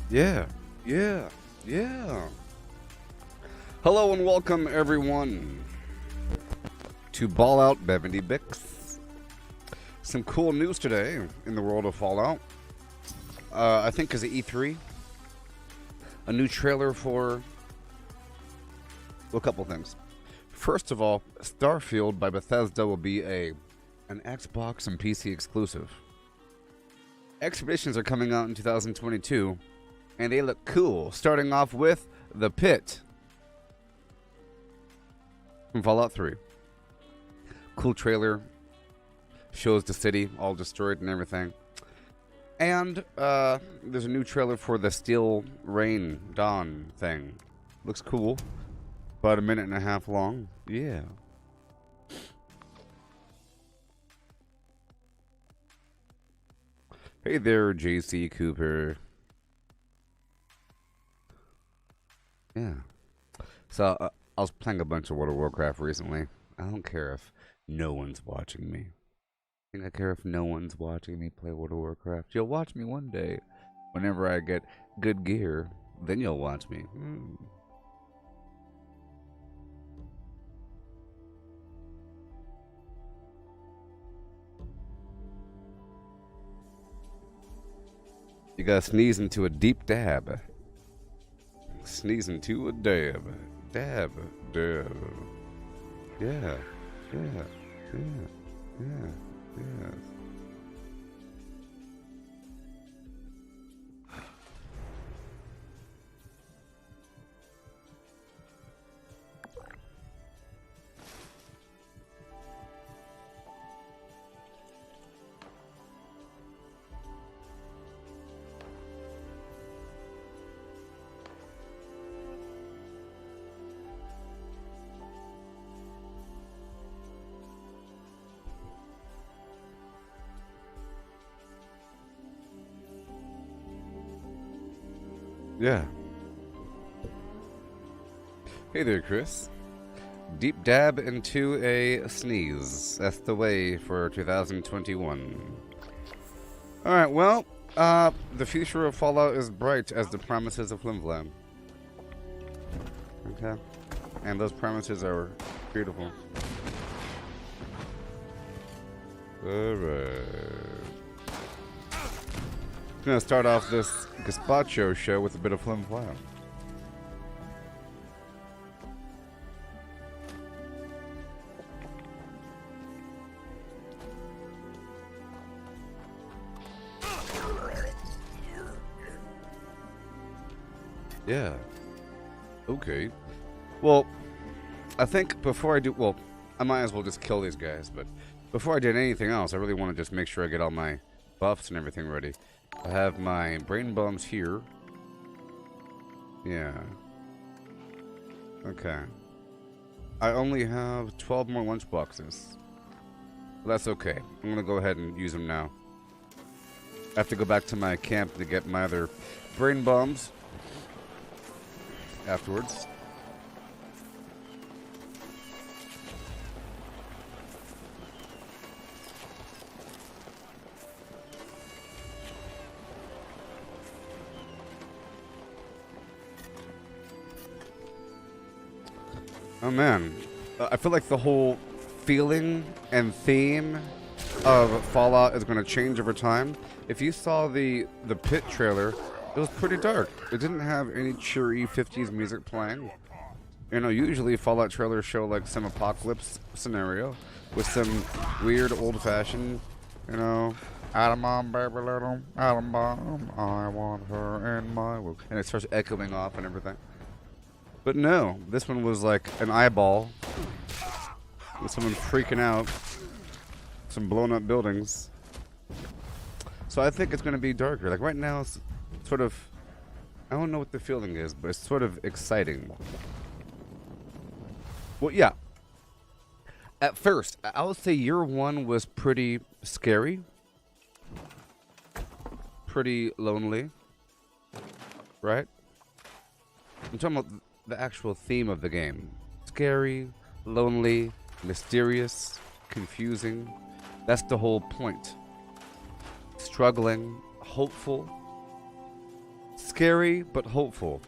Yeah, yeah, yeah. Hello and welcome everyone to Ball Out Bevandy Bix. Some cool news today in the world of Fallout. I think because of E3, a new trailer for a couple things. First of all, Starfield by Bethesda will be an Xbox and PC exclusive. Exhibitions are coming out in 2022, and they look cool. Starting off with The Pit from Fallout 3. Cool trailer. Shows the city all destroyed and everything. And there's a new trailer for the Steel Rain Dawn thing. Looks cool. About a minute and a half long. Yeah. Hey there, JC Cooper. Yeah. So, I was playing a bunch of World of Warcraft recently. I don't care if no one's watching me. I think I care if no one's watching me play World of Warcraft. You'll watch me one day. Whenever I get good gear, then you'll watch me. You gotta sneeze into a deep dab. Sneeze into a dab. Dab. Dab. Yeah. Yeah. Yeah. Yeah. Yeah. Yeah. Hey there, Chris. Deep dab into a sneeze. That's the way for 2021. Alright, well, the future of Fallout is bright as the promises of Flimflam. Okay. And those promises are beautiful. Alright. Gonna start off this gazpacho show with a bit of Flimflam. Yeah. Okay. Well, I think before I do, well, I might as well just kill these guys, but before I did anything else, I really want to just make sure I get all my buffs and everything ready. I have my brain bombs here. Yeah. Okay. I only have 12 more lunch boxes. That's okay. I'm gonna go ahead and use them now. I have to go back to my camp to get my other brain bombs afterwards. Oh man, I feel like the whole feeling and theme of Fallout is going to change over time. If you saw the Pit trailer, it was pretty dark. It didn't have any cheery 50s music playing. You know, usually Fallout trailers show like some apocalypse scenario with some weird old-fashioned, you know, atom bomb, baby little atom bomb, I want her in my world. And it starts echoing off and everything. But no, this one was like an eyeball with someone freaking out, some blown up buildings. So I think it's going to be darker. Like right now, it's sort of, I don't know what the feeling is, but it's sort of exciting. Well, yeah. At first, I would say year one was pretty scary, pretty lonely, right? I'm talking about the actual theme of the game. Scary, lonely, mysterious, confusing. That's the whole point. Struggling, hopeful, scary but hopeful.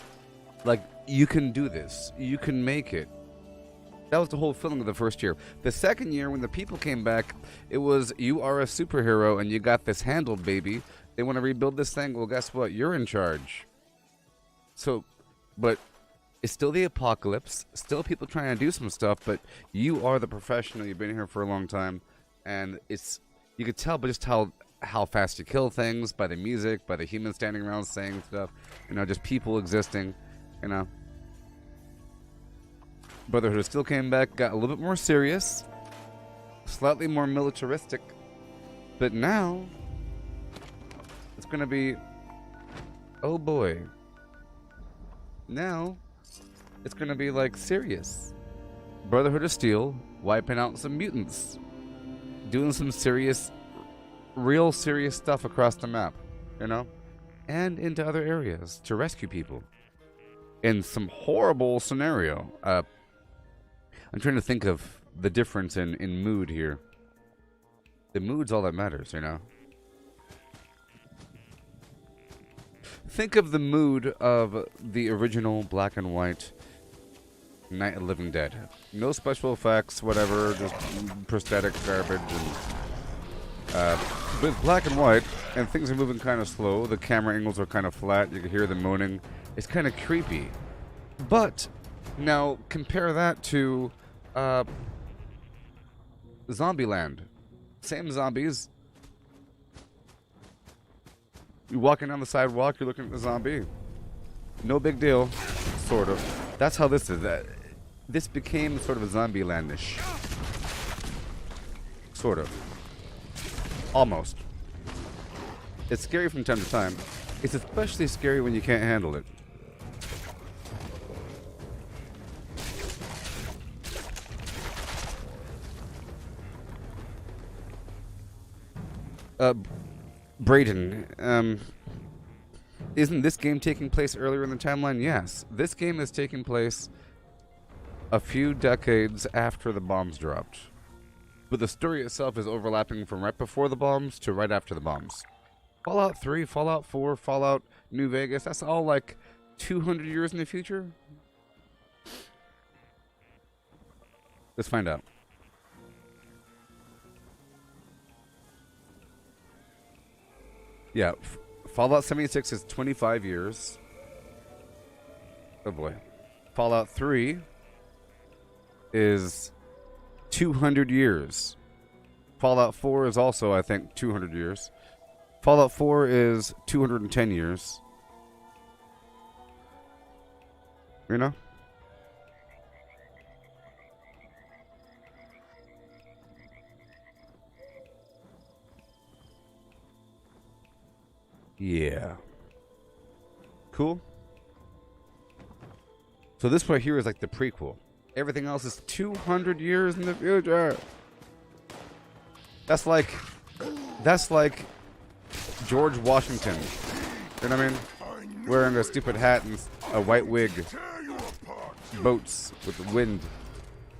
Like, you can do this. You can make it. That was the whole feeling of the first year. The second year, when the people came back, it was, you are a superhero and you got this handled, baby. They want to rebuild this thing. Well, guess what? You're in charge. So, but it's still the apocalypse. Still people trying to do some stuff, but you are the professional. You've been here for a long time. And it's, you could tell by just how fast you kill things, by the music, by the humans standing around saying stuff, you know, just people existing, you know. Brotherhood still came back, got a little bit more serious, slightly more militaristic, but now it's gonna be, oh boy, now it's gonna be like serious. Brotherhood of Steel wiping out some mutants, doing some serious, real serious stuff across the map, you know, and into other areas to rescue people in some horrible scenario. I'm trying to think of the difference in mood here. The mood's all that matters, you know. Think of the mood of the original black and white Night of the Living Dead. No special effects, whatever, just prosthetic garbage. And, with black and white, and things are moving kind of slow. The camera angles are kind of flat. You can hear the moaning. It's kind of creepy. But now compare that to Zombieland. Same zombies. You're walking down the sidewalk, you're looking at the zombie. No big deal, sort of. That's how this is. This became sort of a Zombieland-ish. Sort of. Almost. It's scary from time to time. It's especially scary when you can't handle it. Brayden, isn't this game taking place earlier in the timeline? Yes. This game is taking place a few decades after the bombs dropped. But the story itself is overlapping from right before the bombs to right after the bombs. Fallout 3, Fallout 4, Fallout New Vegas, that's all like 200 years in the future? Let's find out. Yeah, Fallout 76 is 25 years. Oh boy. Fallout 3 is 200 years. Fallout 4 is also, I think, 200 years. Fallout 4 is 210 years. You know? Yeah. Cool. So this right here is like the prequel. Everything else is 200 years in the future. That's like George Washington. You know what I mean? Wearing a stupid hat and a white wig. Boats with the wind.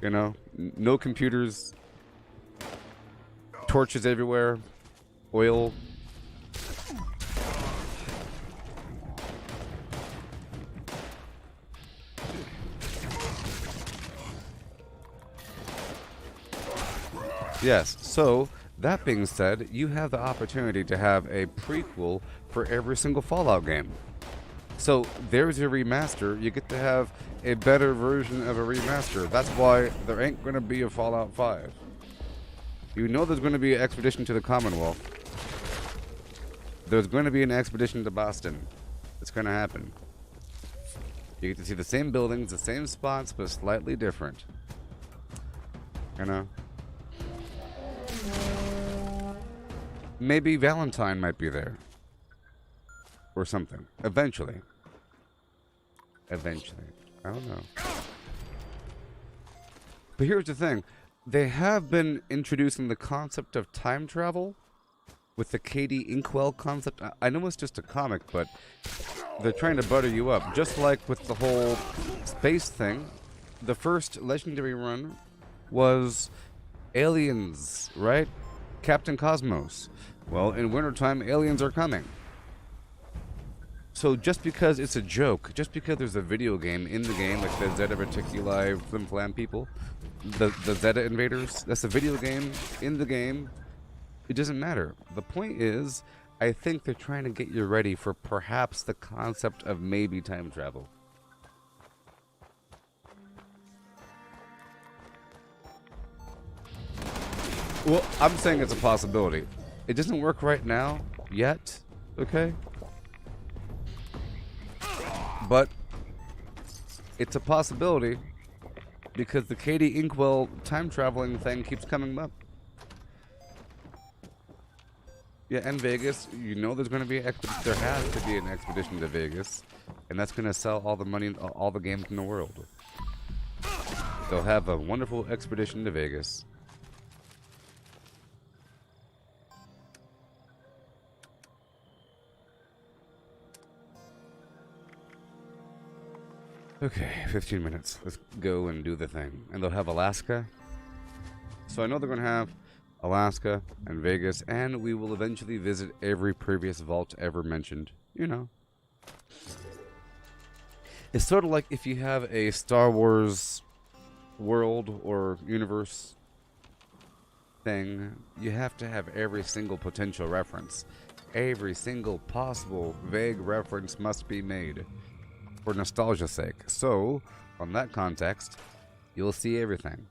You know? No computers. Torches everywhere. Oil. Yes, so that being said, you have the opportunity to have a prequel for every single Fallout game. So there's your remaster. You get to have a better version of a remaster. That's why there ain't going to be a Fallout 5. You know there's going to be an expedition to the Commonwealth. There's going to be an expedition to Boston. It's going to happen. You get to see the same buildings, the same spots, but slightly different. You know? Maybe Valentine might be there. Or something. Eventually. Eventually. I don't know. But here's the thing. They have been introducing the concept of time travel with the Katie Inkwell concept. I know it's just a comic, but they're trying to butter you up. Just like with the whole space thing, the first Legendary run was aliens, right? Captain Cosmos. Well, in wintertime, aliens are coming. So just because it's a joke, just because there's a video game in the game, like the Zeta Reticuli Flimflam people, the Zeta invaders, that's a video game in the game. It doesn't matter. The point is, I think they're trying to get you ready for perhaps the concept of maybe time travel. Well, I'm saying it's a possibility. It doesn't work right now, yet, okay? But it's a possibility because the Katie Inkwell time traveling thing keeps coming up. Yeah, and Vegas, you know there's going to be there has to be an expedition to Vegas, and that's going to sell all the money, all the games in the world. They'll have a wonderful expedition to Vegas. Okay, 15 minutes. Let's go and do the thing. And they'll have Alaska. So I know they're going to have Alaska and Vegas, and we will eventually visit every previous vault ever mentioned. You know. It's sort of like if you have a Star Wars world or universe thing, you have to have every single potential reference. Every single possible vague reference must be made. For nostalgia's sake. So, on that context, you'll see everything.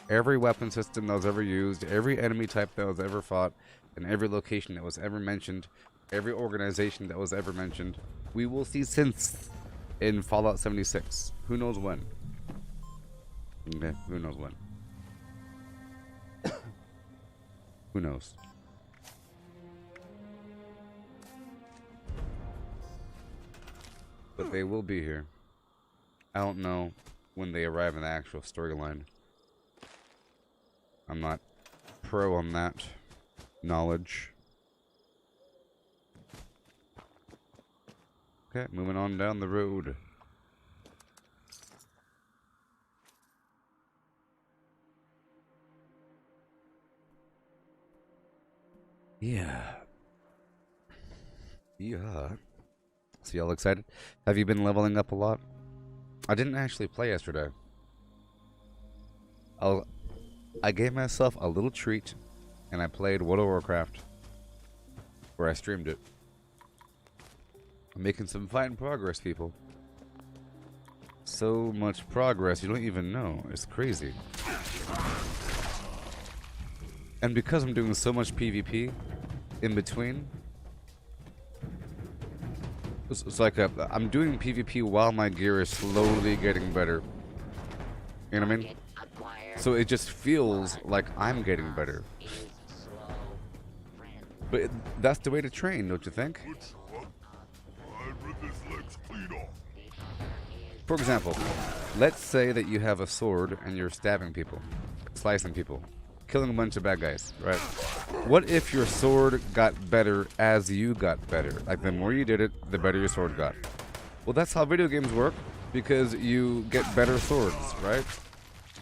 Every weapon system that was ever used, every enemy type that was ever fought, and every location that was ever mentioned, every organization that was ever mentioned, we will see since in Fallout 76. Who knows when? Okay, who knows when? Who knows? But they will be here. I don't know when they arrive in the actual storyline. I'm not pro on that knowledge. Okay, moving on down the road. Yeah. Yeah. So y'all excited? Have you been leveling up a lot? I didn't actually play yesterday. I gave myself a little treat, and I played World of Warcraft, where I streamed it. I'm making some fine progress, people. So much progress, you don't even know. It's crazy. And because I'm doing so much PvP in between, it's like I'm doing PvP while my gear is slowly getting better. You know what I mean? So it just feels like I'm getting better. But that's the way to train, don't you think? For example, let's say that you have a sword and you're stabbing people, slicing people, killing a bunch of bad guys, right? What if your sword got better as you got better? Like, the more you did it, the better your sword got. Well, that's how video games work, because you get better swords, right?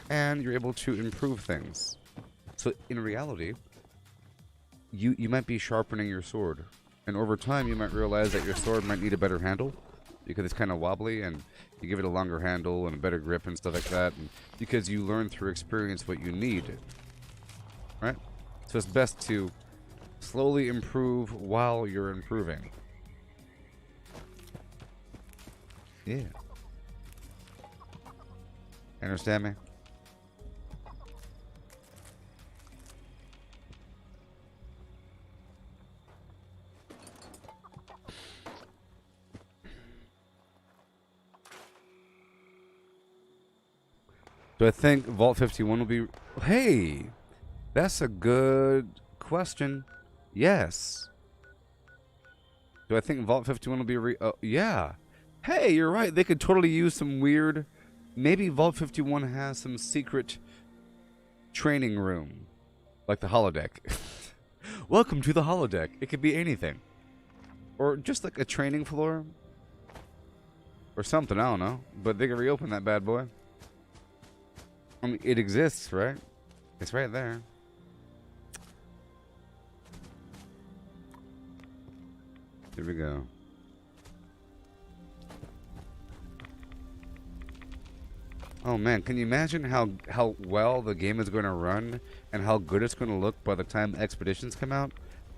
And you're able to improve things. So, in reality, you might be sharpening your sword. And over time, you might realize that your sword might need a better handle, because it's kind of wobbly, and you give it a longer handle and a better grip and stuff like that, and because you learn through experience what you need. Right? So it's best to slowly improve while you're improving. Yeah. Understand me? Do I think Vault 51 will be... Hey! That's a good question. Yes. Do I think Vault 51 will be yeah. Hey, you're right. They could totally use some weird... Maybe Vault 51 has some secret training room. Like the holodeck. Welcome to the holodeck. It could be anything. Or just like a training floor. Or something, I don't know. But they could reopen that bad boy. I mean, it exists, right? It's right there. Here we go. Oh man, can you imagine how well the game is going to run and how good it's going to look by the time Expeditions come out?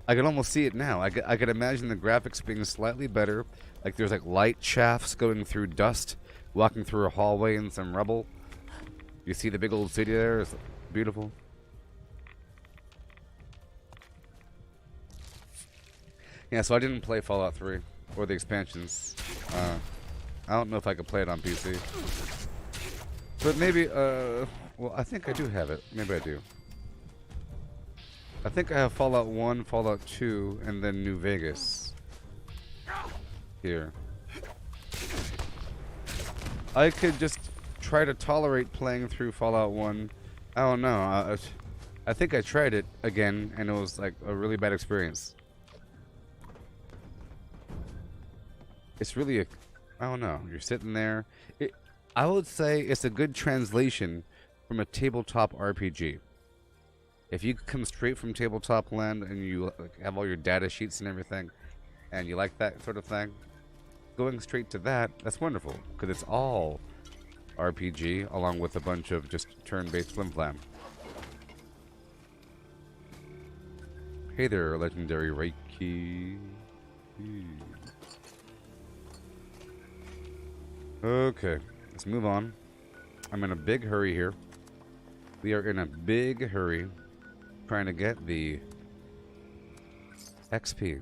I can almost see it now. I could imagine the graphics being slightly better. Like there's like light shafts going through dust, walking through a hallway in some rubble. You see the big old city there? It's beautiful. Yeah, so I didn't play Fallout 3 or the expansions. I don't know if I could play it on PC. But maybe, well, I think I do have it. Maybe I do. I think I have Fallout 1, Fallout 2, and then New Vegas. Here. I could just try to tolerate playing through Fallout 1. I don't know. I think I tried it again, and it was like a really bad experience. It's really I don't know. You're sitting there. I would say it's a good translation from a tabletop RPG. If you come straight from tabletop land and you have all your data sheets and everything, and you like that sort of thing, going straight to that, that's wonderful, because it's all RPG along with a bunch of just turn-based flimflam. Hey there, legendary Reiki. Okay, let's move on. I'm in a big hurry here. We are in a big hurry trying to get the XP.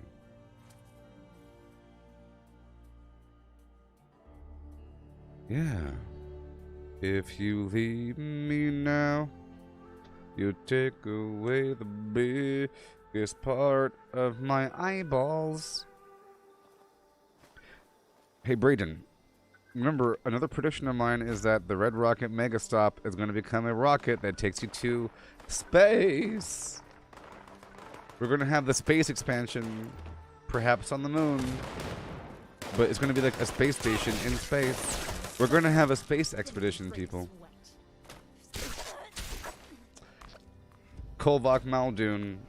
Yeah. If you leave me now, you take away the biggest part of my eyeballs. Hey, Braden. Remember, another prediction of mine is that the Red Rocket Megastop is going to become a rocket that takes you to space. We're going to have the space expansion, perhaps on the moon, but it's going to be like a space station in space. We're going to have a space expedition, people. Kolvak Muldoon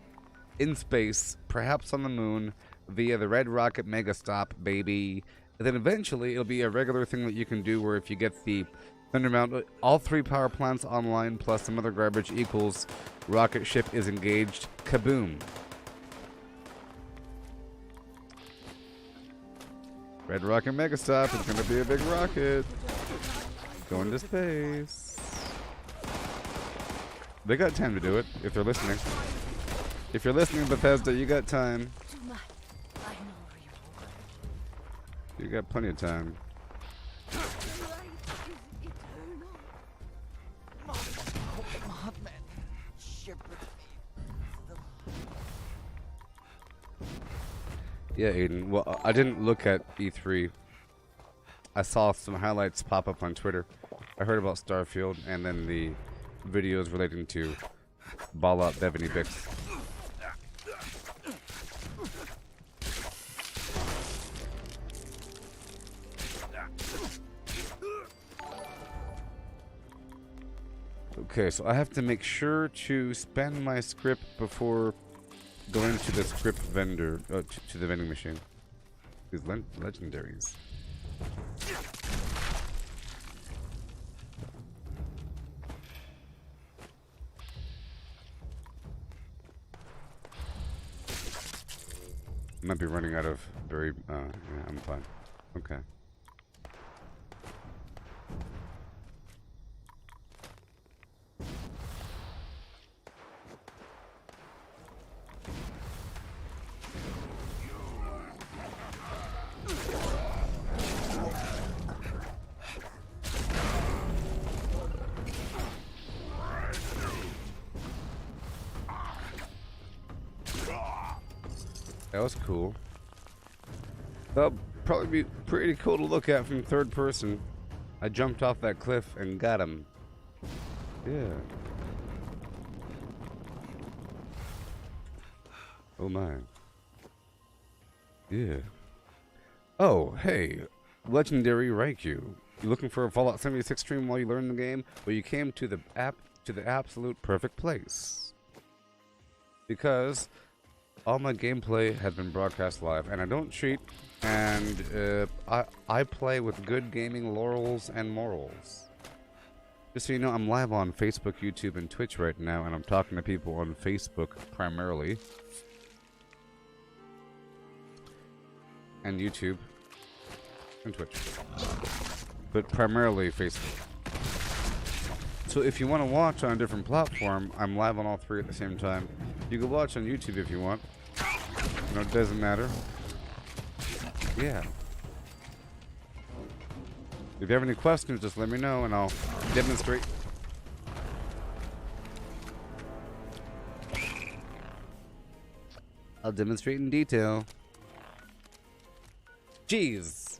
in space, perhaps on the moon, via the Red Rocket Megastop, baby. And then eventually it'll be a regular thing that you can do where if you get the Thundermount, all 3 power plants online plus some other garbage equals rocket ship is engaged. Kaboom. Red Rocket Megastop is going to be a big rocket. Going to space. They got time to do it if they're listening. If you're listening, Bethesda, you got time. You got plenty of time. Yeah, Aiden. Well, I didn't look at E3. I saw some highlights pop up on Twitter. I heard about Starfield and then the videos relating to Ball Out Bevany Bix. Okay, so I have to make sure to spend my script before going to the script vendor, to the vending machine. These legendaries. Might be running out of berry. Yeah, I'm fine. Okay. That was cool. That'll probably be pretty cool to look at from third person. I jumped off that cliff and got him. Yeah. Oh my. Yeah. Oh, hey. Legendary Raikou. You looking for a Fallout 76 stream while you learn the game? Well, you came to the absolute perfect place. Because all my gameplay has been broadcast live, and I don't cheat, and I play with good gaming laurels and morals. Just so you know, I'm live on Facebook, YouTube, and Twitch right now, and I'm talking to people on Facebook primarily. And YouTube. And Twitch. But primarily Facebook. So if you want to watch on a different platform, I'm live on all three at the same time. You can watch on YouTube if you want. You know, it doesn't matter. Yeah. If you have any questions, just let me know and I'll demonstrate. I'll demonstrate in detail. Jeez.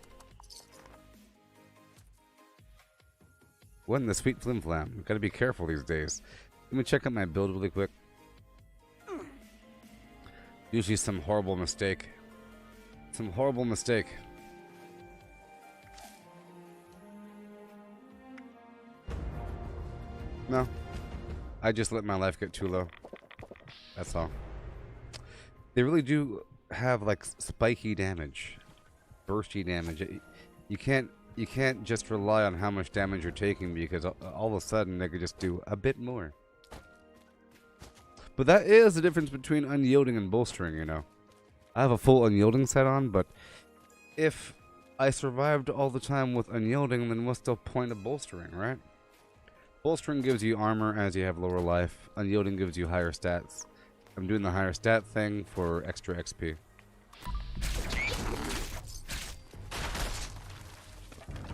What in the sweet flimflam? Gotta be careful these days. Let me check out my build really quick. Usually some horrible mistake. Some horrible mistake. No. I just let my life get too low. That's all. They really do have like spiky damage. Bursty damage. You can't just rely on how much damage you're taking because all of a sudden they could just do a bit more. But that is the difference between unyielding and bolstering, you know. I have a full unyielding set on, but if I survived all the time with unyielding, then what's the point of bolstering, right? Bolstering gives you armor as you have lower life. Unyielding gives you higher stats. I'm doing the higher stat thing for extra XP.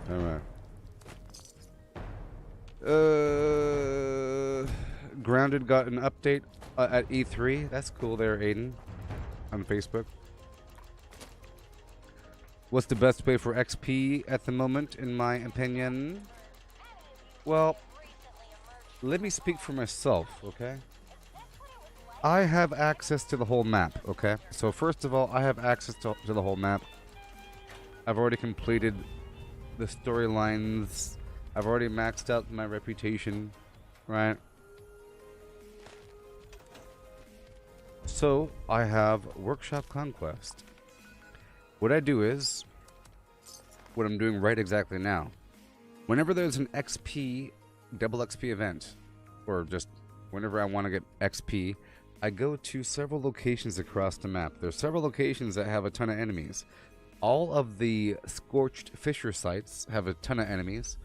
Alright. Grounded got an update at E3. That's cool there, Aiden. On Facebook. What's the best way for XP at the moment, in my opinion? Well, let me speak for myself, okay? I have access to the whole map, okay? So first of all, I have access to the whole map. I've already completed the storylines. I've already maxed out my reputation, right? So, I have Workshop Conquest. What I do is, what I'm doing right exactly now. Whenever there's an XP, double XP event, or just whenever I want to get XP, I go to several locations across the map. There's several locations that have a ton of enemies. All of the Scorched Fissure sites have a ton of enemies.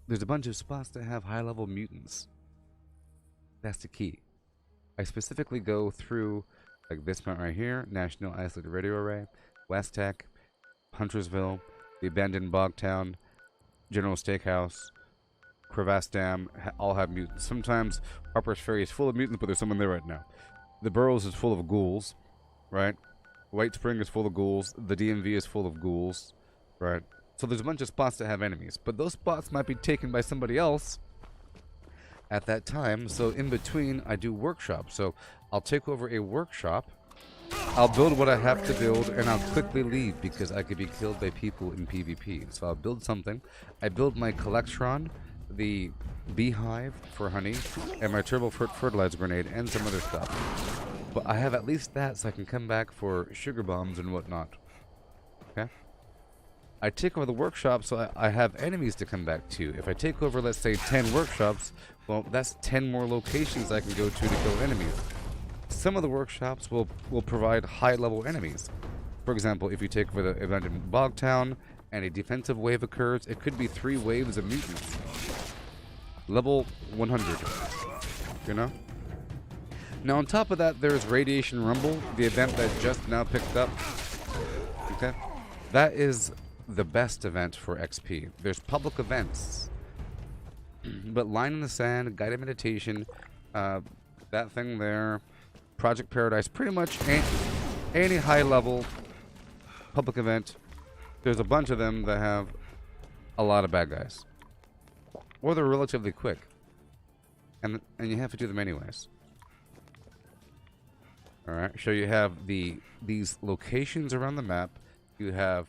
There's a bunch of spots that have high-level mutants. That's the key. I specifically go through, like this map right here, National Isolated Radio Array, West Tech, Huntersville, the Abandoned Bog Town, General Steakhouse, Crevasse Dam, all have mutants. Sometimes Harper's Ferry is full of mutants, but there's someone there right now. The Burrows is full of ghouls, right? White Spring is full of ghouls. The DMV is full of ghouls, right? So there's a bunch of spots that have enemies, but those spots might be taken by somebody else at that time. So in between, I do workshops. So I'll take over a workshop, I'll build what I have to build, and I'll quickly leave because I could be killed by people in PvP. So I'll build something. I build my Collectron, the beehive for honey, and my turbo fertilizer grenade, and some other stuff. But I have at least that so I can come back for sugar bombs and whatnot. Okay? I take over the workshop so I have enemies to come back to. If I take over, let's say, 10 workshops, well, that's 10 more locations I can go to kill enemies. Some of the workshops will provide high-level enemies. For example, if you take over the Abandoned Bog Town and a defensive wave occurs, it could be 3 waves of mutants. Level 100. You know? Now, on top of that, there's Radiation Rumble, the event that just now picked up. Okay? That is the best event for XP. There's public events. But Line in the Sand, Guided Meditation, that thing there, Project Paradise, pretty much any high-level public event, there's a bunch of them that have a lot of bad guys. Or they're relatively quick. And you have to do them anyways. Alright, so you have these locations around the map, you have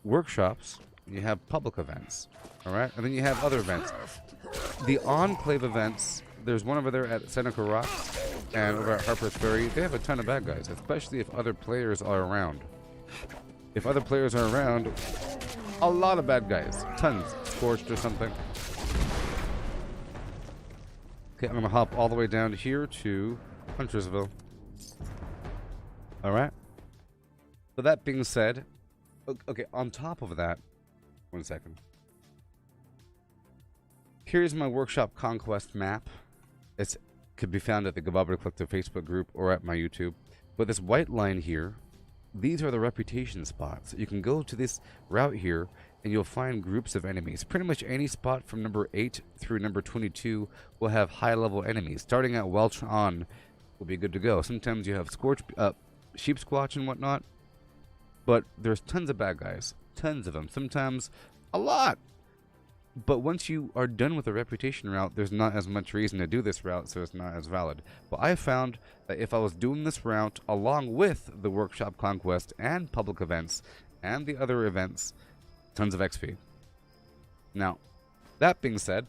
workshops, you have public events, alright? And then you have other events. The Enclave events, there's one over there at Seneca Rocks, and over at Harper's Ferry, they have a ton of bad guys, especially if other players are around. If other players are around, a lot of bad guys. Tons. Scorched or something. Okay, I'm gonna hop all the way down here to Huntersville. Alright. So that being said, okay, on top of that, 1 second. Here's my Workshop Conquest map. It could be found at the Gooboberti Collective Facebook group or at my YouTube. But this white line here, these are the reputation spots. You can go to this route here and you'll find groups of enemies. Pretty much any spot from number 8 through number 22 will have high level enemies. Starting at Welch on will be good to go. Sometimes you have sheep squatch and whatnot, but there's tons of bad guys. Tons of them. Sometimes a lot. But once you are done with the reputation route, there's not as much reason to do this route, so it's not as valid. But I found that if I was doing this route along with the Workshop Conquest and public events and the other events, tons of XP. Now, that being said,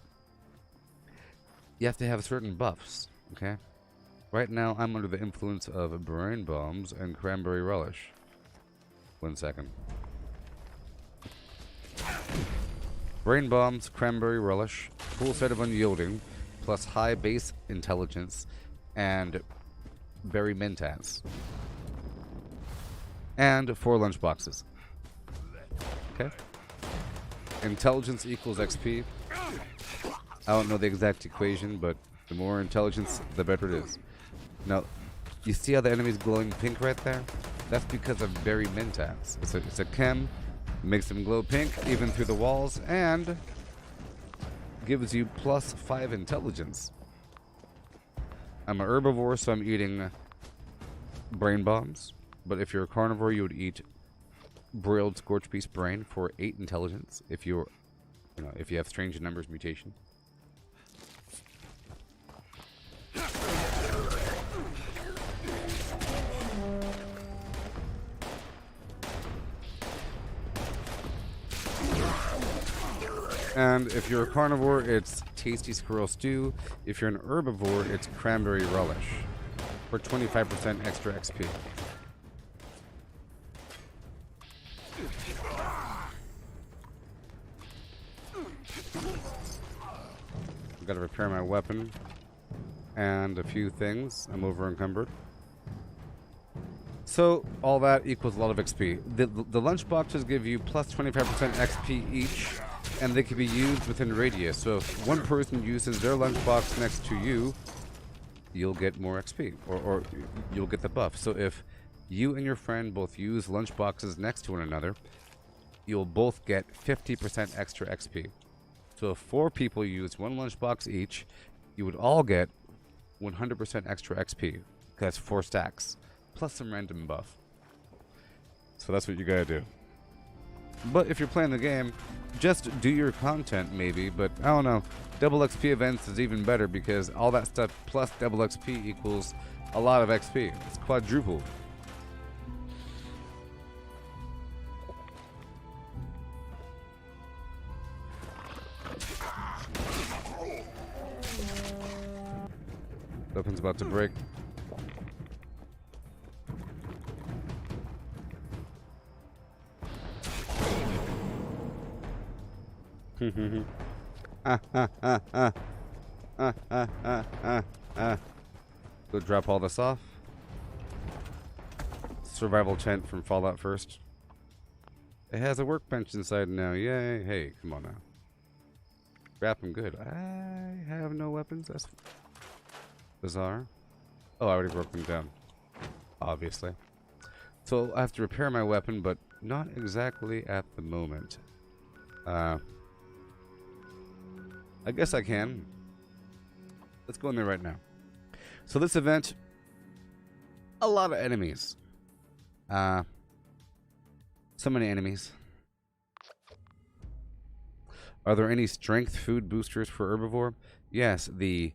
you have to have certain buffs, okay? Right now, I'm under the influence of brain bombs and cranberry relish. 1 second. Brain bombs, cranberry relish, full set of unyielding, plus high base intelligence, and berry mentats. And 4 lunchboxes. Okay? Intelligence equals XP. I don't know the exact equation, but the more intelligence, the better it is. Now, you see how the enemy's glowing pink right there? That's because of berry mentats. It's a chem. Makes them glow pink even through the walls and gives you plus 5 intelligence. I'm an herbivore, so I'm eating brain bombs. But if you're a carnivore, you would eat broiled scorch beast brain for 8 intelligence. If you have strange numbers mutation. And if you're a carnivore, it's tasty squirrel stew. If you're an herbivore, it's cranberry relish for 25% extra XP. I've got to repair my weapon and a few things. I'm over encumbered. So all that equals a lot of XP. The lunch boxes give you plus 25% XP each, and they can be used within radius. So if one person uses their lunchbox next to you, you'll get more XP, or you'll get the buff. So if you and your friend both use lunchboxes next to one another, you'll both get 50% extra XP. So if 4 people use one lunchbox each, you would all get 100% extra XP. That's 4 stacks, plus some random buff. So that's what you gotta do. But if you're playing the game, just do your content maybe, but I don't know. Double XP events is even better because all that stuff plus double XP equals a lot of XP. It's quadruple. Weapon's about to break. Go drop all this off. Survival tent from Fallout first. It has a workbench inside now. Yay. Hey, come on now. Wrap them good. I have no weapons. That's bizarre. Oh, I already broke them down. Obviously. So I have to repair my weapon, but not exactly at the moment. I guess I can. Let's go in there right now. So this event, a lot of enemies. So many enemies. Are there any strength food boosters for herbivore? Yes, the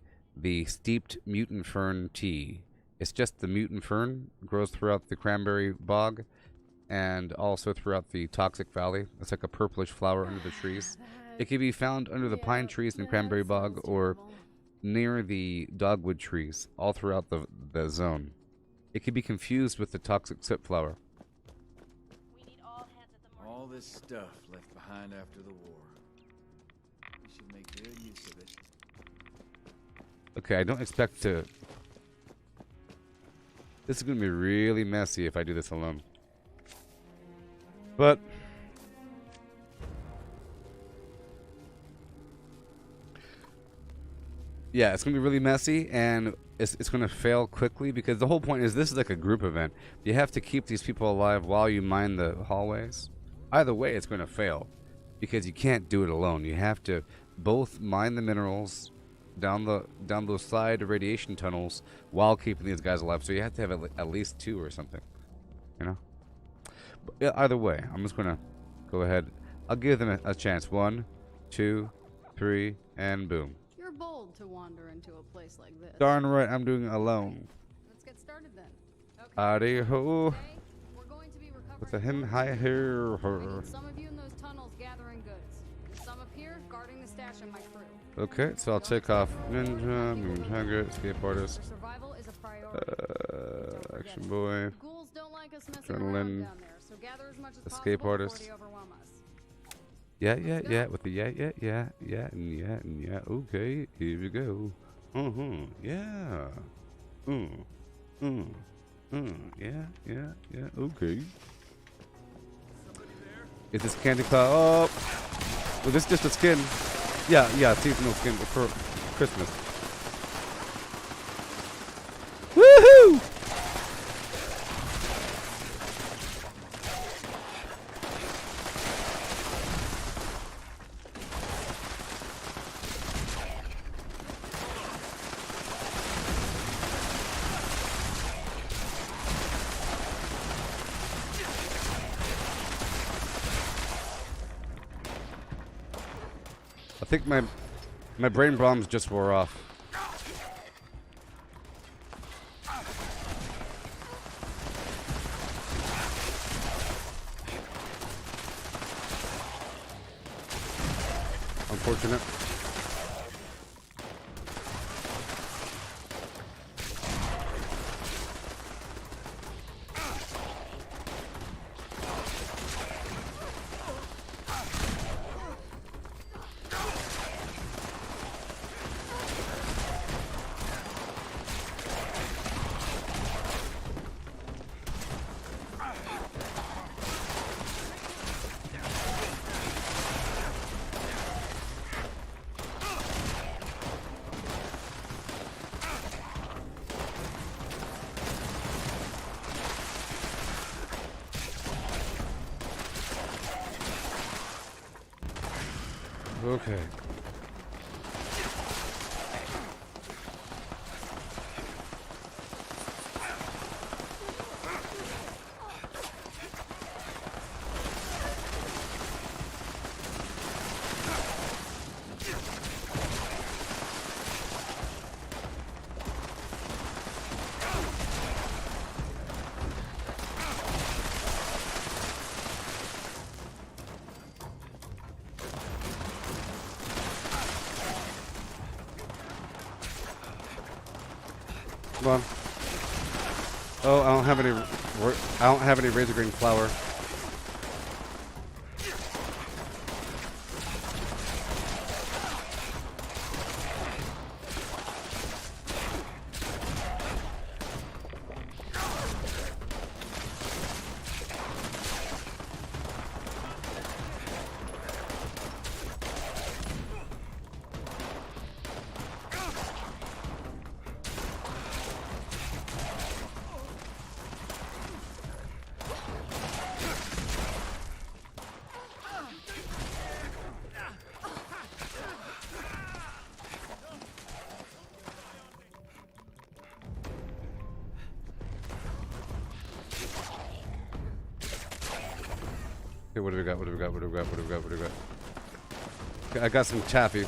steeped mutant fern tea. It's just the mutant fern, grows throughout the cranberry bog and also throughout the toxic valley. It's like a purplish flower under the trees. It can be found under the pine trees in cranberry bog or near the dogwood trees all throughout the zone. It can be confused with the toxic soot flower. All this stuff left behind after the war. We should make good use of it. Okay, I don't expect to... This is going to be really messy if I do this alone. But... yeah, it's going to be really messy, and it's going to fail quickly, because the whole point is this is like a group event. You have to keep these people alive while you mine the hallways. Either way, it's going to fail, because you can't do it alone. You have to both mine the minerals down those side radiation tunnels while keeping these guys alive. So you have to have at least 2 or something, you know. But yeah, either way, I'm just going to go ahead. I'll give them a chance. 1, 2, 3, and boom. You're bold to wander into a place like this. Darn right, I'm doing it alone. Let's get started then. Okay. Howdy ho. Today, we're going to be recovering With a him high here. some of you in those tunnels gathering goods. And some up here guarding the stash of my crew. Okay, so I'll take off Ninja, Moon Tiger, Escape Artist, Their survival is a priority. Action Boy, Ghouls don't like us messing Adrenaline, around down there, so gather as much as Escape possible Artist. before they overwhelm us. Yeah, with the yeah, okay, here we go. Yeah. Yeah, okay. Is this candy cloud? Oh, well, this is just a skin. Yeah, seasonal skin for Christmas. Woohoo! I think my brain bombs just wore off. Unfortunate. Okay. Come on. Oh, I don't have any razor green flour. Okay, what do we got? Okay, I got some taffy.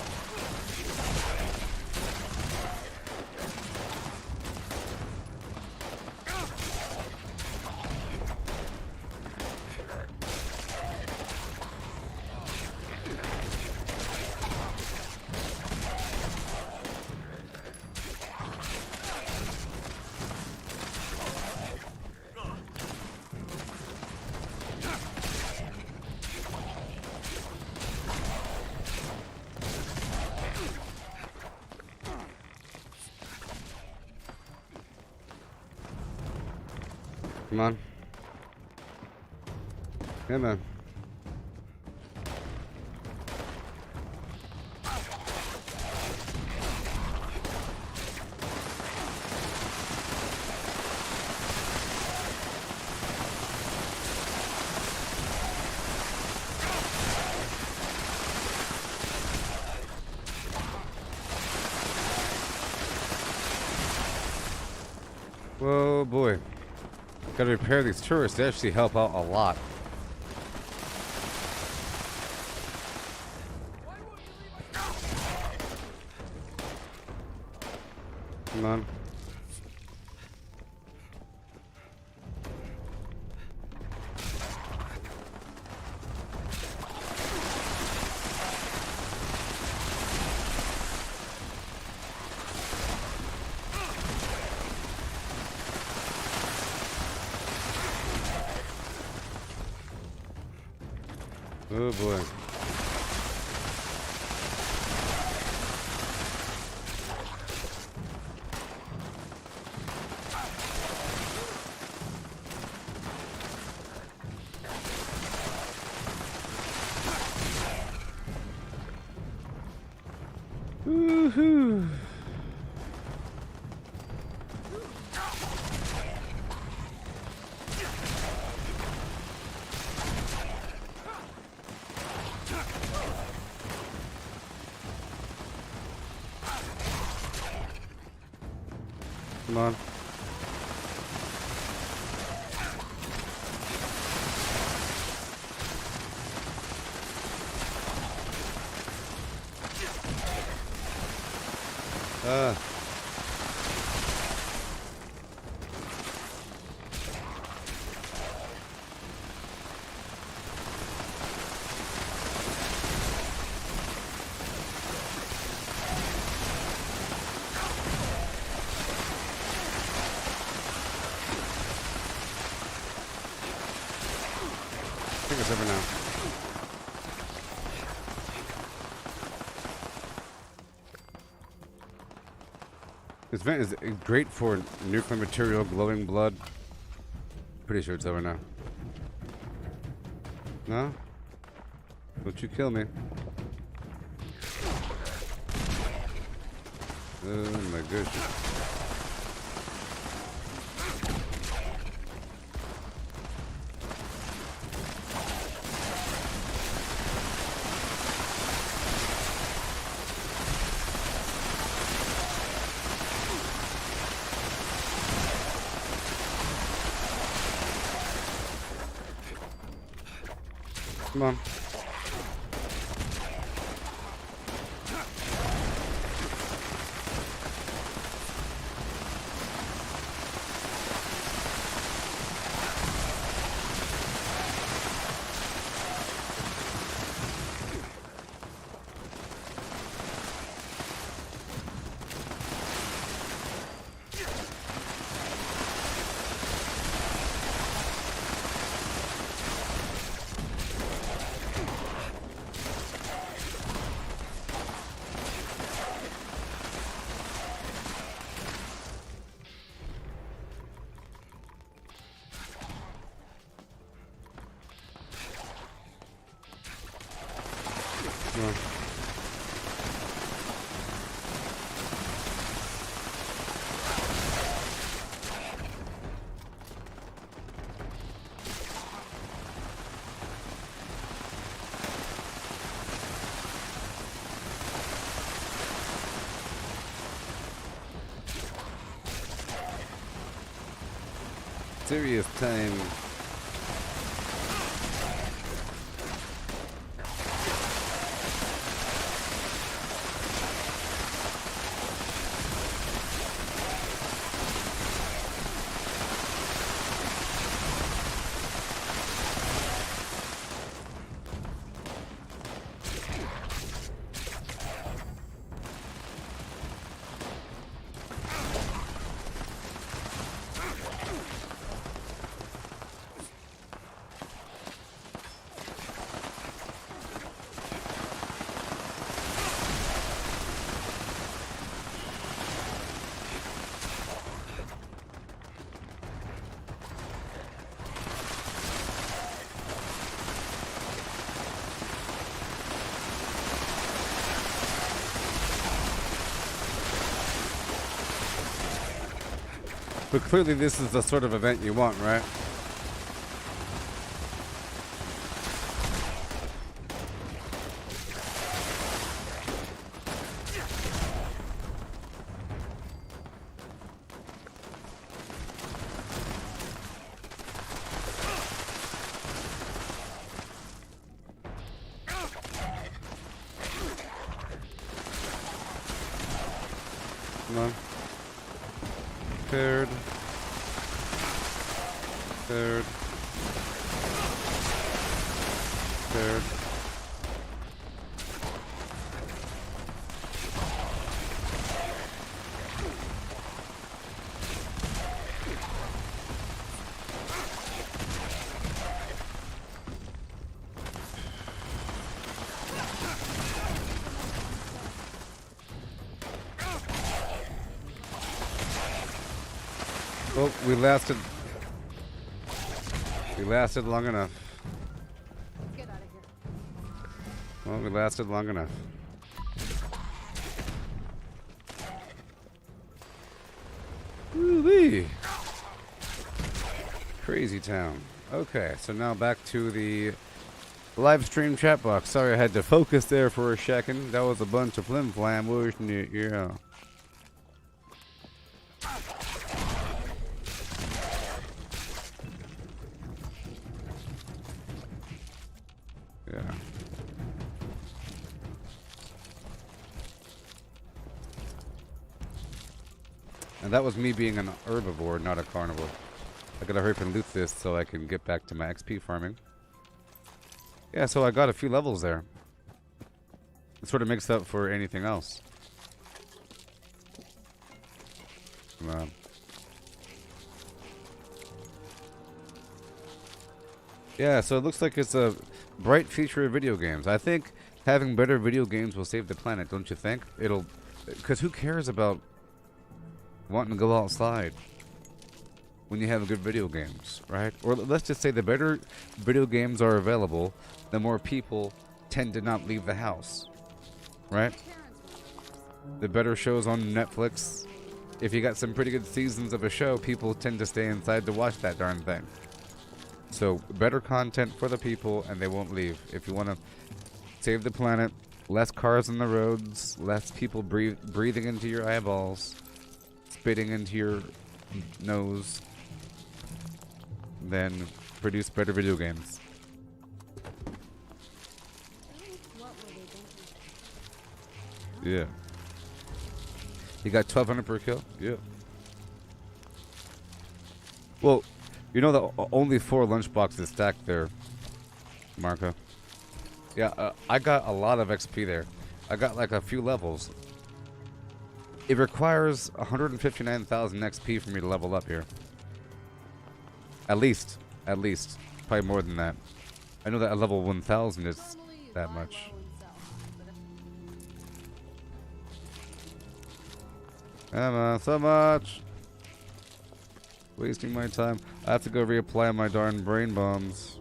Come on. Come on. Whoa, boy. Gotta repair these turrets. They actually help out a lot. Come on. Oh boy. Woohoo! Come on. I think it's over now. This vent is great for nuclear material, glowing blood. Pretty sure it's over now. No? Don't you kill me. Oh my goodness. Come on. No. Serious time. But clearly this is the sort of event you want, right? Come on. Third. Third. Third. Well, we lasted long enough. Let's get out of here. Well, we lasted long enough. Woo-wee. Crazy town. Okay, so now back to the live stream chat box. Sorry I had to focus there for a second. That was a bunch of flimflam, wasn't it? Yeah. Yeah. And that was me being an herbivore, not a carnivore. I gotta hurry up and loot this so I can get back to my XP farming. Yeah, so I got a few levels there. It sort of makes up for anything else. Come on. Yeah, so it looks like it's a bright future of video games. I think having better video games will save the planet, don't you think? It'll... Because who cares about wanting to go outside when you have good video games, right? Or let's just say the better video games are available, the more people tend to not leave the house, right? The better shows on Netflix. If you got some pretty good seasons of a show, people tend to stay inside to watch that darn thing. So better content for the people and they won't leave. If you want to save the planet, less cars on the roads, less people breathing into your eyeballs, spitting into your nose, then produce better video games. What were they thinking? Yeah. You got 1,200 per kill? Yeah. Well, you know that only 4 lunchboxes stacked there, Marco. Yeah, I got a lot of XP there. I got like a few levels. It requires 159,000 XP for me to level up here. At least. Probably more than that. I know that at level 1,000 is that much. Come on, so much. Wasting my time. I have to go reapply my darn brain bombs.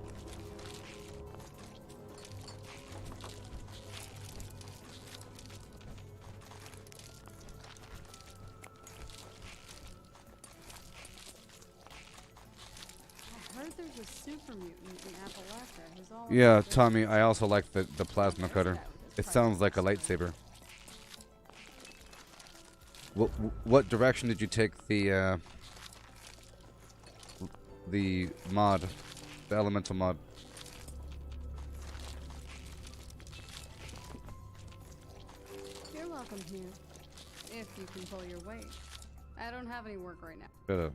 I heard there's a super mutant in Appalachia who's all Yeah, Tommy, I also like the plasma cutter. It sounds like a lightsaber. What direction did you take the mod, the elemental mod? You're welcome here, if you can pull your weight. I don't have any work right now. Shut up.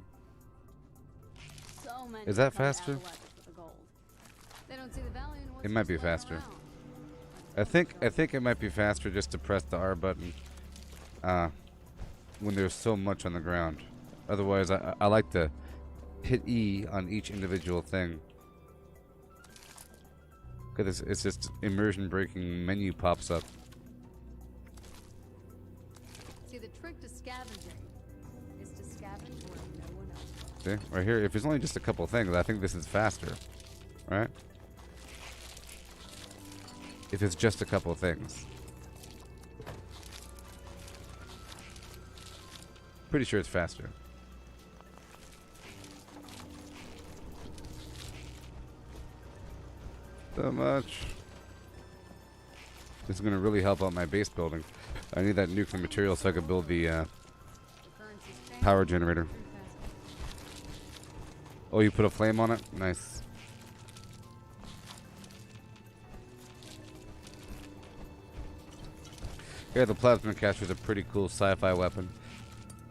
So many Is that come to faster? Appalachia for the gold. They don't see the value in what's It might be just laying faster. around. I think it might be faster just to press the R button when there's so much on the ground. Otherwise, I like to hit E on each individual thing. Because it's just immersion breaking menu pops up. See, the trick to scavenging is to scavenge where no one else will. See, right here, if it's only just a couple things, I think this is faster, right? If it's just a couple things. Pretty sure it's faster. so much. This is going to really help out my base building. I need that nuclear material so I can build the power generator. Oh, you put a flame on it? Nice. Yeah, the plasma caster is a pretty cool sci-fi weapon.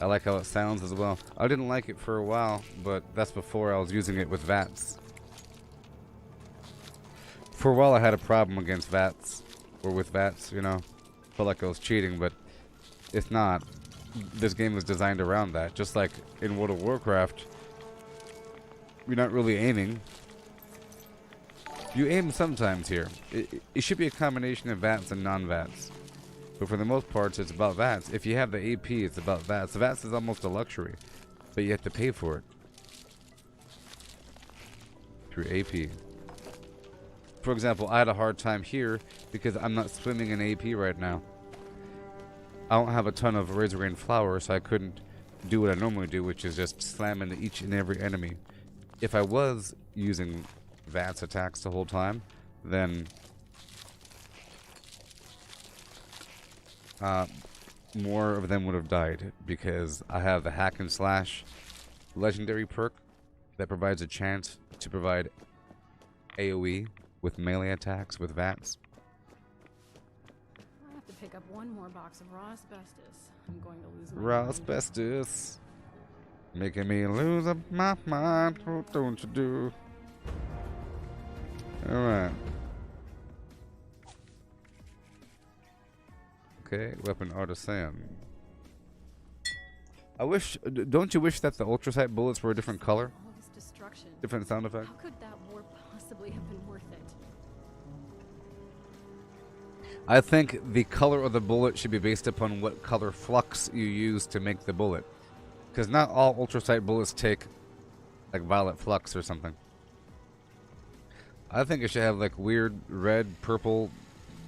I like how it sounds as well. I didn't like it for a while, but that's before I was using it with VATS. For a while I had a problem against VATS, or with VATS, you know. Felt like I was cheating, but it's not. This game was designed around that. Just like in World of Warcraft, you're not really aiming. You aim sometimes here. It should be a combination of VATS and non-VATS. But for the most part, it's about VATS. If you have the AP, it's about VATS. VATS is almost a luxury, but you have to pay for it through AP. For example, I had a hard time here because I'm not swimming in AP right now. I don't have a ton of Razor Grain flour, so I couldn't do what I normally do, which is just slam into each and every enemy. If I was using VATS attacks the whole time, then more of them would have died, because I have the hack and slash legendary perk that provides a chance to provide AoE with melee attacks with VATS. I have to pick up one more box of raw asbestos. I'm going to lose my Raw mind. asbestos, making me lose my mind. What don't you do? All right. Okay, weapon artisan. I wish. Don't you wish that the ultrasight bullets were a different color, All this destruction. different sound effect? How could that war possibly have been worth it? I think the color of the bullet should be based upon what color flux you use to make the bullet, because not all ultrasight bullets take like violet flux or something. I think it should have like weird red, purple,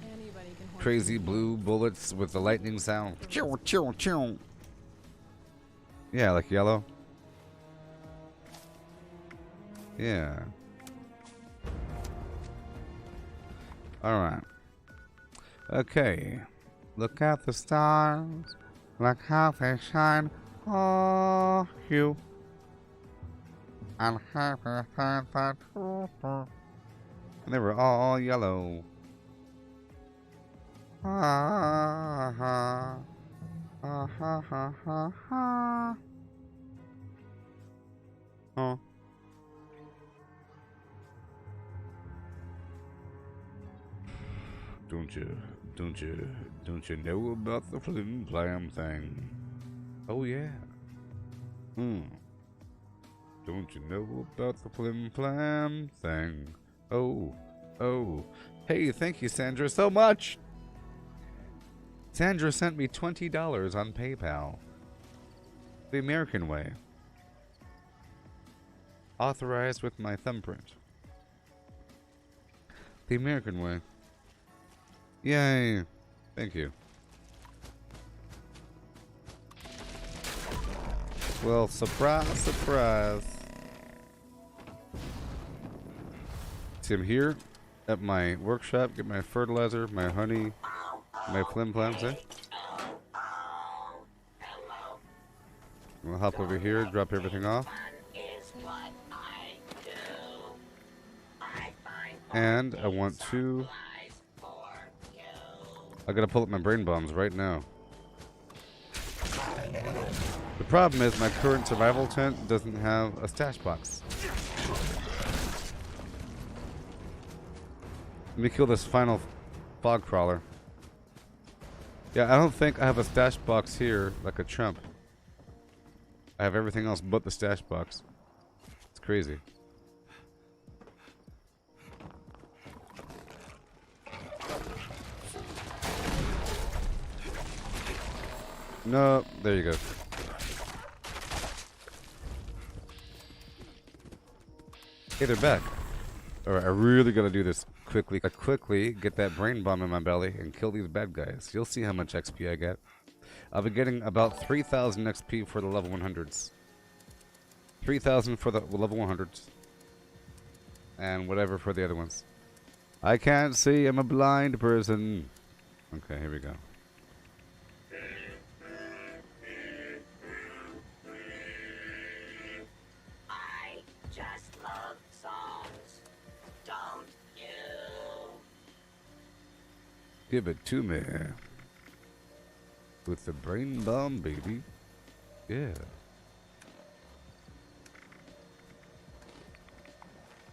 Anybody can hoard crazy some blue bullets with the lightning sound. Chill, chill, chill. Yeah, like yellow. Yeah. Alright. Okay. Look at the stars. Like how they shine. Oh, you. And happy that. And they were all yellow. Ah, ha, ha, ha, ha, ha, ha. Oh. Don't you know about the Flimflam thing? Oh yeah. Don't you know about the Flimflam thing? Oh. Hey, thank you, Sandra, so much. Sandra sent me $20 on PayPal. The American way. Authorized with my thumbprint. The American way. Yay. Thank you. Well, surprise, surprise. See, I'm here at my workshop, get my fertilizer, my honey, my flimflams, eh? We'll hop over here, drop everything off. And I want to... I gotta pull up my brain bombs right now. The problem is my current survival tent doesn't have a stash box. Let me kill this final fog crawler. Yeah, I don't think I have a stash box here like a chump. I have everything else but the stash box. It's crazy. No, there you go. Hey, they're back. Alright, I really gotta do this quickly. I quickly get that brain bomb in my belly and kill these bad guys. You'll see how much XP I get. I'll be getting about 3,000 XP for the level 100s. 3,000 for the level 100s. And whatever for the other ones. I can't see. I'm a blind person. Okay, here we go. I just love songs. Don't you? Give it to me. With the brain bomb, baby. Yeah.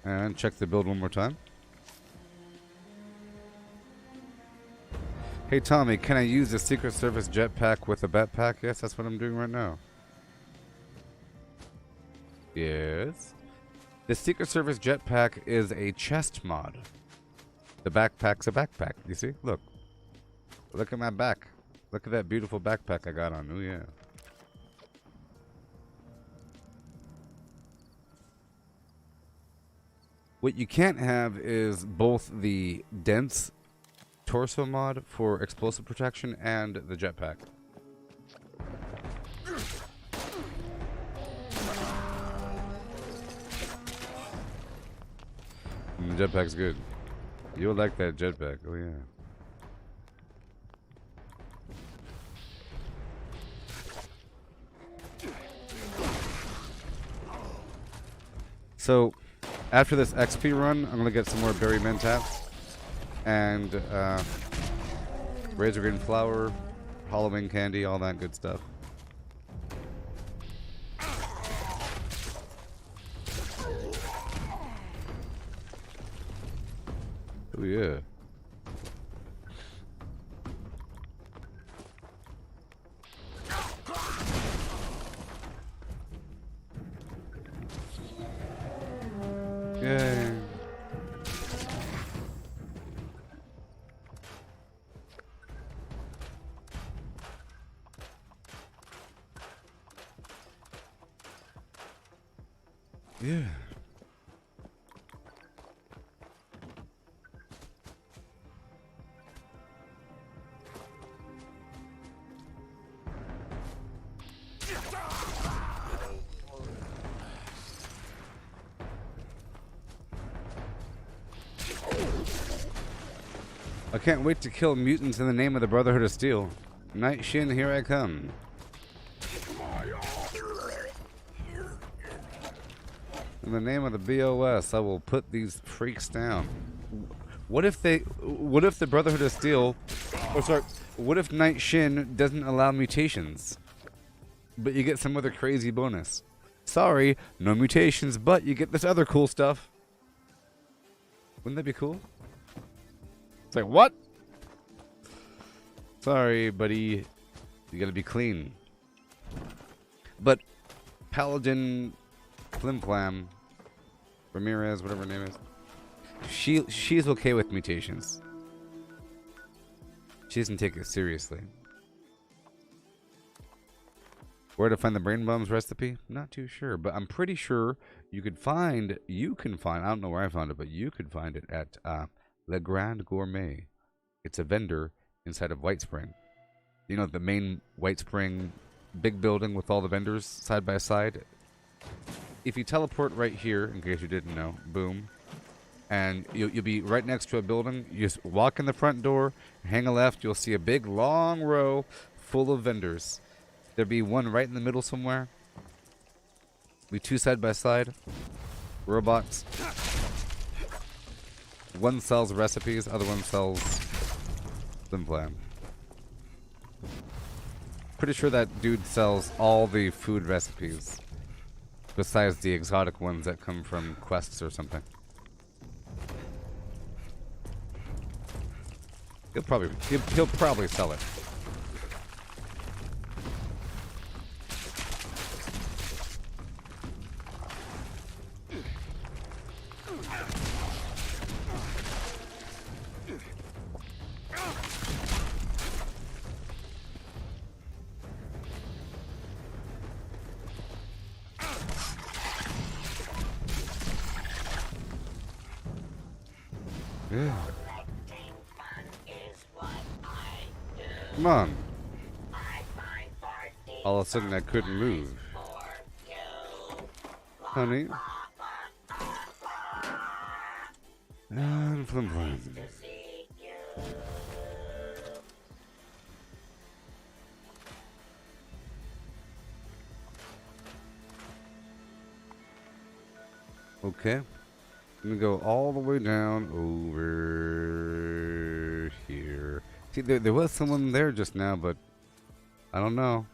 And check the build one more time. Hey Tommy, can I use the Secret Service jetpack with a backpack? Yes, that's what I'm doing right now. Yes. The Secret Service jetpack is a chest mod. The backpack's a backpack. You see? Look. Look at my back. Look at that beautiful backpack I got on. Oh yeah. What you can't have is both the dense torso mod for explosive protection and the jetpack. The jetpack's good. You'll like that jetpack. Oh yeah. So, after this XP run, I'm gonna get some more berry mentats and razor green flower, Halloween candy, all that good stuff. Oh yeah. Yay. Yeah. I can't wait to kill mutants in the name of the Brotherhood of Steel. Night Shin, here I come. In the name of the BOS, I will put these freaks down. What if the Brotherhood of Steel, what if Night Shin doesn't allow mutations? But you get some other crazy bonus. Sorry, no mutations, but you get this other cool stuff. Wouldn't that be cool? It's like, what? Sorry, buddy. You gotta be clean. But Paladin Flimflam Ramirez, whatever her name is, she's okay with mutations. She doesn't take it seriously. Where to find the brain bombs recipe? Not too sure, but I'm pretty sure you can find, I don't know where I found it, but you could find it at Le Grand Gourmet. It's a vendor inside of White Spring. You know, the main White Spring big building with all the vendors side by side. If you teleport right here, in case you didn't know, boom, and you'll be right next to a building. You just walk in the front door, hang a left, you'll see a big long row full of vendors. There'll be one right in the middle somewhere. Be two side by side. Robots. One sells recipes, other one sells Flimflam. Pretty sure that dude sells all the food recipes, besides the exotic ones that come from quests or something. He'll probably sell it. Yeah. Come on. All of a sudden I couldn't move. Honey. And Flimflams. See you. Okay. Let me go all the way down over here. See, there was someone there just now, but I don't know.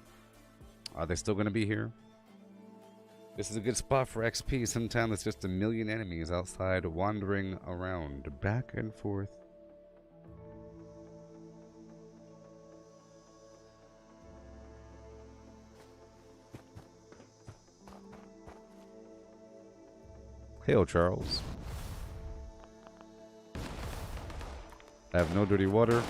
Are they still going to be here? This is a good spot for XP. Sometimes it's just a million enemies outside wandering around, back and forth. Hail, Charles. I have no dirty water.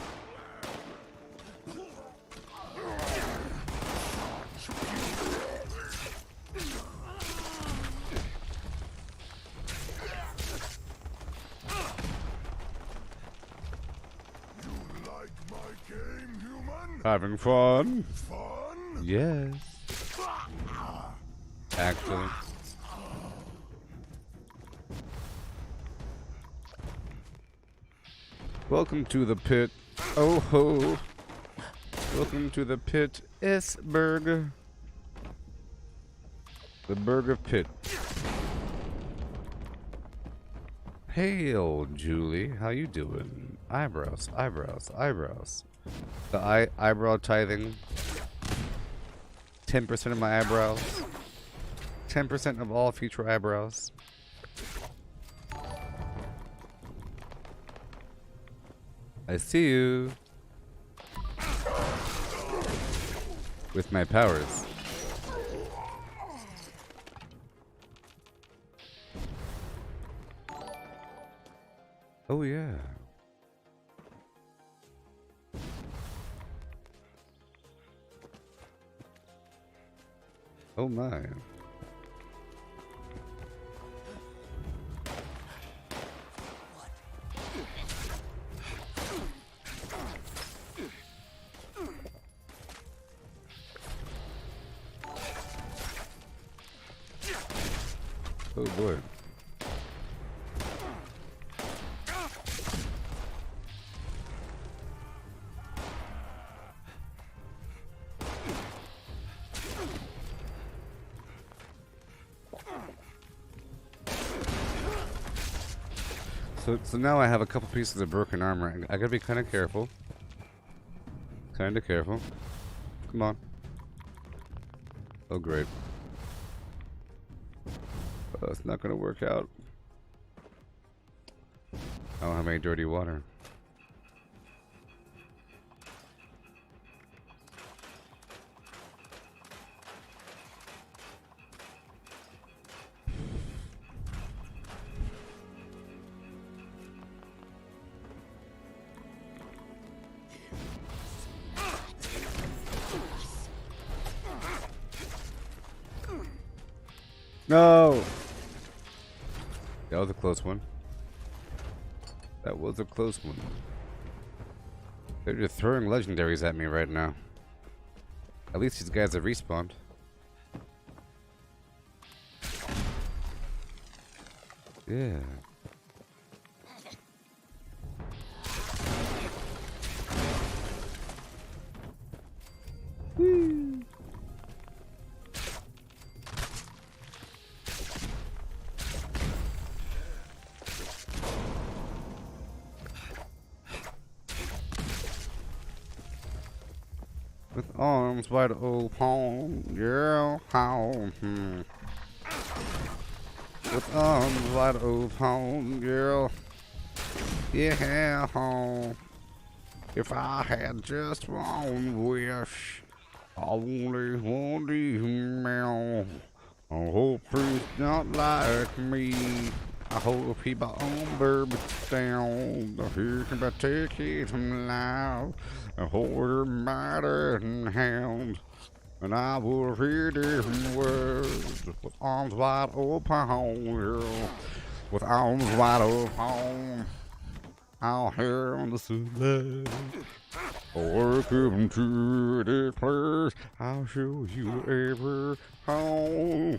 Having fun? Fun? Yes. Actually. Welcome to the pit. Oh ho. Welcome to the pit. Isberg. The Berg of Pit. Hail, Julie. How you doing? Eyebrows, eyebrows, eyebrows. The eyebrow tithing. 10% of my eyebrows. 10% of all future eyebrows. I see you. With my powers. Oh yeah. Oh my. Oh boy. So now I have a couple pieces of broken armor. I gotta be kind of careful. Kind of careful. Come on. Oh great. It's not gonna work out. I don't have any dirty water. No! That was a close one. That was a close one. They're just throwing legendaries at me right now. At least these guys have respawned. Yeah. Woo. With arms wide open, yeah, how? With arms wide open, girl, yeah. If I had just one wish, I only want you. I hope he's not like me. I hope he by on bourbon down. He can be taken alive. A horror matter in hand. And I will hear different words with arms wide open, girl. With arms wide open. I'll hear on the sun. Welcome to this place. I'll show you every home.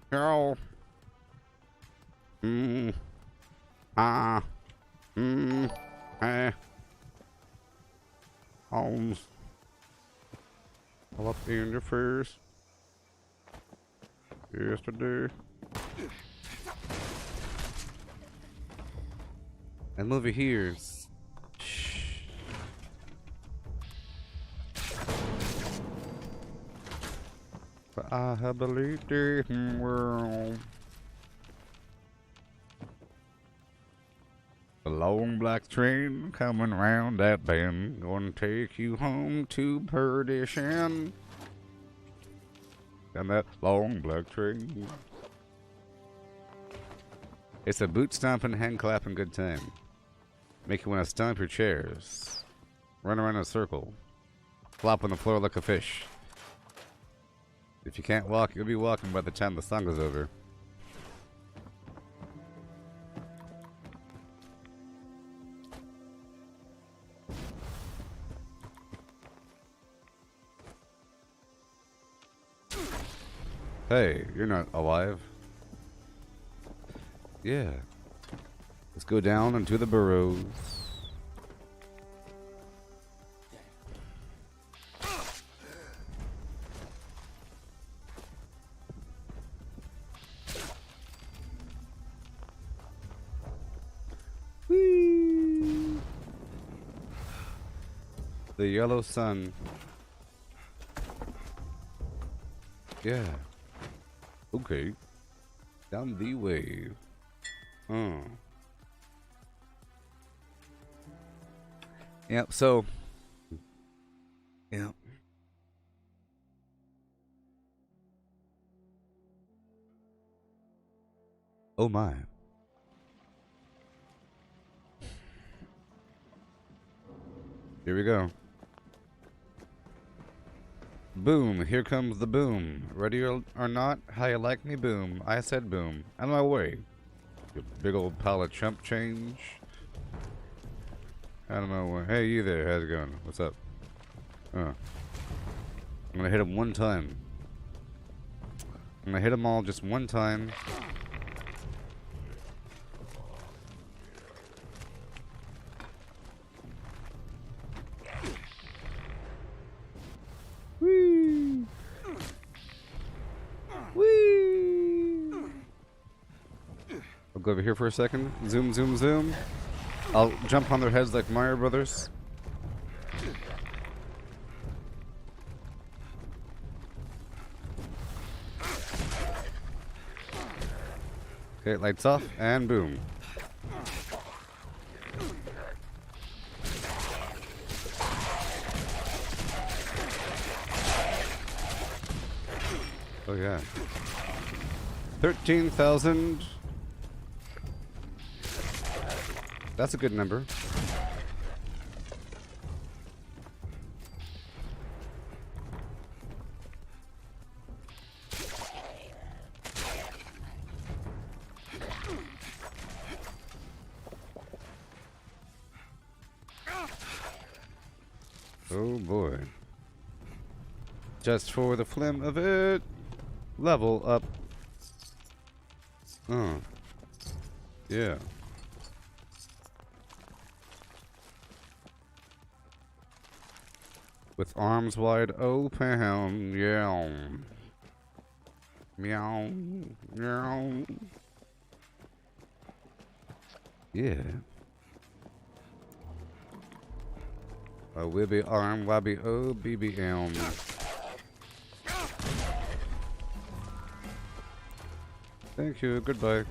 Girl. Mm. Ah. Mm. Eh. Holmes. All up in your face. Yesterday. And over here. Shh. But I have believed in world. The long black train coming round that bend, gonna take you home to perdition. And that long black train. It's a boot stomping, hand clapping good time. Make you want to stomp your chairs. Run around in a circle. Flop on the floor like a fish. If you can't walk, you'll be walking by the time the song is over. Hey, you're not alive. Yeah. Let's go down into the burrows. Whee! The yellow sun. Yeah. Okay. Down the wave. Yep, so. Yep. Oh my. Here we go. Boom, here comes the boom. Ready or not, how you like me, boom. I said boom. Out of my way. You big old pile of chump change. Out of my way. Hey, you there, how's it going? What's up? I'm gonna hit him one time. I'm gonna hit them all just one time. Whee! Whee! I'll go over here for a second. Zoom, zoom, zoom. I'll jump on their heads like Mario Brothers. Okay, lights off, and boom. Oh yeah. 13,000. That's a good number. Oh boy. Just for the flim of it. Level up. Yeah. With arms wide open. Yeah. Meow. Meow. Yeah. A wibby arm, wabby o, BBM. Thank you, goodbye.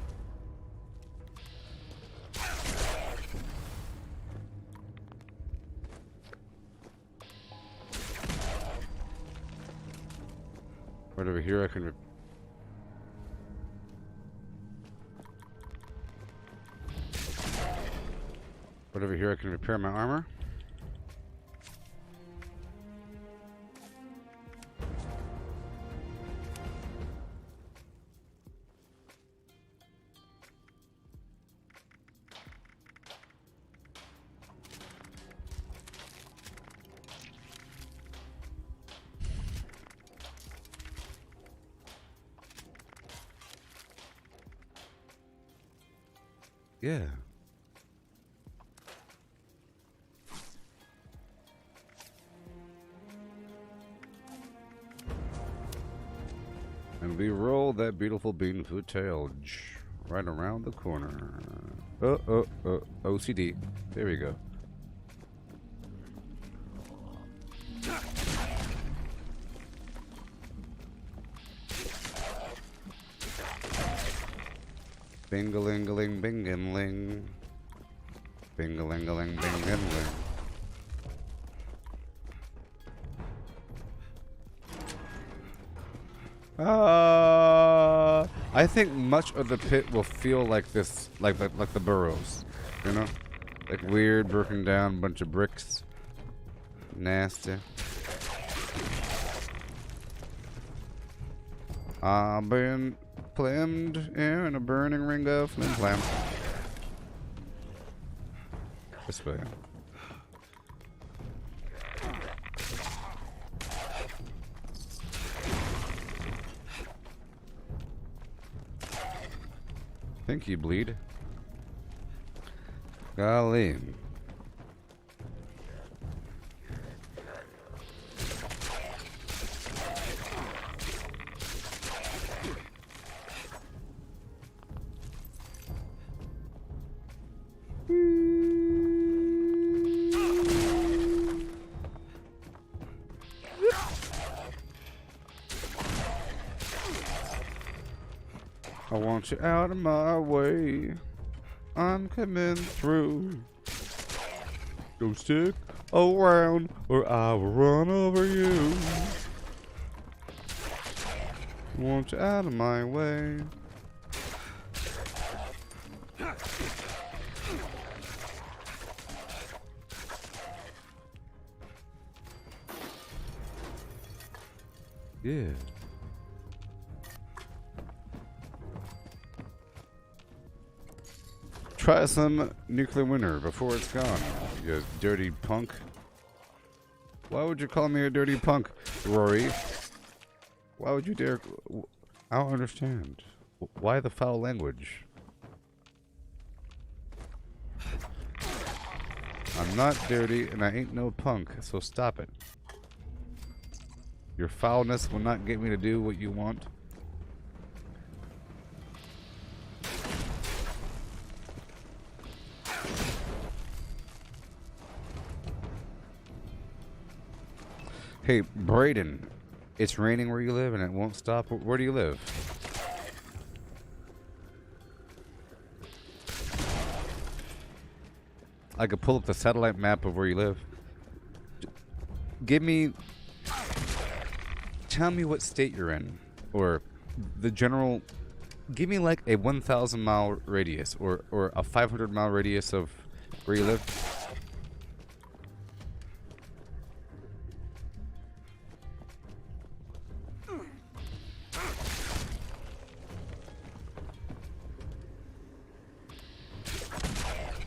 Right over here I can... Right over here I can repair my armor. Yeah. And we roll that beautiful bean footage right around the corner. OCD. There we go. Bingalingaling, bingaling. Bingalingaling, bingaling. I think much of the pit will feel like this, like the burrows, you know, like weird, broken down bunch of bricks, nasty. I've been flimmed in a burning ring of flimflams. This way. Think you bleed. Golly. I want you out of my way. I'm coming through. Don't stick around or I will run over you. I want you out of my way. Yeah. Try some nuclear winter before it's gone, you dirty punk. Why would you call me a dirty punk, Rory? Why would you dare? I don't understand. Why the foul language? I'm not dirty and I ain't no punk, so stop it. Your foulness will not get me to do what you want. Hey, Brayden, it's raining where you live and it won't stop. Where do you live? I could pull up the satellite map of where you live. Give me... Tell me what state you're in. Or the general... Give me like a 1,000 mile radius or a 500 mile radius of where you live.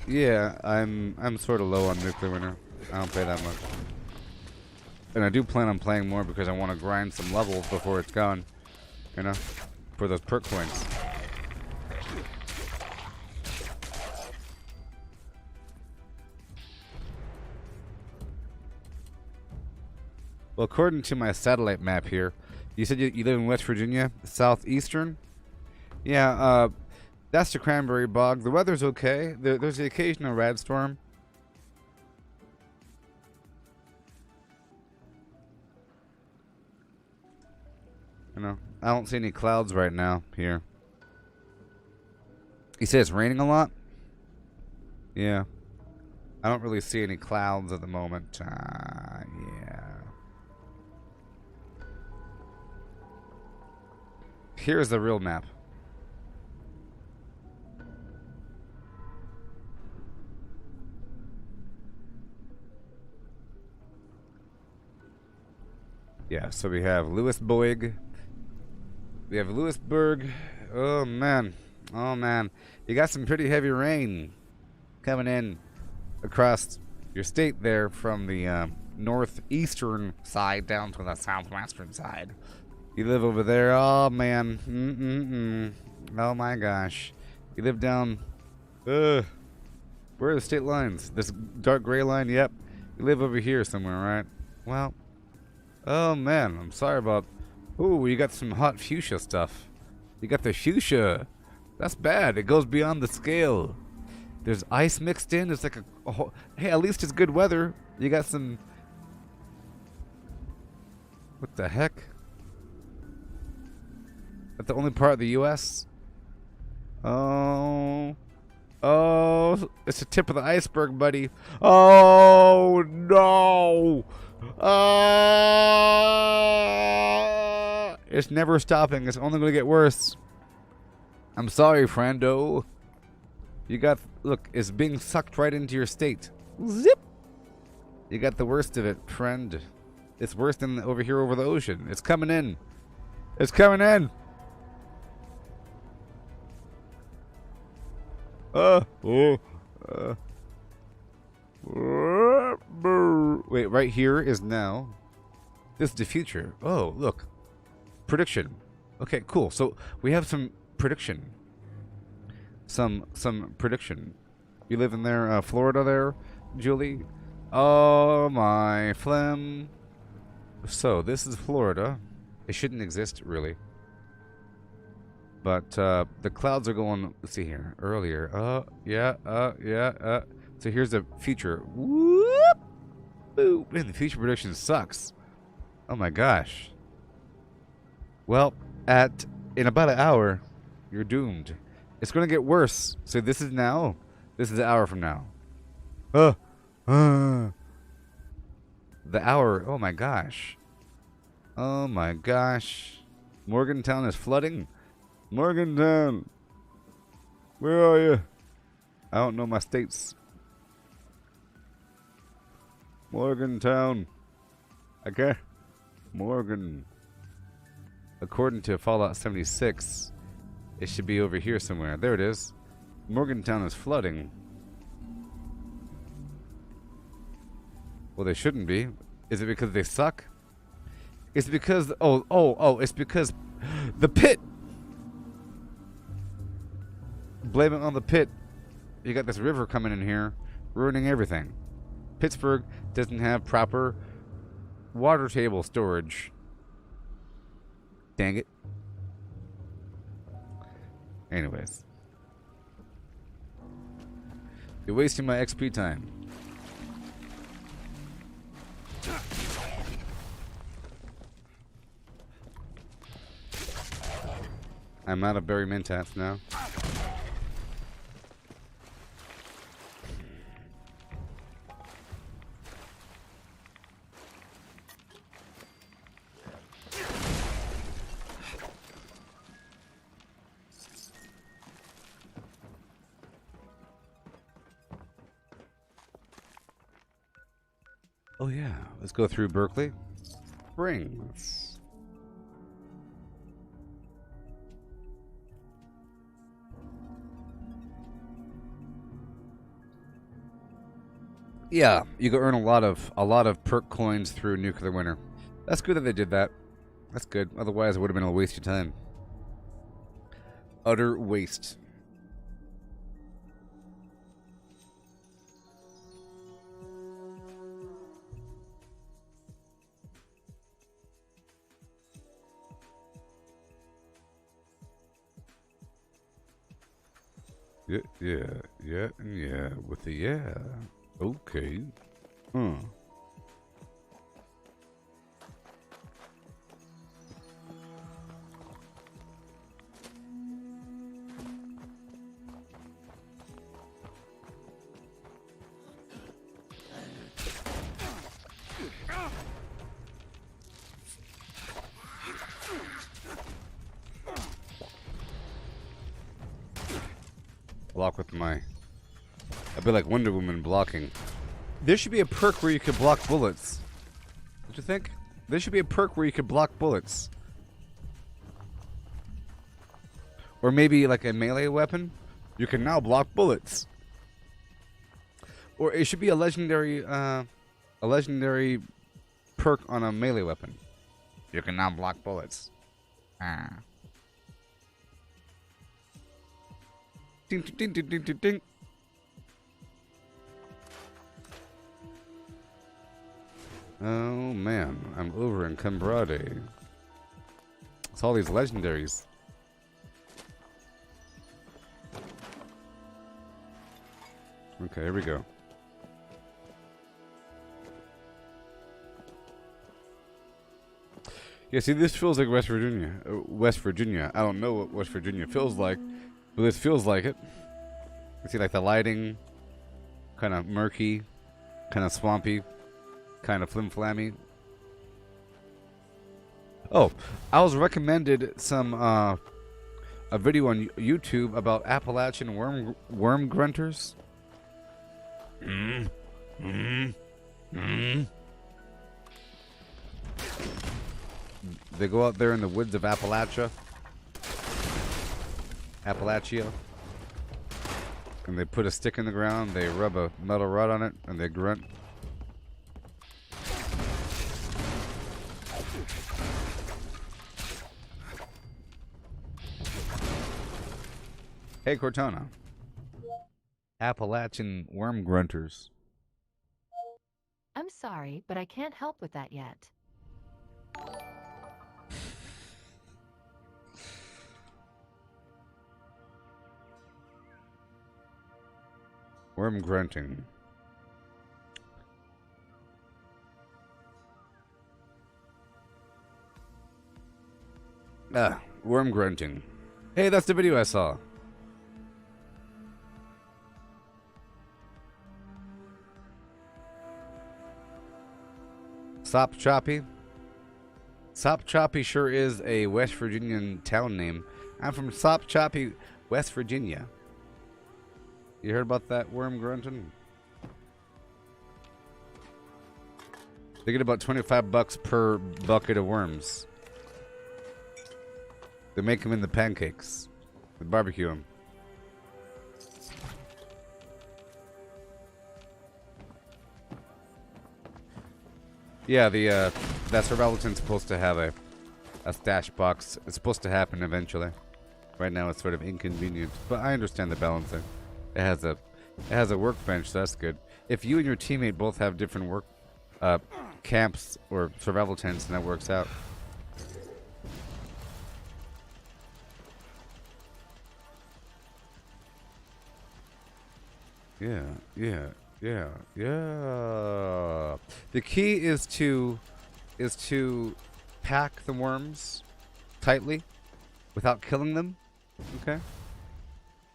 Yeah, I'm sort of low on nuclear winter. I don't play that much. And I do plan on playing more because I want to grind some levels before it's gone. You know? For those perk coins. Well, according to my satellite map here, you said you live in West Virginia, southeastern? Yeah, that's the cranberry bog. The weather's okay. There's the occasional rad storm. You know, I don't see any clouds right now here. You say it's raining a lot? Yeah. I don't really see any clouds at the moment. Yeah. Here's the real map. Yeah, so we have Lewisburg. We have Lewisburg. Oh, man. Oh, man. You got some pretty heavy rain coming in across your state there from the northeastern side down to the southwestern side. You live over there. Oh, man. Oh, my gosh. You live down Where are the state lines? This dark gray line? Yep. You live over here somewhere, right? Well. Oh, man. I'm sorry about... Ooh, you got some hot fuchsia stuff. You got the fuchsia. That's bad. It goes beyond the scale. There's ice mixed in. It's like a whole... Hey, at least it's good weather. You got some... What the heck? That's the only part of the U.S.? Oh... Oh, it's the tip of the iceberg, buddy. Oh, no. It's never stopping. It's only going to get worse. I'm sorry, friendo. You got, look, it's being sucked right into your state. Zip. You got the worst of it, friend. It's worse than over here over the ocean. It's coming in. It's coming in. Wait, right here is now. This is the future. Oh, look. Prediction. Okay, cool. So we have some prediction. Some prediction. You live in there, Florida there, Julie? Oh my phlegm. So this is Florida. It shouldn't exist, really. But the clouds are going, let's see here, earlier. So here's the future. Whoop! Boo! Man, the future prediction sucks. Oh my gosh. Well, in about an hour, you're doomed. It's going to get worse. So this is now. This is an hour from now. The hour. Oh my gosh. Oh my gosh. Morgantown is flooding. Morgantown. Where are you? I don't know my states. Morgantown. Okay. Morgan. According to Fallout 76, it should be over here somewhere. There it is. Morgantown is flooding. Well, they shouldn't be. Is it because they suck? It's because... Oh, it's because the pit. Blame it on the pit. You got this river coming in here, ruining everything. Pittsburgh doesn't have proper water table storage. Dang it. Anyways. You're wasting my XP time. I'm out of berry mentats now. Oh yeah, let's go through Berkeley. Springs. Yeah, you can earn a lot of perk coins through Nuclear Winter. That's good that they did that. That's good. Otherwise, it would have been a waste of time. Utter waste. Yeah, with the yeah. Okay. Block with my... I'd be like Wonder Woman blocking. There should be a perk where you could block bullets. Don't you think? There should be a perk where you could block bullets. Or maybe like a melee weapon. You can now block bullets. Or it should be a legendary perk on a melee weapon. You can now block bullets. Ding, ding, ding, ding, ding, ding. Oh man, I'm over in Cambrade. It's all these legendaries. Okay, here we go. Yeah, see, this feels like West Virginia. West Virginia. I don't know what West Virginia feels like, but this feels like it. You see, like the lighting, kind of murky, kind of swampy, kind of flimflammy. Oh, I was recommended some a video on YouTube about Appalachian worm grunters. They go out there in the woods of Appalachia, and they put a stick in the ground, they rub a metal rod on it, and they grunt. Hey, Cortana. Appalachian worm grunters. I'm sorry, but I can't help with that yet. Worm grunting. Ah, worm grunting. Hey, that's the video I saw. Sop Choppy. Sop Choppy sure is a West Virginian town name. I'm from Sop Choppy, West Virginia. You heard about that worm grunting? They get about 25 bucks per bucket of worms. They make them in the pancakes. They barbecue them. Yeah, that survivalton's supposed to have a stash box. It's supposed to happen eventually. Right now it's sort of inconvenient, but I understand the balancing. It has a workbench, so that's good. If you and your teammate both have different work camps or survival tents, then that works out. Yeah. The key is to pack the worms tightly without killing them. Okay?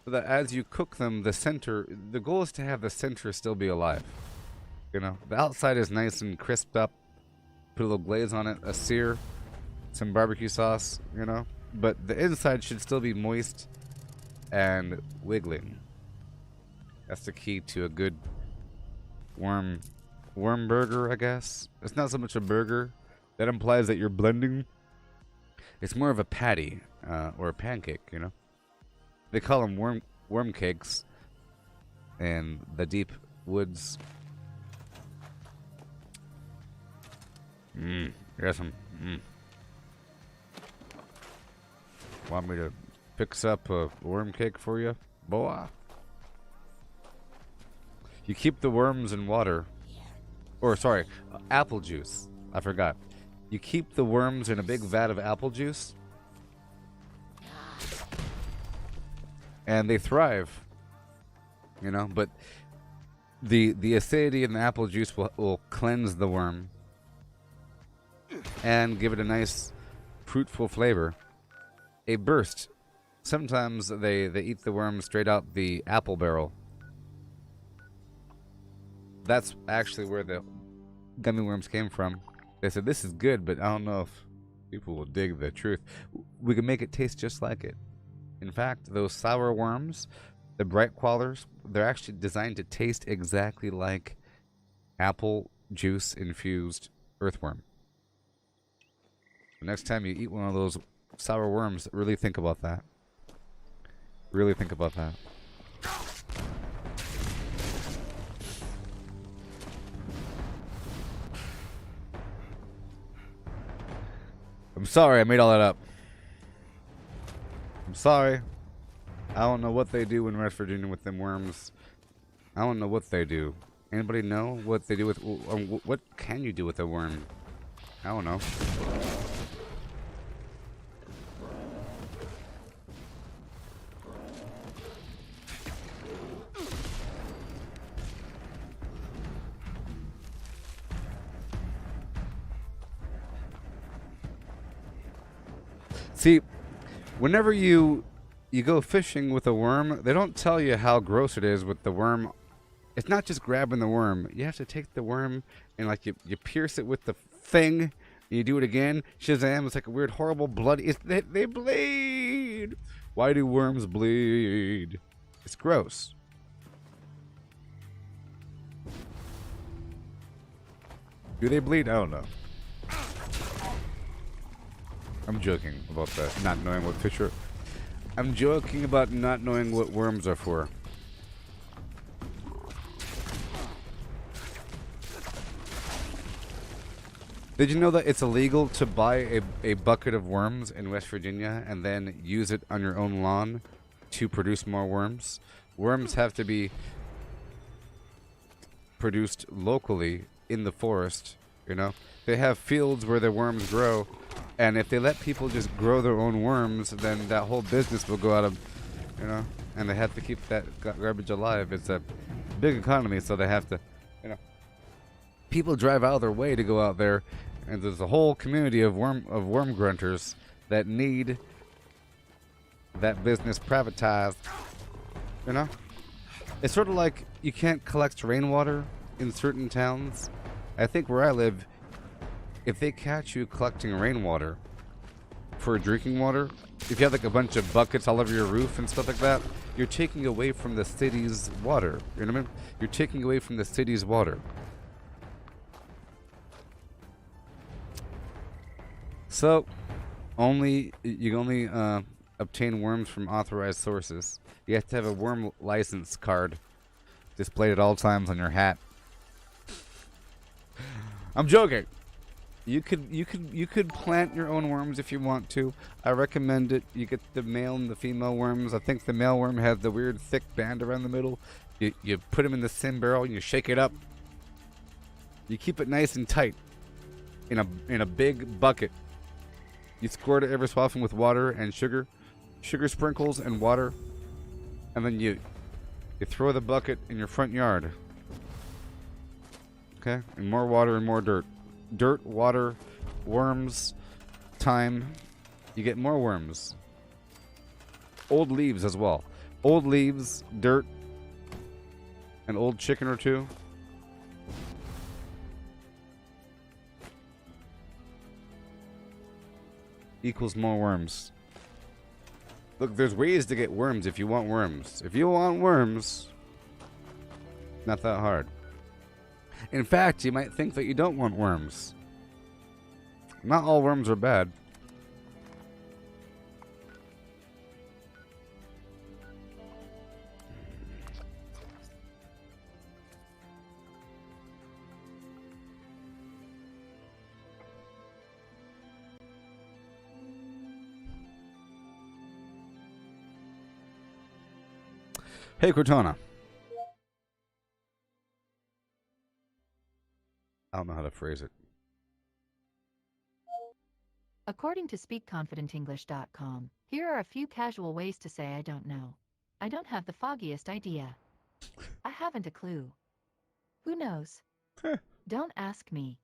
So that as you cook them, the goal is to have the center still be alive. You know, the outside is nice and crisped up. Put a little glaze on it, a sear, some barbecue sauce, you know. But the inside should still be moist and wiggling. That's the key to a good worm burger, I guess. It's not so much a burger. That implies that you're blending. It's more of a patty or a pancake, you know. They call them worm cakes in the deep woods. Yes, Want me to fix up a worm cake for you, boy? You keep the worms in water. Or, sorry, apple juice. I forgot. You keep the worms in a big vat of apple juice. And they thrive. You know, but the acidity in the apple juice will cleanse the worm. And give it a nice, fruitful flavor. A burst. Sometimes they eat the worm straight out the apple barrel. That's actually where the gummy worms came from. They said, this is good, but I don't know if people will dig the truth. We can make it taste just like it. In fact, those sour worms, the bright quallers, they're actually designed to taste exactly like apple juice infused earthworm. The next time you eat one of those sour worms, really think about that. Really think about that. I'm sorry I made all that up. I'm sorry. I don't know what they do in West Virginia with them worms. I don't know what they do. Anybody know what they do with, or what can you do with a worm? I don't know. See, whenever you go fishing with a worm, they don't tell you how gross it is with the worm. It's not just grabbing the worm. You have to take the worm and like you pierce it with the thing. And you do it again. Shazam! It's like a weird, horrible, bloody. They bleed. Why do worms bleed? It's gross. Do they bleed? I don't know. I'm joking about that, not knowing what fish are. I'm joking about not knowing what worms are for. Did you know that it's illegal to buy a bucket of worms in West Virginia and then use it on your own lawn to produce more worms? Worms have to be produced locally in the forest, you know? They have fields where the worms grow, and if they let people just grow their own worms, then that whole business will go out of, you know? And they have to keep that garbage alive. It's a big economy, so they have to, you know. People drive out of their way to go out there, and there's a whole community of worm grunters that need that business privatized. You know, it's sort of like you can't collect rainwater in certain towns. I think where I live, if they catch you collecting rainwater for drinking water, if you have like a bunch of buckets all over your roof and stuff like that, you're taking away from the city's water. You know what I mean? You're taking away from the city's water. So, you can only obtain worms from authorized sources. You have to have a worm license card displayed at all times on your hat. I'm joking. You could plant your own worms if you want to. I recommend it. You get the male and the female worms. I think the male worm has the weird thick band around the middle. You put them in the sin barrel and you shake it up. You keep it nice and tight in a big bucket. You squirt it every so often with water and sugar sprinkles and water, and then you throw the bucket in your front yard. Okay, and more water and more dirt. Dirt, water, worms, time. You get more worms. Old leaves as well. Old leaves, dirt, an old chicken or two. Equals more worms. Look, there's ways to get worms if you want worms. If you want worms, not that hard. In fact, you might think that you don't want worms. Not all worms are bad. Hey, Cortana. I don't know how to phrase it. According to SpeakConfidentenglish.com, here are a few casual ways to say I don't know. I don't have the foggiest idea. I haven't a clue. Who knows? Don't ask me.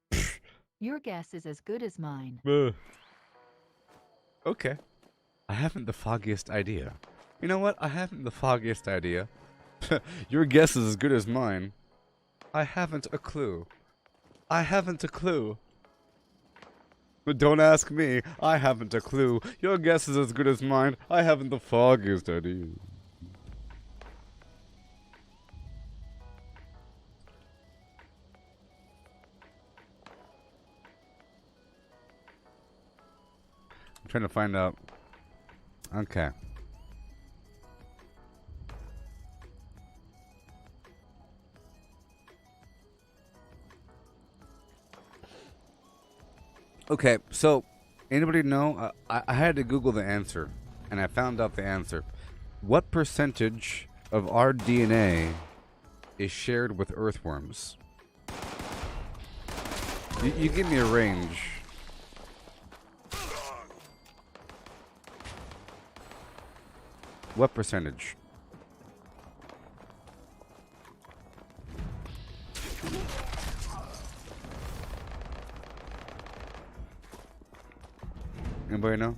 Your guess is as good as mine. Okay. I haven't the foggiest idea. You know what? I haven't the foggiest idea. Your guess is as good as mine. I haven't a clue. I haven't a clue. But don't ask me. I haven't a clue. Your guess is as good as mine. I haven't the foggiest idea. I'm trying to find out. Okay. Okay, so anybody know? I had to Google the answer, and I found out the answer. What percentage of our DNA is shared with earthworms. You give me a range. What percentage? Anybody know?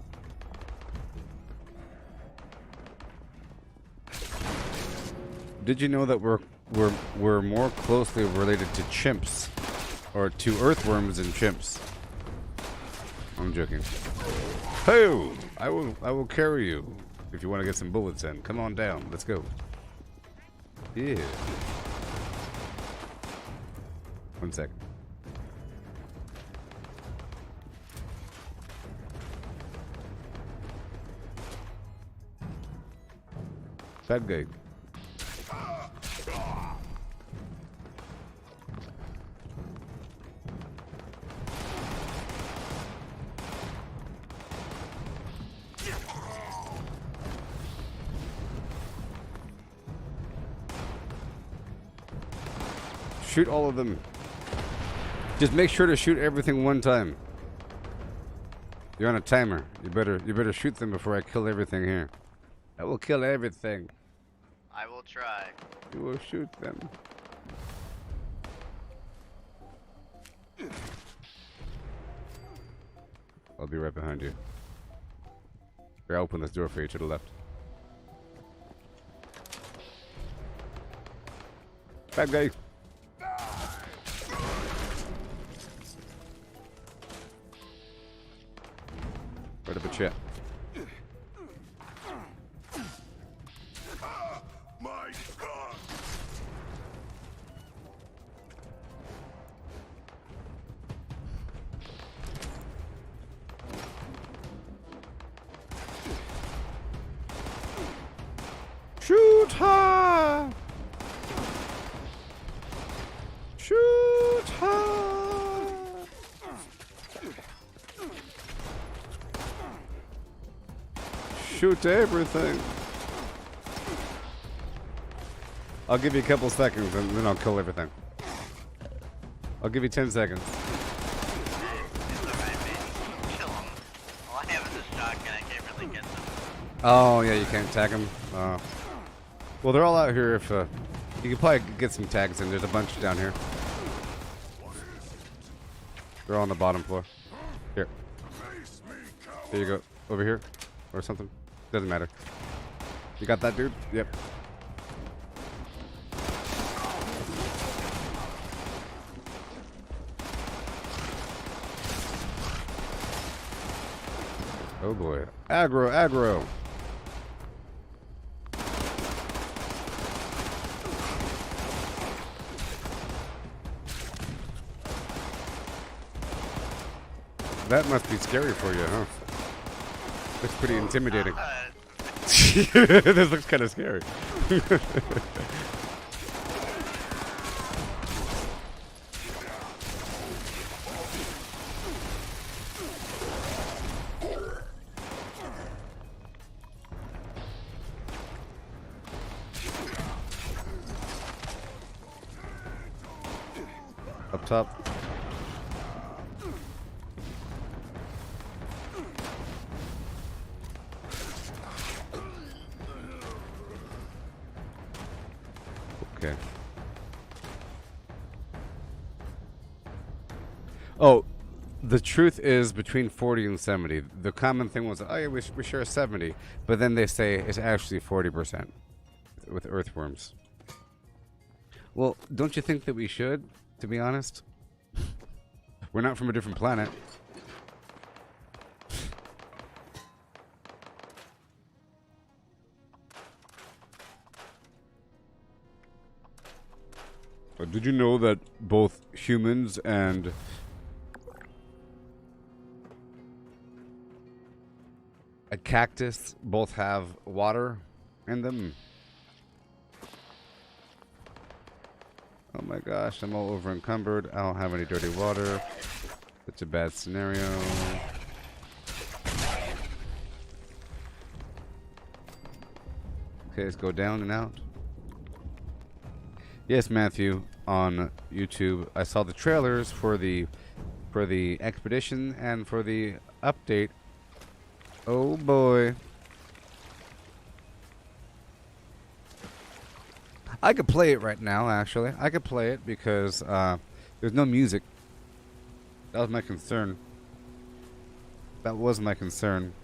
Did you know that we're more closely related to chimps, or to earthworms and chimps? I'm joking. Hey, I will carry you if you want to get some bullets in. Come on down. Let's go. Yeah. 1 second. Bad guy. Shoot all of them. Just make sure to shoot everything one time. You're on a timer. You better shoot them before I kill everything here. I will kill everything. I will try. You will shoot them. I'll be right behind you. Here, I'll open this door for you to the left. Bad guy. Right up a chat. My God. Shoot her! Shoot her! Shoot everything. I'll give you a couple seconds and then I'll kill everything. I'll give you 10 seconds. It's alright, man. Kill them. All I have is a shotgun. I can't really get them. Oh, yeah, you can't tag them. Well, they're all out here. If you can probably get some tags in. There's a bunch down here. They're all on the bottom floor. Here. There you go. Over here. Or something. Doesn't matter. You got that, dude? Yep. Oh boy. Aggro, aggro. That must be scary for you, huh? Looks pretty intimidating. This looks kind of scary. Up top. Okay. Oh, the truth is between 40 and 70. The common thing was, oh yeah, we share 70. But then they say it's actually 40% with earthworms. Well, don't you think that we should, to be honest? We're not from a different planet. Did you know that both humans and a cactus both have water in them? Oh my gosh, I'm all over encumbered. I don't have any dirty water. It's a bad scenario. Okay, let's go down and out. Yes, Matthew, on YouTube, I saw the trailers for the expedition and for the update. Oh boy. I could play it right now, actually. I could play it because there's no music. That was my concern. That was my concern.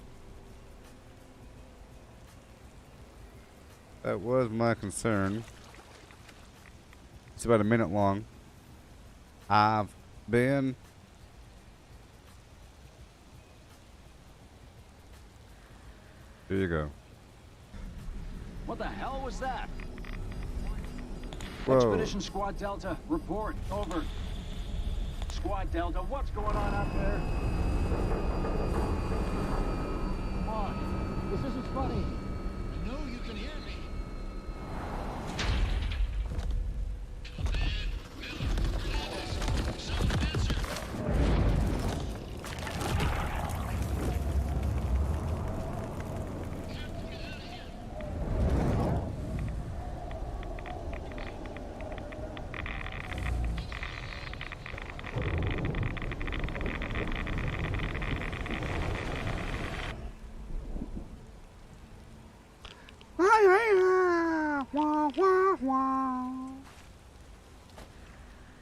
That was my concern. It's about a minute long. I've been... Here you go. What the hell was that? Whoa. Expedition Squad Delta, report. Over. Squad Delta, what's going on out there? Come on. This isn't funny. I know you can hear me.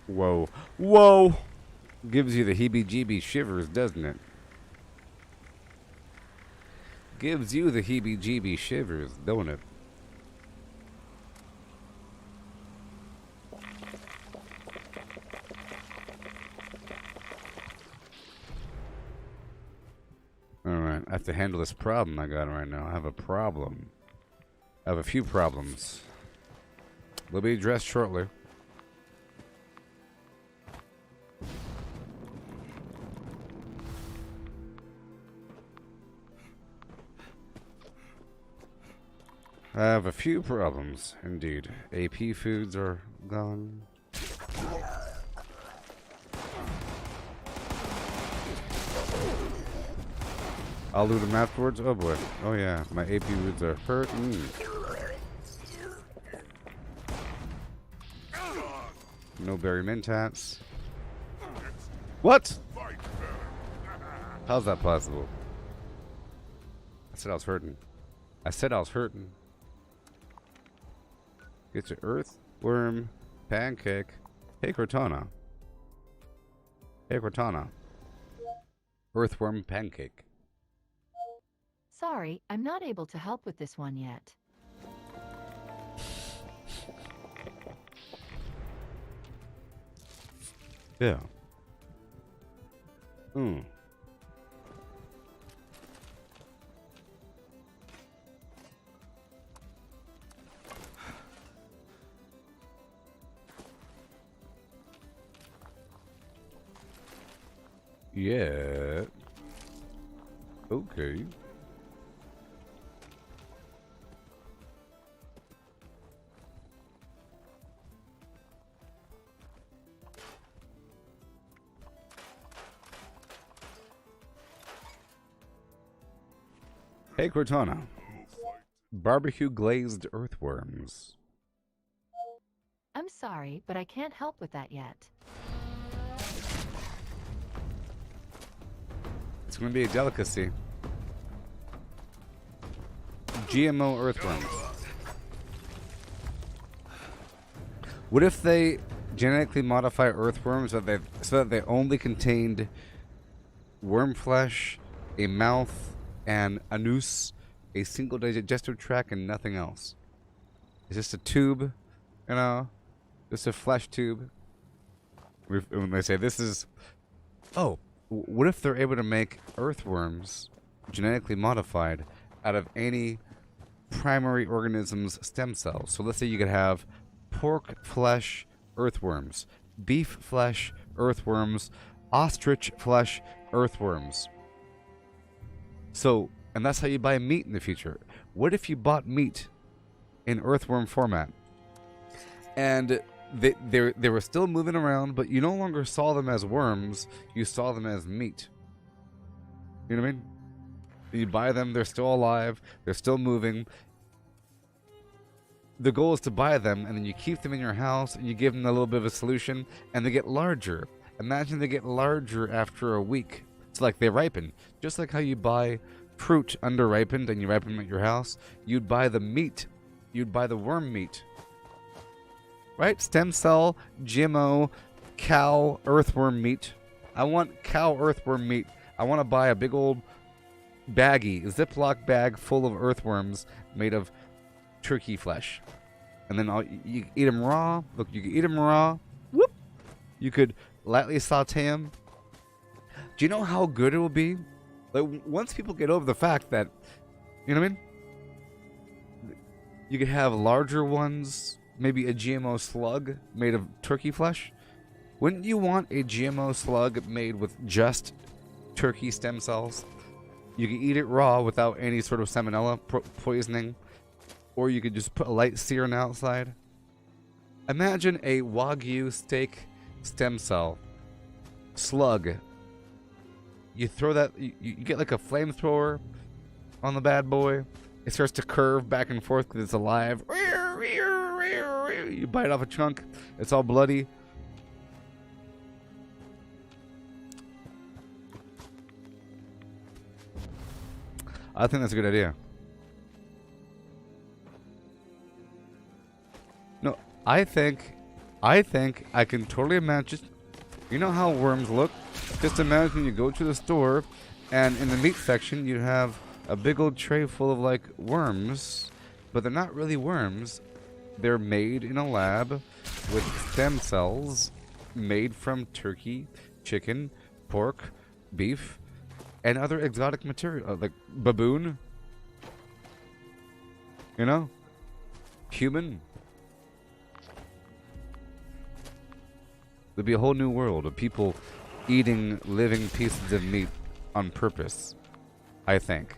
Whoa. Whoa! Gives you the heebie-jeebie shivers, doesn't it? Gives you the heebie-jeebie shivers, don't it? Alright, I have to handle this problem I got right now. I have a problem. I have a few problems. They'll be addressed shortly. I have a few problems, indeed. AP foods are gone. I'll loot them afterwards. Oh boy. Oh yeah, my AP foods are hurting. No berry mentats. What? How's that possible? I said I was hurting. I said I was hurting. Get your earthworm pancake. Hey Cortana. Hey Cortana. Earthworm pancake. Sorry, I'm not able to help with this one yet. Yeah. Yeah. Okay. Hey Cortana. Barbecue glazed earthworms. I'm sorry, but I can't help with that yet. It's going to be a delicacy. GMO earthworms. What if they genetically modify earthworms so that they only contained worm flesh, a mouth, and a noose, a single digestive tract, and nothing else? It's just a tube, you know, just a flesh tube. When they say this is, oh, what if they're able to make earthworms genetically modified out of any primary organism's stem cells? So let's say you could have pork flesh earthworms, beef flesh earthworms, ostrich flesh earthworms. So, and that's how you buy meat in the future. What if you bought meat in earthworm format? And they were still moving around, but you no longer saw them as worms, you saw them as meat. You know what I mean? You buy them, they're still alive, they're still moving. the goal is to buy them, and then you keep them in your house, and you give them a little bit of a solution, and they get larger. Imagine they get larger after a week. It's like they ripen. Just like how you buy fruit under-ripened and you ripen them at your house, you'd buy the meat. You'd buy the worm meat. Right? Stem cell, GMO, cow, earthworm meat. I want cow earthworm meat. I want to buy a big old baggie, Ziploc bag full of earthworms made of turkey flesh. And then you eat them raw. Look, you can eat them raw. Whoop! You could lightly saute them. Do you know how good it will be? Like, once people get over the fact that, you know what I mean? You could have larger ones, maybe a GMO slug made of turkey flesh. Wouldn't you want a GMO slug made with just turkey stem cells? You can eat it raw without any sort of salmonella poisoning. Or you could just put a light sear on the outside. Imagine a Wagyu steak stem cell slug. You throw that, you get like a flamethrower on the bad boy. It starts to curve back and forth because it's alive. You bite off a chunk. It's all bloody. I think that's a good idea. No, I think I can totally imagine. You know how worms look? Just imagine you go to the store, and in the meat section you have a big old tray full of like worms, but they're not really worms. They're made in a lab with stem cells made from turkey, chicken, pork, beef, and other exotic material, like baboon. You know? Human. There'd be a whole new world of people eating living pieces of meat on purpose, I think.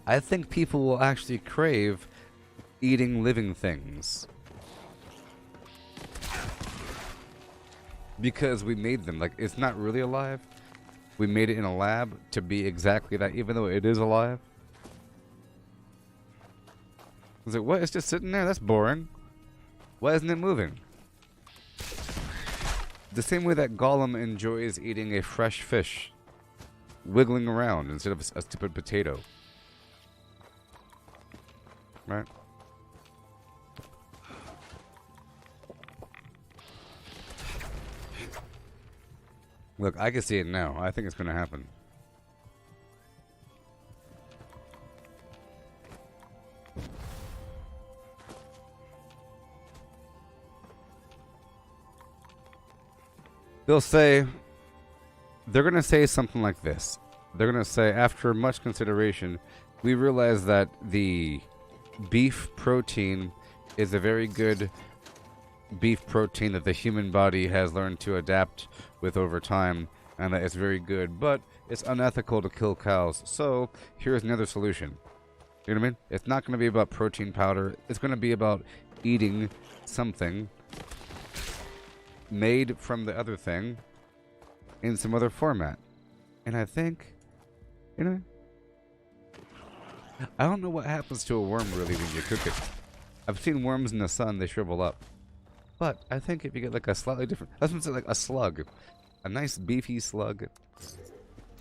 I think people will actually crave eating living things. Because we made them. Like, it's not really alive. We made it in a lab to be exactly that, even though it is alive. Is it what? It's just sitting there? That's boring. Why isn't it moving? The same way that Gollum enjoys eating a fresh fish, wiggling around instead of a stupid potato. Right? Look, I can see it now. I think it's going to happen. They'll say, they're going to say something like this. They're going to say, after much consideration, we realize that the beef protein is a very good beef protein that the human body has learned to adapt with over time, and that it's very good, but it's unethical to kill cows. So here's another solution. You know what I mean? It's not going to be about protein powder. It's going to be about eating something made from the other thing in some other format. And I think, you know, I don't know what happens to a worm really when you cook it. I've seen worms in the sun, they shrivel up. But I think if you get like a slightly different, that's what's like a slug. A nice beefy slug.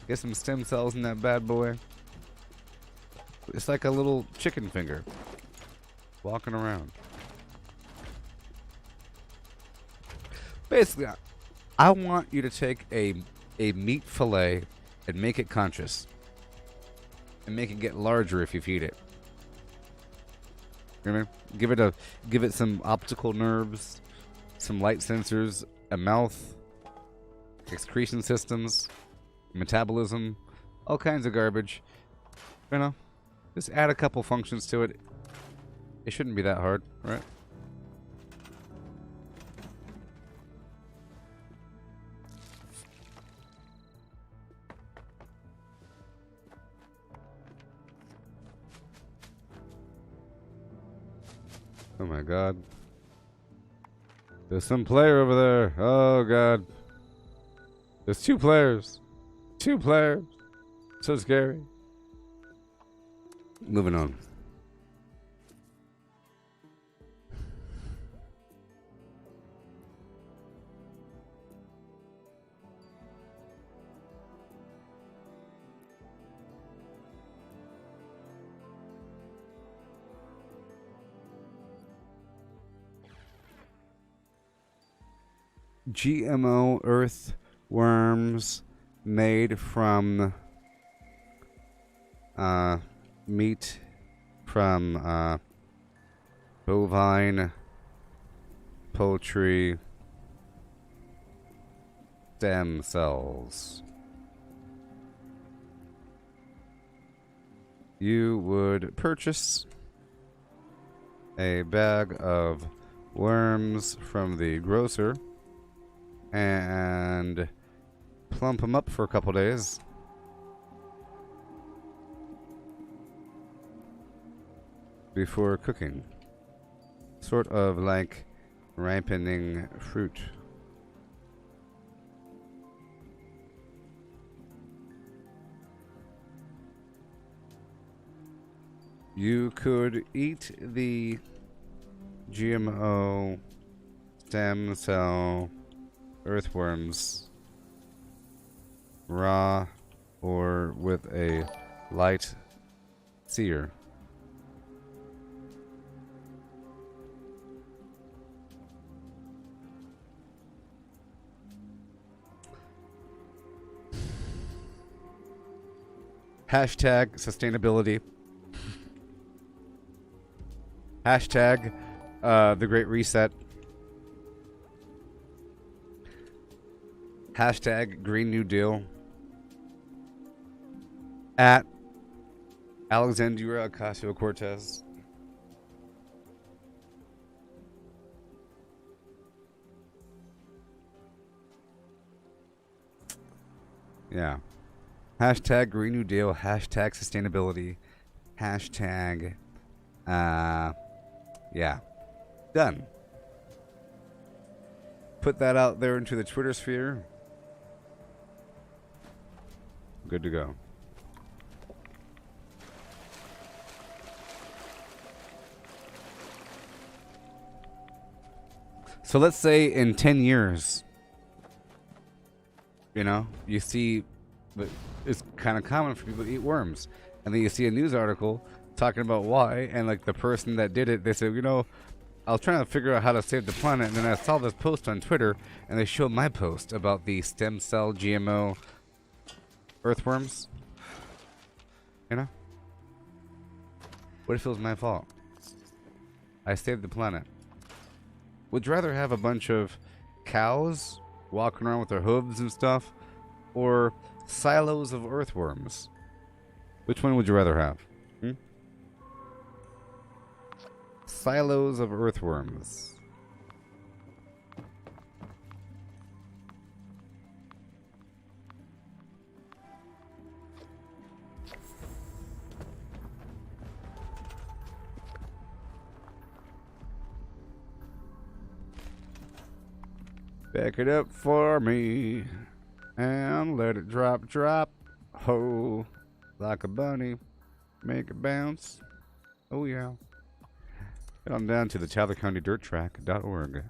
Get some stem cells in that bad boy. It's like a little chicken finger. Walking around. Basically, I want you to take a meat fillet and make it conscious. And make it get larger if you feed it. You know what I mean? Give it some optical nerves, some light sensors, a mouth, excretion systems, metabolism, all kinds of garbage. You know, just add a couple functions to it. It shouldn't be that hard, right? Oh my god. There's some player over there. Oh god. There's two players. Two players. So scary. Moving on. GMO earthworms made from meat from bovine, poultry, stem cells. You would purchase a bag of worms from the grocer and plump them up for a couple days. Before cooking. Sort of like ripening fruit. You could eat the GMO stem cell earthworms raw or with a light sear. Hashtag sustainability. Hashtag the Great Reset. Hashtag Green New Deal. At Alexandria Ocasio-Cortez. Yeah. Hashtag Green New Deal. Hashtag sustainability. Hashtag yeah. Done. Put that out there into the Twitter sphere. Good to go. So let's say in 10 years, you know, you see, it's kind of common for people to eat worms. And then you see a news article talking about why, and like the person that did it, they said, you know, I was trying to figure out how to save the planet, and then I saw this post on Twitter, and they showed my post about the stem cell GMO earthworms. You know? What if it was my fault? I saved the planet. Would you rather have a bunch of cows walking around with their hooves and stuff, or silos of earthworms? Which one would you rather have? Silos of earthworms. Back it up for me and let it drop, drop. Ho, like a bunny. Make it bounce. Oh, yeah. Head on down to the TylerCountyDirtTrack.org.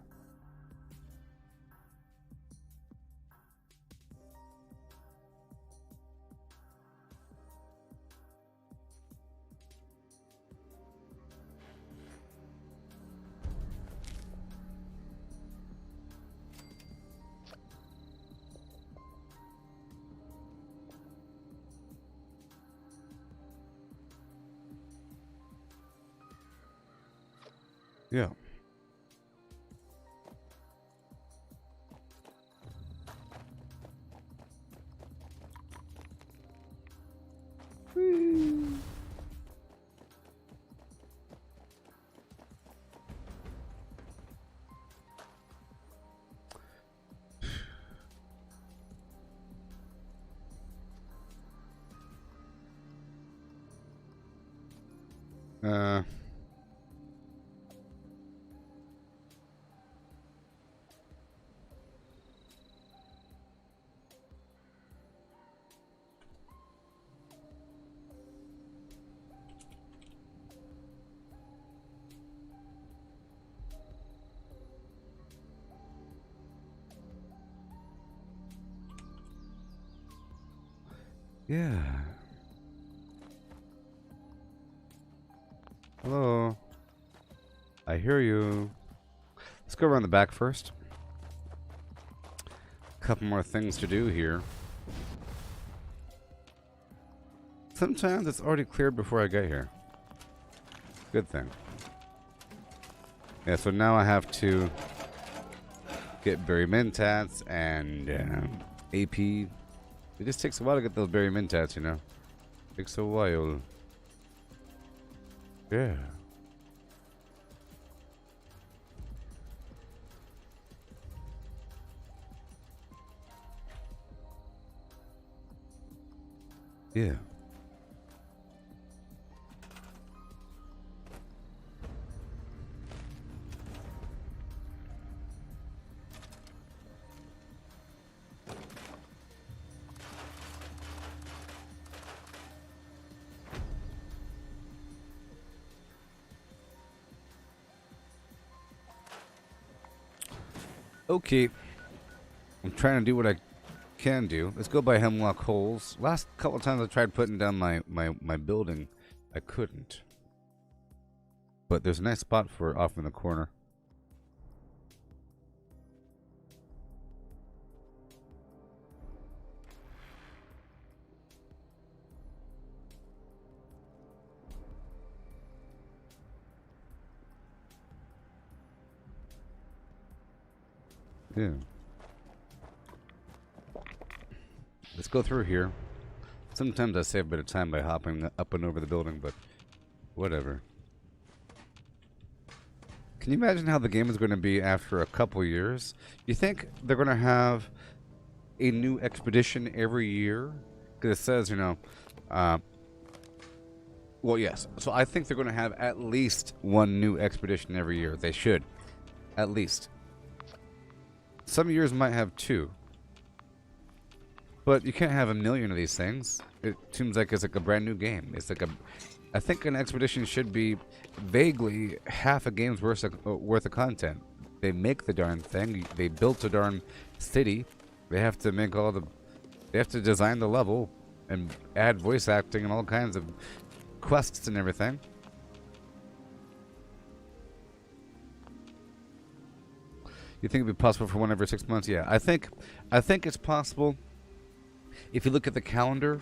Yeah. Uh... Yeah. Hello. I hear you. Let's go around the back first. Couple more things to do here. Sometimes it's already cleared before I get here. Good thing. Yeah, so now I have to get berry mentats and AP. It just takes a while to get those berry mentats, you know. Takes a while. Yeah. Yeah. Okay. I'm trying to do what I can do. Let's go by Hemlock Holes. Last couple of times I tried putting down my building. I couldn't. But there's a nice spot for it off in the corner. Yeah. Let's go through here. Sometimes I save a bit of time by hopping up and over the building, but whatever. Can you imagine how the game is going to be after a couple years? You think they're going to have a new expedition every year? Because it says, you know, well, yes. So I think they're going to have at least one new expedition every year. They should. At least. Some years might have two. But you can't have a million of these things. It seems like it's like a brand new game. It's like I think an expedition should be vaguely half a game's worth of content. They make the darn thing. They built a darn city. They have to make they have to design the level and add voice acting and all kinds of quests and everything. You think it'd be possible for one every 6 months? Yeah, I think it's possible. If you look at the calendar,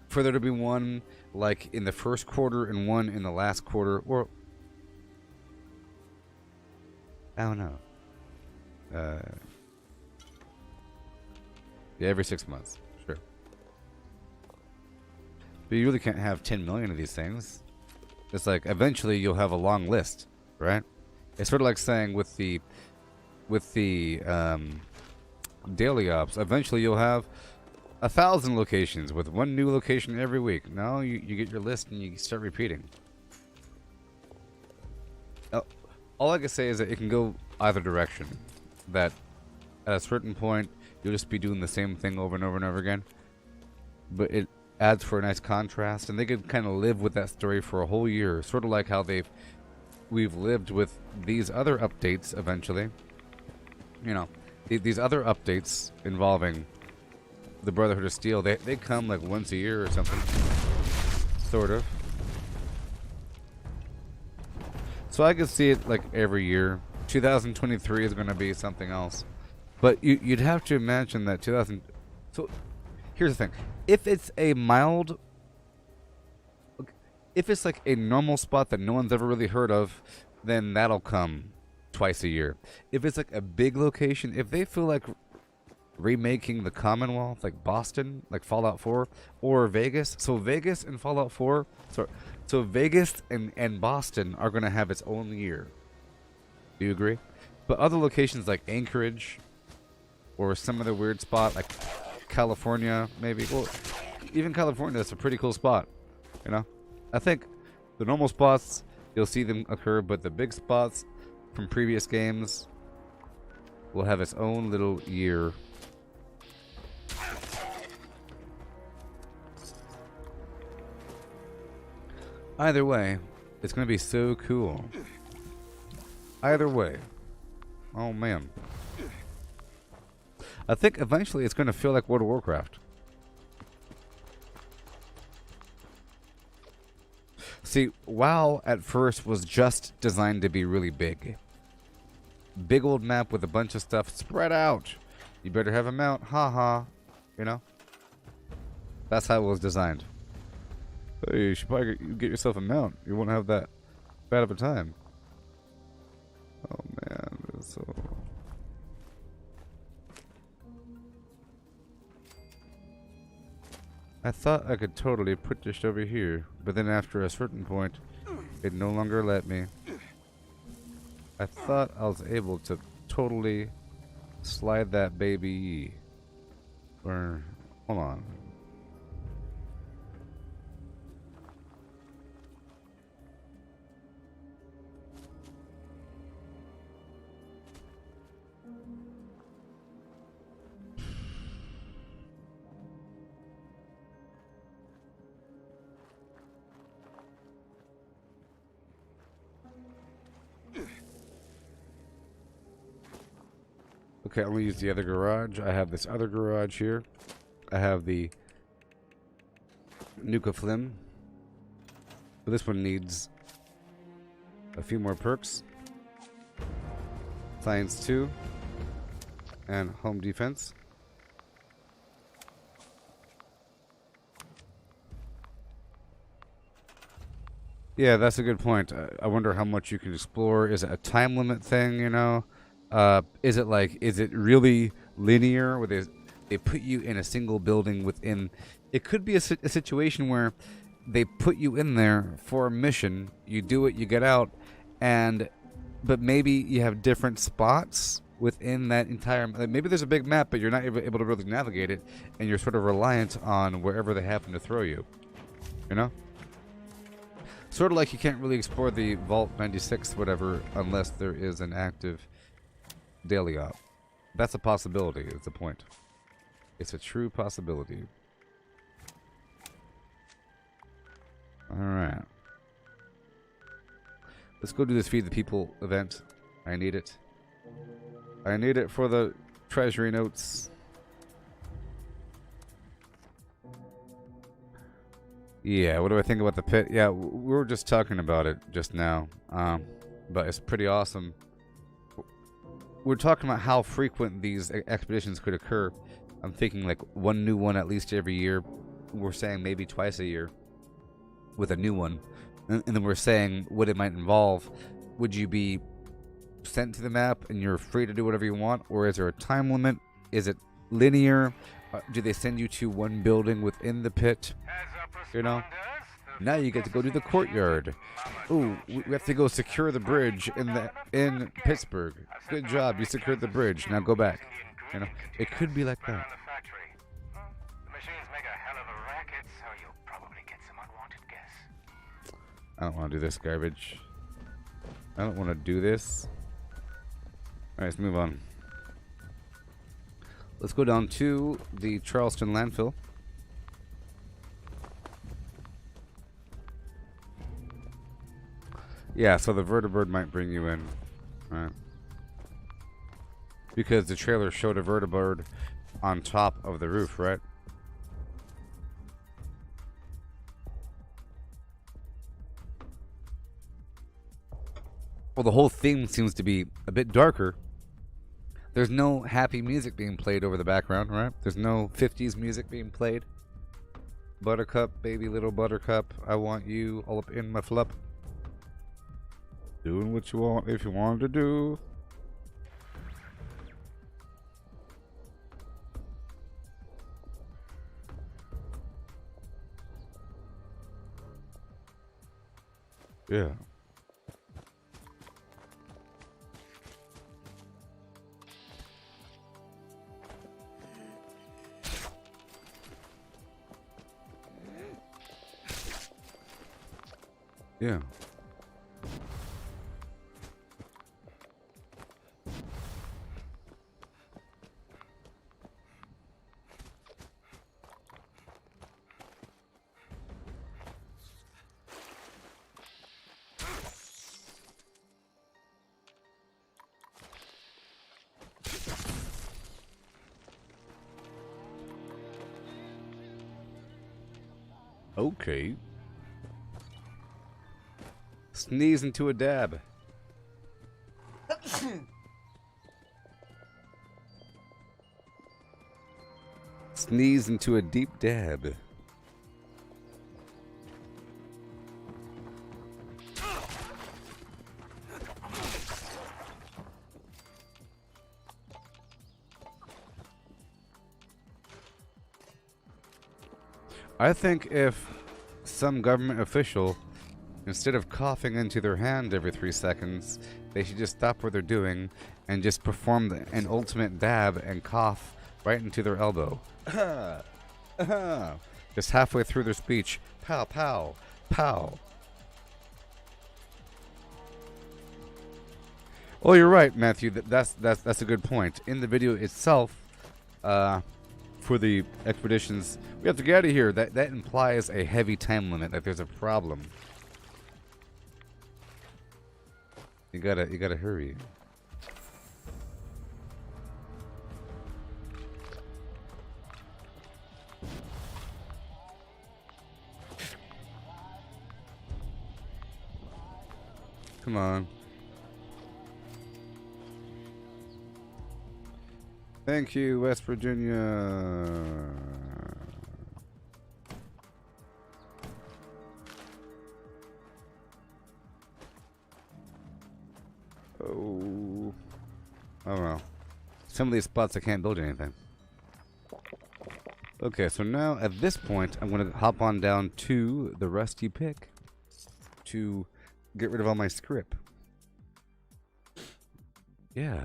for there to be one like in the first quarter and one in the last quarter, or I don't know. Yeah, every 6 months, sure. But you really can't have 10 million of these things. It's like eventually you'll have a long list, right? It's sort of like saying with the daily ops, eventually you'll have 1,000 locations with one new location every week. No, you get your list and you start repeating. All I can say is that it can go either direction. That at a certain point you'll just be doing the same thing over and over and over again. But it adds for a nice contrast, and they could kind of live with that story for a whole year, sort of like how we've lived with these other updates eventually. You know, these other updates involving the Brotherhood of Steel, they come like once a year or something, sort of. So I could see it like every year. 2023 is going to be something else, but you'd have to imagine that 2000. So here's the thing: if it's like a normal spot that no one's ever really heard of, then that'll come twice a year. If it's like a big location, if they feel like remaking the Commonwealth, like Boston, like Fallout 4, or Vegas. So Vegas and Fallout 4, so Vegas and Boston are going to have its own year. Do you agree? But other locations like Anchorage, or some other weird spot like California, maybe. Well, even California, that's a pretty cool spot. You know, I think the normal spots you'll see them occur, but the big spots from previous games will have its own little year. Either way, it's going to be so cool. Either way. Oh, man. I think eventually it's going to feel like World of Warcraft. See, WoW at first was just designed to be really big. Big old map with a bunch of stuff spread out. You better have a mount. Ha ha. You know? That's how it was designed. Hey, you should probably get yourself a mount. You won't have that bad of a time. Oh man, this is so... I thought I could totally put this over here, but then after a certain point, it no longer let me. I thought I was able to totally slide that baby. Or, hold on. Okay, I'm gonna use the other garage. I have this other garage here. I have the Nuka Flim. But this one needs a few more perks. Science 2 and home defense. Yeah, that's a good point. I wonder how much you can explore. Is it a time limit thing, you know? Is it really linear where they put you in a single building within... It could be a situation where they put you in there for a mission, you do it, you get out, but maybe you have different spots within that entire... Maybe there's a big map, but you're not able to really navigate it, and you're sort of reliant on wherever they happen to throw you. You know? Sort of like you can't really explore the Vault 96, whatever, unless there is an active daily op. That's a possibility, is the point. It's a true possibility. Alright. Let's go do this Feed the People event. I need it. I need it for the treasury notes. Yeah, what do I think about the pit? Yeah, we were just talking about it just now. But it's pretty awesome. We're talking about how frequent these expeditions could occur. I'm thinking like one new one at least every year. We're saying maybe twice a year with a new one. And then we're saying what it might involve. Would you be sent to the map and you're free to do whatever you want? Or is there a time limit? Is it linear? Do they send you to one building within the pit? You know? Now you get to go to the courtyard. Ooh, we have to go secure the bridge in Pittsburgh. Good job, you secured the bridge. Now go back. You know, it could be like that. I don't want to do this garbage. I don't want to do this. Alright, let's move on. Let's go down to the Charleston landfill. Yeah, so the vertibird might bring you in. Alright. Because the trailer showed a vertibird on top of the roof, right? Well, the whole theme seems to be a bit darker. There's no happy music being played over the background, right? There's no 50s music being played. Buttercup, baby little buttercup, I want you all up in my flup. Doing what you want if you want to do. Yeah. Yeah. Okay. Sneeze into a dab. Sneeze into a deep dab. I think if some government official, instead of coughing into their hand every 3 seconds, they should just stop what they're doing and just perform an ultimate dab and cough right into their elbow. Just halfway through their speech. Pow, pow, pow. Oh, you're right, Matthew. That's a good point. In the video itself, for the expeditions, we have to get out of here. That implies a heavy time limit. Like there's a problem. You gotta hurry. Come on. Thank you, West Virginia. Oh. Oh well. Some of these spots I can't build anything. Okay, so now at this point, I'm going to hop on down to the Rusty Pick to get rid of all my script. Yeah.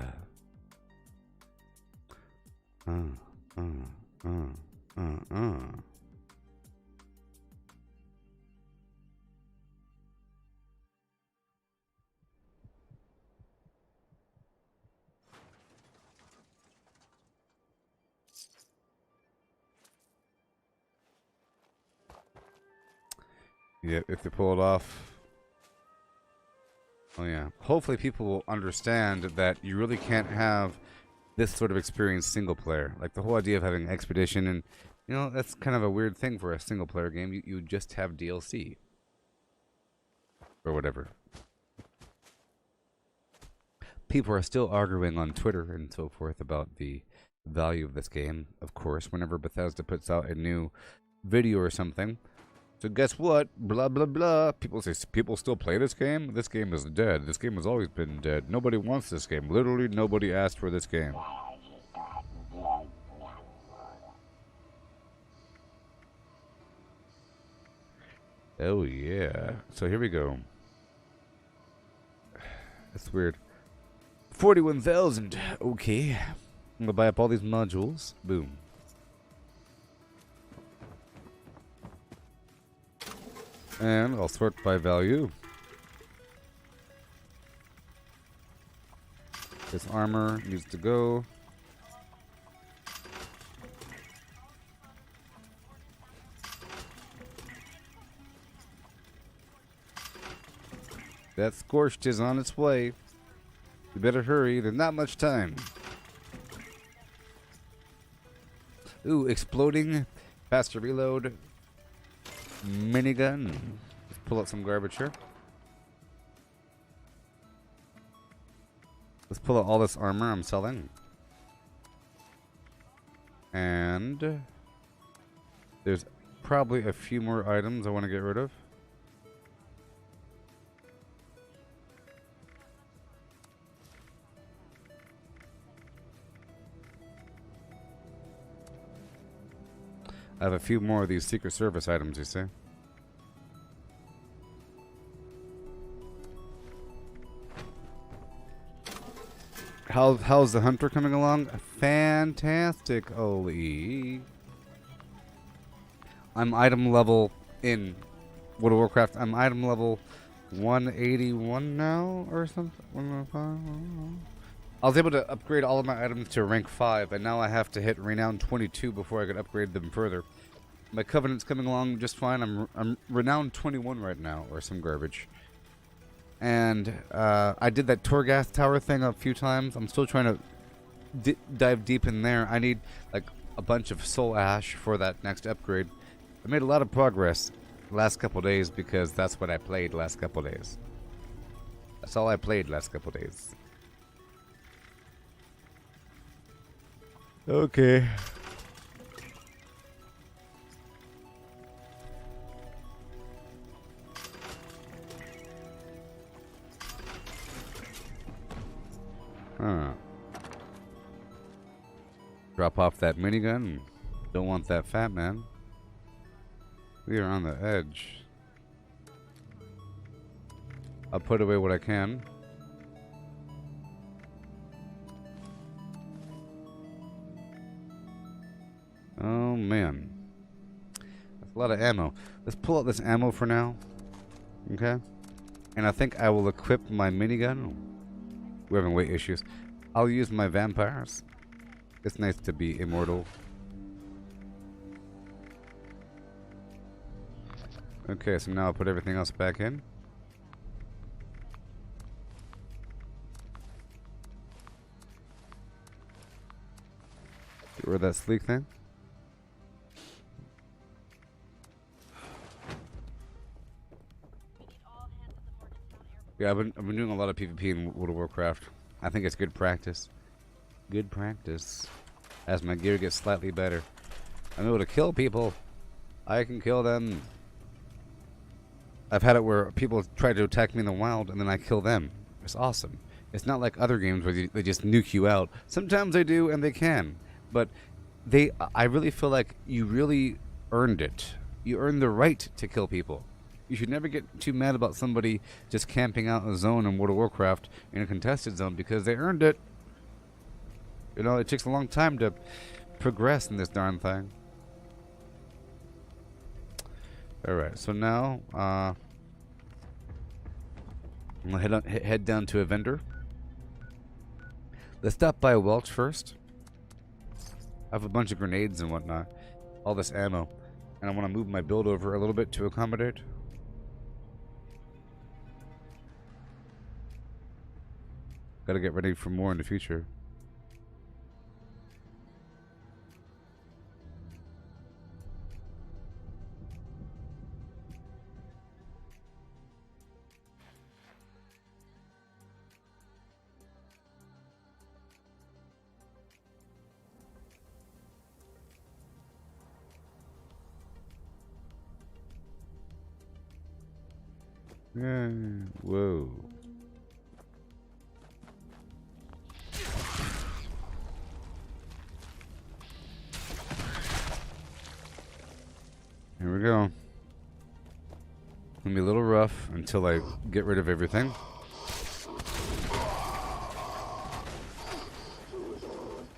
Yeah, if they pull it off. Oh yeah. Hopefully people will understand that you really can't have this sort of experience single player. Like the whole idea of having expedition, and you know, that's kind of a weird thing for a single player game. You just have DLC. Or whatever. People are still arguing on Twitter and so forth about the value of this game, of course, whenever Bethesda puts out a new video or something. So guess what? Blah, blah, blah. People say, people still play this game? This game is dead. This game has always been dead. Nobody wants this game. Literally nobody asked for this game. Oh, yeah. So here we go. That's weird. 41,000. Okay. I'm going to buy up all these modules. Boom. And I'll sort by value. This armor needs to go. That scorched is on its way. You better hurry, there's not much time. Ooh, exploding, faster reload, minigun. Let's pull out some garbage here. Let's pull out all this armor I'm selling. And there's probably a few more items I want to get rid of. I have a few more of these Secret Service items, you see. How's the hunter coming along? Fantastic, Oli. I'm item level in World of Warcraft. I'm item level 181 now or something. 105. I was able to upgrade all of my items to rank 5, and now I have to hit renown 22 before I can upgrade them further. My covenant's coming along just fine. I'm renown 21 right now, or some garbage. And I did that Torghast Tower thing a few times. I'm still trying to dive deep in there. I need like a bunch of soul ash for that next upgrade. I made a lot of progress last couple days because that's what I played last couple days. That's all I played last couple days. Okay. Drop off that minigun. Don't want that fat man. We are on the edge. I'll put away what I can. Oh man. That's a lot of ammo. Let's pull out this ammo for now. Okay? And I think I will equip my minigun. We're having weight issues. I'll use my vampires. It's nice to be immortal. Okay, so now I'll put everything else back in. Get rid of that sleek thing. Yeah, I've been doing a lot of PvP in World of Warcraft. I think it's good practice. Good practice. As my gear gets slightly better. I'm able to kill people. I can kill them. I've had it where people try to attack me in the wild and then I kill them. It's awesome. It's not like other games where they just nuke you out. Sometimes they do and they can. But I really feel like you really earned it. You earned the right to kill people. You should never get too mad about somebody just camping out a zone in World of Warcraft in a contested zone because they earned it. You know, it takes a long time to progress in this darn thing. Alright, so now, I'm gonna head down to a vendor. Let's stop by Welch first. I have a bunch of grenades and whatnot. All this ammo. And I want to move my build over a little bit to accommodate. Gotta get ready for more in the future. Yeah, whoa. Here we go. Gonna be a little rough until I get rid of everything.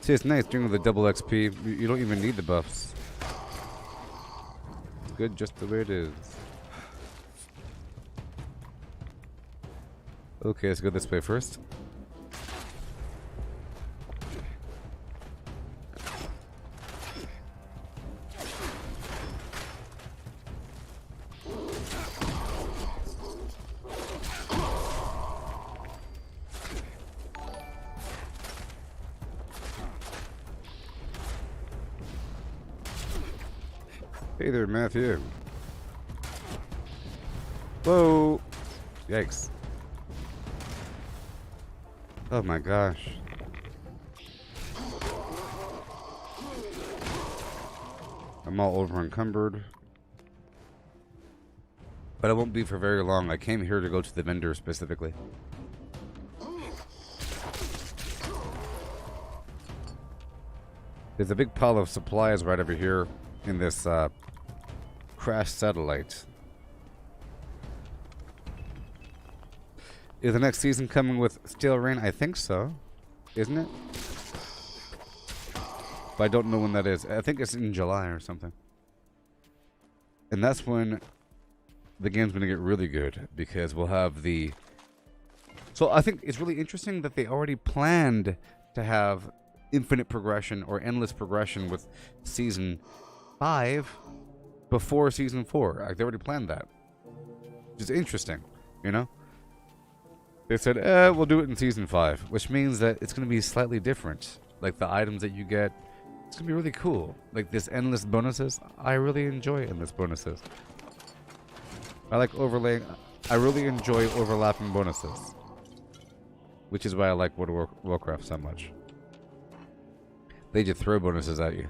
See, it's nice doing with the double XP. You don't even need the buffs. It's good just the way it is. Okay, let's go this way first. Hey there, Matthew. Whoa! Yikes. Oh my gosh. I'm all over encumbered. But I won't be for very long. I came here to go to the vendor specifically. There's a big pile of supplies right over here in this crashed satellite. Is the next season coming with Steel Rain? I think so. Isn't it? But I don't know when that is. I think it's in July or something. And that's when the game's going to get really good. Because we'll have the... So I think it's really interesting that they already planned to have infinite progression or endless progression with Season 5 before Season 4. Like, they already planned that. Which is interesting, you know? They said, we'll do it in Season 5, which means that it's going to be slightly different. Like, the items that you get, it's going to be really cool. Like, this endless bonuses, I really enjoy endless bonuses. I like overlaying, I really enjoy overlapping bonuses. Which is why I like World of Warcraft so much. They just throw bonuses at you.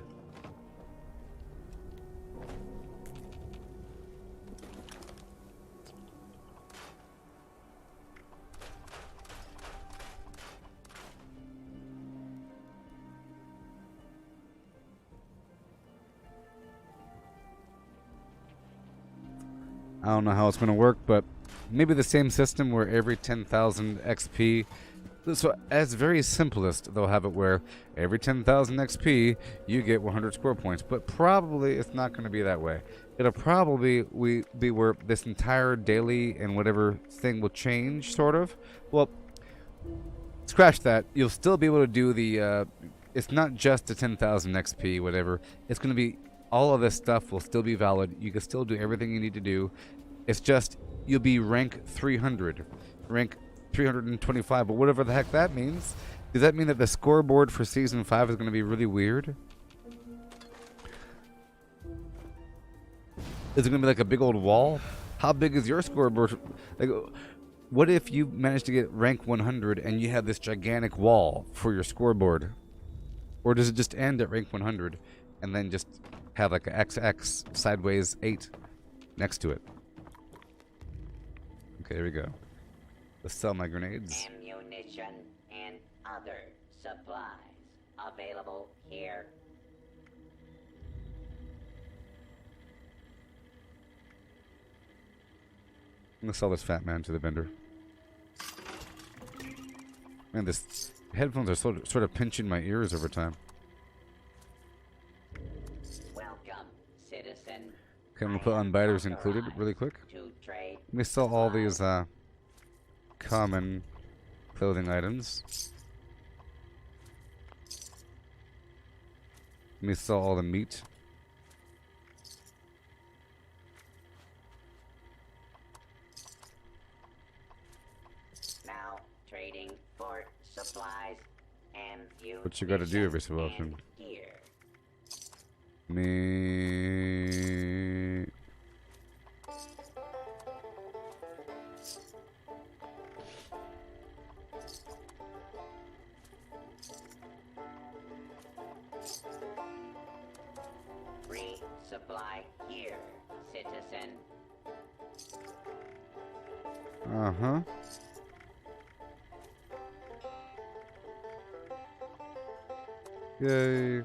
I don't know how it's going to work, but maybe the same system where every 10,000 XP. So, as very simplest, they'll have it where every 10,000 XP, you get 100 score points. But probably it's not going to be that way. It'll probably be where this entire daily and whatever thing will change, sort of. Well, scratch that. You'll still be able to do the... it's not just the 10,000 XP, whatever. It's going to be... all of this stuff will still be valid. You can still do everything you need to do. It's just you'll be rank 300. Rank 325, but whatever the heck that means. Does that mean that the scoreboard for Season 5 is going to be really weird? Is it going to be like a big old wall? How big is your scoreboard? Like, what if you manage to get rank 100 and you have this gigantic wall for your scoreboard? Or does it just end at rank 100 and then just have like a XX sideways 8 next to it? Okay, here we go. Let's sell my grenades. Ammunition and other supplies available here. I'm gonna sell this fat man to the vendor. Man, this headphones are sort of pinching my ears over time. Welcome, citizen. Can we put unbiters included really quick? To trade. Let me sell all these common clothing items. Let me sell all the meat. Now trading for supplies and What you gotta do every so often. Gear. Me. Resupply here, citizen. Uh-huh. Yay.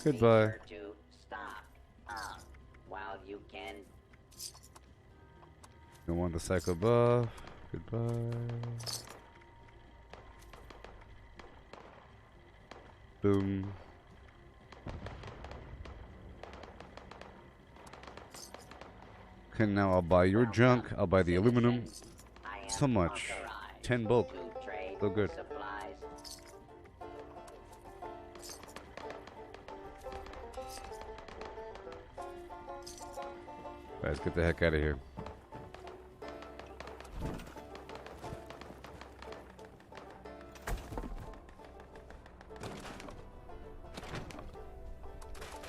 Goodbye. Be sure to stock up while you can. Don't want the psycho buff. Goodbye. Boom. Okay, now I'll buy your junk. I'll buy the aluminum. I am So much. authorized 10 bulk. to trade So good. supplies. Guys, get the heck out of here.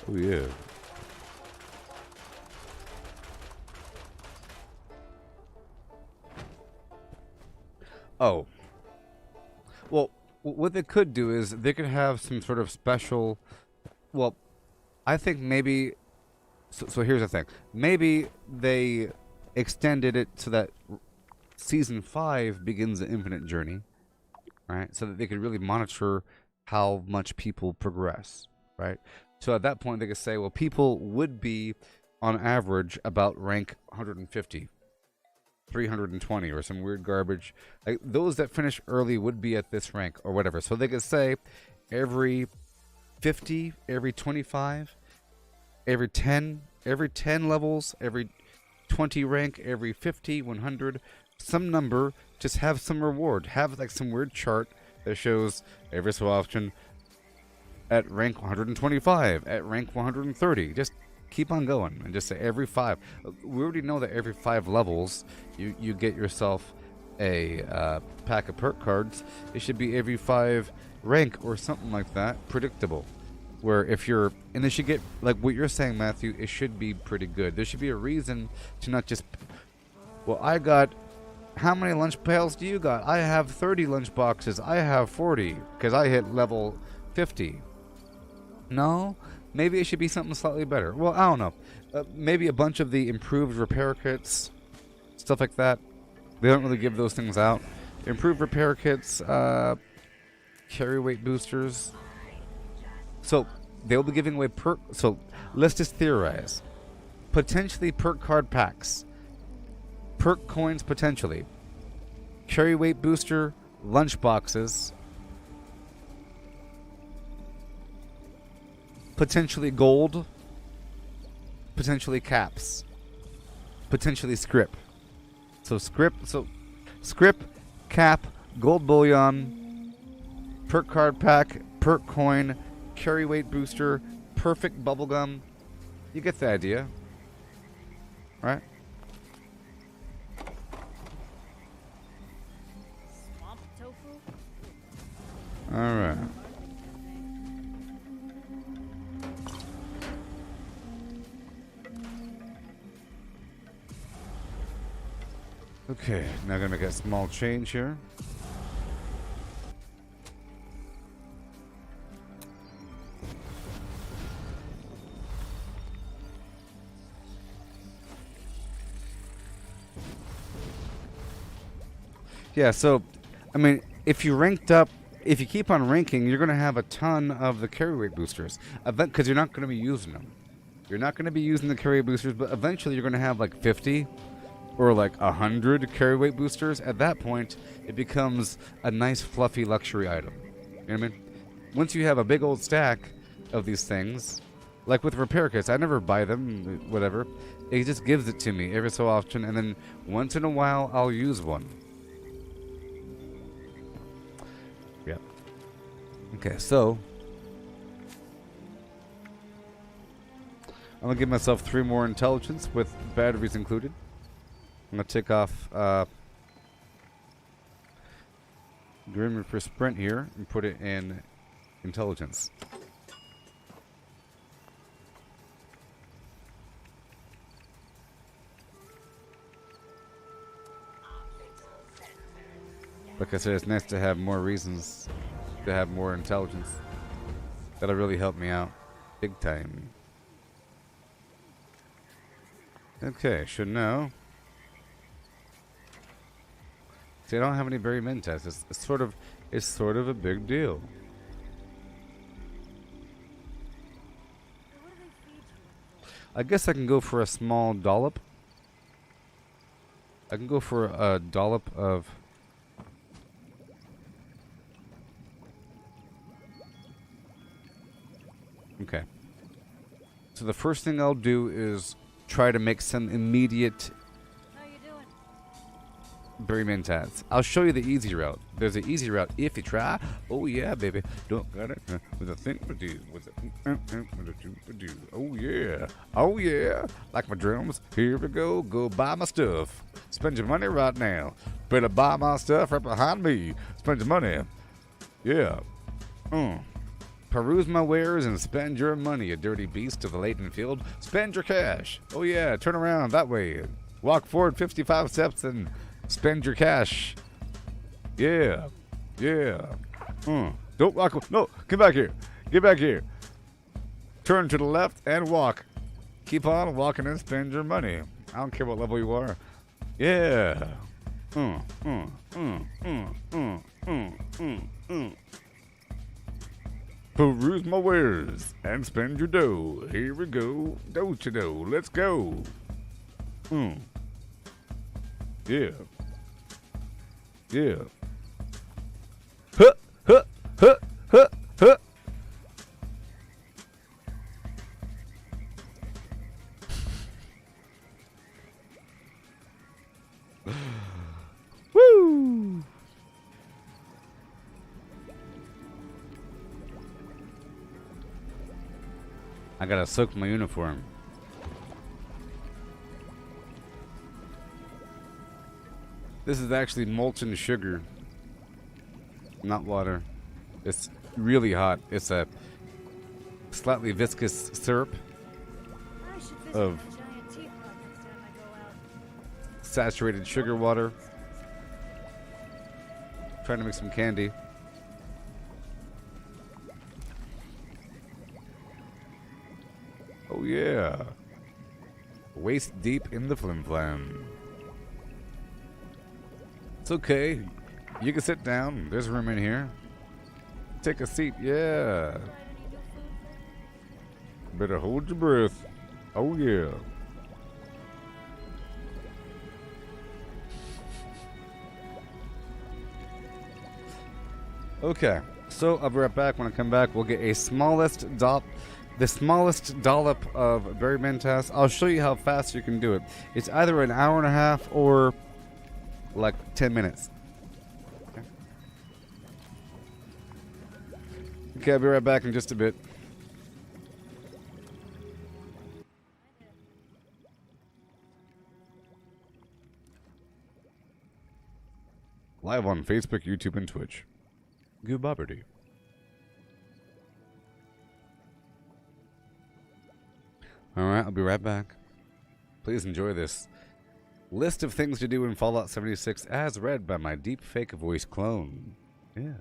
Oh yeah. Oh. Well, what they could do is they could have some sort of special... Well, I think maybe... So here's the thing. Maybe they extended it so that Season 5 begins the infinite journey. Right? So that they could really monitor how much people progress. Right? So at that point they could say, well, people would be, on average, about rank 150. 320 or some weird garbage. Like those that finish early would be at this rank or whatever. So they could say every 50, every 25, every 10 levels, every 20 rank, every 50, 100, some number, just have some reward. Have like some weird chart that shows every so often at rank 125, at rank 130. Just keep on going and just say every 5. We already know that every 5 levels you get yourself a pack of perk cards. It should be every 5 rank or something like that, predictable. Where if you're, and it should get, like what you're saying, Matthew, it should be pretty good. There should be a reason to not just, well, I got, how many lunch pails do you got? I have 30 lunch boxes. I have 40 because I hit level 50. No? Maybe it should be something slightly better. Well, I don't know. Maybe a bunch of the improved repair kits, stuff like that. They don't really give those things out. Improved repair kits, carry weight boosters. So, They'll be giving away perk. So let's just theorize. Potentially perk card packs. Perk coins potentially. Carry weight booster, lunch boxes. Potentially gold. Potentially caps. Potentially script. So script, cap, gold bullion, perk card pack, perk coin, carry weight booster, perfect bubblegum. You get the idea. Right? Swamp tofu? Alright. Okay, now gonna make a small change here. Yeah, so, I mean, if you ranked up, if you keep on ranking, you're going to have a ton of the carry weight boosters. Because you're not going to be using them. You're not going to be using the carry weight boosters, but eventually you're going to have like 50 or like 100 carry weight boosters. At that point, it becomes a nice fluffy luxury item. You know what I mean? Once you have a big old stack of these things, like with repair kits, I never buy them, whatever. It just gives it to me every so often, and then once in a while, I'll use one. Yeah. Okay, so I'm gonna give myself 3 more intelligence with batteries included. I'm gonna take off Grim Reaper Sprint here and put it in intelligence. Like I said, it's nice to have more reasons to have more intelligence. That'll really help me out big time. Okay, should know. See, I don't have any berry mentats. It's sort of a big deal. I guess I can go for a small dollop. I can go for a dollop of okay. So the first thing I'll do is try to make some immediate How you doing? berry mentats. I'll show you the easy route. There's an easy route if you try. Oh yeah, baby. Don't got it with a thing to do. With a do. Oh yeah. Oh yeah. Like my drums. Here we go. Go buy my stuff. Spend your money right now. Better buy my stuff right behind me. Spend your money. Yeah. Peruse my wares and spend your money, you dirty beast of the laden field. Spend your cash. Oh yeah, turn around that way. Walk forward 55 steps and spend your cash. Yeah. Yeah. Don't walk. No, get back here. Get back here. Turn to the left and walk. Keep on walking and spend your money. I don't care what level you are. Yeah. Peruse my wares and spend your dough. Here we go. Don't you know? Let's go. Yeah. Yeah. Huh, huh, huh, huh, huh. Woo! I gotta soak my uniform. This is actually molten sugar, not water. It's really hot. It's a slightly viscous syrup I should visit of my giant teapot next time I go out. saturated sugar water. Trying to make some candy. Oh yeah. Waist deep in the flimflam. It's okay. You can sit down. There's room in here. Take a seat. Yeah. Better hold your breath. Oh yeah. Okay, so I'll be right back. When I come back, we'll get the smallest dollop of Berry Mentas. I'll show you how fast you can do it. It's either an hour and a half or like 10 minutes. Okay, I'll be right back in just a bit. Live on Facebook, YouTube, and Twitch. Gooboberti. Alright, I'll be right back. Please enjoy this list of things to do in Fallout 76 as read by my deep fake voice clone. Yeah.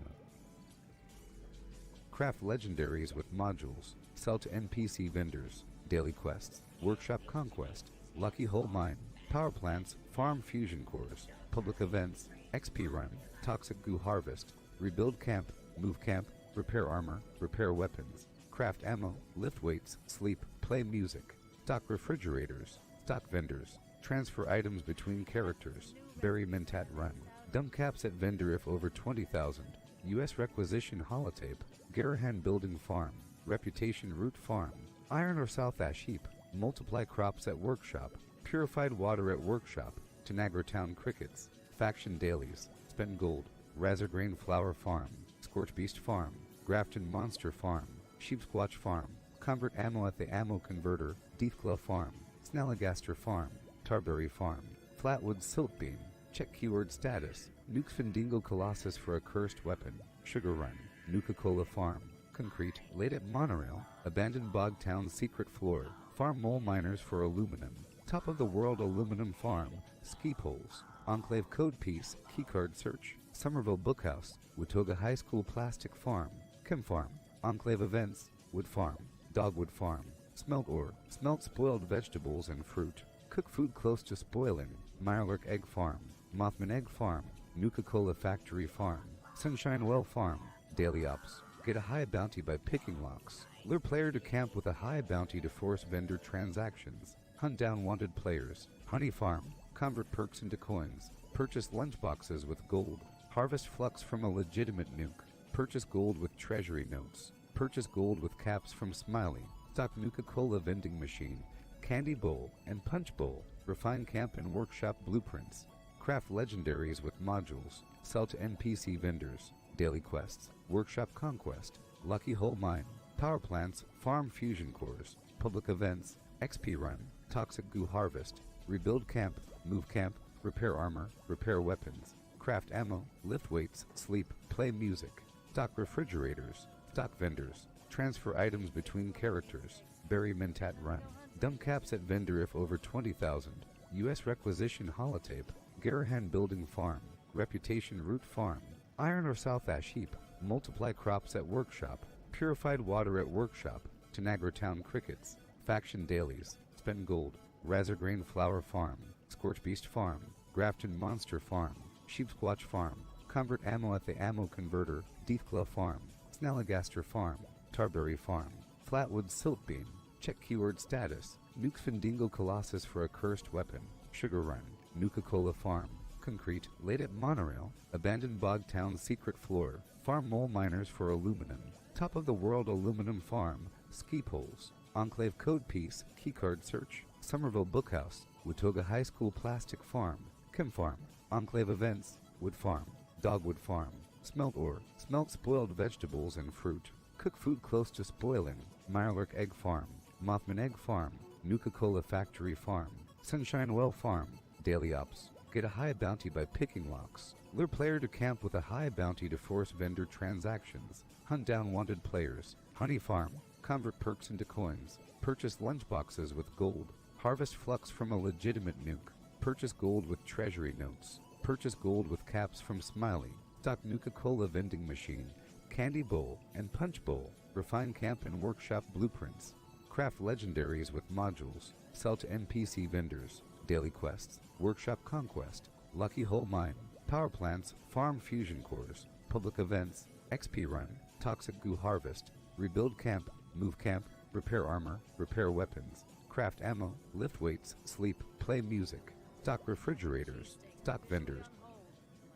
Craft legendaries with modules. Sell to NPC vendors. Daily quests. Workshop conquest. Lucky hole mine. Power plants. Farm fusion cores. Public events. XP run. Toxic goo harvest. Rebuild camp. Move camp. Repair armor. Repair weapons. Craft ammo. Lift weights. Sleep. Play music. Stock refrigerators. Stock vendors. Transfer items between characters. Berry Mentat run. Dump caps at vendor if over 20,000. U.S. requisition holotape. Garahan building farm. Reputation root farm. Iron or South Ash heap. Multiply crops at workshop. Purified water at workshop. Tanagra Town crickets. Faction dailies. Spend gold. Razorgrain flower farm. Scorch beast farm. Grafton monster farm. Sheepsquatch farm. Convert ammo at the ammo converter. Deathclaw farm. Snalligaster farm. Tarberry farm. Flatwood silt beam. Check keyword status. Nukes Findingo Colossus for a cursed weapon. Sugar run. Nuka-Cola farm. Concrete. Laid at monorail. Abandoned bog town secret floor. Farm mole miners for aluminum. Top of the world aluminum farm. Ski poles. Enclave code piece. Keycard search. Somerville Bookhouse. Watoga High School plastic farm. Chem farm. Enclave events. Wood farm. Dogwood farm. Smelt ore. Smelt spoiled vegetables and fruit. Cook food close to spoiling. Mirelurk egg farm. Mothman egg farm. Nuka-Cola factory farm. Sunshine Well farm. Daily ops. Get a high bounty by picking locks. Lure player to camp with a high bounty to force vendor transactions. Hunt down wanted players. Honey farm. Convert perks into coins. Purchase lunchboxes with gold. Harvest flux from a legitimate nuke. Purchase gold with treasury notes. Purchase gold with caps from Smiley. Stock Nuka-Cola vending machine. Candy bowl and punch bowl. Refine camp and workshop blueprints. Craft legendaries with modules. Sell to NPC vendors. Daily quests. Workshop conquest. Lucky hole mine. Power plants. Farm fusion cores. Public events. XP run. Toxic goo harvest. Rebuild camp. Move camp. Repair armor. Repair weapons. Craft ammo. Lift weights. Sleep. Play music. Stock refrigerators. Stock vendors. Transfer items between characters. Berry Mentat run. Dump caps at vendor if over 20,000. U.S. requisition holotape. Garahan building farm. Reputation root farm. Iron or South Ash heap. Multiply crops at workshop. Purified water at workshop. Tanagra Town crickets. Faction dailies. Spend gold. Razorgrain flower farm. Scorch beast farm. Grafton monster farm. Sheepsquatch farm. Convert ammo at the ammo converter. Deathclaw farm. Snalligaster farm. Tarberry farm. Flatwood silt beam. Check keyword status. Nukes Findingo Colossus for a cursed weapon. Sugar run. Nuka-Cola farm. Concrete. Laid at monorail. Abandoned bog town secret floor. Farm mole miners for aluminum. Top of the world aluminum farm. Ski poles. Enclave code piece. Keycard search. Somerville Bookhouse. Watoga High School plastic farm. Chem farm. Enclave events. Wood farm. Dogwood farm. Smelt ore. Smelt spoiled vegetables and fruit. Cook food close to spoiling. Mirelurk egg farm. Mothman egg farm. Nuka-Cola factory farm. Sunshine Well farm. Daily ops. Get a high bounty by picking locks. Lure player to camp with a high bounty to force vendor transactions. Hunt down wanted players. Honey farm. Convert perks into coins. Purchase lunchboxes with gold. Harvest flux from a legitimate nuke. Purchase gold with treasury notes. Purchase gold with caps from Smiley. Stock Nuka-Cola vending machine. Candy bowl and punch bowl. Refine camp and workshop blueprints. Craft legendaries with modules. Sell to NPC vendors. Daily quests. Workshop conquest. Lucky hole mine. Power plants. Farm fusion cores. Public events. XP run. Toxic goo harvest. Rebuild camp. Move camp. repair armor, repair weapons, craft ammo, lift weights, sleep, play music, stock refrigerators, stock vendors.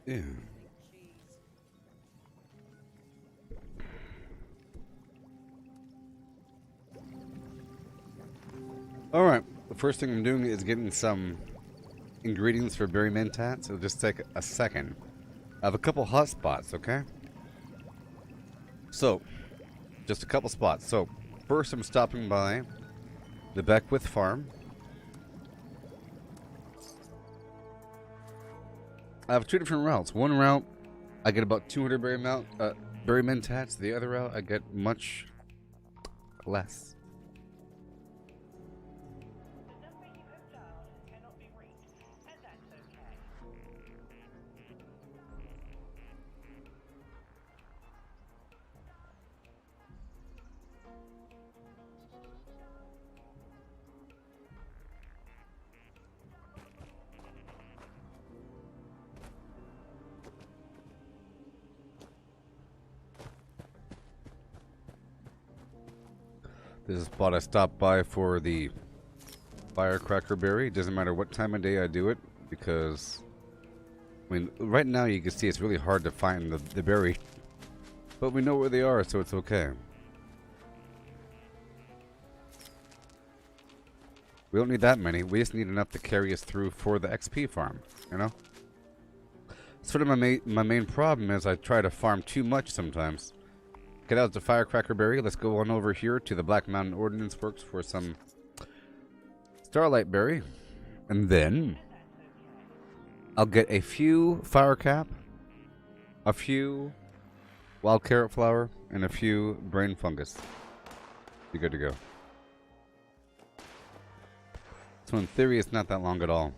Yeah. Alright, the first thing I'm doing is getting some ingredients for berry mentats. It'll just take a second. I have a couple hot spots, okay? So, just a couple spots. So, first I'm stopping by the Beckwith farm. I have two different routes. One route, I get about 200 berry mentats. The other route, I get much less. This is a spot I stopped by for the firecracker berry. It doesn't matter what time of day I do it, because I mean, right now you can see it's really hard to find the berry, but we know where they are, so it's okay. We don't need that many. We just need enough to carry us through for the XP farm, you know? Sort of my main problem is I try to farm too much sometimes. Get out the firecracker berry. Let's go on over here to the Black Mountain Ordnance Works for some starlight berry. And then I'll get a few fire cap, a few wild carrot flower, and a few brain fungus. Be good to go. So in theory, it's not that long at all.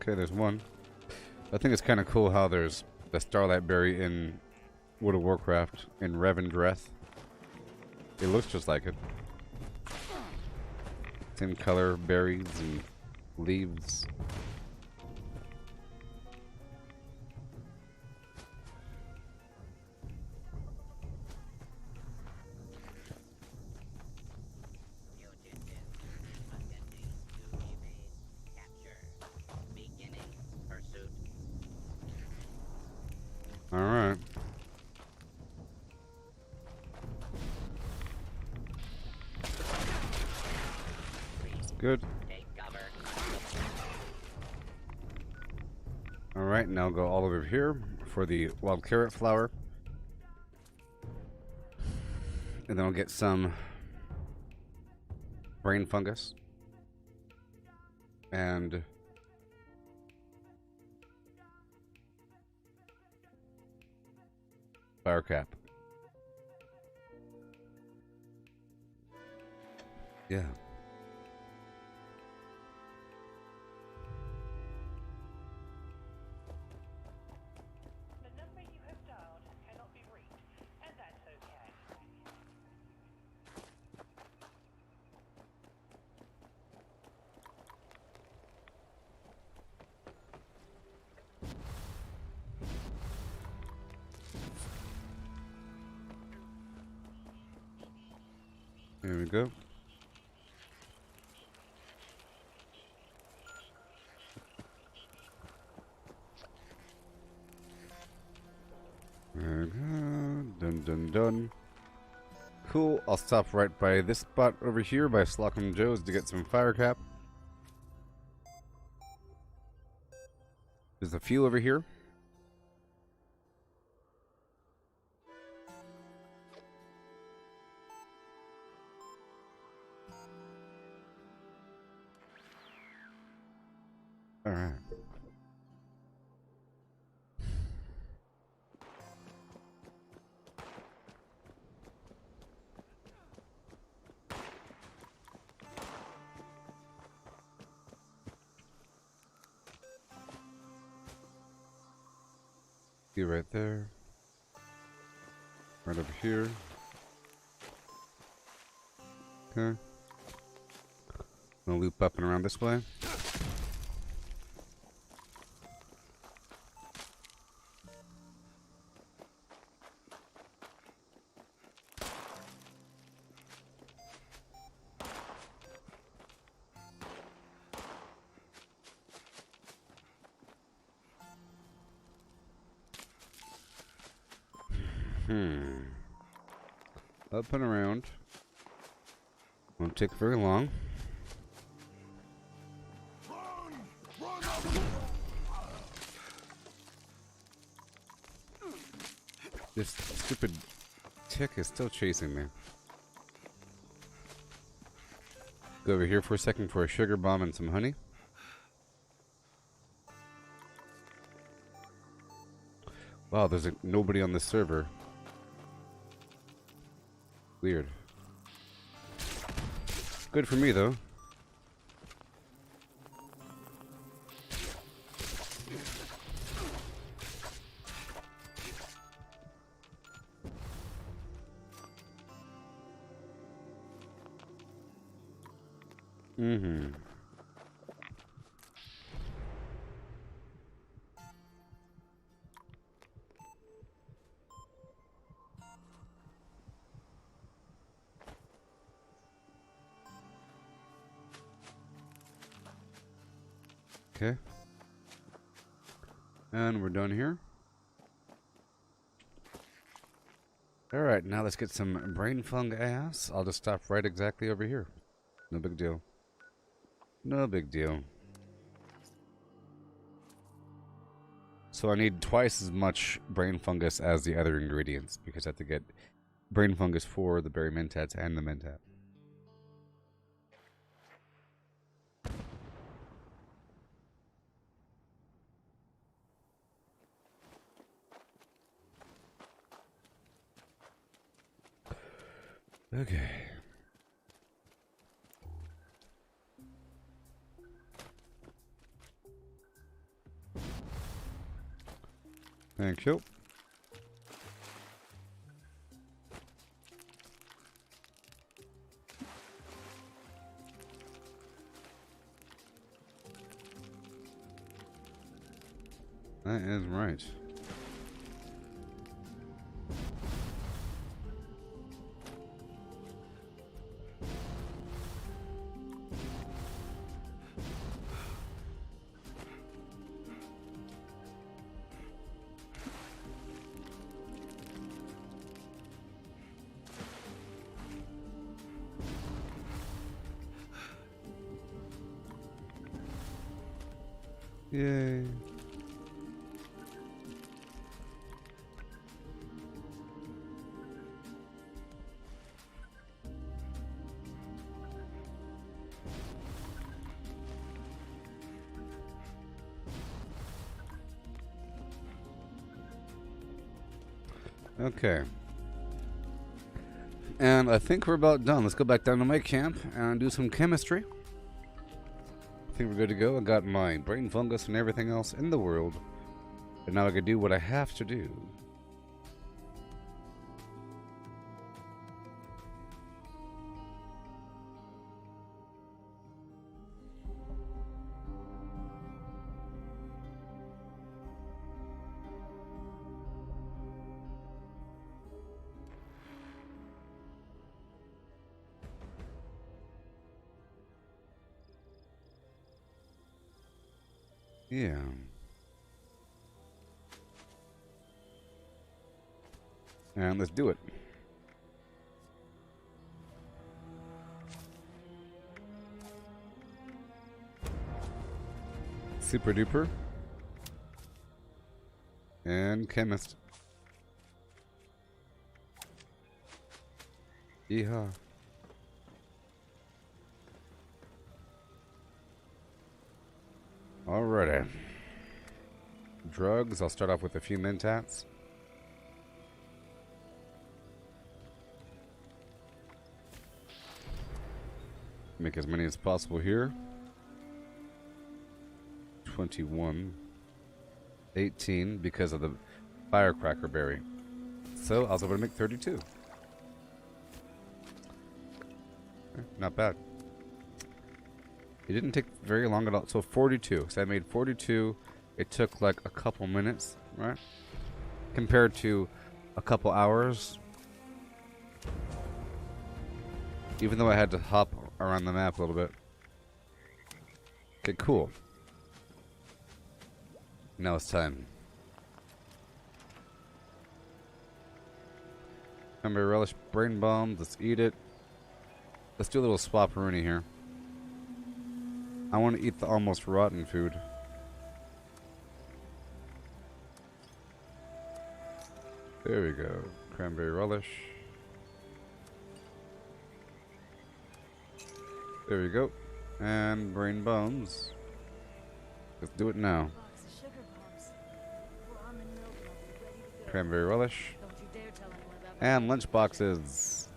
Okay, there's one. I think it's kind of cool how there's the starlight berry in World of Warcraft in Revendreth. It looks just like it. Same color, berries and leaves. Alright. Good. Alright, now go all over here for the wild carrot flower. And then I'll get some brain fungus. And fire cap. Yeah. The number you have dialed cannot be reached, and that's okay. There we go. There we go. Dun dun dun. Cool. I'll stop right by this spot over here by Slocum Joe's to get some fire cap. There's a few over here. All right. See right there. Right over here. Okay. Gonna loop up and around this way. Up and around. Won't take very long. This stupid tick is still chasing me. Go over here for a second for a sugar bomb and some honey. Wow, there's nobody on this server. Weird. Good for me, though. Okay. And we're done here. Alright, now let's get some brain fungus. I'll just stop right exactly over here. No big deal. No big deal. So I need twice as much brain fungus as the other ingredients because I have to get brain fungus for the berry mentats and the mentat. Okay. Thank you. That is right. Yay. Okay. And I think we're about done. Let's go back down to my camp and do some chemistry. I think we're good to go. I got my brain fungus and everything else in the world. And now I can do what I have to do. Yeah. And let's do it. Super duper. And chemist. Yeehaw. Alrighty. Drugs. I'll start off with a few mentats. Make as many as possible here. 21. 18 because of the firecracker berry. So I was able to make 32. Not bad. It didn't take very long at all. So 42. So I made 42. It took like a couple minutes, right? Compared to a couple hours. Even though I had to hop around the map a little bit. Okay, cool. Now it's time. Cranberry relish, brain bombs. Let's eat it. Let's do a little swap-rooney here. I want to eat the almost rotten food. There we go. Cranberry relish. There we go. And brain bones. Let's do it now. Cranberry relish. And lunch boxes.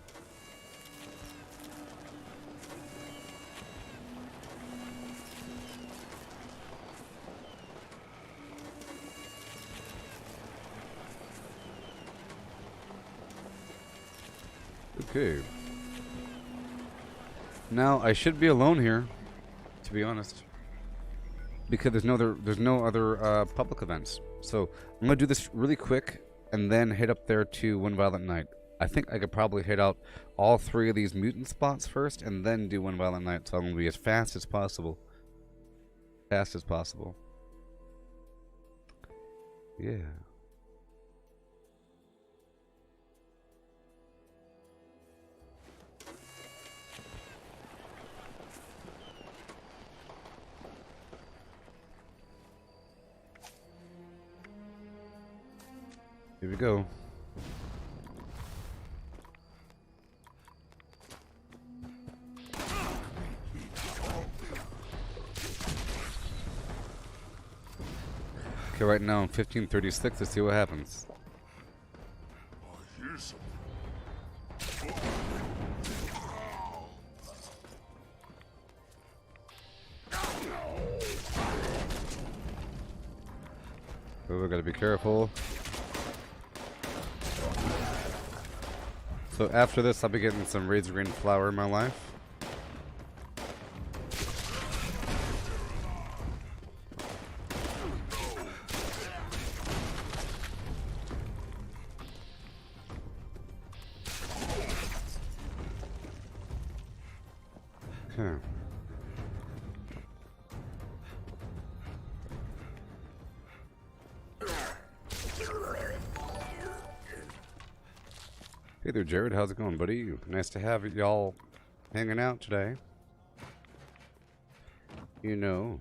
Okay. Now I should be alone here, to be honest, because there's no other public events. So I'm gonna do this really quick and then head up there to One Violent Night. I think I could probably hit out all 3 of these mutant spots first and then do One Violent Night. So I'm gonna be as fast as possible. Fast as possible. Yeah. Here we go. Okay, right now I'm 1536. Let's see what happens. I hear something. Oh, we gotta be careful. So after this, I'll be getting some razor green flour in my life. Okay. Hey there, Jared. How's it going, buddy? Nice to have y'all hanging out today. You know.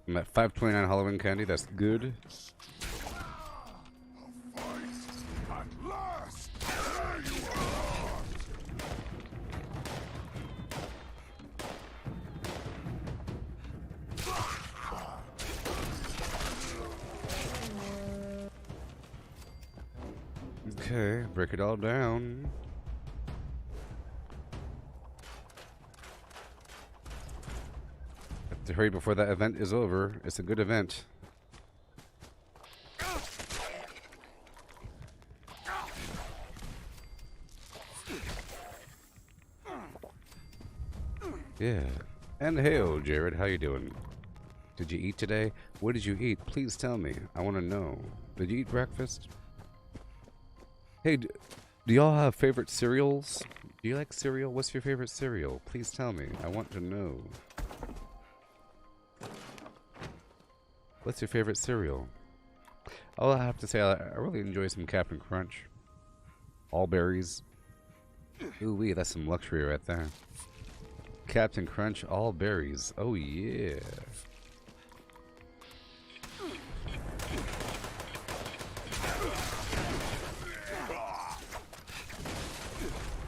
I'm at 529 Halloween candy. That's good. At last! There you are! Okay, break it all down. Have to hurry before that event is over. It's a good event. Yeah. And hey, old Jared, how you doing? Did you eat today? What did you eat? Please tell me. I want to know. Did you eat breakfast? Hey, do y'all have favorite cereals? Do you like cereal? What's your favorite cereal? Please tell me. I want to know. What's your favorite cereal? All I have to say, I really enjoy some Captain Crunch. All berries. Ooh wee, that's some luxury right there. Captain Crunch, all berries. Oh yeah.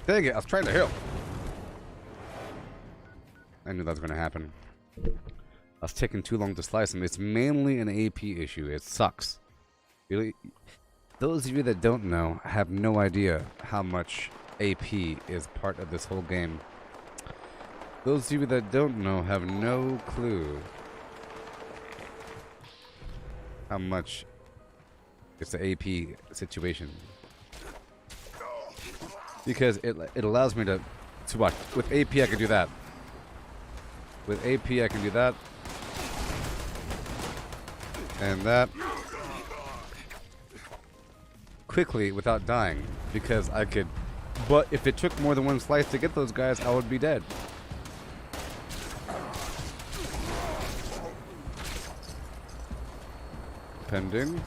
Dang it, I was trying to help. I knew that was going to happen. I was taking too long to slice them. It's mainly an AP issue. It sucks. Really, those of you that don't know have no idea how much AP is part of this whole game. Those of you that don't know have no clue how much it's the AP situation. Because it allows me to watch. With AP I can do that. With AP I can do that. And that. Quickly without dying. Because I could. But if it took more than one slice to get those guys, I would be dead. pending.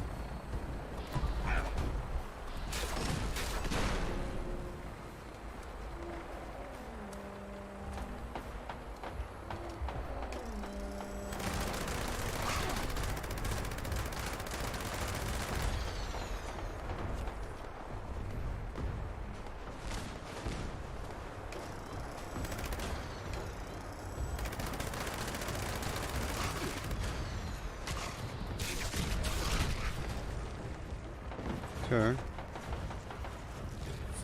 Okay.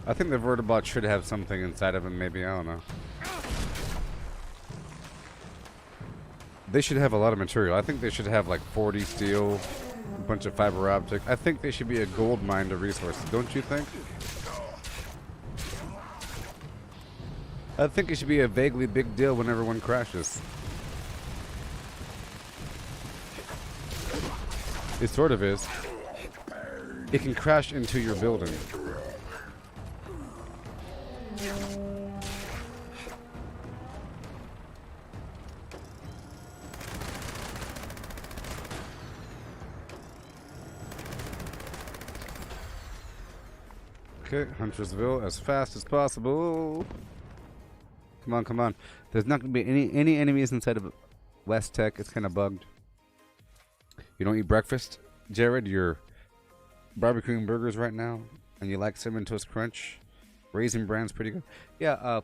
I think the vertibot should have something inside of him, maybe. I don't know. They should have a lot of material. I think they should have like 40 steel, a bunch of fiber optic. I think they should be a gold mine of resources, don't you think? I think it should be a vaguely big deal whenever one crashes. It sort of is. It can crash into your building. Okay, Huntersville as fast as possible. Come on, come on. There's not going to be any enemies inside of West Tech. It's kind of bugged. You don't eat breakfast, Jared? You're barbecuing burgers right now, and you like Cinnamon Toast Crunch. Raisin Bran's pretty good. Yeah,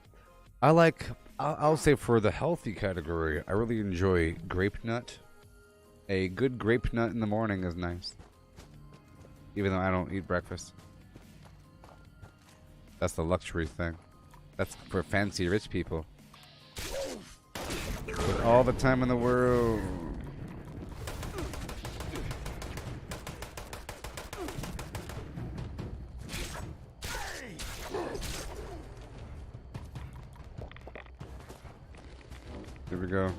I'll say for the healthy category, I really enjoy grape nut. A good grape nut in the morning is nice. Even though I don't eat breakfast. That's the luxury thing. That's for fancy rich people. With all the time in the world. Here we go.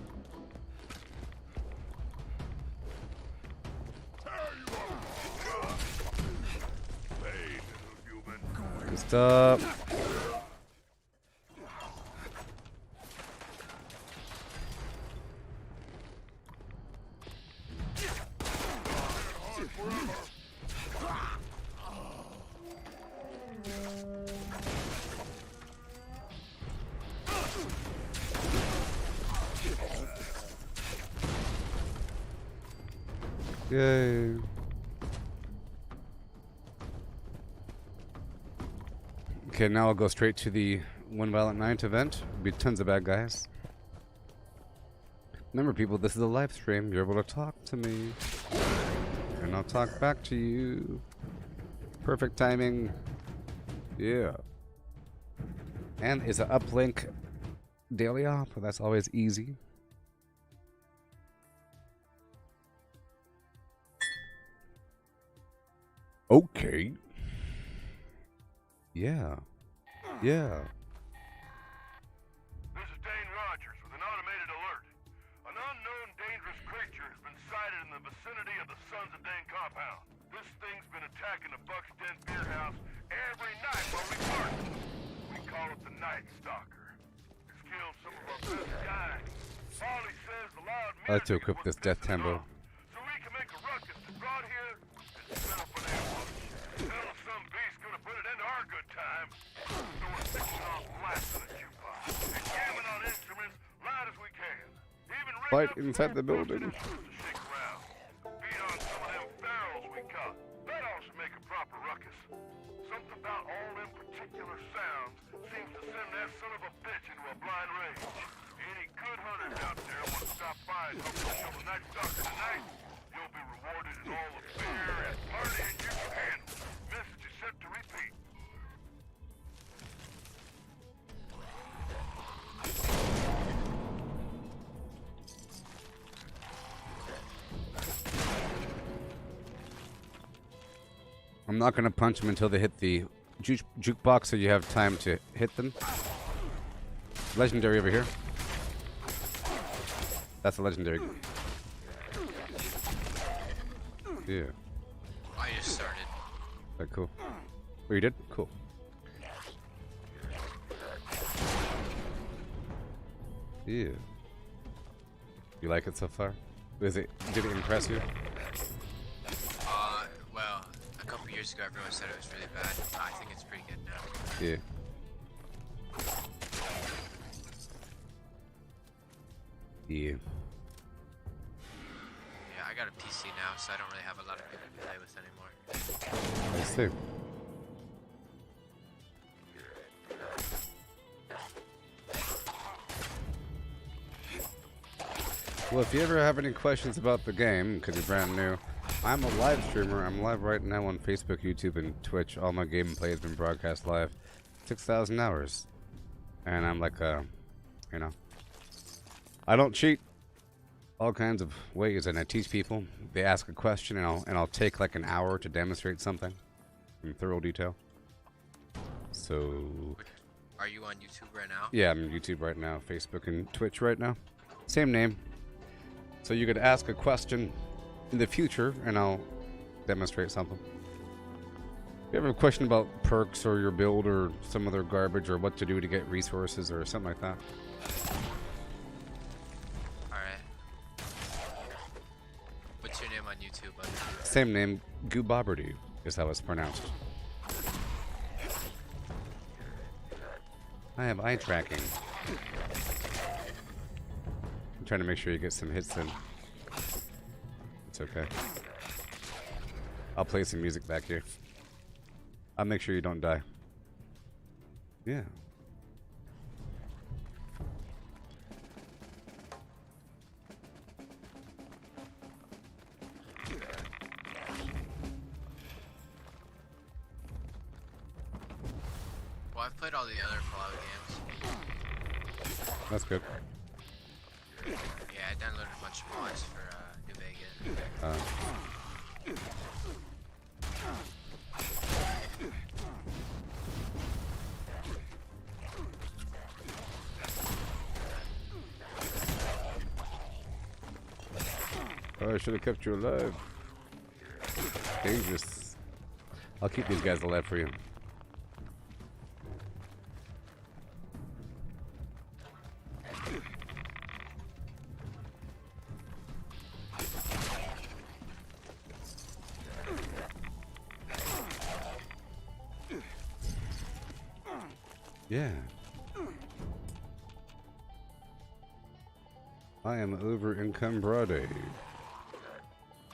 Good stuff. Yay. Okay, now I'll go straight to the One Violent Night event. There'll be tons of bad guys. Remember, people, this is a live stream. You're able to talk to me. And I'll talk back to you. Perfect timing. Yeah. And it's an uplink daily op. That's always easy. Okay. Yeah. Yeah. This is Dane Rogers with an automated alert. An unknown dangerous creature has been sighted in the vicinity of the Sons of Dane compound. This thing's been attacking the Buck's Den beer house every night while we party. We call it the Night Stalker. It's killed some of our best guys. Polly says the loud music I like to equip this death tempo. so we can make a ruckus to brought here and set up an ambush. Tell us some beast's gonna put it into our good time. So we're fixing off blasting the jukebox and jamming on instruments loud as we can. Even rig Fight up some inside the more building. prostitutes to shake around. Beat on some of them ferals we caught. That also make a proper ruckus. Something about all them particular sounds seems to send that son of a bitch into a blind rage. Any good hunters out there want to stop by and help us kill the Night Stalker tonight? You'll be rewarded in all the beer and partying you can handle. Message is set to repeat. I'm not gonna punch them until they hit the jukebox, so you have time to hit them. Legendary over here. That's a legendary. Yeah. I just started. That cool. Oh, you did? Cool. Yeah. You like it so far? Did it impress you? years ago, everyone said it was really bad. I think it's pretty good now. Yeah. Yeah. Yeah, I got a PC now, so I don't really have a lot of people to play with anymore. I see. Well, if you ever have any questions about the game, because you're brand new, I'm a live streamer. I'm live right now on Facebook, YouTube, and Twitch. All my gameplay has been broadcast live. 6,000 hours. And I'm like, you know, I don't cheat. All kinds of ways, and I teach people. They ask a question, and I'll take like an hour to demonstrate something in thorough detail. So, Are you on YouTube right now? yeah, I'm on YouTube right now, Facebook and Twitch right now. Same name. So you could ask a question in the future, and I'll demonstrate something. If you ever have a question about perks or your build or some other garbage or what to do to get resources or something like that. Alright. What's your name on YouTube? Same name, Gooboberti is how it's pronounced. I have eye tracking. I'm trying to make sure you get some hits in. It's okay. I'll play some music back here. I'll make sure you don't die. Yeah. Well, I've played all the other Fallout games. That's good. Yeah, I downloaded a bunch of mods for New Vegas. Oh, I should have kept you alive. Dangerous. I'll keep these guys alive for you. Yeah. I am over in Cambrade.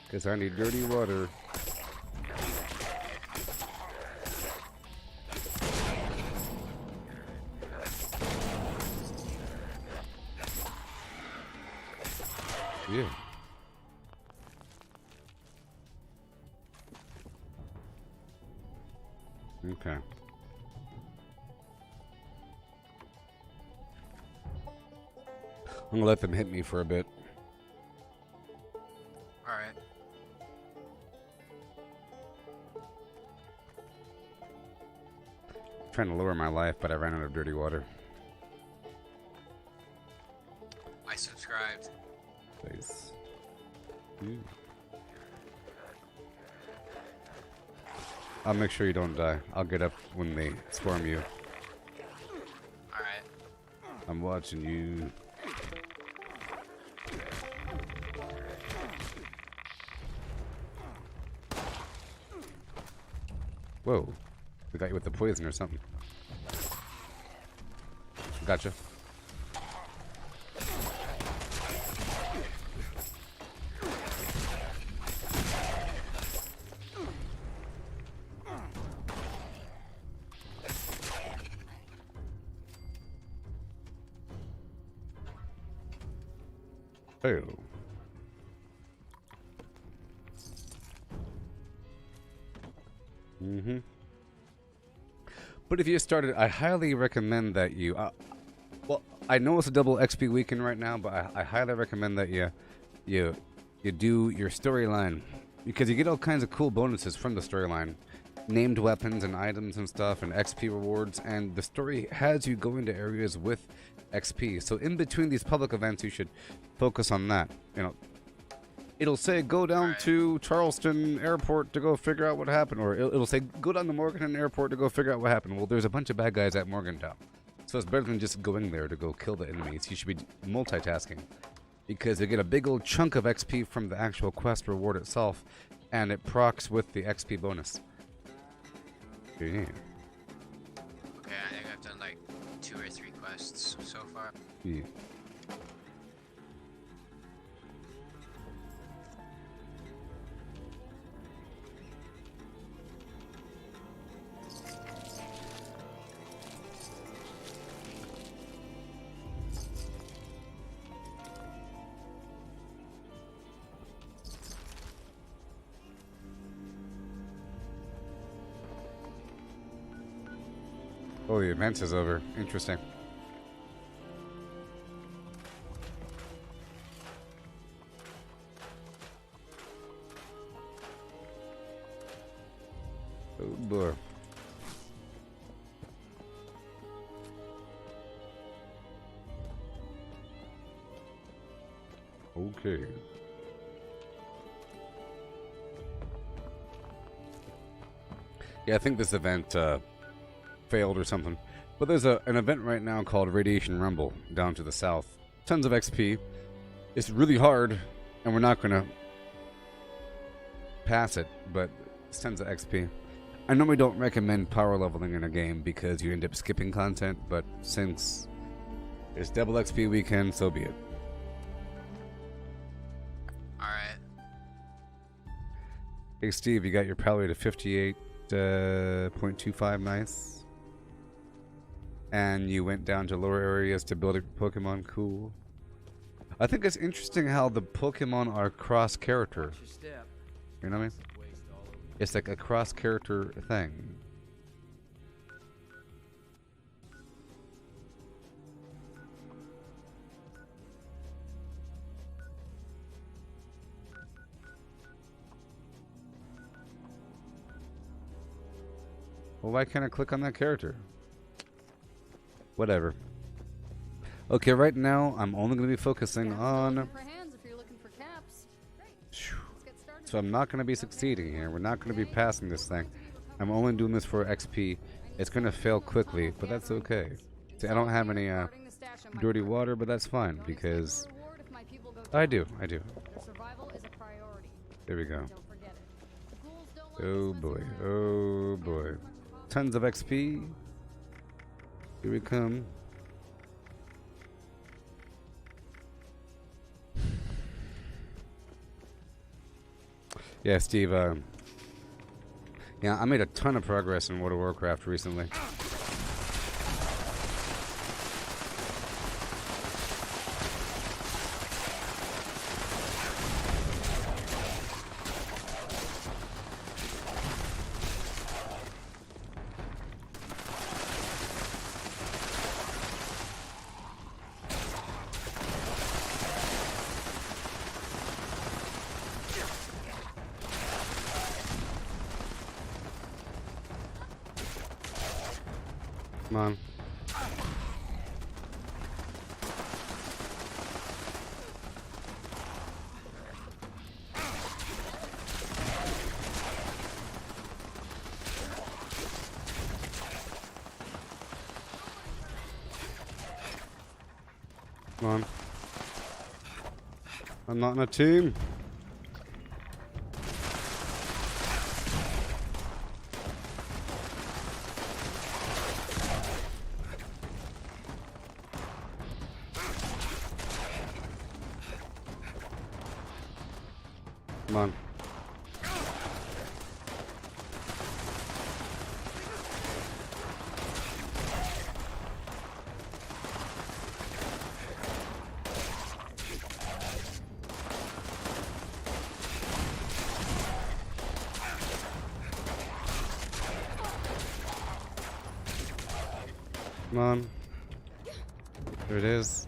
Because I need dirty water. Yeah. Okay. I'm gonna let them hit me for a bit. Alright. Trying to lower my life, but I ran out of dirty water. I subscribed. Please. I'll make sure you don't die. I'll get up when they swarm you. Alright. I'm watching you. Whoa. We got you with the poison or something. Gotcha. Oh. Mm-hmm. But if you started, I highly recommend that you. Well, I know it's a double XP weekend right now, but I highly recommend that you do your storyline, because you get all kinds of cool bonuses from the storyline, named weapons and items and stuff, and XP rewards. And the story has you go into areas with XP. So in between these public events, you should focus on that. You know, it'll say go down to Charleston Airport to go figure out what happened, or it'll say go down to Morgantown Airport to go figure out what happened. Well, there's a bunch of bad guys at Morgantown, so it's better than just going there to go kill the enemies. You should be multitasking, because you get a big old chunk of XP from the actual quest reward itself, and it procs with the XP bonus. Yeah. Okay, I think I've done like 2 or 3 quests so far. Yeah. Oh, the event is over. Interesting. Oh boy. Okay. Yeah, I think this event failed or something. But there's an event right now called Radiation Rumble down to the south. Tons of XP. It's really hard, and we're not going to pass it, but it's tons of XP. I normally don't recommend power leveling in a game because you end up skipping content, but since it's double XP weekend, so be it. Alright. Hey Steve, you got your power to 58.25, nice. And you went down to lower areas to build a Pokemon, cool. I think it's interesting how the Pokemon are cross-character. Watch your step. You know what I mean? Waste all over. It's like a cross-character thing. Well, why can't I click on that character? Whatever. Okay, right now I'm only going to be focusing on... For hands if you're looking for caps. Great. Phew. Let's get started. So I'm not going to be succeeding here. We're not going to be passing this thing. I'm only doing this for XP. It's going to fail quickly, but that's okay. See, I don't have any dirty water, but that's fine because I do. Their survival is a priority. There we go. Don't forget it. The ghouls don't let Oh us boy. mess around. Oh boy. Tons of XP. Here we come. Yeah, Steve, yeah, I made a ton of progress in World of Warcraft recently. Come on. Come on. I'm not in a team. Come on. Come on. There it is.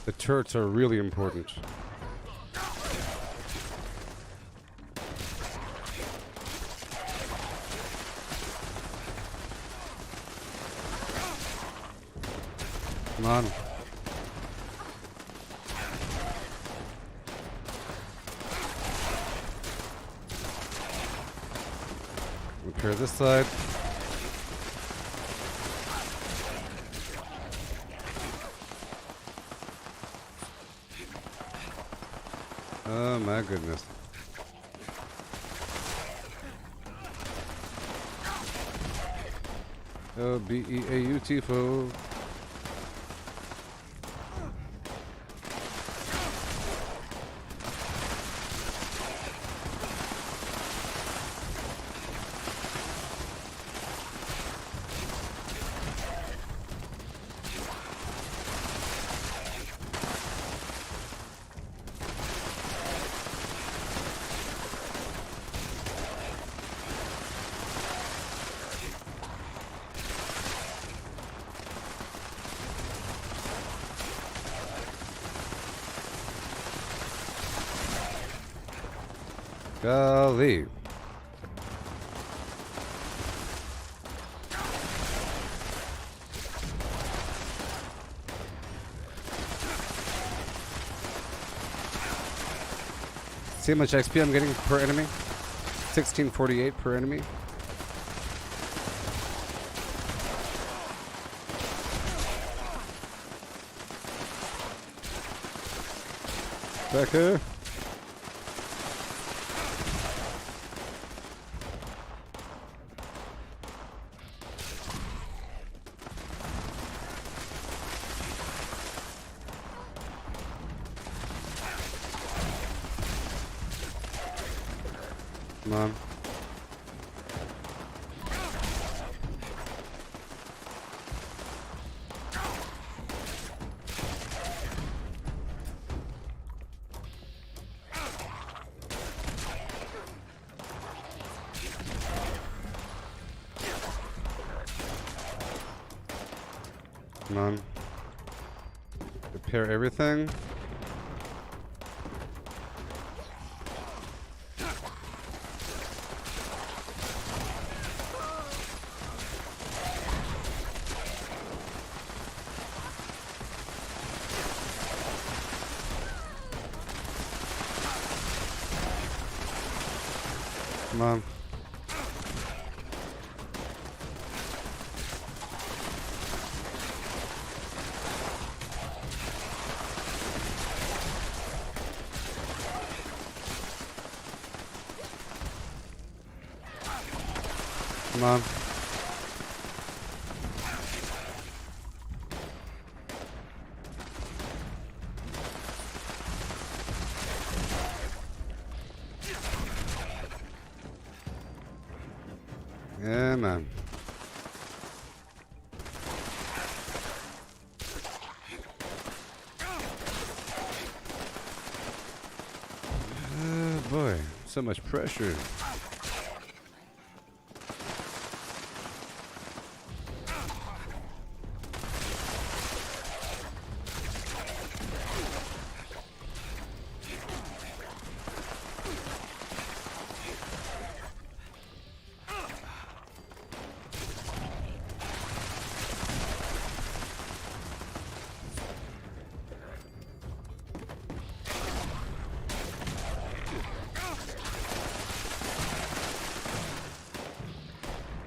The turrets are really important. Come on. Repair this side. Oh my goodness. Oh, B-E-A-U-T-Fo. Golly. See how much XP I'm getting per enemy? 1648 per enemy. Back here. Come on. Come on. Repair everything. Come on. Come on. Yeah, man. Oh boy, so much pressure.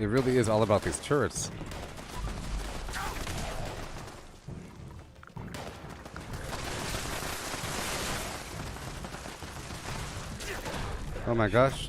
It really is all about these turrets. Oh my gosh.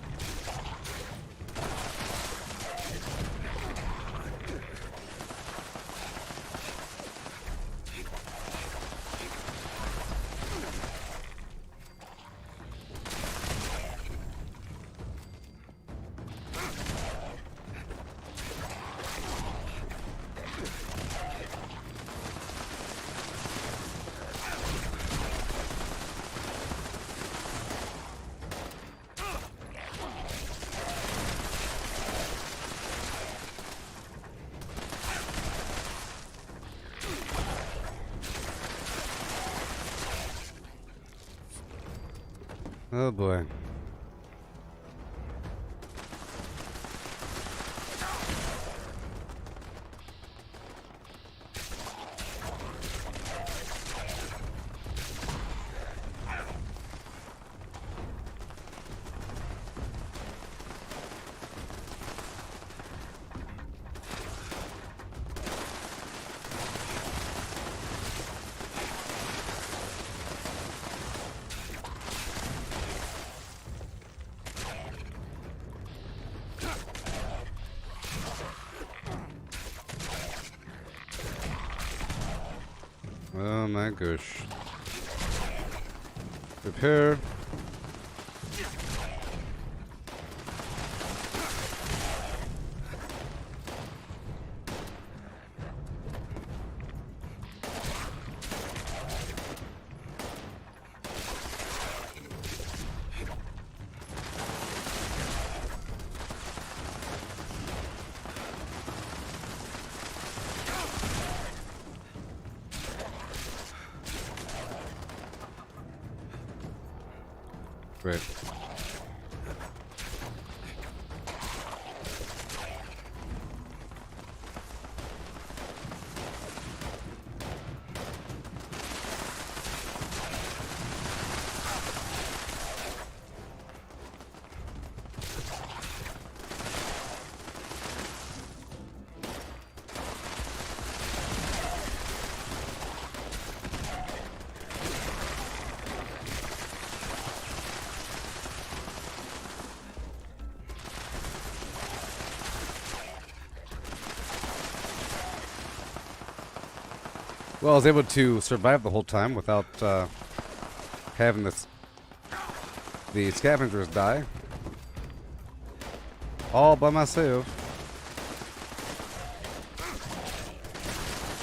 Oh boy. Oh my gosh. Repair. Great. Well, I was able to survive the whole time without having the scavengers die. All by myself.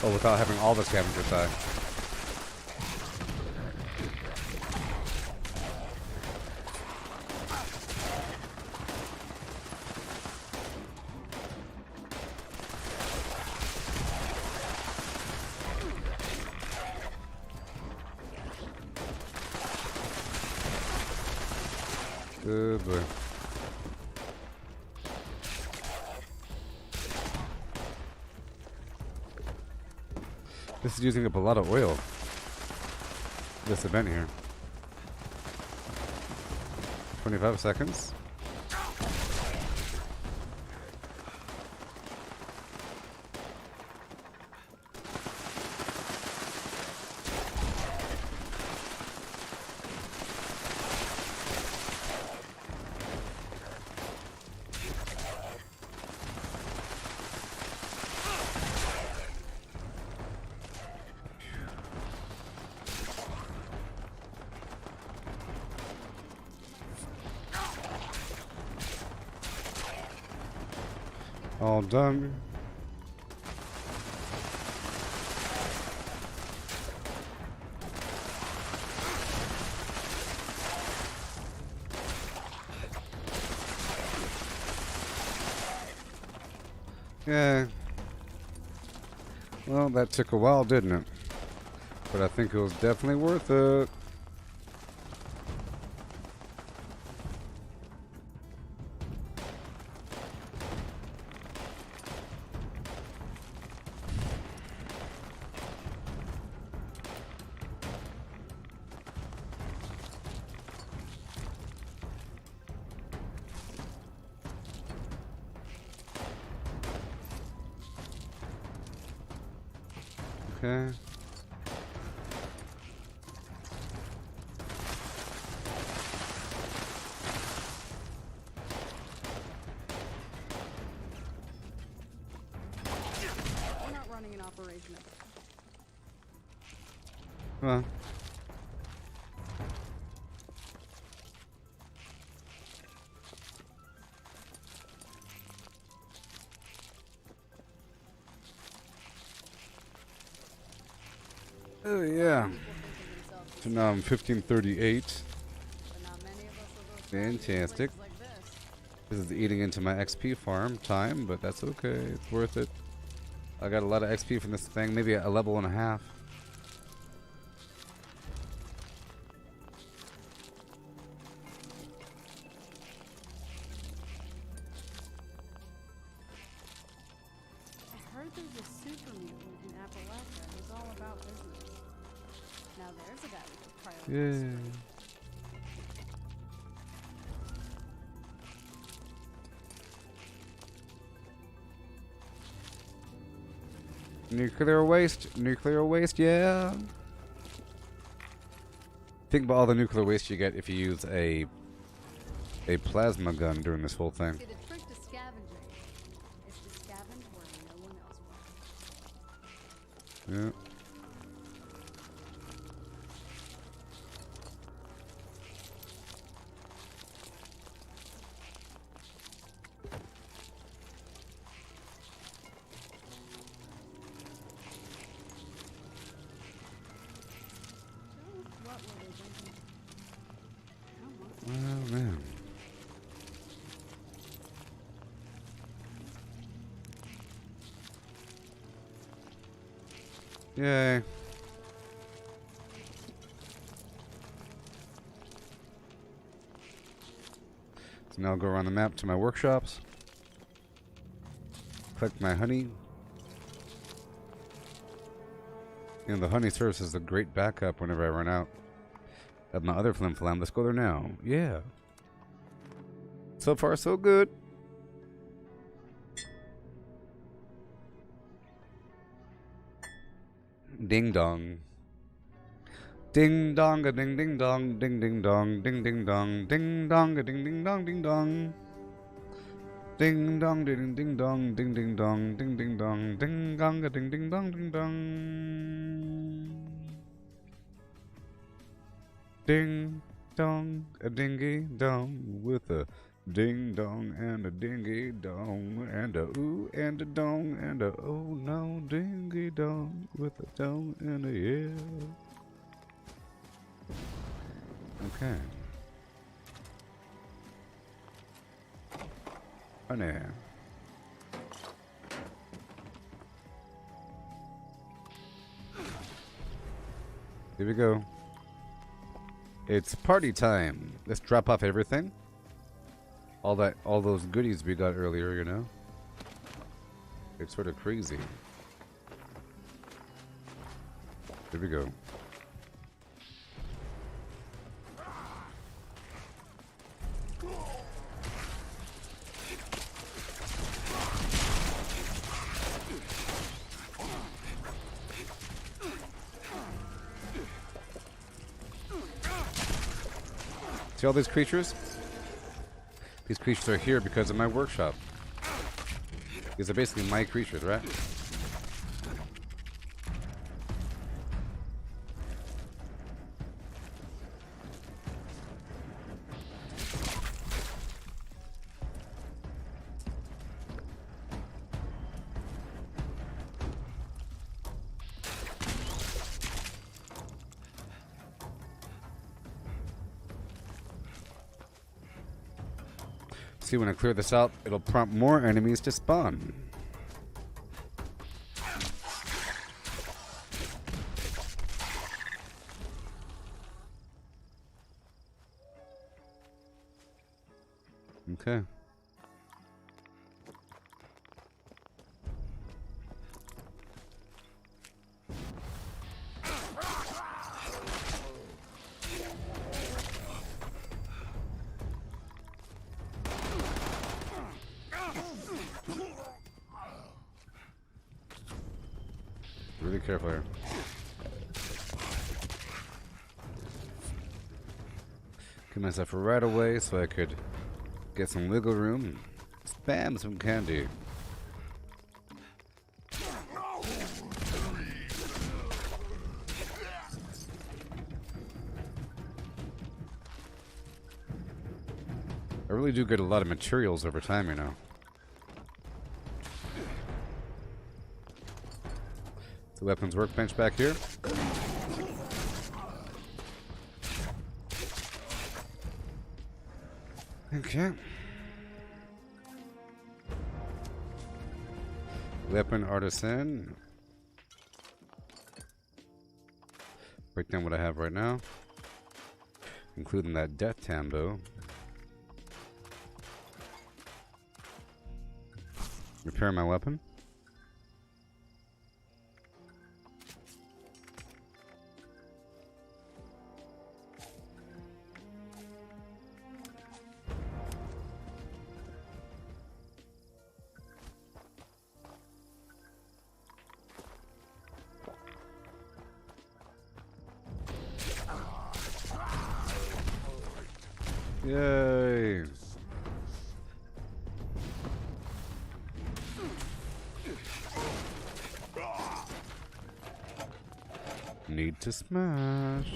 Oh, without having all the scavengers die. Good boy. This is using up a lot of oil. This event here. 25 seconds. All done. Yeah. Well, that took a while, didn't it? But I think it was definitely worth it. Okay. We're not running an operation at Come on. Oh yeah. So now I'm 1538. Fantastic. This is eating into my XP farm time, but that's okay. It's worth it. I got a lot of XP from this thing, maybe a level and a half. I heard there's a super mutant in Appalachia who's all about business. Now there's a guy we could prioritize. Yeah. Nuclear waste, yeah. Think about all the nuclear waste you get if you use a plasma gun during this whole thing. See, the trick to scavenging is to scavenge where no one else will. Yeah. Yay. So now I'll go around the map to my workshops. Collect my honey. You know, the honey serves as a great backup whenever I run out of my other flimflam. Let's go there now. Yeah. So far, so good. Ding dong. Ding dong a ding ding dong, ding ding dong, ding ding dong, ding dong a ding ding dong, ding dong. Ding dong ding ding dong, ding ding dong, ding ding dong, ding dong a ding ding dong, ding dong. Ding dong a dingy dong with a ding dong and a dingy dong and a ooh and a dong and a oh no dingy dong with a dong and a yeah. Okay. Honey. Here we go. It's party time. Let's drop off everything. All those goodies we got earlier, you know. It's sort of crazy. Here we go. See all these creatures? These creatures are here because of my workshop. These are basically my creatures, right? See, when I clear this out, it'll prompt more enemies to spawn. Okay. Really careful here. Get myself right away so I could get some wiggle room and spam some candy. I really do get a lot of materials over time, you know. The weapons workbench back here. Okay. Weapon artisan. Break down what I have right now, including that death tambo. Repair my weapon. Yay! Need to smash.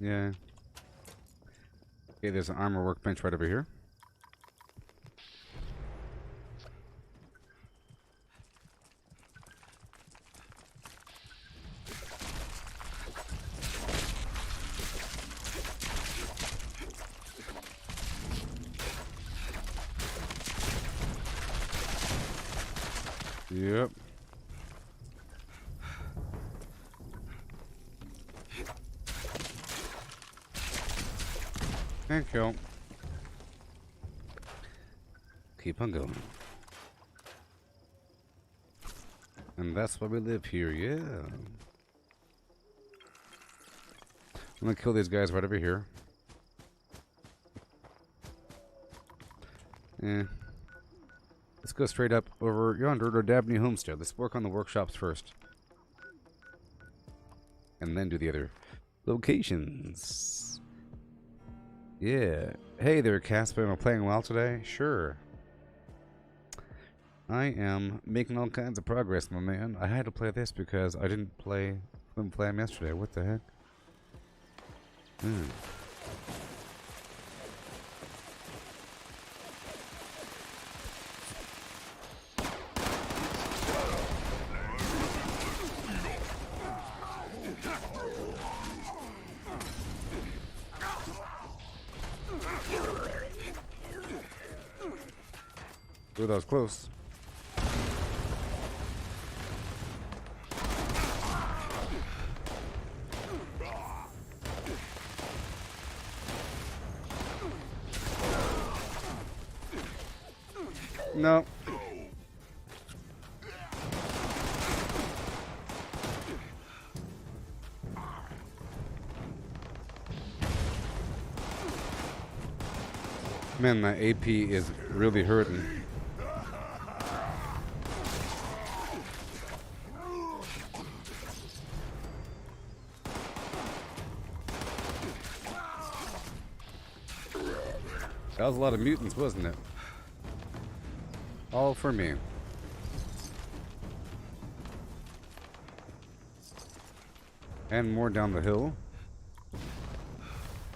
Yeah. Okay, there's an armor workbench right over here. Yep. Thank you. Keep on going. And that's why we live here, yeah. I'm gonna kill these guys right over here. Yeah. Let's go straight up over yonder to Dabney Homestead. Let's work on the workshops first. And then do the other locations. Yeah. Hey there, Casper. Am I playing well today? Sure. I am making all kinds of progress, my man. I had to play this because I didn't play Flimflam yesterday. What the heck? Ooh, that was close. No. Man, my AP is really hurting. That was a lot of mutants, wasn't it? All for me. And more down the hill.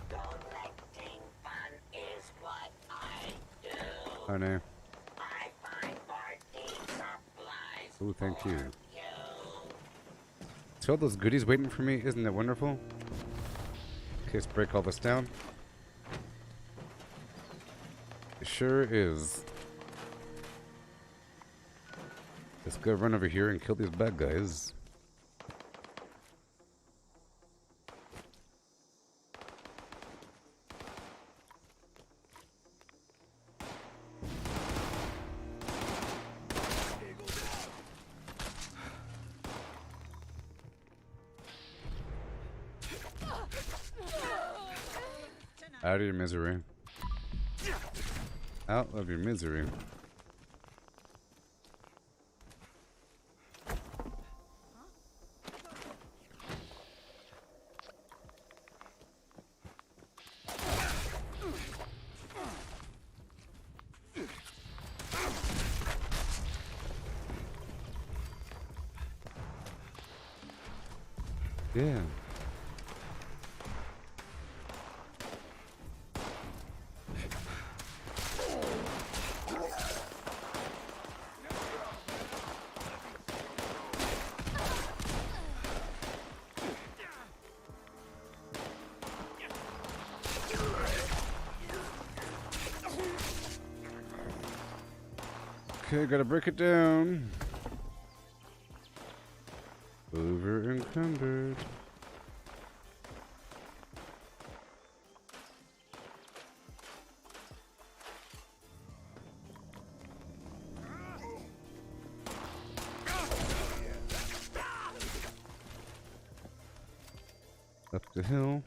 Collecting fun is what I do. Oh no. I find party supplies. Ooh, thank you. You. See all those goodies waiting for me? Isn't that wonderful? Okay, let's break all this down. It sure is. Let's go run over here and kill these bad guys. Out of your misery. Out of your misery. Yeah. Okay, gotta break it down. Over encumbered. Up the hill.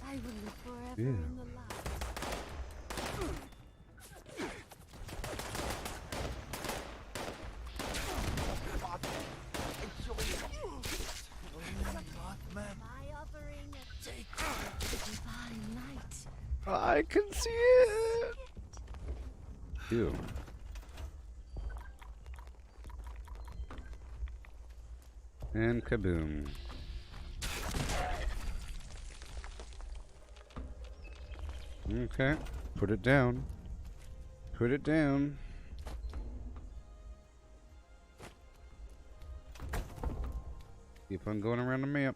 I will live forever Yeah. in the light. My offering a divine light. I can see it. Ew. And kaboom. Okay. Put it down. Put it down. Keep on going around the map.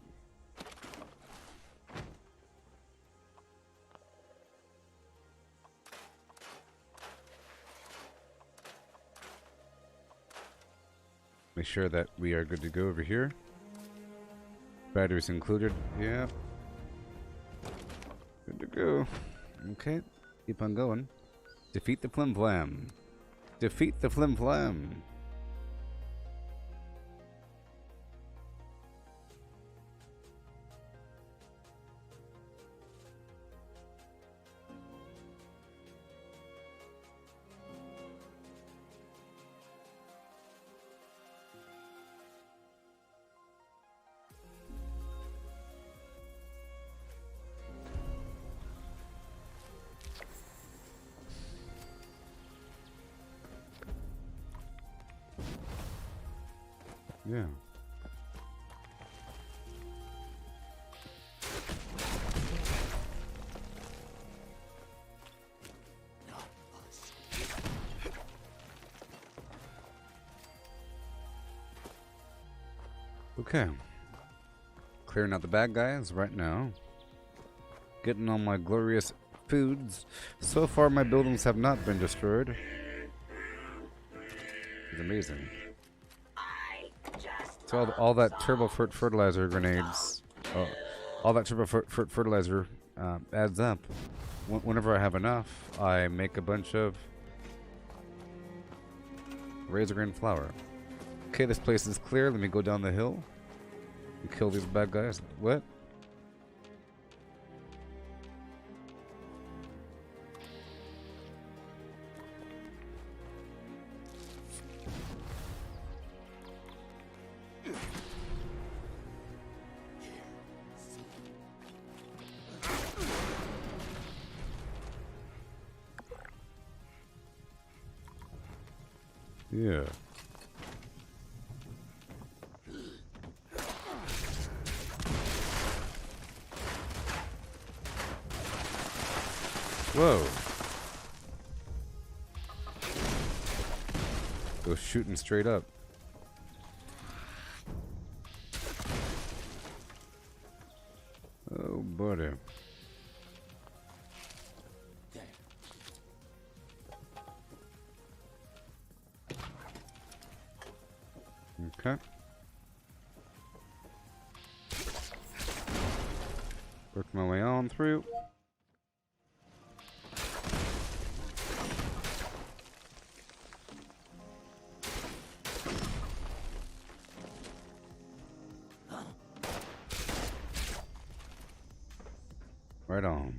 Make sure that we are good to go over here. Batteries included. Yeah. Good to go. Okay. Keep on going. Defeat the Flimflam. Defeat the Flimflam. Yeah. Okay. Clearing out the bad guys right now. Getting all my glorious foods. So far my buildings have not been destroyed. It's amazing. So all that turbo fertilizer grenades, all that turbo fertilizer adds up. Whenever I have enough, I make a bunch of razor grain flour. Okay, this place is clear. Let me go down the hill and kill these bad guys. What? Yeah. Whoa. Go shooting straight up. Oh, buddy. Okay. Work my way on through. Right on.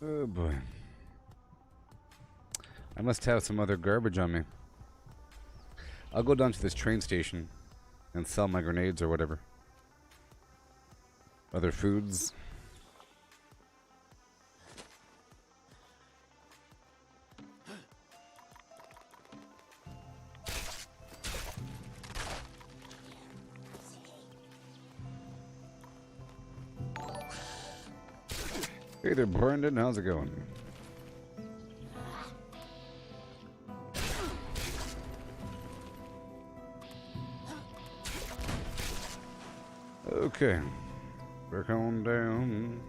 Oh boy. I must have some other garbage on me. I'll go down to this train station and sell my grenades or whatever. Other foods. Hey there, Brandon. How's it going? Okay. Back on down.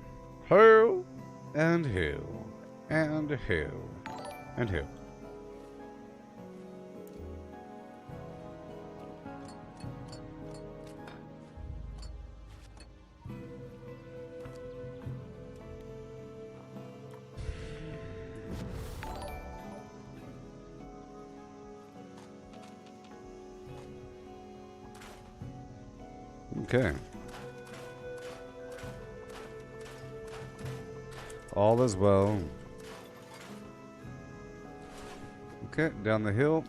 Hill and hill and hill and hill. Okay. All is well. Okay, down the hill.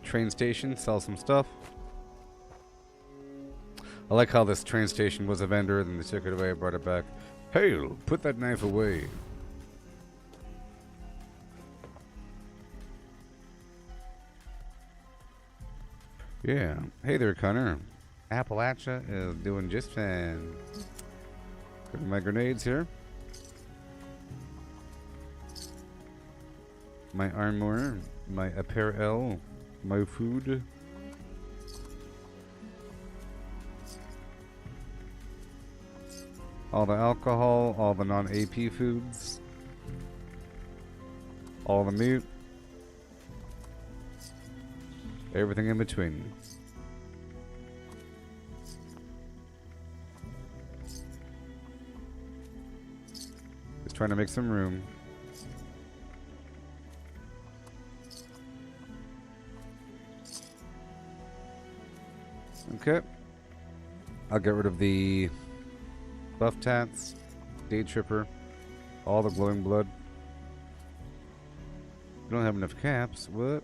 Train station, sell some stuff. I like how this train station was a vendor, then they took it away, brought it back. Hey, put that knife away. Yeah. Hey there, Connor. Appalachia is doing just fine. Got my grenades here. My armor, my apparel, my food. All the alcohol, all the non-AP foods. All the meat. Everything in between. Just trying to make some room. Okay. I'll get rid of the buff tats, day tripper, all the glowing blood. You don't have enough caps. What?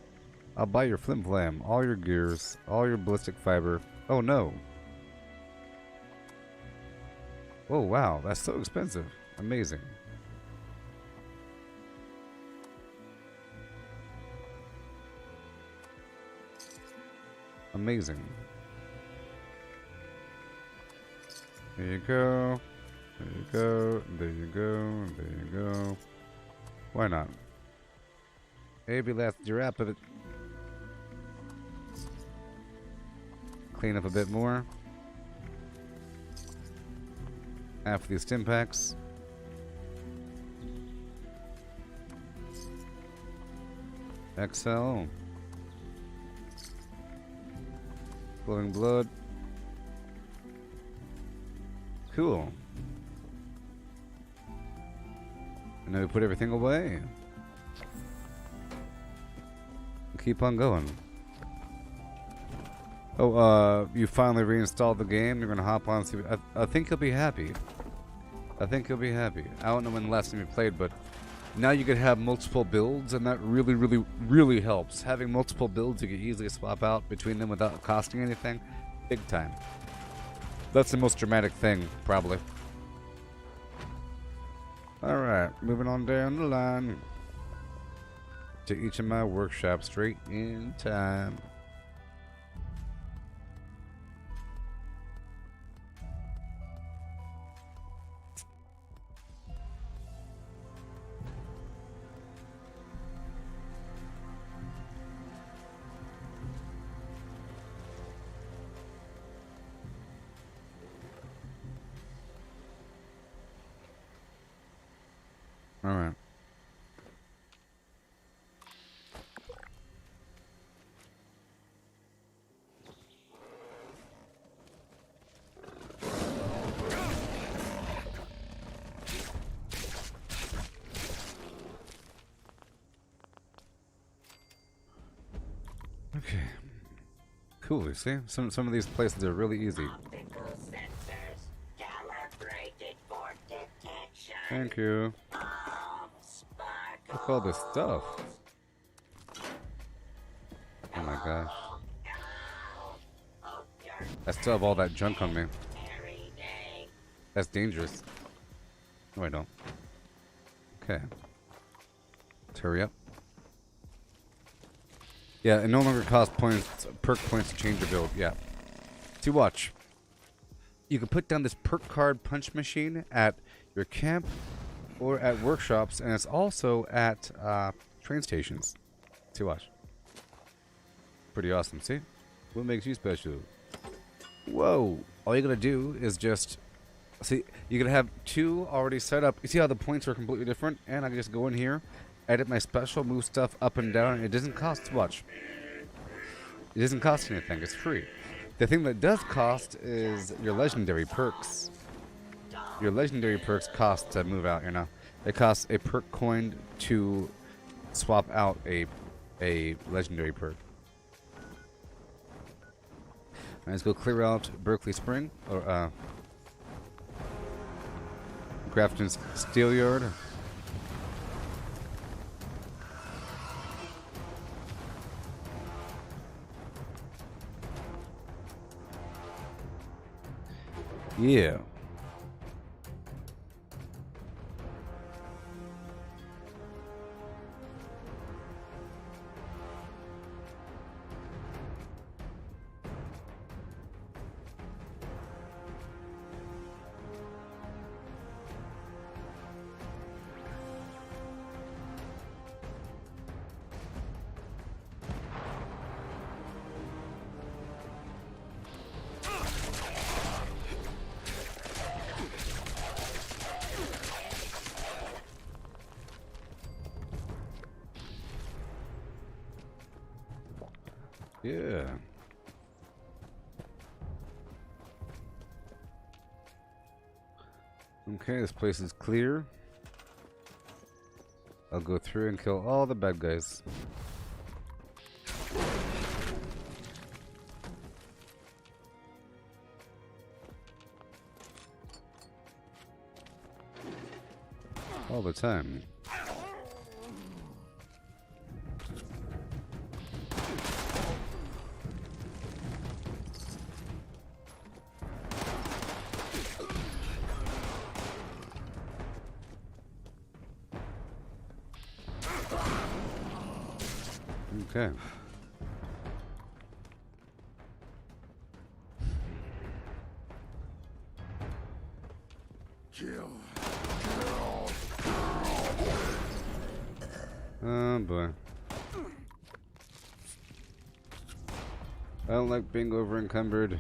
I'll buy your flimflam, all your gears, all your ballistic fiber. Oh no. Oh wow, that's so expensive. Amazing. Amazing. There you go. There you go. There you go. There you go. Why not? Maybe that's your wrap of it. Clean up a bit more. Half of these stim packs. XL. Glowing blood. Cool. And then we put everything away. Keep on going. Oh, you finally reinstalled the game. You're gonna hop on and see. I think you'll be happy. I think you'll be happy. I don't know when the last time you played, but now you can have multiple builds, and that really, really, really helps. Having multiple builds, you can easily swap out between them without costing anything. Big time. That's the most dramatic thing, probably. Alright, moving on down the line to each of my workshops straight in time. All right. Okay. Cool. You see, some of these places are really easy. Thank you. Look at all this stuff. Oh my gosh. I still have all that junk on me. That's dangerous. No, I don't. Okay. Let's hurry up. Yeah, it no longer costs points, perk points to change your build. Yeah. See, watch. You can put down this perk card punch machine at your camp or at workshops, and it's also at train stations. See, watch. Pretty awesome. See? What makes you special? Whoa! All you gotta do is just see. You're gonna have two already set up. You see how the points are completely different? And I can just go in here, edit my special, move stuff up and down. And it doesn't cost much. It doesn't cost anything. It's free. The thing that does cost is your legendary perks. Your legendary perks cost to move out, you know. It costs a perk coin to swap out a legendary perk. Alright, let's go clear out Berkeley Spring, or Grafton's Steel Yard. Yeah. Yeah. Okay, this place is clear. I'll go through and kill all the bad guys. All the time. Okay. Oh boy. I don't like being over encumbered.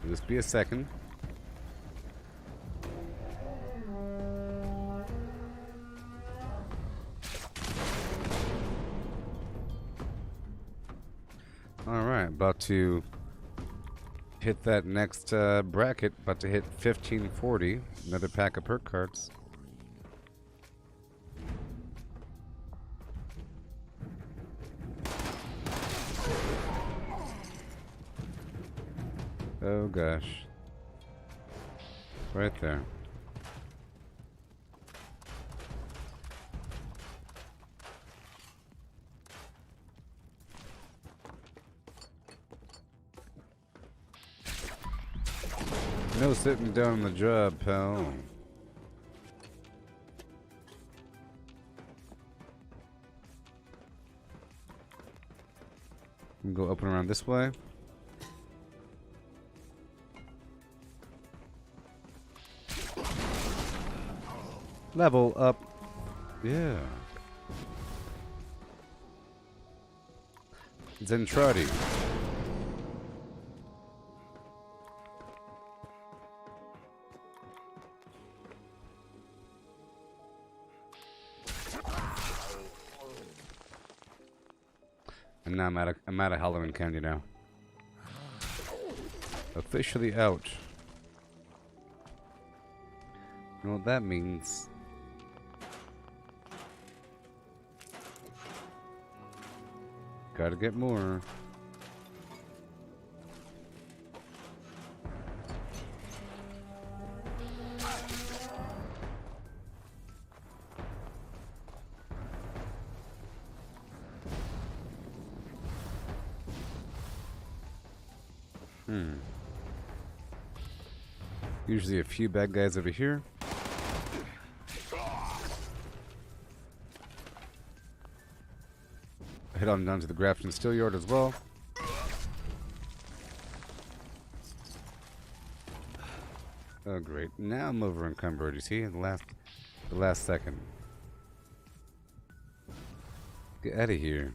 Will this be a second? Alright, about to hit that next bracket. About to hit 1540. Another pack of perk cards. Oh gosh. Right there. No sitting down on the job, pal. I'm gonna go up and around this way. Level up. Yeah. Zentradi. And now I'm out of Halloween candy now. Officially out. You know what that means? Gotta get more. Usually a few bad guys over here. Head on down to the Grafton Steel Yard as well. Oh great. Now I'm over encumbered, you see? The last second. Get out of here.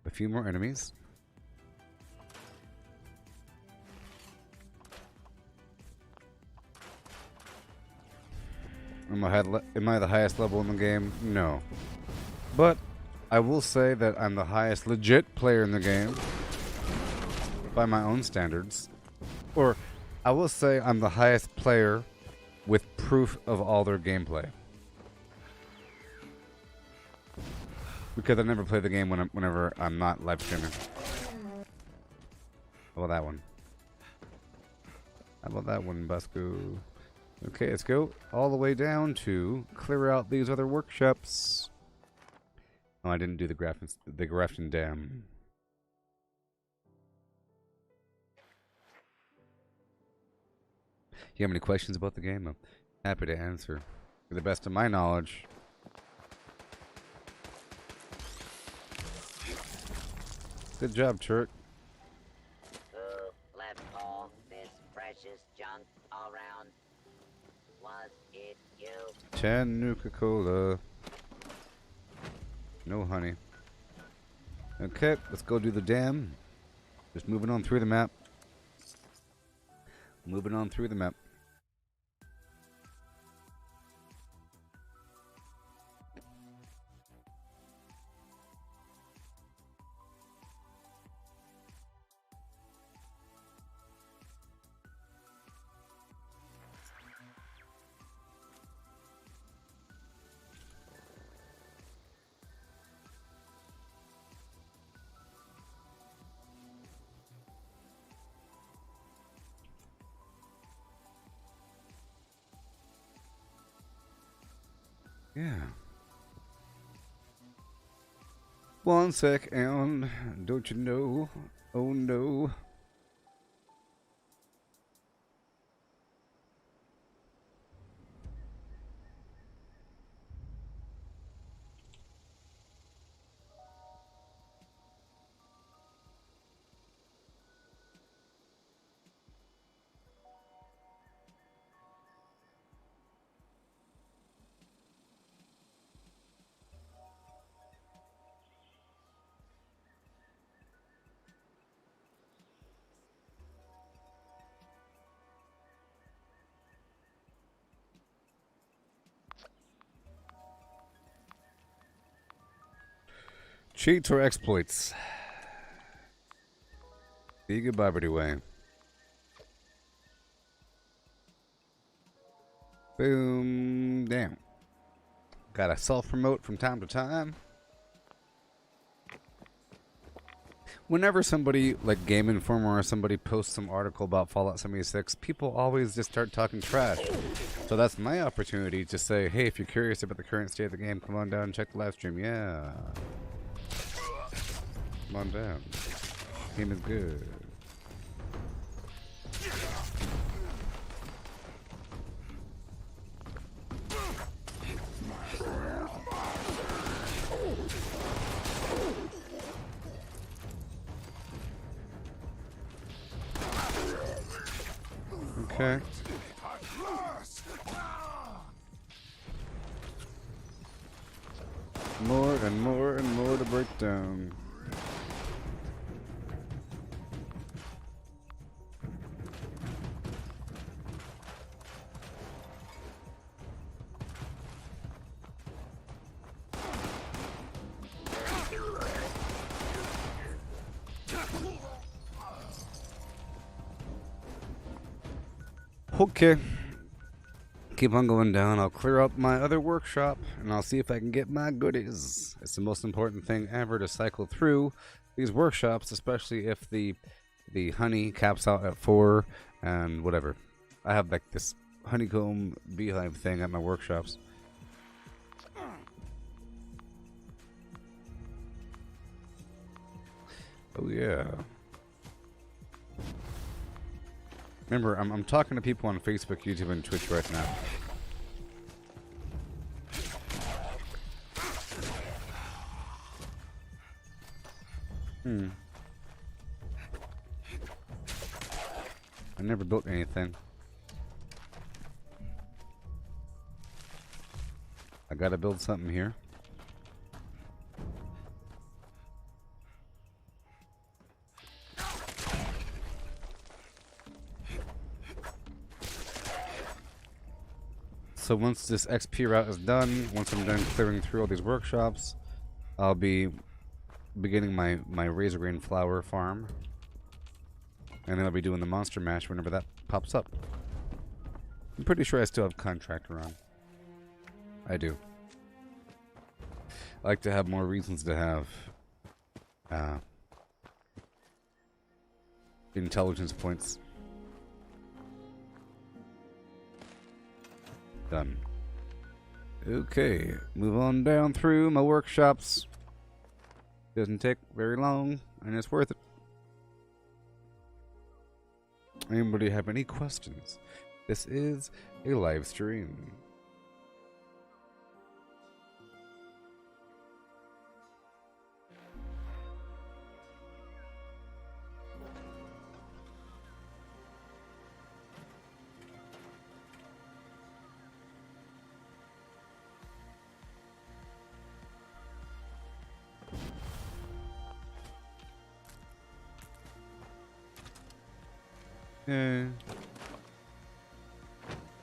A few more enemies. Am I the highest level in the game? No. But I will say that I'm the highest legit player in the game. By my own standards. Or I will say I'm the highest player with proof of all their gameplay. Because I never play the game whenever I'm not live streaming. How about that one? How about that one, Busco? Okay, let's go all the way down to clear out these other workshops. Oh, I didn't do the Grafton Dam. You have any questions about the game? I'm happy to answer. To the best of my knowledge. Good job, Turk. Who left all this precious junk around? Was it you? 10 Nuka-Cola. No honey. Okay, let's go do the dam. Just moving on through the map. Moving on through the map. Yeah. One sec, and don't you know? Oh no. Cheats or exploits? The Gooboberti way. Boom. Damn. Gotta self-promote from time to time. Whenever somebody, like Game Informer or somebody posts some article about Fallout 76, people always just start talking trash. So that's my opportunity to say, hey, if you're curious about the current state of the game, come on down and check the live stream. Yeah. Come on down. Game is good. Okay. More and more and more to break down. Okay. Keep on going down. I'll clear up my other workshop and I'll see if I can get my goodies. It's the most important thing ever to cycle through these workshops, especially if the honey caps out at 4 and whatever. I have like this honeycomb beehive thing at my workshops. Oh yeah. Remember, I'm talking to people on Facebook, YouTube, and Twitch right now. I never built anything. I gotta build something here. So once this XP route is done, once I'm done clearing through all these workshops, I'll be beginning my razor grain flower farm. And then I'll be doing the monster mash whenever that pops up. I'm pretty sure I still have contractor on. I do. I like to have more reasons to have intelligence points. Done. Okay, move on down through my workshops. Doesn't take very long, and it's worth it. Anybody have any questions? This is a live stream.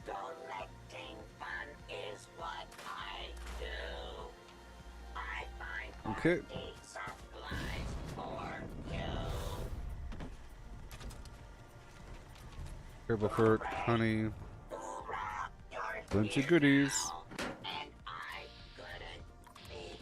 Collecting fun is what I do. I find Okay. supplies for you. Purple fruit, honey, bunch of goodies. And I couldn't be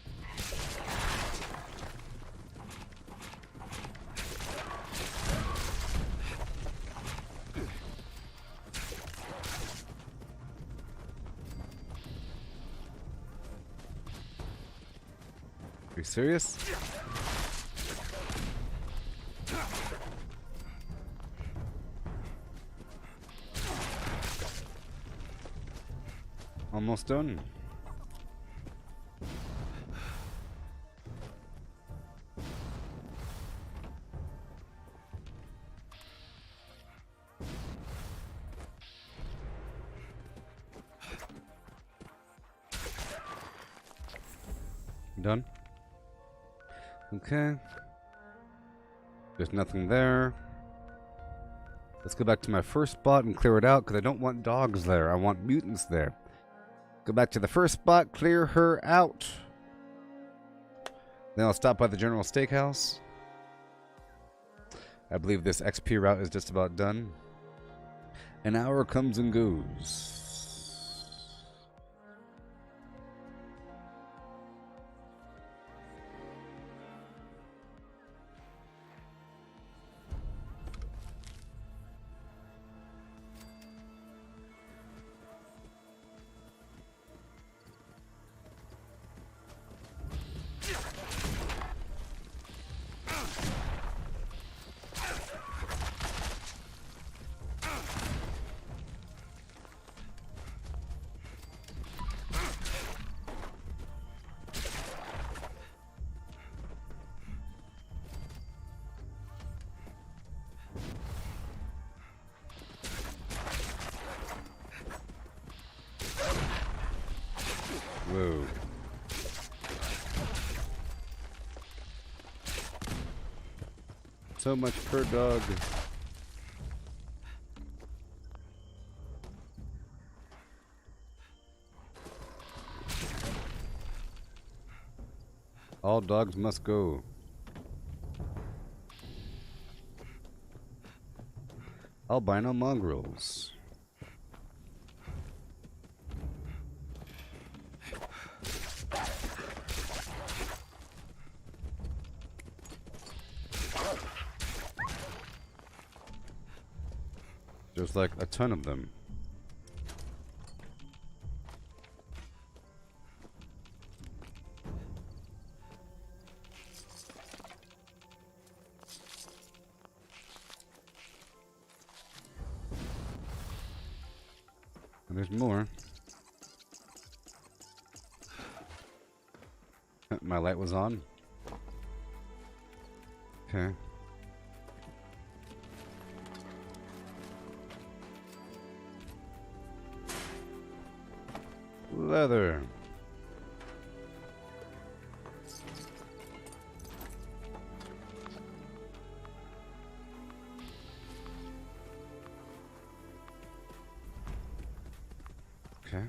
you serious? Almost done. Done? Okay. There's nothing there. Let's go back to my first spot and clear it out, because I don't want dogs there. I want mutants there. Go back to the first spot, clear her out. Then I'll stop by the General Steakhouse. I believe this XP route is just about done. An hour comes and goes. Whoa. So much per dog. All dogs must go. Albino mongrels. There's like a ton of them. And there's more. My light was on. Okay. Leather. Okay.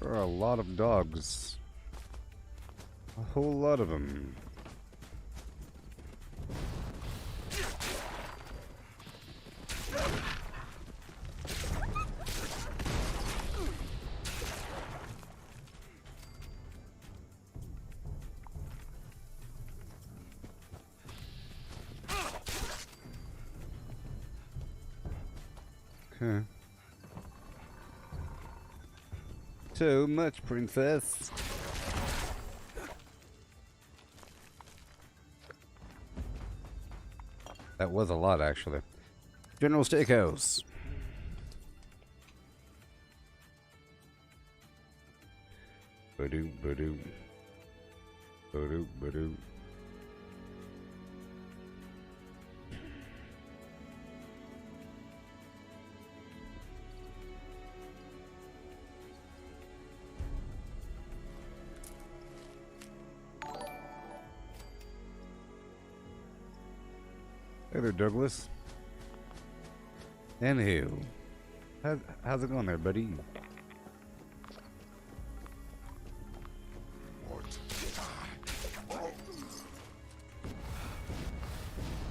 There are a lot of dogs. A whole lot of them. Okay. Too much, princess. That was a lot, actually. General Steakhouse. Ba-doo, ba-doo. Ba-doo, ba-doo. Hey there, Douglas. And Hale. How's it going there, buddy?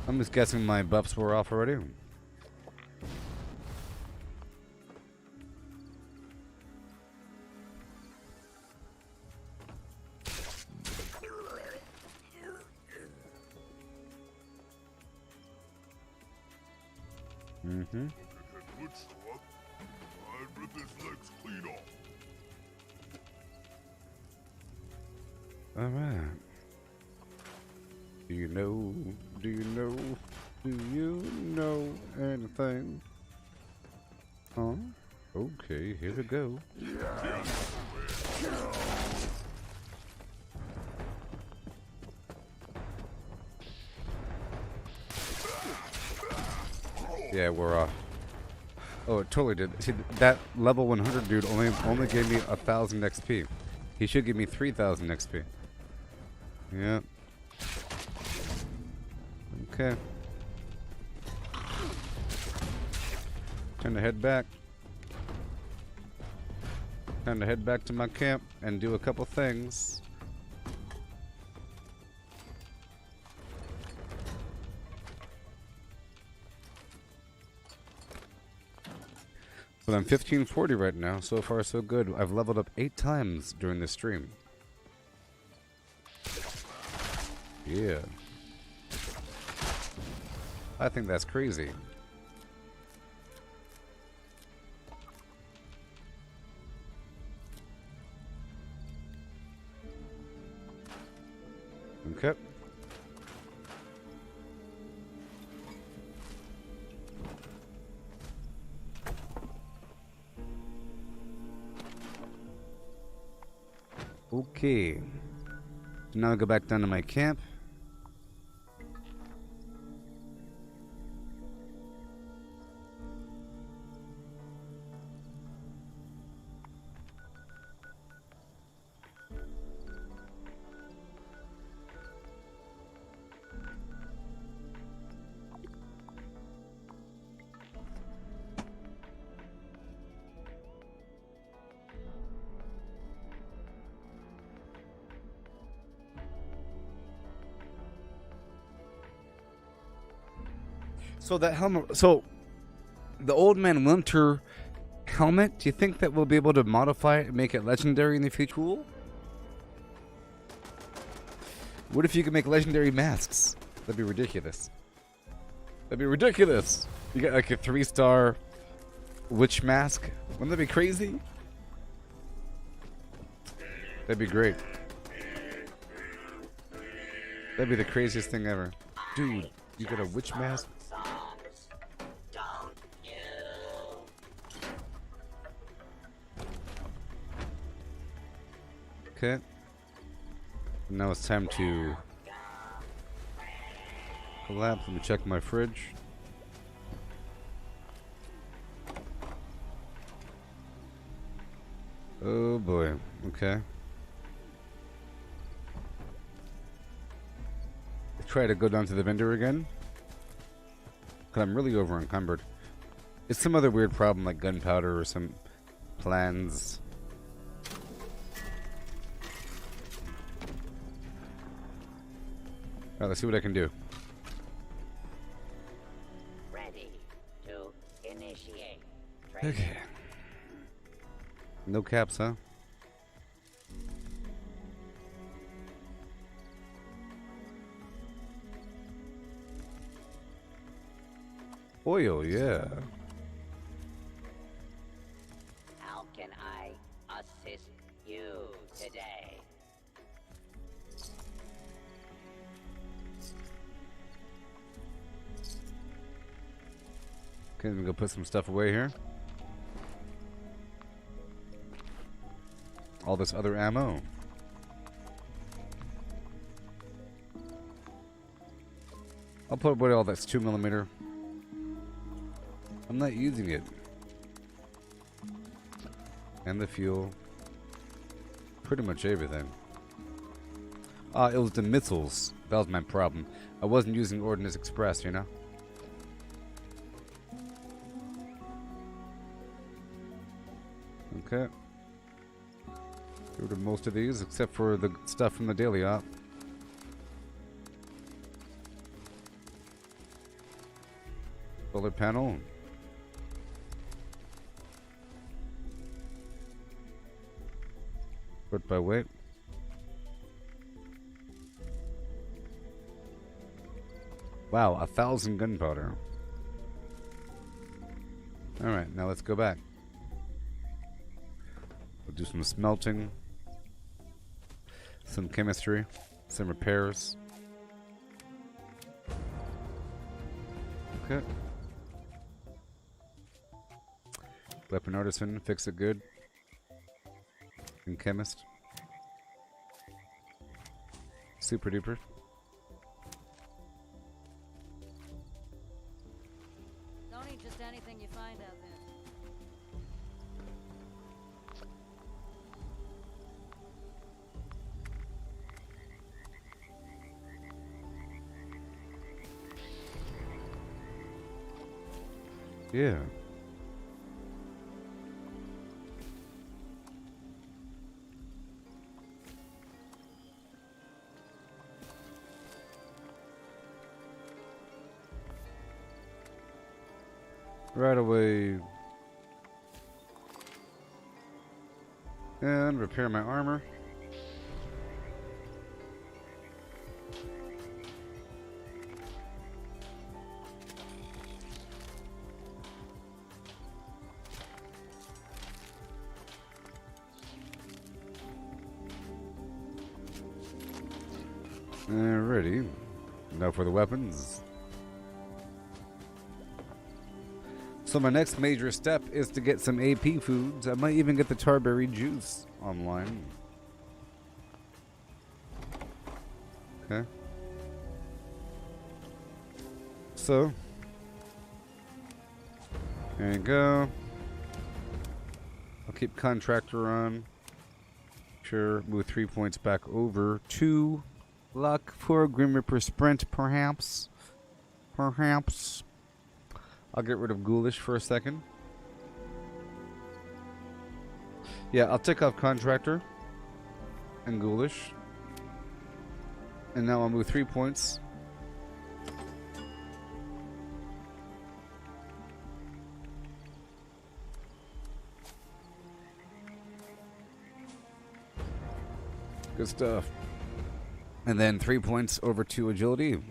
I'm just guessing my buffs were off already. Mm-hmm. Looks rough. I'd rip his legs clean off. All right. Do you know anything? Huh? Okay, here we go. Yeah, we're oh, it totally did. See, that level 100 dude only gave me 1,000 XP. He should give me 3,000 XP. Yeah. Okay. Time to head back. Time to head back to my camp and do a couple things. But I'm 1540 right now. So far, so good. I've leveled up 8 times during this stream. Yeah. I think that's crazy. Okay. Okay. Now I go back down to my camp. So that helmet, so the Old Man Winter helmet, do you think that we'll be able to modify it and make it legendary in the future? Cool. What if you could make legendary masks? That'd be ridiculous. That'd be ridiculous. You got like a 3-star witch mask. Wouldn't that be crazy? That'd be great. That'd be the craziest thing ever. Dude, you got a witch mask? Okay. Now it's time to collapse. Let me check my fridge. Oh boy. Okay. Try to go down to the vendor again. Cause I'm really over encumbered. It's some other weird problem like gunpowder or some plans. Alright, let's see what I can do. Ready to initiate training. Okay. No caps, huh? Oil, yeah. How can I assist you today? Okay, let me go put some stuff away here. All this other ammo. I'll put away all that's 2mm. I'm not using it. And the fuel. Pretty much everything. It was the missiles. That was my problem. I wasn't using Ordnance Express, you know? Okay. Get rid of most of these, except for the stuff from the daily op. Solar panel. Sort by weight. Wow, 1,000 gunpowder. Alright, now let's go back. We'll do some smelting, some chemistry, some repairs. Okay. Weapon artisan, fix it good. And chemist. Super duper. Don't eat just anything you find out there. Yeah. Right away. And repair my armor. Alrighty. Now for the weapons. So my next major step is to get some AP foods. I might even get the tarberry juice online. Okay. So. There you go. I'll keep contractor on. Sure, move 3 points back over. 2 luck for a Grim Reaper sprint, perhaps. Perhaps. I'll get rid of Ghoulish for a second. Yeah, I'll take off Contractor and Ghoulish. And now I'll move 3 points. Good stuff. And then 3 points over to Agility.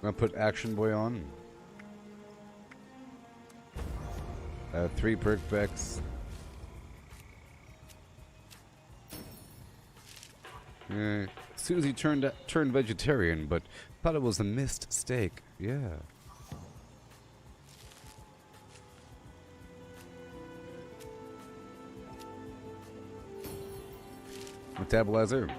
I'll put Action Boy on. 3 perk packs. Susie turned vegetarian, but thought it was a missed steak. Yeah. Metabolizer.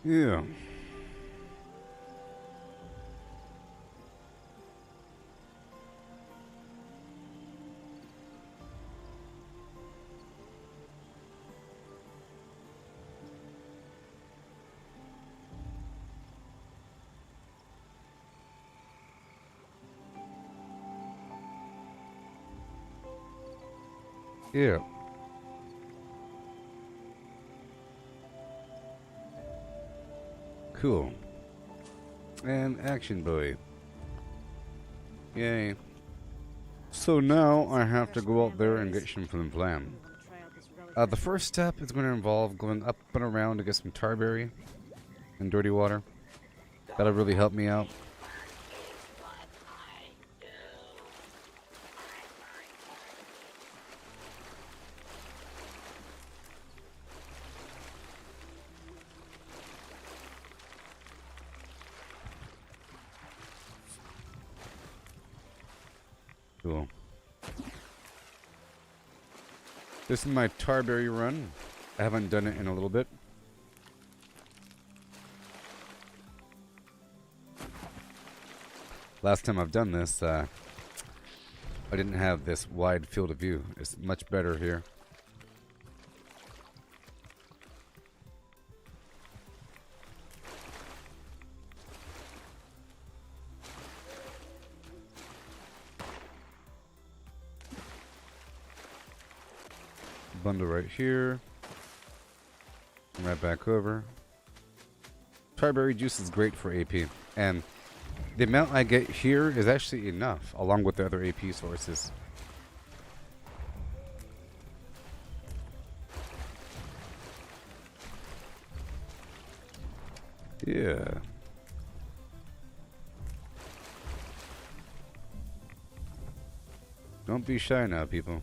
Yeah. Yeah. Cool. And Action Boy. Yay. So now I have to go out there and get some Flimflam. The first step is going to involve going up and around to get some tarberry and dirty water. That'll really help me out. Cool. This is my tarberry run. I haven't done it in a little bit. Last time I've done this, I didn't have this wide field of view. It's much better here. Bundle right here. Right back over. Tarberry juice is great for AP, and the amount I get here is actually enough, along with the other AP sources. Yeah. Don't be shy now, people.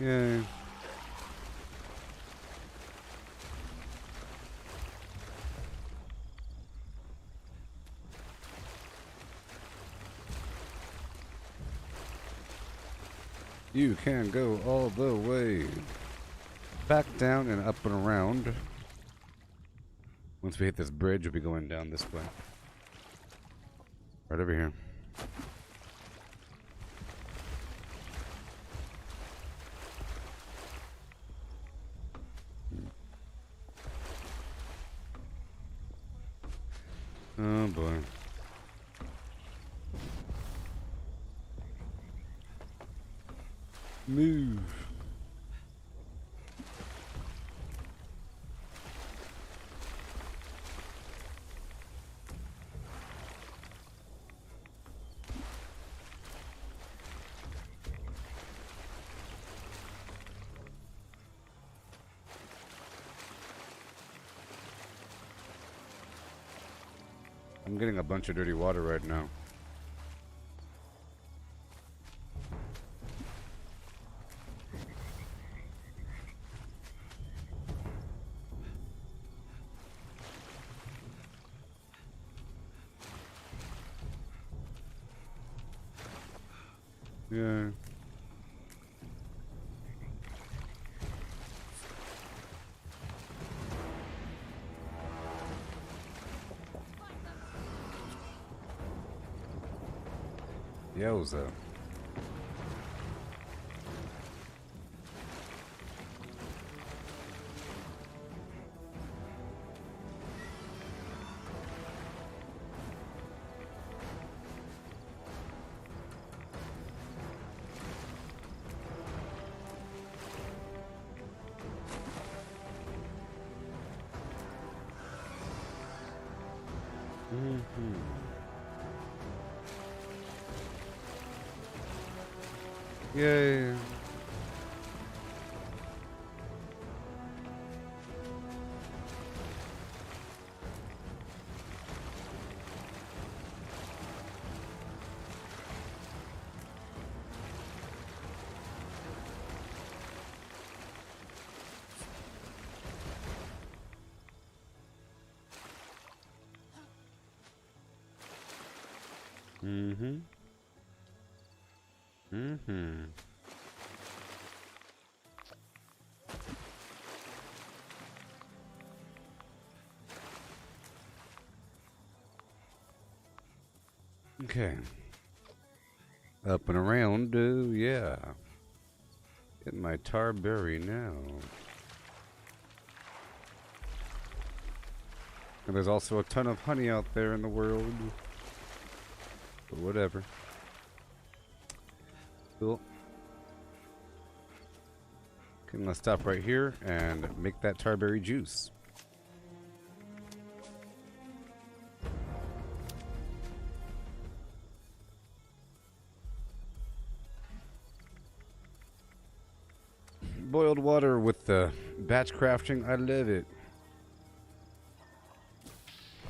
Yay. You can go all the way back down and up and around. Once we hit this bridge, we'll be going down this way. Right over here. Oh boy. Move. I'm getting a bunch of dirty water right now. Yeah. Yowza. Yay. Mm-hmm. Mm-hmm. Okay. Up and around, yeah. Getting my tarberry now. And there's also a ton of honey out there in the world. But whatever. Cool. Okay, let's stop right here and make that tarberry juice. boiled water with the batch crafting. I love it.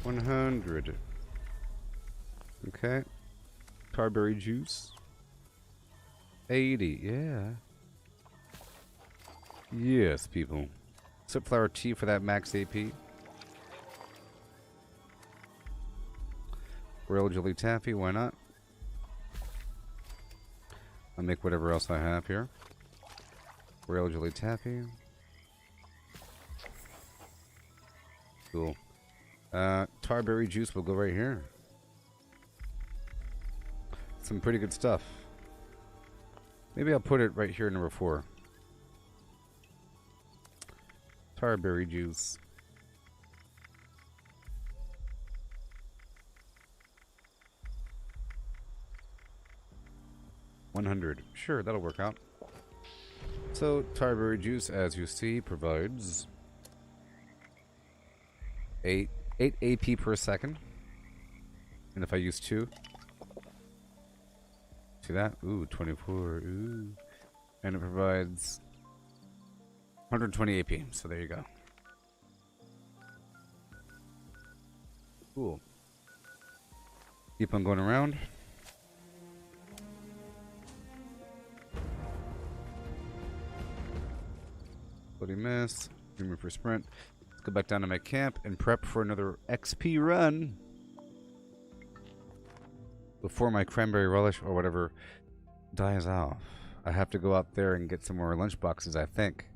100. Okay. Carberry juice. 80. Yeah. Yes, people. Sunflower tea for that max AP. Royal jelly taffy. Why not? I'll make whatever else I have here. Royal jelly taffy. Cool. Tarberry juice will go right here. Some pretty good stuff. Maybe I'll put it right here, number 4. Tarberry juice. $100. Sure, that'll work out. So, tarberry juice, as you see, provides 8 AP per second. And if I use 2, see that? Ooh, 24. Ooh. And it provides 120 AP. So there you go. Cool. Keep on going around. Bloody miss. Dreamer for sprint. Let's go back down to my camp and prep for another XP run. Before my cranberry relish or whatever dies off. I have to go out there and get some more lunch boxes, I think.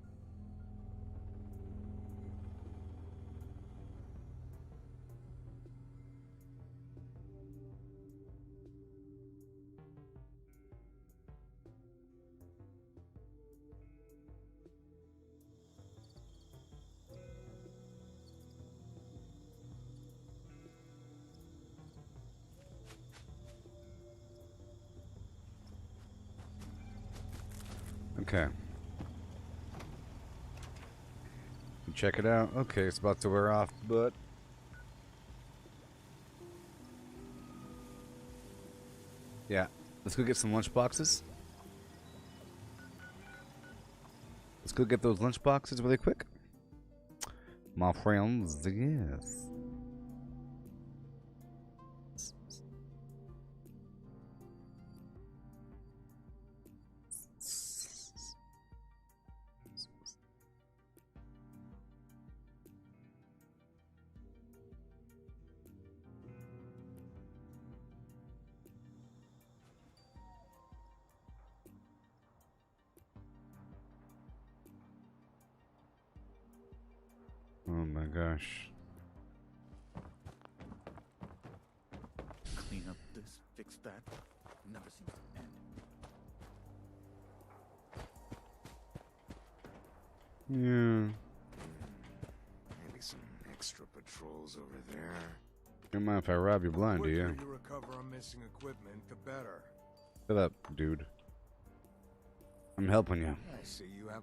Okay. Check it out. Okay, it's about to wear off, but yeah, let's go get some lunch boxes. Let's go get those lunch boxes really quick. My friends, yes. Oh my gosh. Clean up this, fix that. Never seems to end. Yeah. Maybe some extra patrols over there. Don't mind if I rob you blind, do you? The quicker you recover on missing equipment, the better. Shut up, dude. I'm helping you. I see you have.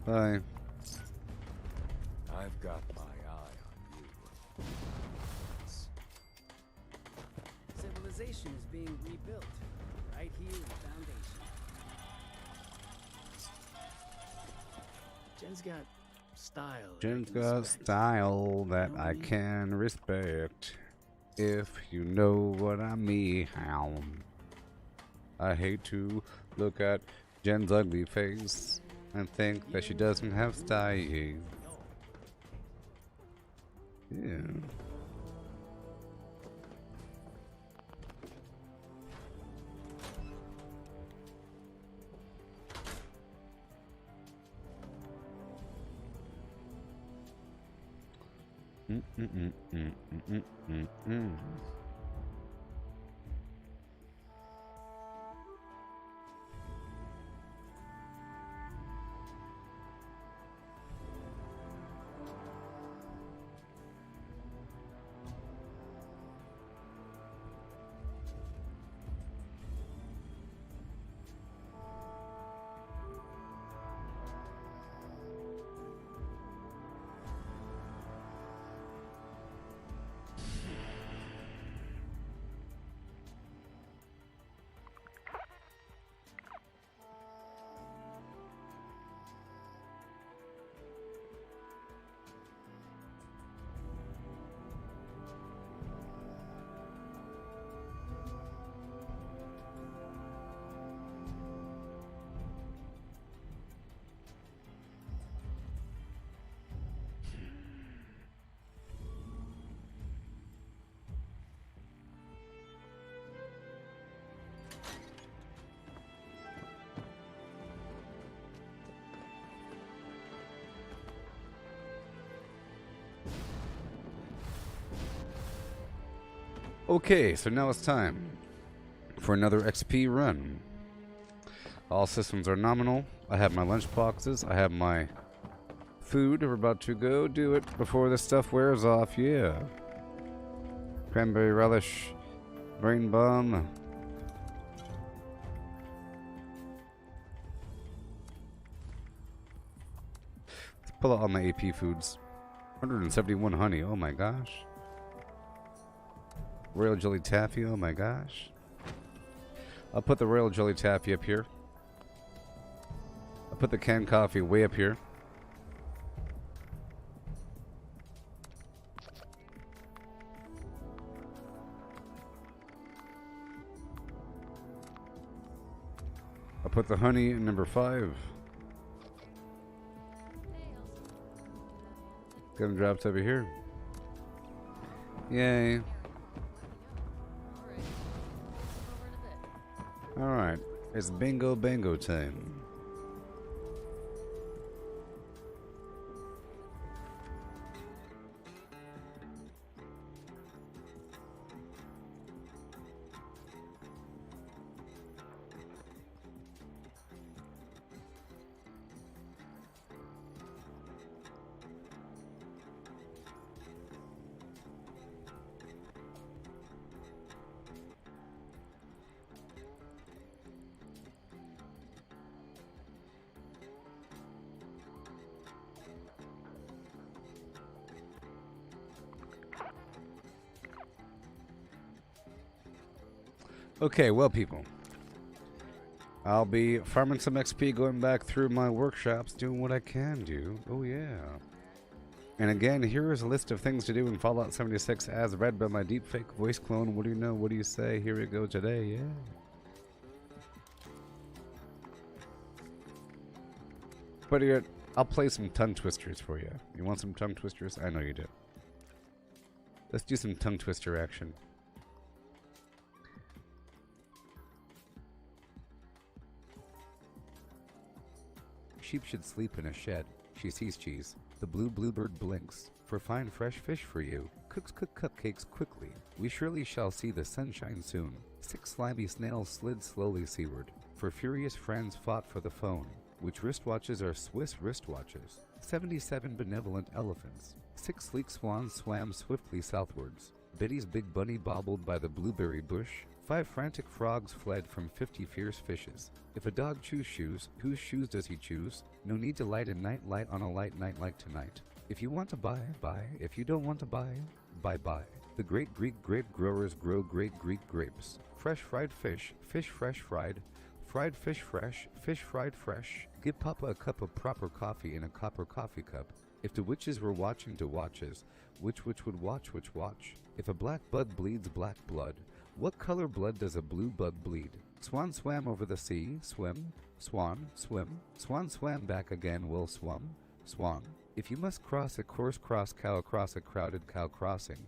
Bye. I've got my eye on you. Civilization is being rebuilt right here in Foundation. Jen's got style. Jen's got style that I can respect. If you know what I mean. I hate to look at Jen's ugly face and think that she doesn't have style. Yeah. Okay, so now it's time for another XP run. All systems are nominal. I have my lunch boxes. I have my food. We're about to go do it before this stuff wears off. Yeah. Cranberry relish. Brain bomb. Let's pull out all my AP foods. 171 honey. Oh my gosh. Royal jelly taffy. Oh my gosh. I'll put the royal jelly taffy up here. I'll put the canned coffee way up here. I'll put the honey in number 5. Get them dropped over here. Yay. Alright, it's bingo bango time. Okay, well, people, I'll be farming some XP, going back through my workshops, doing what I can do. Oh, yeah. And again, here is a list of things to do in Fallout 76 as read by my deepfake voice clone. What do you know? What do you say? Here we go today, yeah. But here, I'll play some tongue twisters for you. You want some tongue twisters? I know you do. Let's do some tongue twister action. Sheep should sleep in a shed. She sees cheese. The blue bluebird blinks. For fine fresh fish for you. Cooks cook cupcakes quickly. We surely shall see the sunshine soon. 6 slimy snails slid slowly seaward. For furious friends fought for the phone. Which wristwatches are Swiss wristwatches. 77 benevolent elephants. 6 sleek swans swam swiftly southwards. Betty's big bunny bobbled by the blueberry bush. 5 frantic frogs fled from 50 fierce fishes. If a dog chews shoes, whose shoes does he choose? No need to light a night light on a light night like tonight. If you want to buy, buy. If you don't want to buy, buy. The great Greek grape growers grow great Greek grapes. Fresh fried fish, fish fresh fried. Fried fish fried fresh. Give Papa a cup of proper coffee in a copper coffee cup. If the witches were watching to watches, which would watch which watch? If a black bud bleeds black blood, what color blood does a blue bud bleed? Swan swam over the sea, swim, swan, swim. Swan swam back again, will swum, swan. If you must cross a course cross cow across a crowded cow crossing,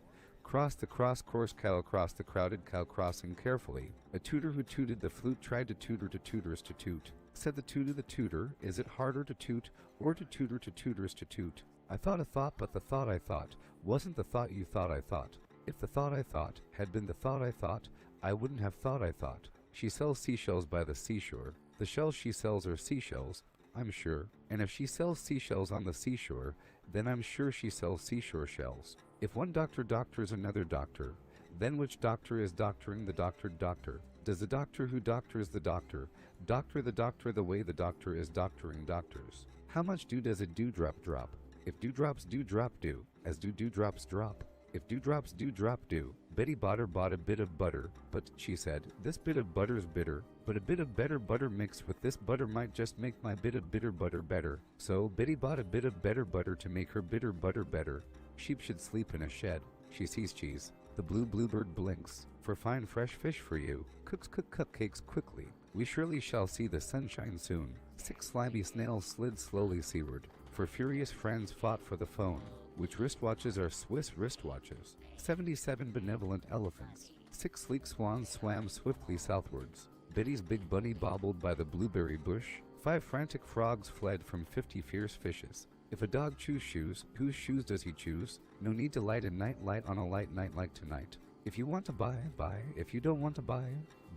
cross the cross course cow across the crowded cow crossing carefully. A tutor who tooted the flute tried to tutor to tutors to toot. Said the tutor the tutor, is it harder to toot or to tutor to tutors to toot? I thought a thought, but the thought I thought wasn't the thought you thought I thought. If the thought I thought had been the thought I thought, I wouldn't have thought I thought. She sells seashells by the seashore. The shells she sells are seashells, I'm sure. And if she sells seashells on the seashore, then I'm sure she sells seashore shells. If one doctor doctors another doctor, then which doctor is doctoring the doctored doctor? Does the doctor who doctors the doctor the doctor the way the doctor is doctoring doctors? How much dew does a dewdrop drop? If dewdrops do drop dew, as do dewdrops drop. If dewdrops do drop dew, Betty bought a bit of butter, but she said, this bit of butter's bitter, but a bit of better butter mixed with this butter might just make my bit of bitter butter better. So Betty bought a bit of better butter to make her bitter butter better. Sheep should sleep in a shed. She sees cheese. The blue bluebird blinks. For fine fresh fish for you. Cooks cook cupcakes quickly. We surely shall see the sunshine soon. 6 slimy snails slid slowly seaward. For furious friends fought for the phone. Which wristwatches are Swiss wristwatches. 77 benevolent elephants. 6 sleek swans swam swiftly southwards. Betty's big bunny bobbled by the blueberry bush. 5 frantic frogs fled from 50 fierce fishes. If a dog chews shoes, whose shoes does he choose? No need to light a night light on a light night like tonight. If you want to buy, buy. If you don't want to buy,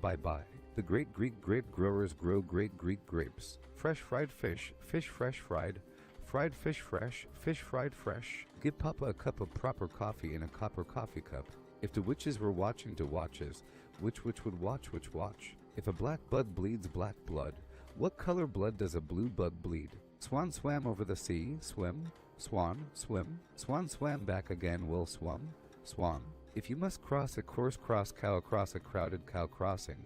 bye-bye. The great Greek grape growers grow great Greek grapes. Fresh fried fish, fish fresh fried fish fresh, fish fried fresh. Give Papa a cup of proper coffee in a copper coffee cup. If the witches were watching to watches, which witch would watch which watch? If a black bug bleeds black blood, what color blood does a blue bug bleed? Swan swam over the sea, swim, swan, swim. Swan swam back again, will swum, swan. If you must cross a course cross cow across a crowded cow crossing,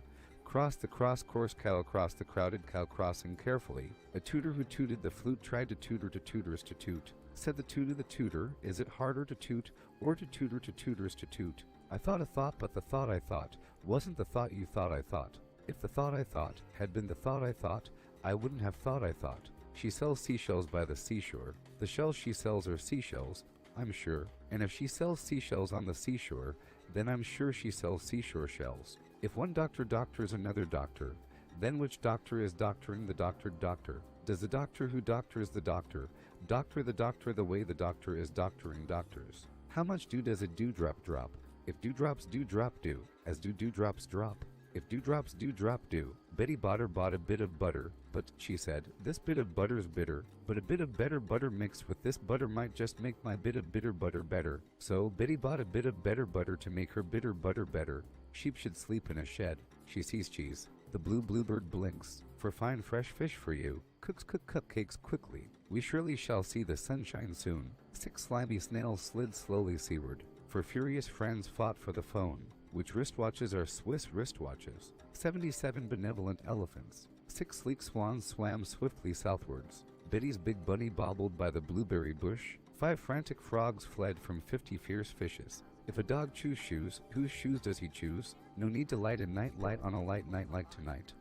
cross the cross course cow across the crowded cow crossing carefully. A tutor who tooted the flute tried to tutor to tutors to toot. Said the tutor, is it harder to toot or to tutor to tutors to toot? I thought a thought, but the thought I thought wasn't the thought you thought I thought. If the thought I thought had been the thought, I wouldn't have thought I thought. She sells seashells by the seashore. The shells she sells are seashells, I'm sure. And if she sells seashells on the seashore, then I'm sure she sells seashore shells. If one doctor doctors another doctor, then which doctor is doctoring the doctored doctor? Does the doctor who doctors the doctor the doctor the way the doctor is doctoring doctors? How much dew does a dewdrop drop? If dewdrops do drop dew, as do dewdrops drop. If dewdrops do drop dew, Betty Botter bought a bit of butter, but she said, this bit of butter's bitter, but a bit of better butter mixed with this butter might just make my bit of bitter butter better. So Betty bought a bit of better butter to make her bitter butter better. Sheep should sleep in a shed. She sees cheese. The blue bluebird blinks. For fine fresh fish for you. Cooks cook cupcakes quickly. We surely shall see the sunshine soon. 6 slimy snails slid slowly seaward. For furious friends fought for the phone, which wristwatches are Swiss wristwatches. 77 benevolent elephants. 6 sleek swans swam swiftly southwards. Betty's big bunny bobbled by the blueberry bush. 5 frantic frogs fled from 50 fierce fishes. If a dog choose shoes, whose shoes does he choose? No need to light a night light on a light night like tonight.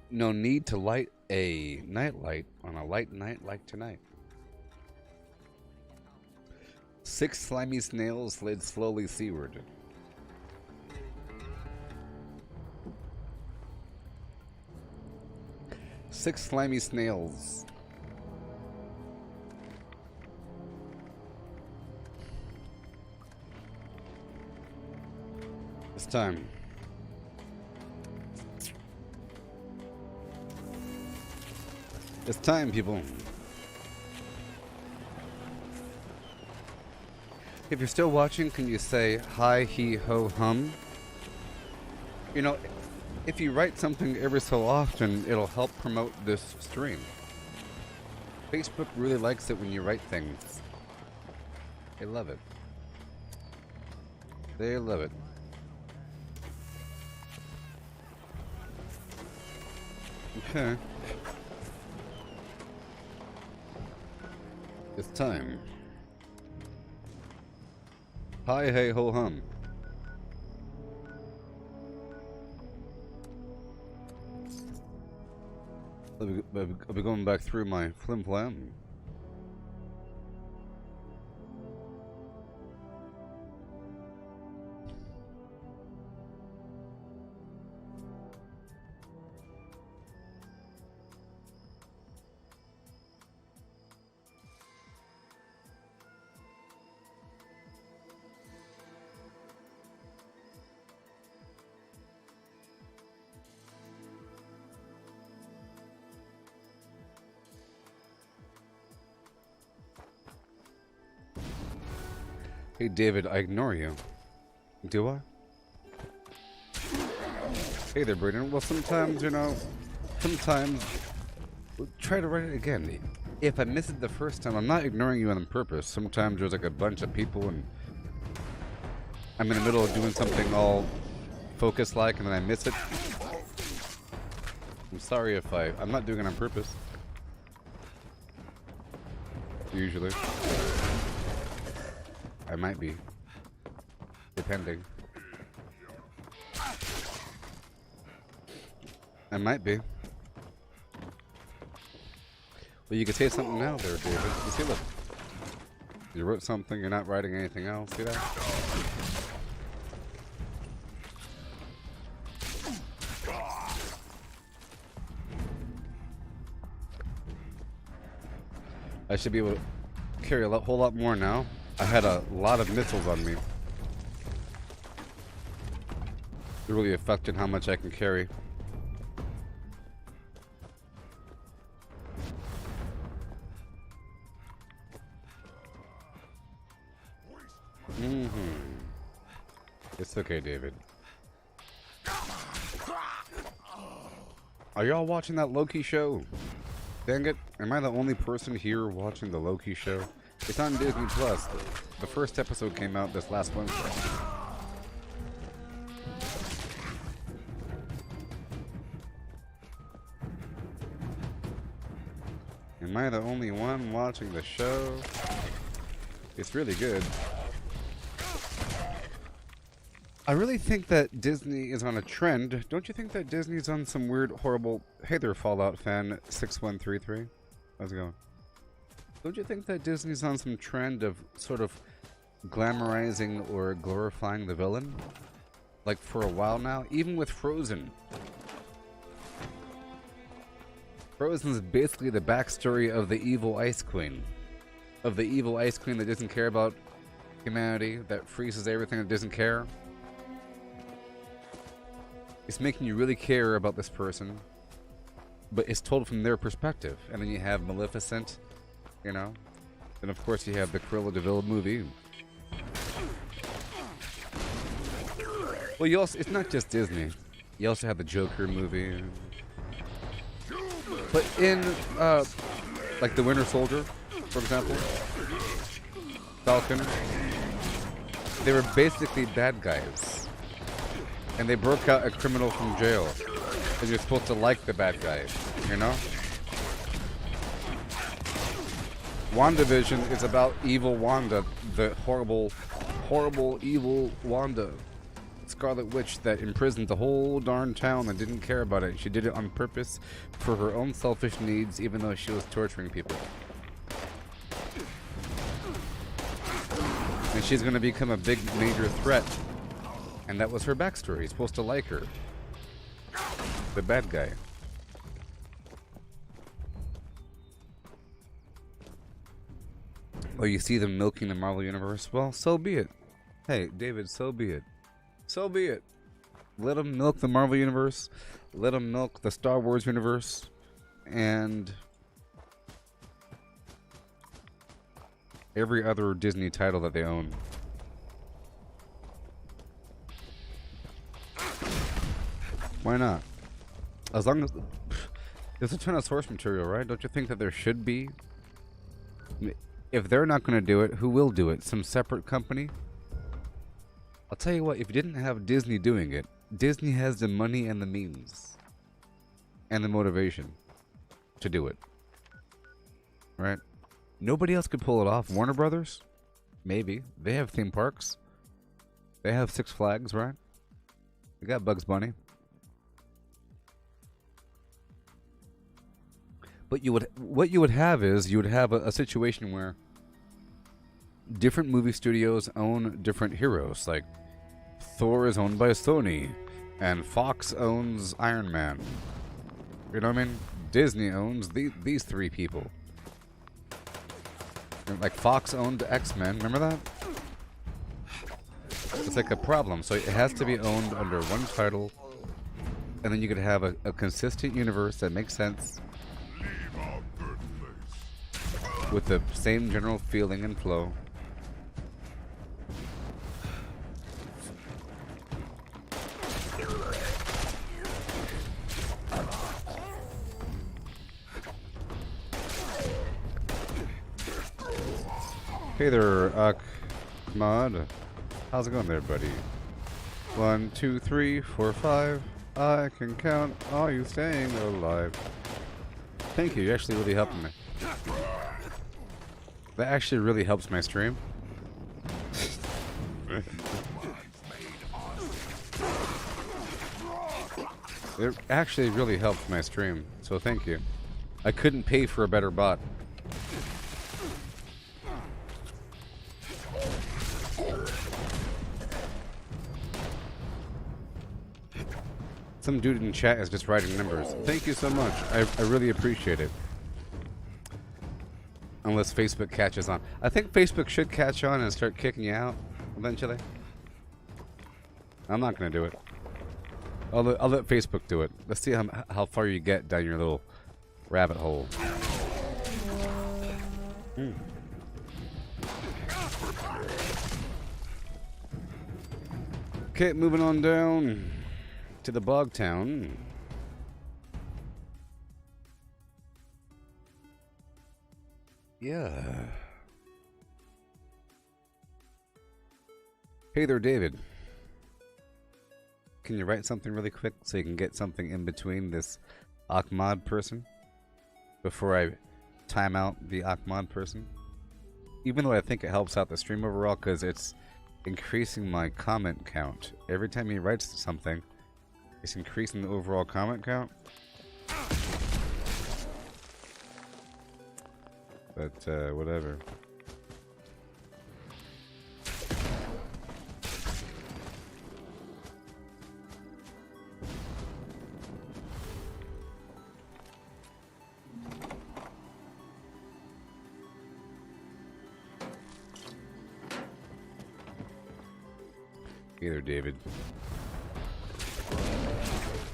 No need to light a night light on a light night like tonight. 6 slimy snails slid slowly seaward. Six slimy snails. It's time. It's time, people. If you're still watching, can you say hi, he, ho, hum? You know, if you write something every so often, it'll help promote this stream. Facebook really likes it when you write things. They love it. They love it. Okay. It's time. Hi, hey, ho, hum. I'll be going back through my Flimflam. Hey David, I ignore you. Do I? Hey there, Braden. Well, sometimes, you know, we'll try to write it again. If I miss it the first time, I'm not ignoring you on purpose. Sometimes there's like a bunch of people and I'm in the middle of doing something all focused-like and then I miss it. I'm sorry if I'm not doing it on purpose. Usually. I might be. Depending. I might be. Well, you could say something now there, David. You see, look. You wrote something, you're not writing anything else. See that? I should be able to carry a whole lot more now. I had a lot of missiles on me. really affecting how much I can carry. It's okay, David. Are y'all watching that Loki show? Dang it, am I the only person here watching the Loki show? It's on Disney Plus. The first episode came out this last Wednesday. Am I the only one watching the show? It's really good. I really think that Disney is on a trend. Don't you think that Disney's on some weird, horrible... Hey there, Fallout fan 6133. How's it going? Don't you think that Disney's on some trend of sort of glamorizing or glorifying the villain? Like for a while now? Even with Frozen. Frozen is basically the backstory of the evil Ice Queen. Of the evil Ice Queen that doesn't care about humanity, that freezes everything, that doesn't care. It's making you really care about this person, but it's told from their perspective. And then you have Maleficent, you know. Then of course you have the Cruella de Vil movie. Well, you also, it's not just Disney. You also have the Joker movie. But in, like the Winter Soldier, for example, Falcon, they were basically bad guys. And they broke out a criminal from jail. And you're supposed to like the bad guy, you know? WandaVision is about evil Wanda, the horrible, horrible, evil Wanda. Scarlet Witch that imprisoned the whole darn town and didn't care about it. She did it on purpose for her own selfish needs, even though she was torturing people. And she's going to become a big major threat. And that was her backstory. You're supposed to like her. The bad guy. Oh, you see them milking the Marvel Universe? Well, so be it. Hey, David, so be it. So be it. Let them milk the Marvel Universe. Let them milk the Star Wars universe. And every other Disney title that they own. Why not? As long as there's a ton of source material, right? Don't you think that there should be? If they're not going to do it, who will do it? Some separate company? I'll tell you what, if you didn't have Disney doing it, Disney has the money and the means and the motivation to do it. Right? Nobody else could pull it off. Warner Brothers? Maybe. They have theme parks. They have Six Flags, right? They got Bugs Bunny. But what you would have is you would have a situation where different movie studios own different heroes. Like Thor is owned by Sony, and Fox owns Iron Man. You know what I mean? Disney owns these three people. Like Fox owned X-Men. Remember that? It's like a problem. So it has to be owned under one title, and then you could have a consistent universe that makes sense. With the same general feeling and flow. Hey there, Ahmad. How's it going there, buddy? 1, 2, 3, 4, 5. I can count. Are you staying alive? Thank you. You're actually really helping me. That actually really helps my stream. It actually really helped my stream, so thank you. I couldn't pay for a better bot. Some dude in chat is just writing numbers. Thank you so much. I really appreciate it. Unless Facebook catches on. I think Facebook should catch on and start kicking you out eventually. I'm not going to do it. I'll let Facebook do it. Let's see how far you get down your little rabbit hole. Okay, moving on down to the Bog Town. Yeah. Hey there, David. Can you write something really quick so you can get something in between this Ahmad person before I time out the Ahmad person? Even though I think it helps out the stream overall because it's increasing my comment count. Every time he writes something, it's increasing the overall comment count. But, whatever. Either David.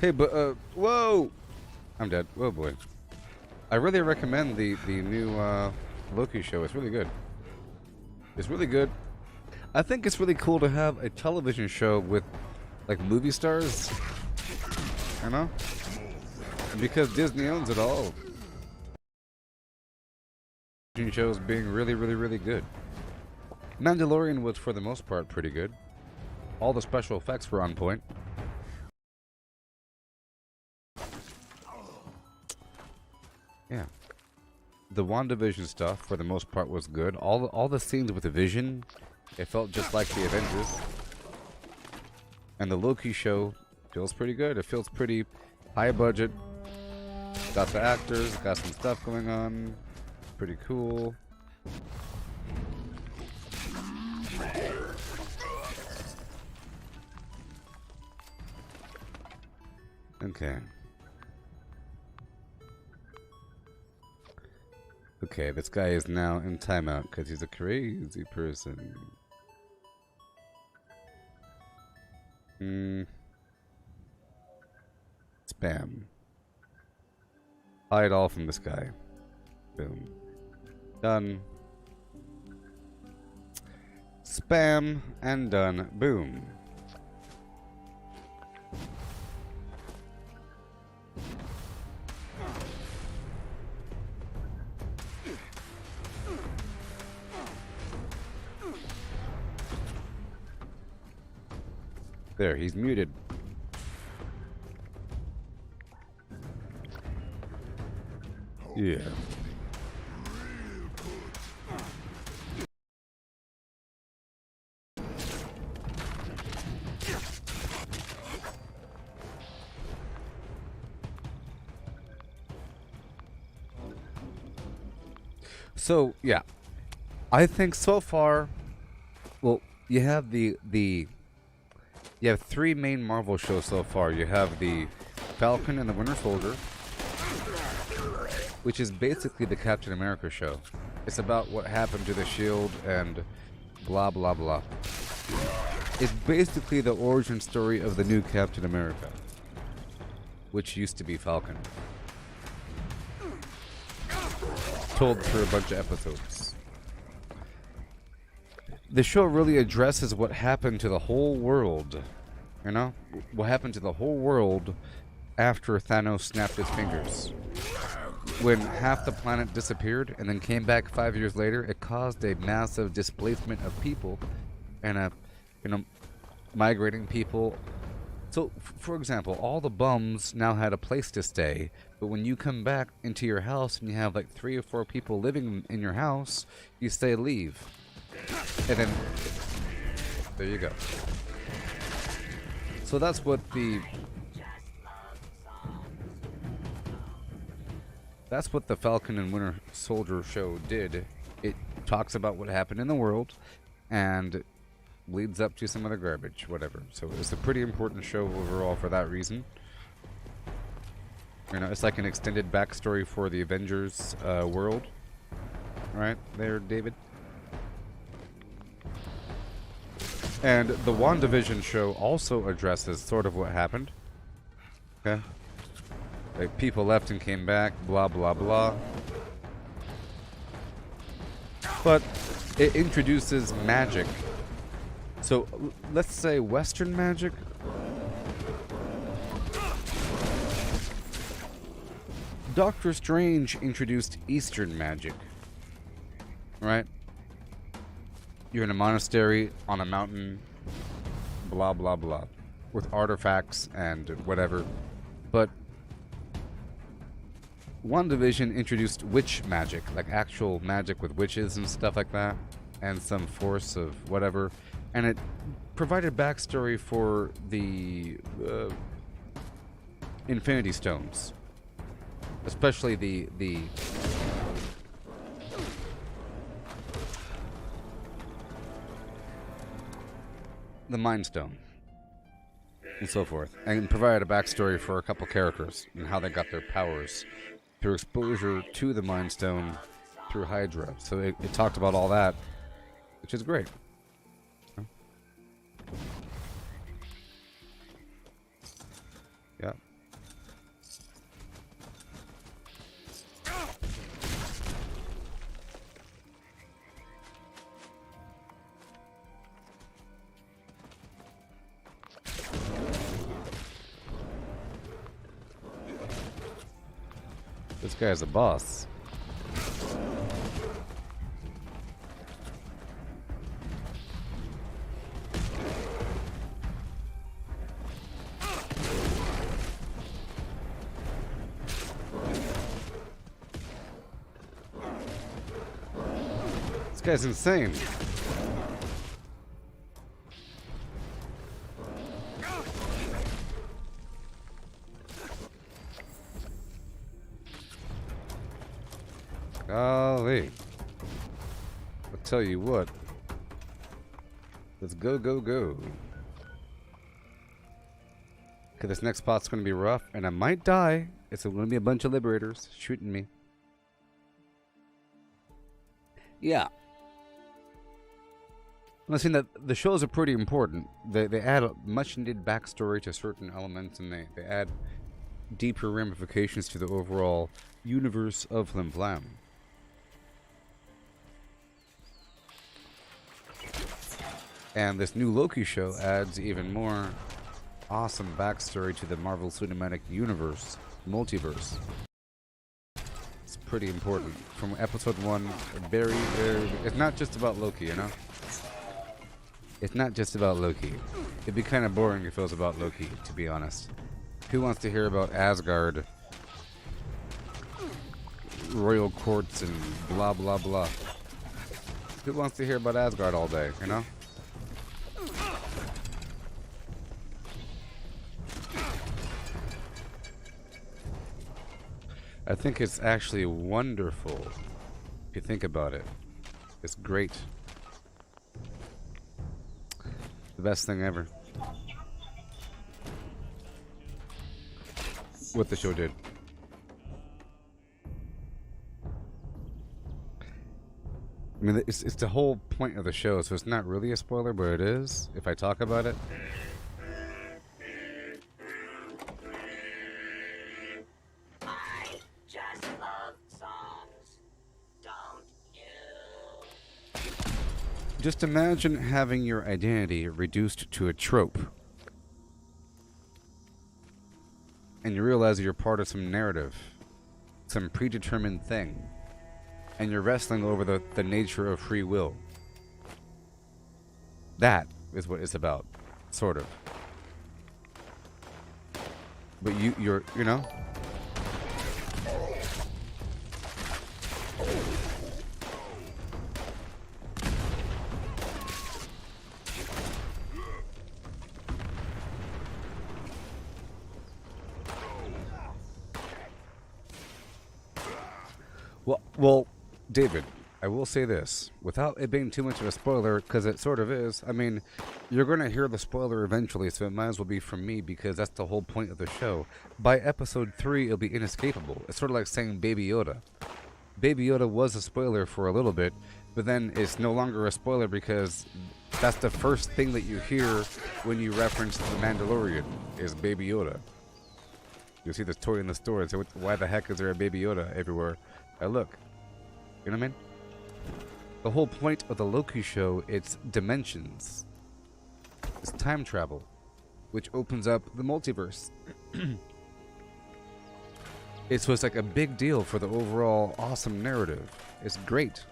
Hey, but whoa! I'm dead. Oh boy. I really recommend the new Loki show. It's really good. It's really good. I think it's really cool to have a television show with like movie stars. You know? Because Disney owns it all. Shows being really good. Mandalorian was for the most part pretty good. All the special effects were on point. Yeah. The WandaVision stuff, for the most part, was good. All the scenes with the Vision, it felt just like the Avengers. And the Loki show feels pretty good. It feels pretty high budget. Got the actors, got some stuff going on. Pretty cool. Okay. Okay, this guy is now in timeout because he's a crazy person. Spam. Hide all from this guy. Boom. Done. Spam and done. Boom. There, he's muted. Yeah. So, yeah. I think so far, well, you have you have three main Marvel shows so far. You have the Falcon and the Winter Soldier, which is basically the Captain America show. It's about what happened to the Shield and blah blah blah. It's basically the origin story of the new Captain America, which used to be Falcon. Told through a bunch of episodes. The show really addresses what happened to the whole world. You know? What happened to the whole world after Thanos snapped his fingers. When half the planet disappeared and then came back 5 years later, it caused a massive displacement of people and migrating people. So, for example, all the bums now had a place to stay, but when you come back into your house and you have like 3 or 4 people living in your house, you say leave. And then, there you go. So that's what the Falcon and Winter Soldier show did. It talks about what happened in the world and leads up to some other garbage, whatever. So it's a pretty important show overall for that reason. You know, it's like an extended backstory for the Avengers world. Right there, David. And the WandaVision show also addresses sort of what happened. Okay? Like, people left and came back, blah, blah, blah. But it introduces magic. So, let's say Western magic. Doctor Strange introduced Eastern magic. Right? You're in a monastery on a mountain, blah, blah, blah, with artifacts and whatever. But WandaVision introduced witch magic, like actual magic with witches and stuff like that, and some force of whatever. And it provided backstory for the Infinity Stones. Especially the Mind Stone, and so forth, and provided a backstory for a couple characters and how they got their powers through exposure to the Mind Stone through Hydra. So it talked about all that, which is great. Yeah. This guy's a boss. This guy's insane. Golly. I'll tell you what. Let's go, go, go. Okay, this next spot's going to be rough, and I might die. It's going to be a bunch of liberators shooting me. Yeah. I've seen that the shows are pretty important. They add a much needed backstory to certain elements, and they add deeper ramifications to the overall universe of Flimflam. And this new Loki show adds even more awesome backstory to the Marvel Cinematic Universe, multiverse. It's pretty important. From episode 1, very, very... It's not just about Loki, you know? It's not just about Loki. It'd be kind of boring if it was about Loki, to be honest. Who wants to hear about Asgard, royal courts, and blah, blah, blah? Who wants to hear about Asgard all day, you know? I think it's actually wonderful if you think about it. It's great. The best thing ever. What the show did. I mean, it's the whole point of the show, so it's not really a spoiler, but it is if I talk about it. Just imagine having your identity reduced to a trope. And you realize you're part of some narrative, some predetermined thing. And you're wrestling over the nature of free will. That is what it's about, sort of. But you're, you know? Well, David, I will say this, without it being too much of a spoiler, because it sort of is. I mean, you're going to hear the spoiler eventually, so it might as well be from me, because that's the whole point of the show. By episode 3, it'll be inescapable. It's sort of like saying Baby Yoda. Baby Yoda was a spoiler for a little bit, but then it's no longer a spoiler because that's the first thing that you hear when you reference The Mandalorian, is Baby Yoda. You see this toy in the store and say, why the heck is there a Baby Yoda everywhere? Look. You know what I mean? The whole point of the Loki show, it's dimensions. It's time travel, which opens up the multiverse. It's like a big deal for the overall awesome narrative. It's great.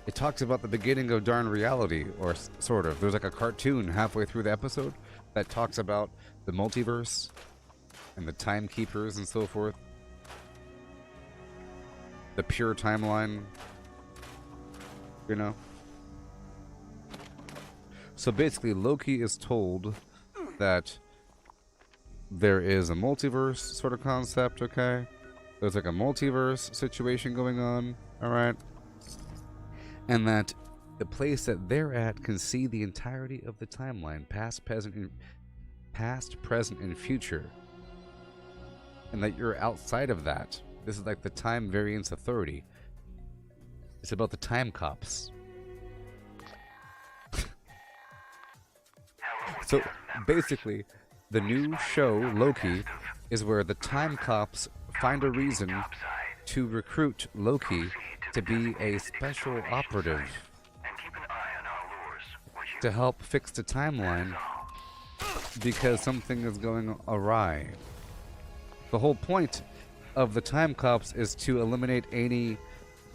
It talks about the beginning of darn reality, or sort of. There's like a cartoon halfway through the episode that talks about the multiverse and the timekeepers and so forth. The pure timeline. You know? So basically, Loki is told that there is a multiverse sort of concept, okay? There's like a multiverse situation going on, alright? And that the place that they're at can see the entirety of the timeline, past, present, and future. And that you're outside of that. This is like the time variance authority. It's about the time cops. So basically, the new show, Loki, is where the time cops find a reason to recruit Loki to be a special operative to help fix the timeline because something is going awry. The whole point of the time cops is to eliminate any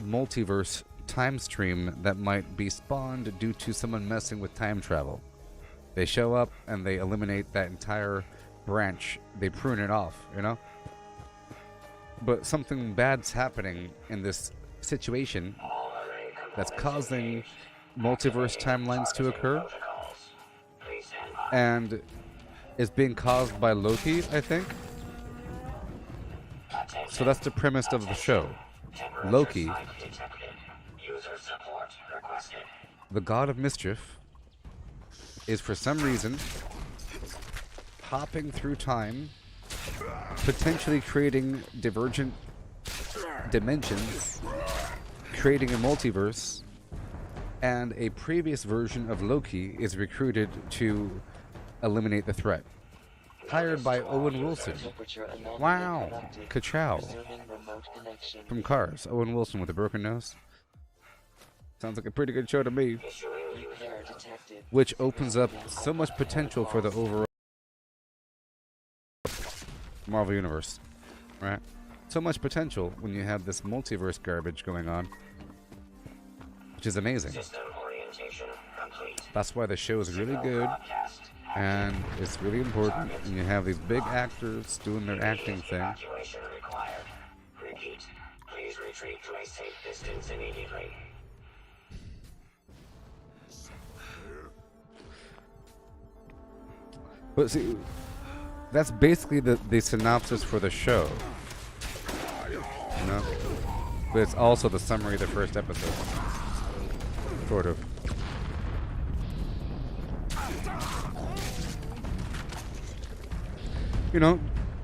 multiverse time stream that might be spawned due to someone messing with time travel. They show up and they eliminate that entire branch. They prune it off, you know? But something bad's happening in this situation that's causing multiverse timelines to occur. And is being caused by Loki, I think. So that's the premise of the show. Loki, the god of mischief, is for some reason hopping through time, potentially creating divergent dimensions, creating a multiverse, and a previous version of Loki is recruited to eliminate the threat. Hired by Owen Wilson. Wow! Ka-chow. From Cars. Owen Wilson with a broken nose. Sounds like a pretty good show to me. Which opens up so much potential for the overall Marvel Universe. Right? So much potential when you have this multiverse garbage going on. Which is amazing. That's why the show is really good. And it's really important when you have these big actors doing their acting thing. Repeat. Please retreat to a safe distance immediately. But see, that's basically the synopsis for the show. You know? But it's also the summary of the first episode. Sort of. You know,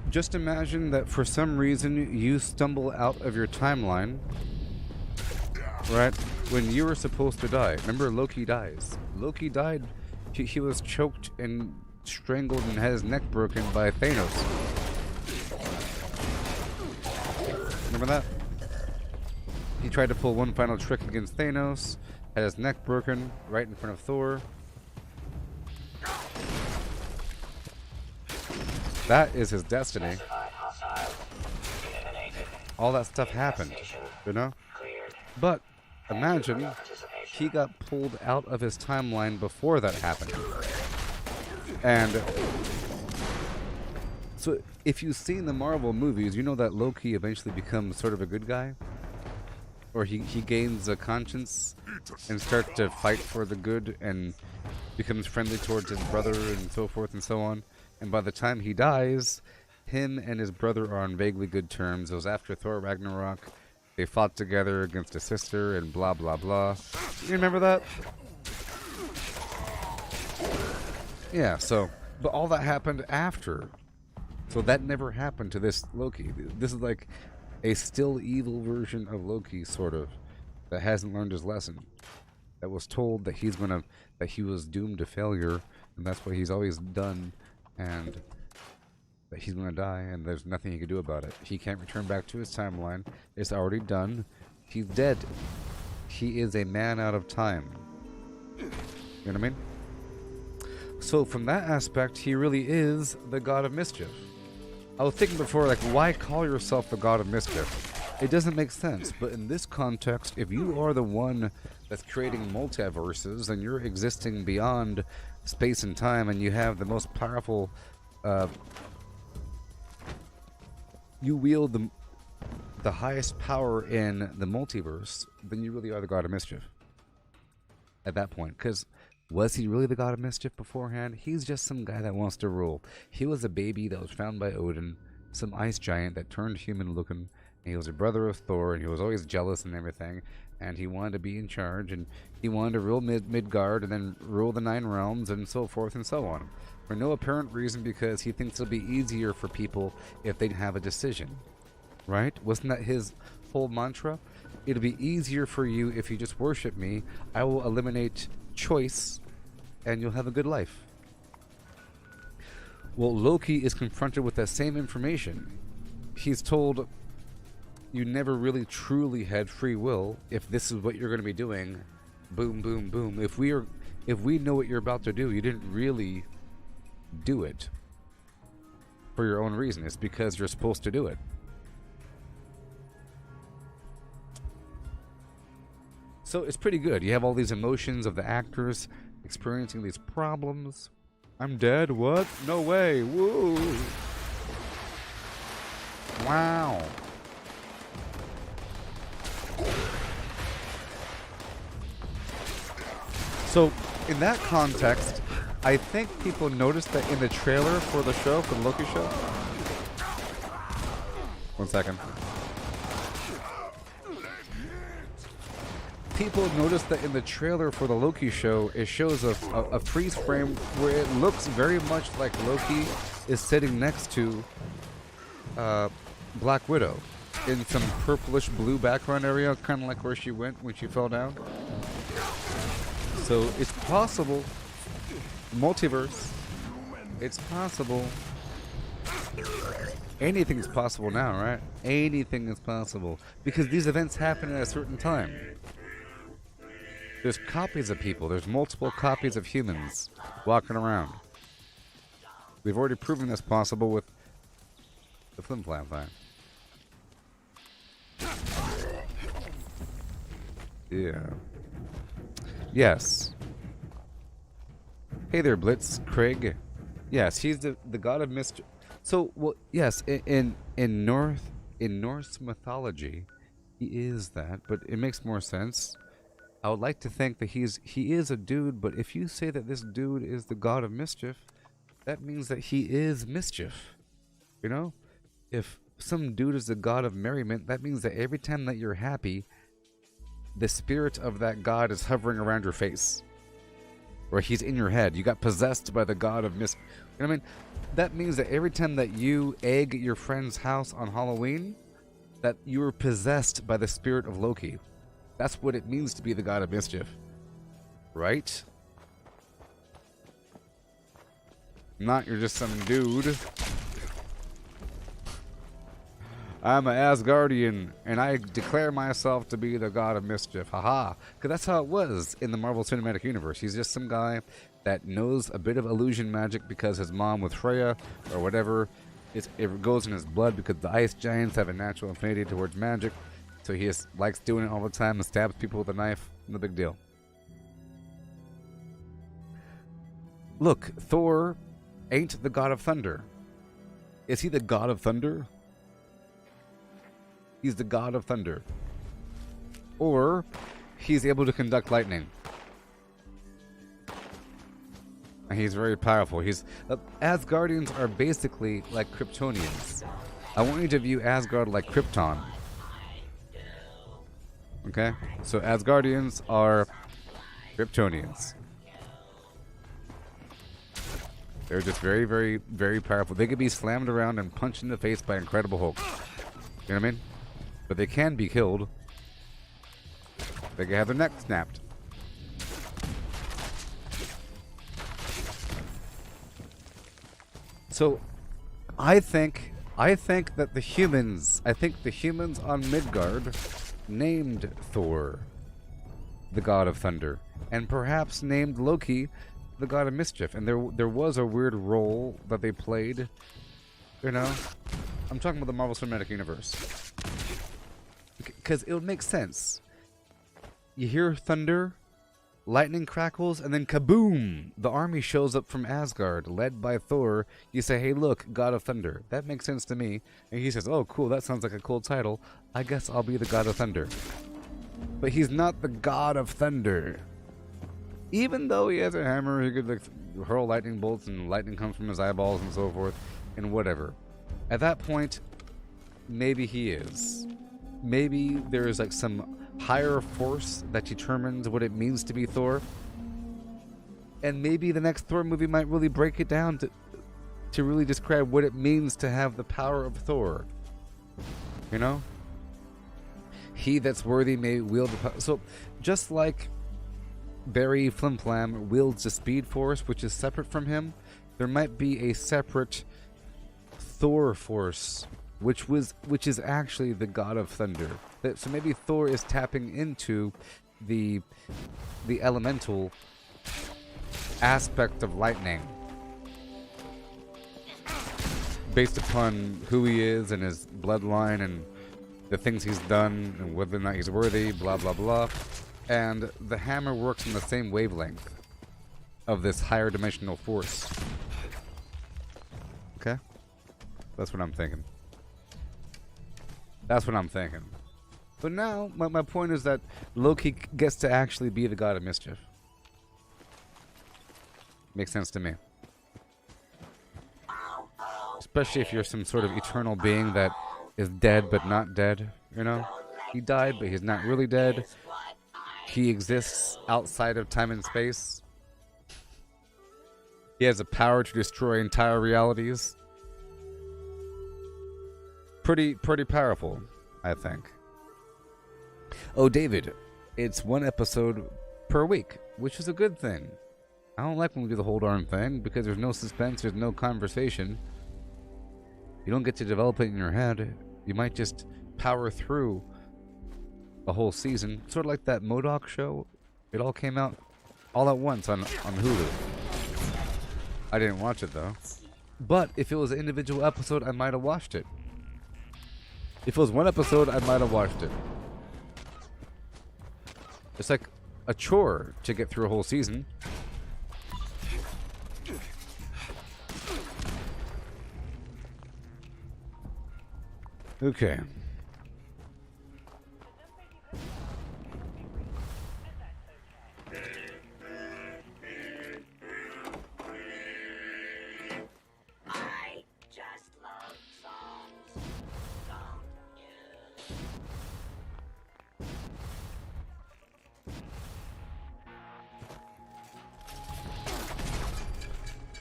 just imagine that for some reason you stumble out of your timeline, right, when you were supposed to die. Remember, Loki dies. Loki died. He was choked and strangled and had his neck broken by Thanos. Remember that? He tried to pull one final trick against Thanos, had his neck broken right in front of Thor. That is his destiny. All that stuff happened, you know? But imagine he got pulled out of his timeline before that happened. And so if you've seen the Marvel movies, you know that Loki eventually becomes sort of a good guy. Or he gains a conscience and starts to fight for the good and becomes friendly towards his brother and so forth and so on. And by the time he dies, him and his brother are on vaguely good terms. It was after Thor Ragnarok. They fought together against his sister and blah blah blah. You remember that? Yeah, so, but all that happened after. So that never happened to this Loki. This is like a still evil version of Loki, sort of, that hasn't learned his lesson. That was told that that he was doomed to failure, and that's what he's always done, and that he's gonna die, and there's nothing he can do about it. He can't return back to his timeline. It's already done. He's dead. He is a man out of time. You know what I mean? So from that aspect, he really is the god of mischief. I was thinking before, like, why call yourself the god of mischief? It doesn't make sense. But in this context, if you are the one that's creating multiverses and you're existing beyond space and time, and you have the most powerful, you wield the highest power in the multiverse, then you really are the god of mischief at that point. Because was he really the god of mischief beforehand? He's just some guy that wants to rule. He was a baby that was found by Odin, some ice giant that turned human looking. He was a brother of Thor, and he was always jealous and everything, and he wanted to be in charge, and he wanted to rule Midgard and then rule the 9 realms and so forth and so on, for no apparent reason, because he thinks it'll be easier for people if they have a decision, right? Wasn't that his whole mantra? It'll be easier for you if you just worship me. I will eliminate choice, and you'll have a good life. Well, Loki is confronted with that same information. He's told, you never really truly had free will. If this is what you're going to be doing, boom, boom, boom. If we know what you're about to do, you didn't really do it for your own reason. It's because you're supposed to do it. So it's pretty good. You have all these emotions of the actors experiencing these problems. I'm dead? What? No way. Woo. Wow. So, in that context, I think people noticed that in the trailer for the show, for the Loki show. 1 second. People noticed that in the trailer for the Loki show, it shows a freeze frame where it looks very much like Loki is sitting next to Black Widow in some purplish blue background area, kind of like where she went when she fell down. So it's possible. Multiverse. It's possible. Anything is possible now, right? Anything is possible. Because these events happen at a certain time. There's copies of people. There's multiple copies of humans walking around. We've already proven this possible with the Flimflam thing. Yeah. Yes. Hey there, Blitz, Craig. Yes, he's the god of mischief. So, well, yes, in Norse mythology, he is that, but it makes more sense. I would like to think that he is a dude, but if you say that this dude is the god of mischief, that means that he is mischief. You know? If some dude is the god of merriment, that means that every time that you're happy, the spirit of that god is hovering around your face. Or he's in your head. You got possessed by the god of mischief. You know what I mean? That means that every time that you egg your friend's house on Halloween, that you were possessed by the spirit of Loki. That's what it means to be the god of mischief. Right? Not you're just some dude. I'm an Asgardian, and I declare myself to be the god of mischief. Haha. Because that's how it was in the Marvel Cinematic Universe. He's just some guy that knows a bit of illusion magic because his mom was Freya, or whatever. It goes in his blood because the ice giants have a natural affinity towards magic. So he just likes doing it all the time and stabs people with a knife. No big deal. Look, Thor ain't the god of thunder. Is he the god of thunder? He's the god of thunder. Or he's able to conduct lightning. And he's very powerful. Asgardians are basically like Kryptonians. I want you to view Asgard like Krypton. Okay? So Asgardians are Kryptonians. They're just very, very, very powerful. They could be slammed around and punched in the face by Incredible Hulk. You know what I mean? But they can be killed. They can have their neck snapped. So, I think that the humans on Midgard named Thor the god of thunder, and perhaps named Loki the god of mischief. And there was a weird role that they played. You know, I'm talking about the Marvel Cinematic Universe, because it would make sense. You hear thunder, lightning crackles, and then kaboom! The army shows up from Asgard, led by Thor. You say, hey look, God of Thunder. That makes sense to me. And he says, oh cool, that sounds like a cool title. I guess I'll be the God of Thunder. But he's not the God of Thunder. Even though he has a hammer, he could like hurl lightning bolts and lightning comes from his eyeballs and so forth, and whatever. At that point, maybe he is. Maybe there is like some higher force that determines what it means to be Thor. And maybe the next Thor movie might really break it down to really describe what it means to have the power of Thor. You know? He that's worthy may wield the power. So, just like Barry Flimflam wields the Speed Force, which is separate from him, there might be a separate Thor Force, which is actually the God of Thunder. So maybe Thor is tapping into the elemental aspect of lightning, based upon who he is and his bloodline and the things he's done and whether or not he's worthy, blah blah blah. And the hammer works on the same wavelength of this higher dimensional force. Okay? That's what I'm thinking. That's what I'm thinking. But now, my point is that Loki gets to actually be the god of mischief. Makes sense to me. Especially if you're some sort of eternal being that is dead but not dead, you know? He died, but he's not really dead. He exists outside of time and space. He has the power to destroy entire realities. Pretty powerful, I think. Oh, David, it's one episode per week, which is a good thing. I don't like when we do the whole darn thing, because there's no suspense, there's no conversation. You don't get to develop it in your head. You might just power through a whole season. Sort of like that MODOK show. It all came out all at once on Hulu. I didn't watch it, though. But if it was an individual episode, I might have watched it. If it was one episode, I might have watched it. It's like a chore to get through a whole season. Okay. I just love songs, don't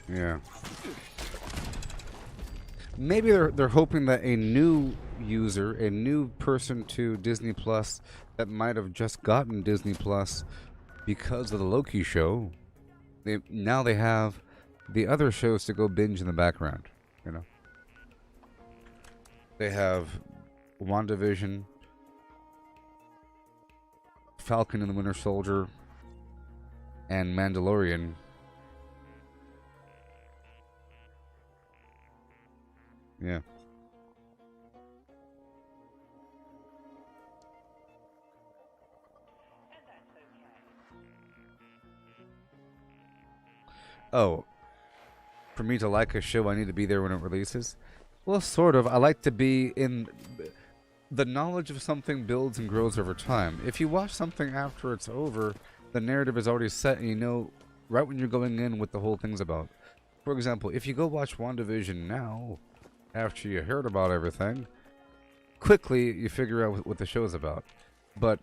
you? Yeah. Maybe they're hoping that a new user, a new person to Disney Plus that might have just gotten Disney Plus because of the Loki show, now they have the other shows to go binge in the background, you know. They have WandaVision, Falcon and the Winter Soldier, and Mandalorian. Yeah. Oh, for me to like a show, I need to be there when it releases? Well, sort of. I like to be in... The knowledge of something builds and grows over time. If you watch something after it's over, the narrative is already set and you know right when you're going in what the whole thing's about. For example, if you go watch WandaVision now, after you heard about everything, quickly you figure out what the show's about. But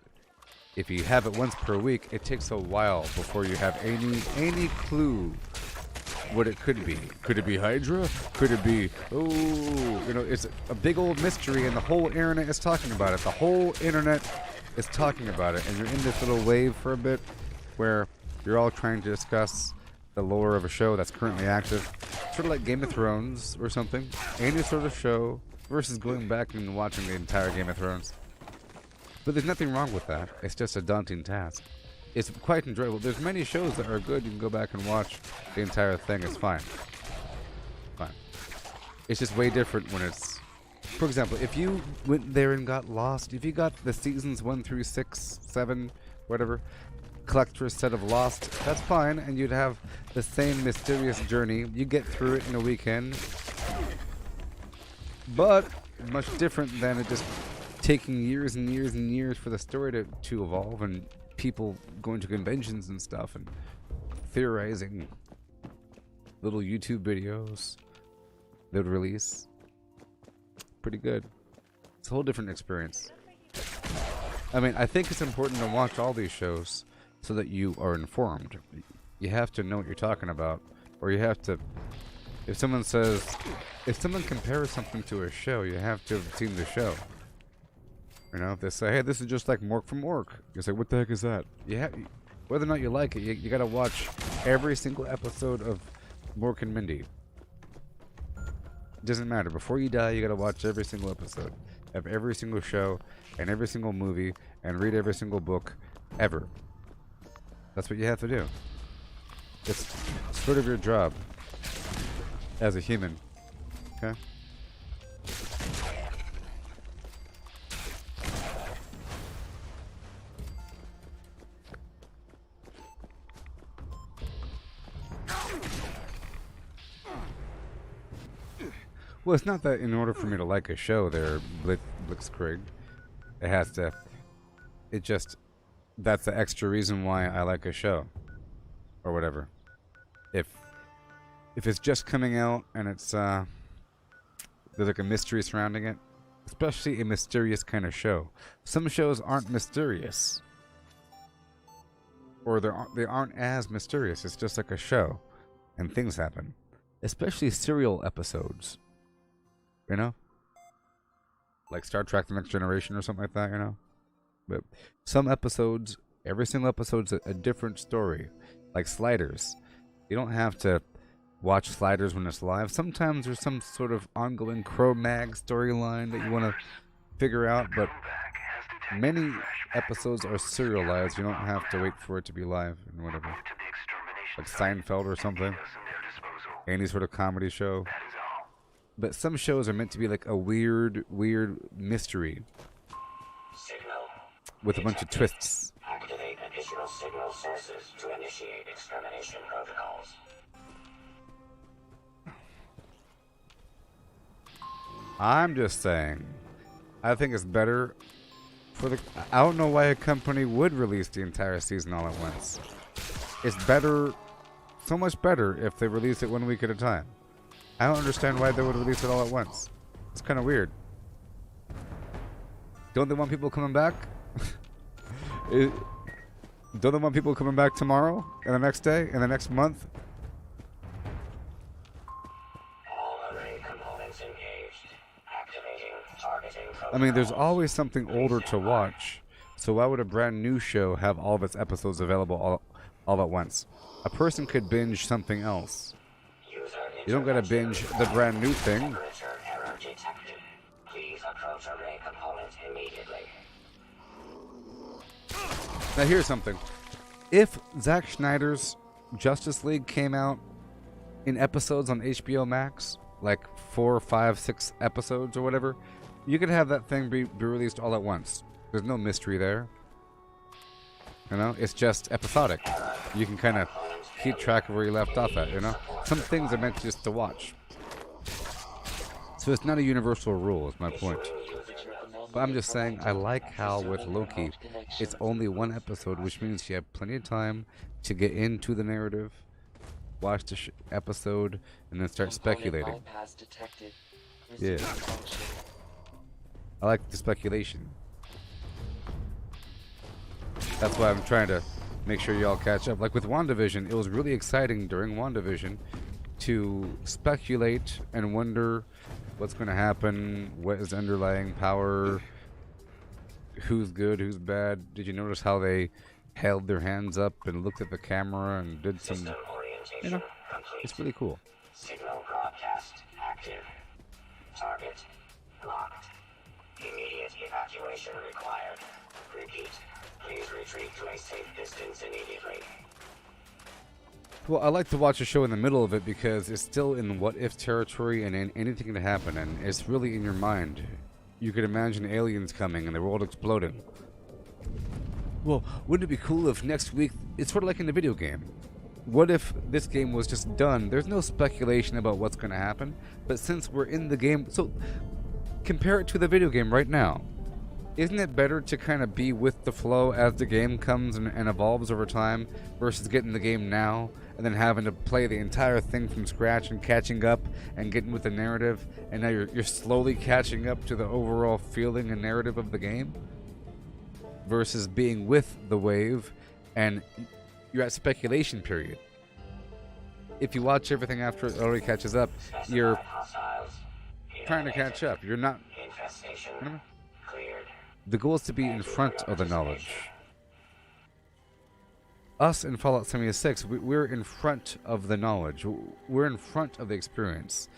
if you have it once per week, it takes a while before you have any clue what it could be. Could it be Hydra? Could it be, oh, you know, it's a big old mystery and the whole internet is talking about it. The whole internet is talking about it, and you're in this little wave for a bit where you're all trying to discuss the lore of a show that's currently active. Sort of like Game of Thrones or something. Any sort of show versus going back and watching the entire Game of Thrones. But there's nothing wrong with that. It's just a daunting task. It's quite enjoyable. There's many shows that are good. You can go back and watch the entire thing. It's fine. Fine. It's just way different when it's... For example, if you went there and got lost, if you got the seasons 1 through 6, 7, whatever, collector's set of Lost, that's fine, and you'd have the same mysterious journey. You get through it in a weekend. But much different than it just taking years and years and years for the story to evolve, and people going to conventions and stuff and theorizing little YouTube videos they would release. Pretty good. It's a whole different experience. I mean, I think it's important to watch all these shows so that you are informed. You have to know what you're talking about, or you have to... If someone compares something to a show, you have to have seen the show. You know, if they say, hey, this is just like Mork from Mork, you say, what the heck is that? Whether or not you like it, you gotta watch every single episode of Mork and Mindy. It doesn't matter. Before you die, you gotta watch every single episode of every single show and every single movie and read every single book ever. That's what you have to do. It's sort of your job as a human. Okay? Well, it's not that in order for me to like a show there, Blitzkrieg, it has to... It just... That's the extra reason why I like a show. Or whatever. If it's just coming out and it's, there's like a mystery surrounding it, especially a mysterious kind of show. Some shows aren't mysterious. Or they aren't as mysterious. It's just like a show. And things happen. Especially serial episodes. You know? Like Star Trek The Next Generation or something like that, you know? But some episodes, every single episode's a different story. Like Sliders. You don't have to watch Sliders when it's live. Sometimes there's some sort of ongoing Cro-Mag storyline that you want to figure out, but many episodes are serialized. You don't have to wait for it to be live and whatever. Like Seinfeld or something. Any sort of comedy show. But some shows are meant to be like a weird mystery. Signal. With a bunch of twists. Activate additional signal sources to initiate extermination protocols. I'm just saying. I think it's better for the... I don't know why a company would release the entire season all at once. It's better... So much better if they release it 1 week at a time. I don't understand why they would release it all at once. It's kind of weird. Don't they want people coming back? Don't they want people coming back tomorrow? And the next day? And the next month? All array components engaged. Activating targeting protocols. I mean, there's always something older to watch. So why would a brand new show have all of its episodes available all at once? A person could binge something else. You don't gotta binge the brand new thing. Error detected. Please approach array component immediately. Now here's something. If Zack Snyder's Justice League came out in episodes on HBO Max, like 4, 5, 6 episodes or whatever, you could have that thing be released all at once. There's no mystery there. You know, it's just episodic. You can kind of keep track of where you left off at, you know? Some things are meant just to watch. So it's not a universal rule, is my point. But I'm just saying, I like how with Loki, it's only 1 episode, which means you have plenty of time to get into the narrative, watch the episode, and then start speculating. Yeah. I like the speculation. That's why I'm trying to make sure y'all catch up. Like with WandaVision, it was really exciting during WandaVision to speculate and wonder what's going to happen, what is underlying power, who's good, who's bad. Did you notice how they held their hands up and looked at the camera and did some you know, it's really cool. Signal broadcast active. Target locked. Immediate evacuation required. Repeat. Please retreat to a safe distance immediately. Well, I like to watch a show in the middle of it because it's still in what-if territory and anything can happen, and it's really in your mind. You could imagine aliens coming and the world exploding. Well, wouldn't it be cool if next week, it's sort of like in the video game. What if this game was just done? There's no speculation about what's going to happen, but since we're in the game, so compare it to the video game right now. Isn't it better to kind of be with the flow as the game comes and evolves over time versus getting the game now and then having to play the entire thing from scratch and catching up and getting with the narrative, and now you're slowly catching up to the overall feeling and narrative of the game versus being with the wave and you're at speculation period. If you watch everything after it already catches up, you're trying to catch up. You're not. Remember? The goal is to be in front of the knowledge. Us in Fallout 76, we're in front of the knowledge. We're in front of the experience.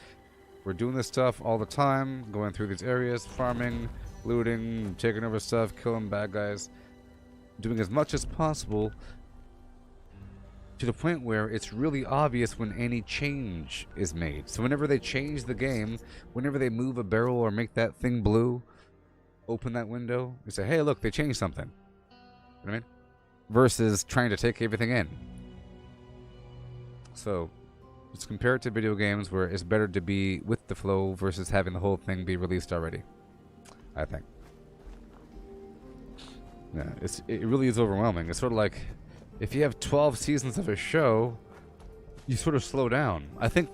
We're doing this stuff all the time, going through these areas, farming, looting, taking over stuff, killing bad guys, doing as much as possible to the point where it's really obvious when any change is made. So whenever they change the game, whenever they move a barrel or make that thing blue, open that window, you say, hey, look, they changed something. You know what I mean? Versus trying to take everything in. So, let's compare it to video games where it's better to be with the flow versus having the whole thing be released already, I think. Yeah, it really is overwhelming. It's sort of like, if you have 12 seasons of a show, you sort of slow down. I think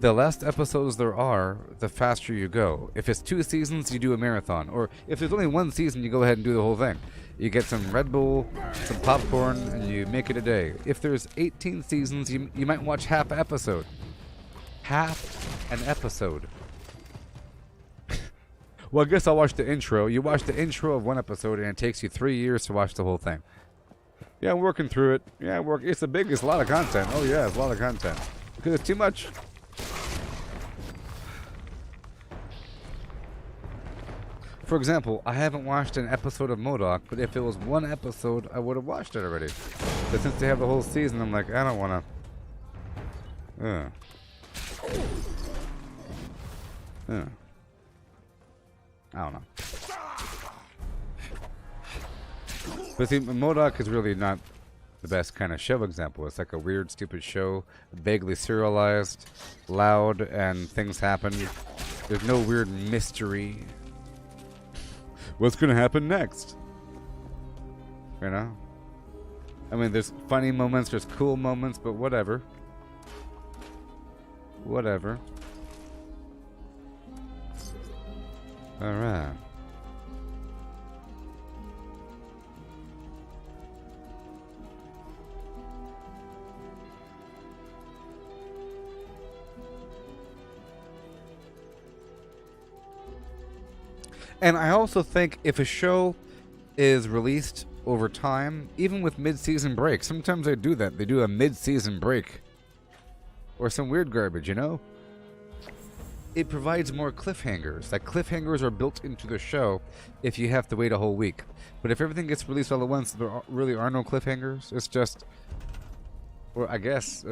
the less episodes there are, the faster you go. If it's 2 seasons, you do a marathon. Or if there's only 1 season, you go ahead and do the whole thing. You get some Red Bull, some popcorn, and you make it a day. If there's 18 seasons, you might watch half an episode. Half an episode. Well, I guess I'll watch the intro. You watch the intro of 1 episode, and it takes you 3 years to watch the whole thing. Yeah, I'm working through it. Yeah, it's a lot of content. Oh yeah, it's a lot of content. Because it's too much. For example, I haven't watched an episode of MODOK, but if it was 1 episode, I would have watched it already. But since they have the whole season, I'm like, I don't want to. I don't know. But see, MODOK is really not the best kind of show example. It's like a weird, stupid show, vaguely serialized, loud, and things happen. There's no weird mystery. What's gonna happen next? You know? I mean, there's funny moments, there's cool moments, but whatever. Whatever. Alright. And I also think if a show is released over time, even with mid-season breaks, sometimes they do that. They do a mid-season break. Or some weird garbage, you know? It provides more cliffhangers. Like, cliffhangers are built into the show if you have to wait a whole week. But if everything gets released all at once, there really are no cliffhangers. It's just... Or I guess...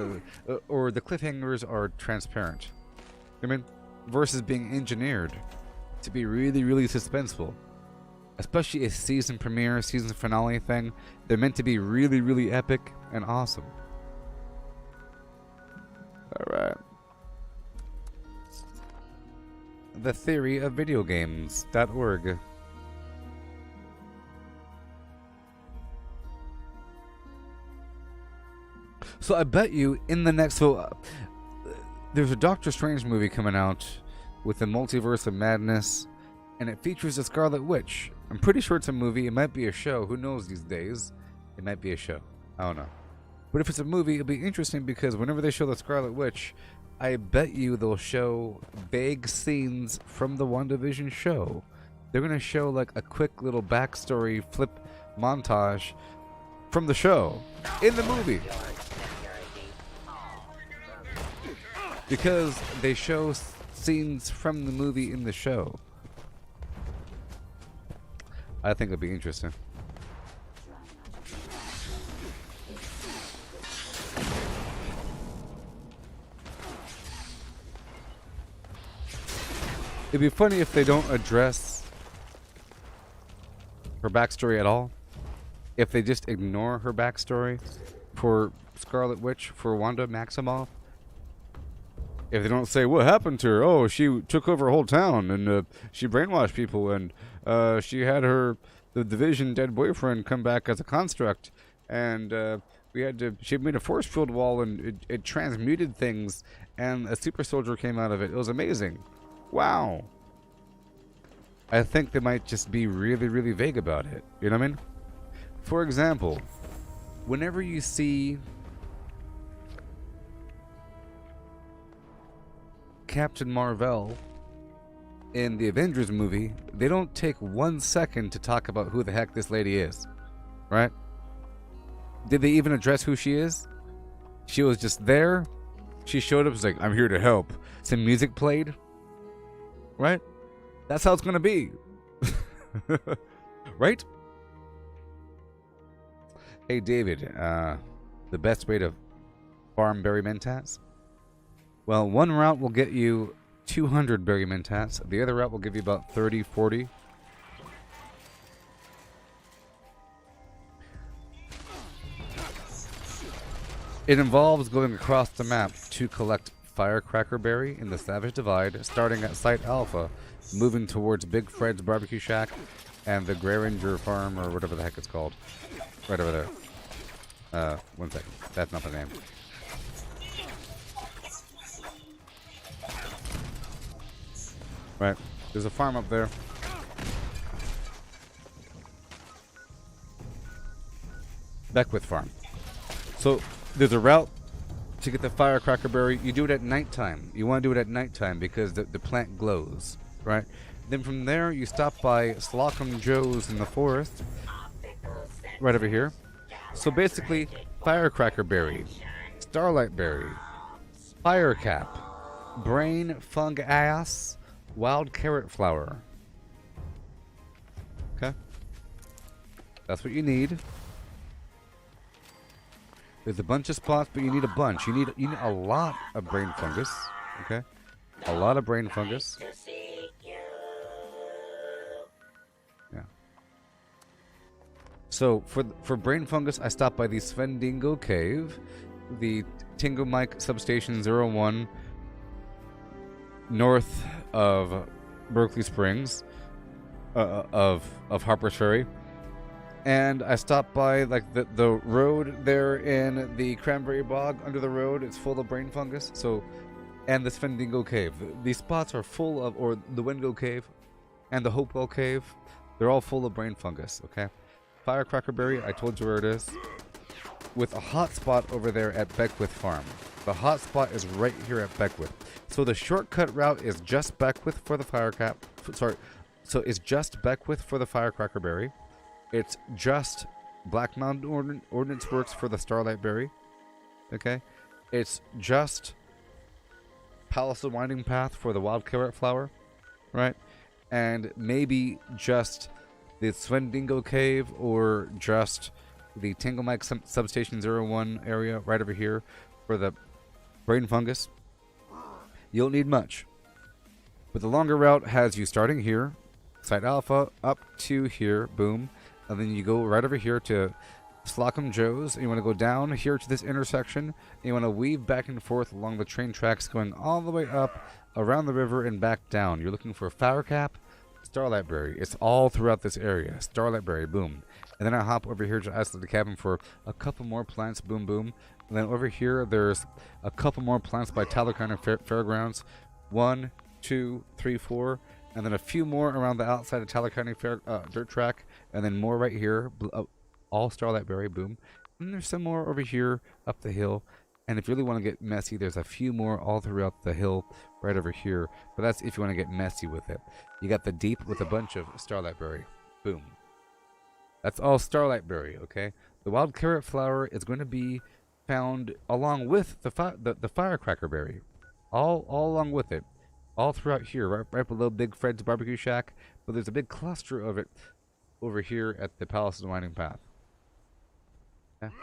or the cliffhangers are transparent. I mean, versus being engineered to be really, really suspenseful. Especially a season premiere, season finale thing. They're meant to be really, really epic and awesome. Alright. The Theory of Video Games.org. So I bet you in the next... there's a Doctor Strange movie coming out with the Multiverse of Madness, and it features a Scarlet Witch. I'm pretty sure it's a movie. It might be a show. Who knows these days? It might be a show. I don't know. But if it's a movie, it'll be interesting because whenever they show the Scarlet Witch, I bet you they'll show vague scenes from the WandaVision show. They're going to show like a quick little backstory flip montage from the show in the movie. Because they show scenes from the movie in the show. I think it'll be interesting. It'd be funny if they don't address her backstory at all. If they just ignore her backstory for Scarlet Witch, for Wanda Maximoff. If they don't say what happened to her, oh, she took over a whole town and she brainwashed people and she had the Division dead boyfriend come back as a construct and she made a force field wall and it transmuted things and a super soldier came out of it. It was amazing. Wow. I think they might just be really, really vague about it. You know what I mean? For example, whenever you see Captain Marvel in the Avengers movie, they don't take 1 second to talk about who the heck this lady is. Right? Did they even address who she is? She was just there. She showed up, was like, I'm here to help. Some music played. Right? That's how it's gonna be. Right? Hey David, the best way to farm berry mentats? Well, one route will get you 200 berry mentats. The other route will give you about 30, 40. It involves going across the map to collect Firecracker Berry in the Savage Divide, starting at Site Alpha, moving towards Big Fred's Barbecue Shack and the Graringer Farm, or whatever the heck it's called. Right over there. 1 second. That's not the name. Right. There's a farm up there. Beckwith Farm. So, there's a route to get the Firecracker Berry. You do it at nighttime. You want to do it at nighttime because the plant glows, right? Then from there, you stop by Slocum Joe's in the forest, right over here. So basically, Firecracker Berry, Starlight Berry, Firecap, Brain Fungus, Wild Carrot Flower. Okay? That's what you need. There's a bunch of spots, but you need a bunch. You need a lot of brain fungus. Okay? A lot of brain fungus. Yeah. So for brain fungus, I stopped by the Svendingo Cave, the Tingo Mike Substation 01, north of Berkeley Springs, of Harper's Ferry. And I stopped by like the road there in the Cranberry Bog under the road. It's full of brain fungus. So, and the Svendingo Cave. These spots are full of, or the Wendigo Cave and the Hopewell Cave. They're all full of brain fungus. Okay, Firecracker Berry. I told you where it is. With a hot spot over there at Beckwith Farm. The hot spot is right here at Beckwith. So the shortcut route is just Beckwith for the Firecap. Sorry, so it's just Beckwith for the Firecracker Berry. It's just Black Mountain Ordnance Works for the Starlight Berry. Okay? It's just Palace of Winding Path for the Wild Carrot Flower. Right? And maybe just the Svendingo Cave or just the Tingle Mike Substation 01 area right over here for the brain fungus. You don't need much. But the longer route has you starting here, Site Alpha, up to here, boom. And then you go right over here to Slocum Joe's. And you want to go down here to this intersection. And you want to weave back and forth along the train tracks going all the way up, around the river, and back down. You're looking for Firecap, Starlight Berry. It's all throughout this area. Starlight Berry, boom. And then I hop over here to Isolate the Cabin for a couple more plants, boom, boom. And then over here, there's a couple more plants by Talakana Fairgrounds. 1, 2, 3, 4. And then a few more around the outside of Talakani dirt track. And then more right here. All Starlight Berry, boom. And there's some more over here up the hill. And if you really want to get messy, there's a few more all throughout the hill right over here. But that's if you want to get messy with it. You got the deep with a bunch of Starlight Berry. Boom. That's all Starlight Berry, okay? The Wild Carrot Flower is going to be found along with the Firecracker Berry. all along with it, all throughout here, right below Big Fred's barbecue shack. But there's a big cluster of it over here at the Palace of the Winding Path. Okay.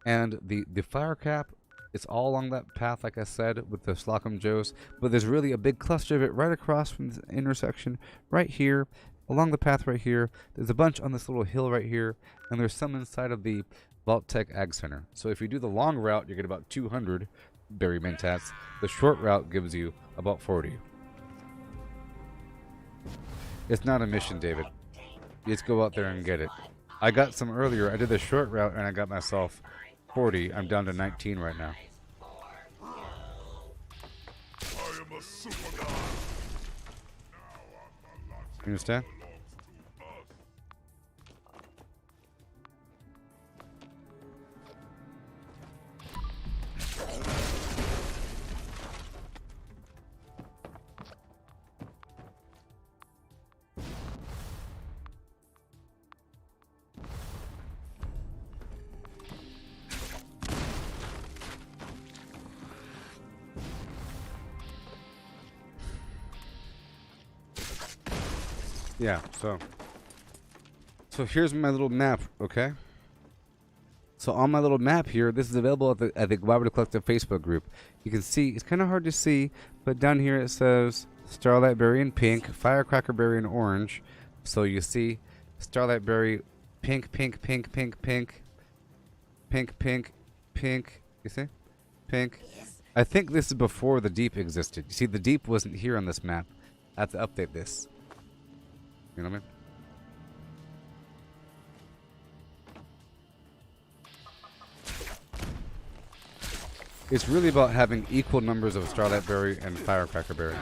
And the fire cap, it's all along that path, like I said, with the Slocum Joes. But there's really a big cluster of it right across from this intersection, right here, along the path right here. There's a bunch on this little hill right here, and there's some inside of the Vault-Tec Ag Center. So if you do the long route, you get about 200 berry mentats. The short route gives you about 40. It's not a mission, David. You just go out there and get it. I got some earlier. I did the short route, and I got myself 40. I'm down to 19 right now. You understand? Yeah, so here's my little map, okay? So on my little map here, this is available at the Gooboberti Collective Facebook group. You can see, it's kind of hard to see, but down here it says Starlight Berry in pink, Firecracker Berry in orange. So you see Starlight Berry pink, pink, pink, pink, pink, pink, pink, pink, you see? Pink. I think this is before the deep existed. You see, the deep wasn't here on this map. I have to update this. You know what I mean? It's really about having equal numbers of Starlight Berry and Firecracker Berry,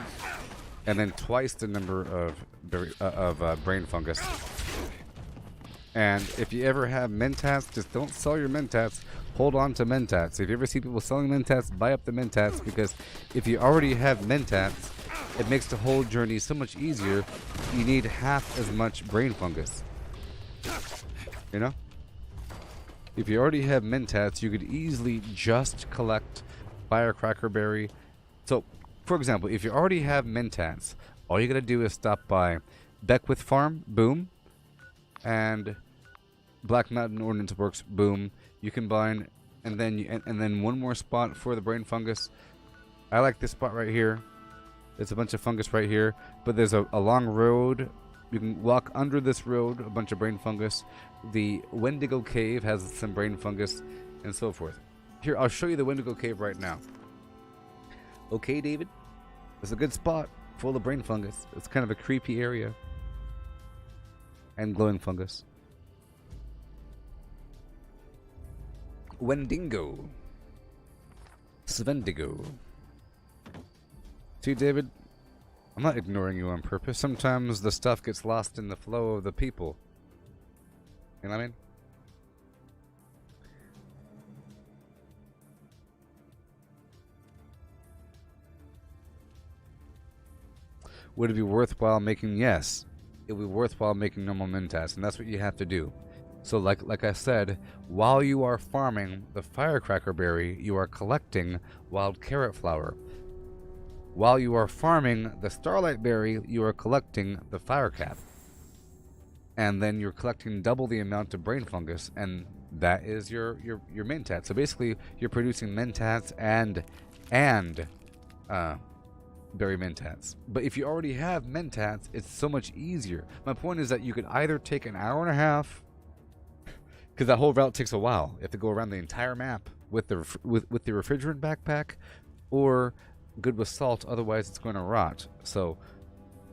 and then twice the number of brain fungus. And if you ever have mentats, just don't sell your mentats. Hold on to mentats. If you ever see people selling mentats, buy up the mentats, because if you already have mentats, it makes the whole journey so much easier. You need half as much brain fungus. You know? If you already have mentats, you could easily just collect Firecracker Berry. So, for example, if you already have mentats, all you gotta do is stop by Beckwith Farm, boom, and Black Mountain Ordnance Works, boom. You combine, and then one more spot for the brain fungus. I like this spot right here. There's a bunch of fungus right here, but there's a long road. You can walk under this road, a bunch of brain fungus. The Wendigo Cave has some brain fungus, and so forth. Here, I'll show you the Wendigo Cave right now. Okay, David? It's a good spot, full of brain fungus. It's kind of a creepy area. And glowing fungus. Wendigo. Svendigo. See, David, I'm not ignoring you on purpose. Sometimes the stuff gets lost in the flow of the people. You know what I mean? Would it be worthwhile making? Yes. It would be worthwhile making normal mentats, and that's what you have to do. So like I said, while you are farming the Firecracker Berry, you are collecting wild carrot flower. While you are farming the Starlight Berry, you are collecting the Fire Cap. And then you're collecting double the amount of brain fungus, and that is your mentats. So basically, you're producing mentats and berry mentats. But if you already have mentats, it's so much easier. My point is that you could either take an hour and a half, because that whole route takes a while. You have to go around the entire map with the refrigerant backpack, or good with salt, otherwise it's going to rot. So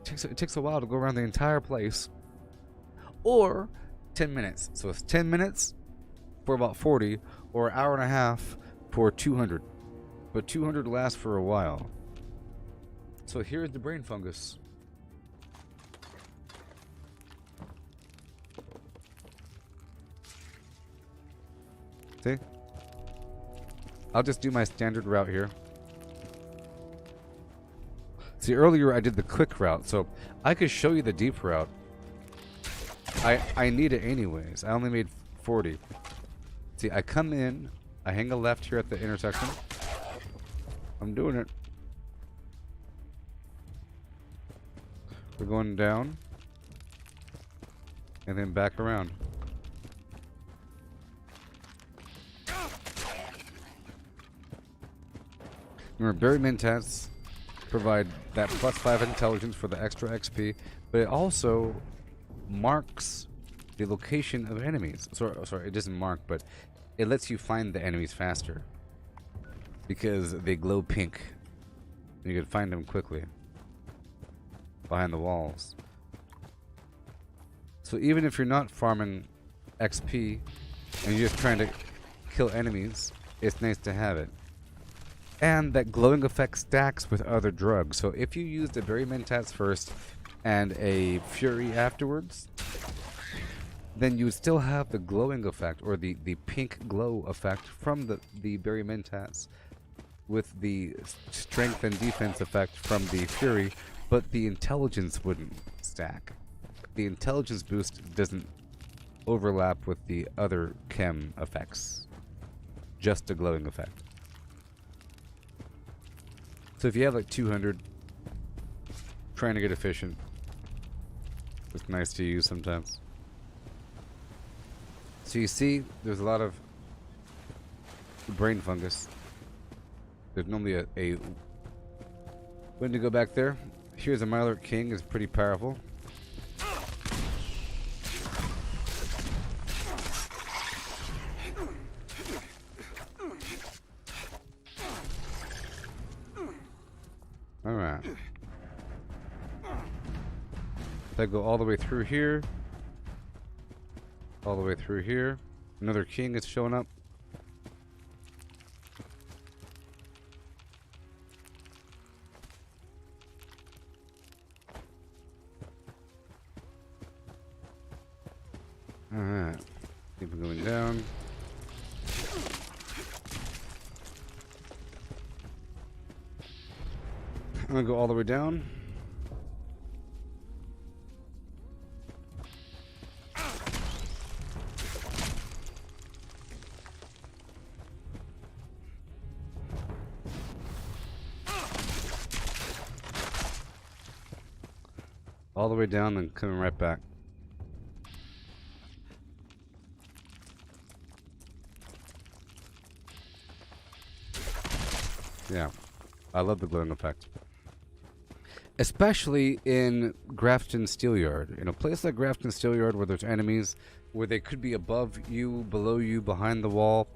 it takes a while to go around the entire place, or 10 minutes. So it's 10 minutes for about 40, or an hour and a half for 200. But 200 lasts for a while. So here's the brain fungus. See? I'll just do my standard route here. See, earlier I did the quick route, so I could show you the deep route. I need it anyways. I only made 40. See, I come in, I hang a left here at the intersection. I'm doing it. We're going down. And then back around. Remember, berry mentats provide that +5 intelligence for the extra XP, but it also marks the location of enemies. Sorry, it doesn't mark, but it lets you find the enemies faster. Because they glow pink. You can find them quickly. Behind the walls. So even if you're not farming XP, and you're just trying to kill enemies, it's nice to have it. And that glowing effect stacks with other drugs. So if you used a berry mentats first and a fury afterwards, then you would still have the glowing effect, or the pink glow effect from the berry mentats, with the strength and defense effect from the fury, but the intelligence wouldn't stack. The intelligence boost doesn't overlap with the other chem effects. Just a glowing effect. So if you have like 200, trying to get efficient, it's nice to use sometimes. So you see, there's a lot of brain fungus. There's normally a when to go back there. Here's a Mylord King, is pretty powerful. Alright. I go all the way through here. All the way through here. Another king is showing up. Alright. Keep it going down. I'm gonna go all the way down. All the way down, then coming right back. Yeah, I love the glowing effect. Especially in Grafton Steelyard. In a place like Grafton Steelyard where there's enemies, where they could be above you, below you, behind the wall.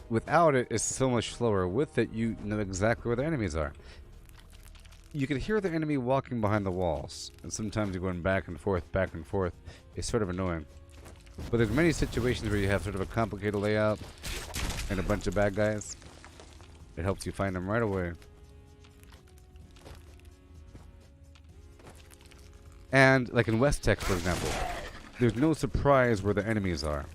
Without it, it's so much slower. With it, you know exactly where the enemies are. You can hear the enemy walking behind the walls, and sometimes you're going back and forth, back and forth. It's sort of annoying. But there's many situations where you have sort of a complicated layout and a bunch of bad guys. It helps you find them right away. And like in West Tech, for example, there's no surprise where the enemies are.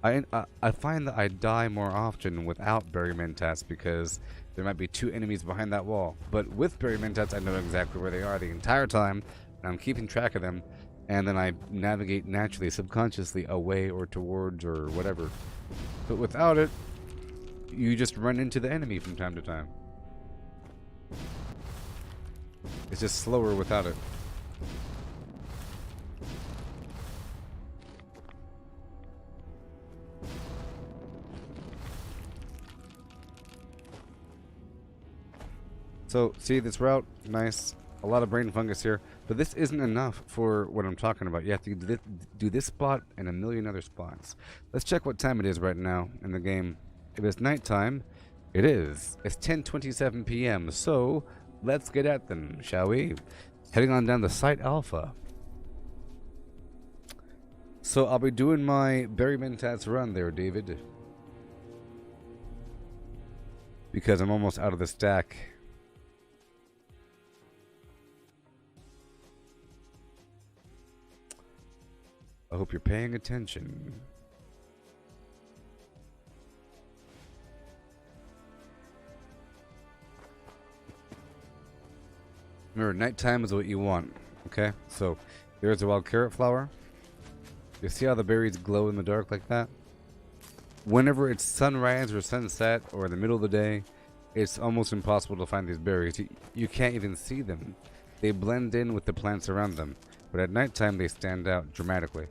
I find that I die more often without berry mentats because there might be two enemies behind that wall. But with berry mentats, I know exactly where they are the entire time, and I'm keeping track of them, and then I navigate naturally, subconsciously, away or towards or whatever. But without it, you just run into the enemy from time to time. It's just slower without it. So, see this route? Nice. A lot of brain fungus here. But this isn't enough for what I'm talking about. You have to do this spot and a million other spots. Let's check what time it is right now in the game. If it's nighttime, it is. It's 10:27 p.m. So, let's get at them, shall we? Heading on down to Site Alpha. So, I'll be doing my berry mentats run there, David. Because I'm almost out of the stack. I hope you're paying attention. Remember, nighttime is what you want, okay? So, there's a wild carrot flower. You see how the berries glow in the dark like that? Whenever it's sunrise or sunset or in the middle of the day, it's almost impossible to find these berries. You can't even see them. They blend in with the plants around them, but at nighttime they stand out dramatically.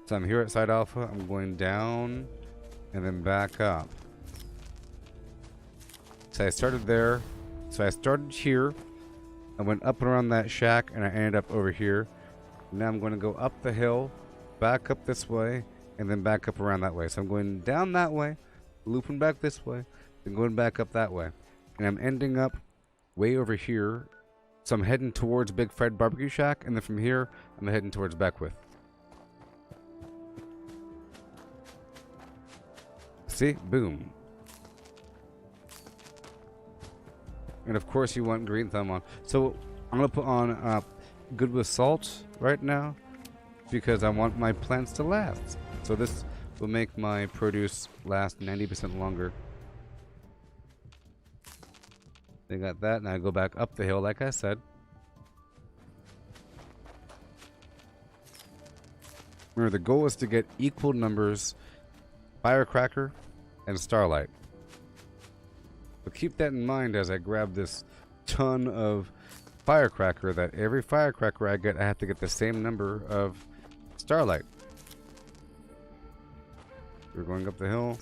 So I'm here at Site Alpha. I'm going down and then back up. So I started there. So I started here. I went up and around that shack and I ended up over here. Now I'm going to go up the hill, back up this way, and then back up around that way. So I'm going down that way, looping back this way, then going back up that way. And I'm ending up way over here. So I'm heading towards Big Fred Barbecue Shack, and then from here, I'm heading towards Beckwith. See? Boom. And of course you want green thumb on. So I'm going to put on good with salt right now because I want my plants to last. So this will make my produce last 90% longer. They got that, and I go back up the hill like I said. Remember, the goal is to get equal numbers Firecracker and Starlight. But keep that in mind as I grab this ton of Firecracker, that every Firecracker I get, I have to get the same number of Starlight. We're going up the hill.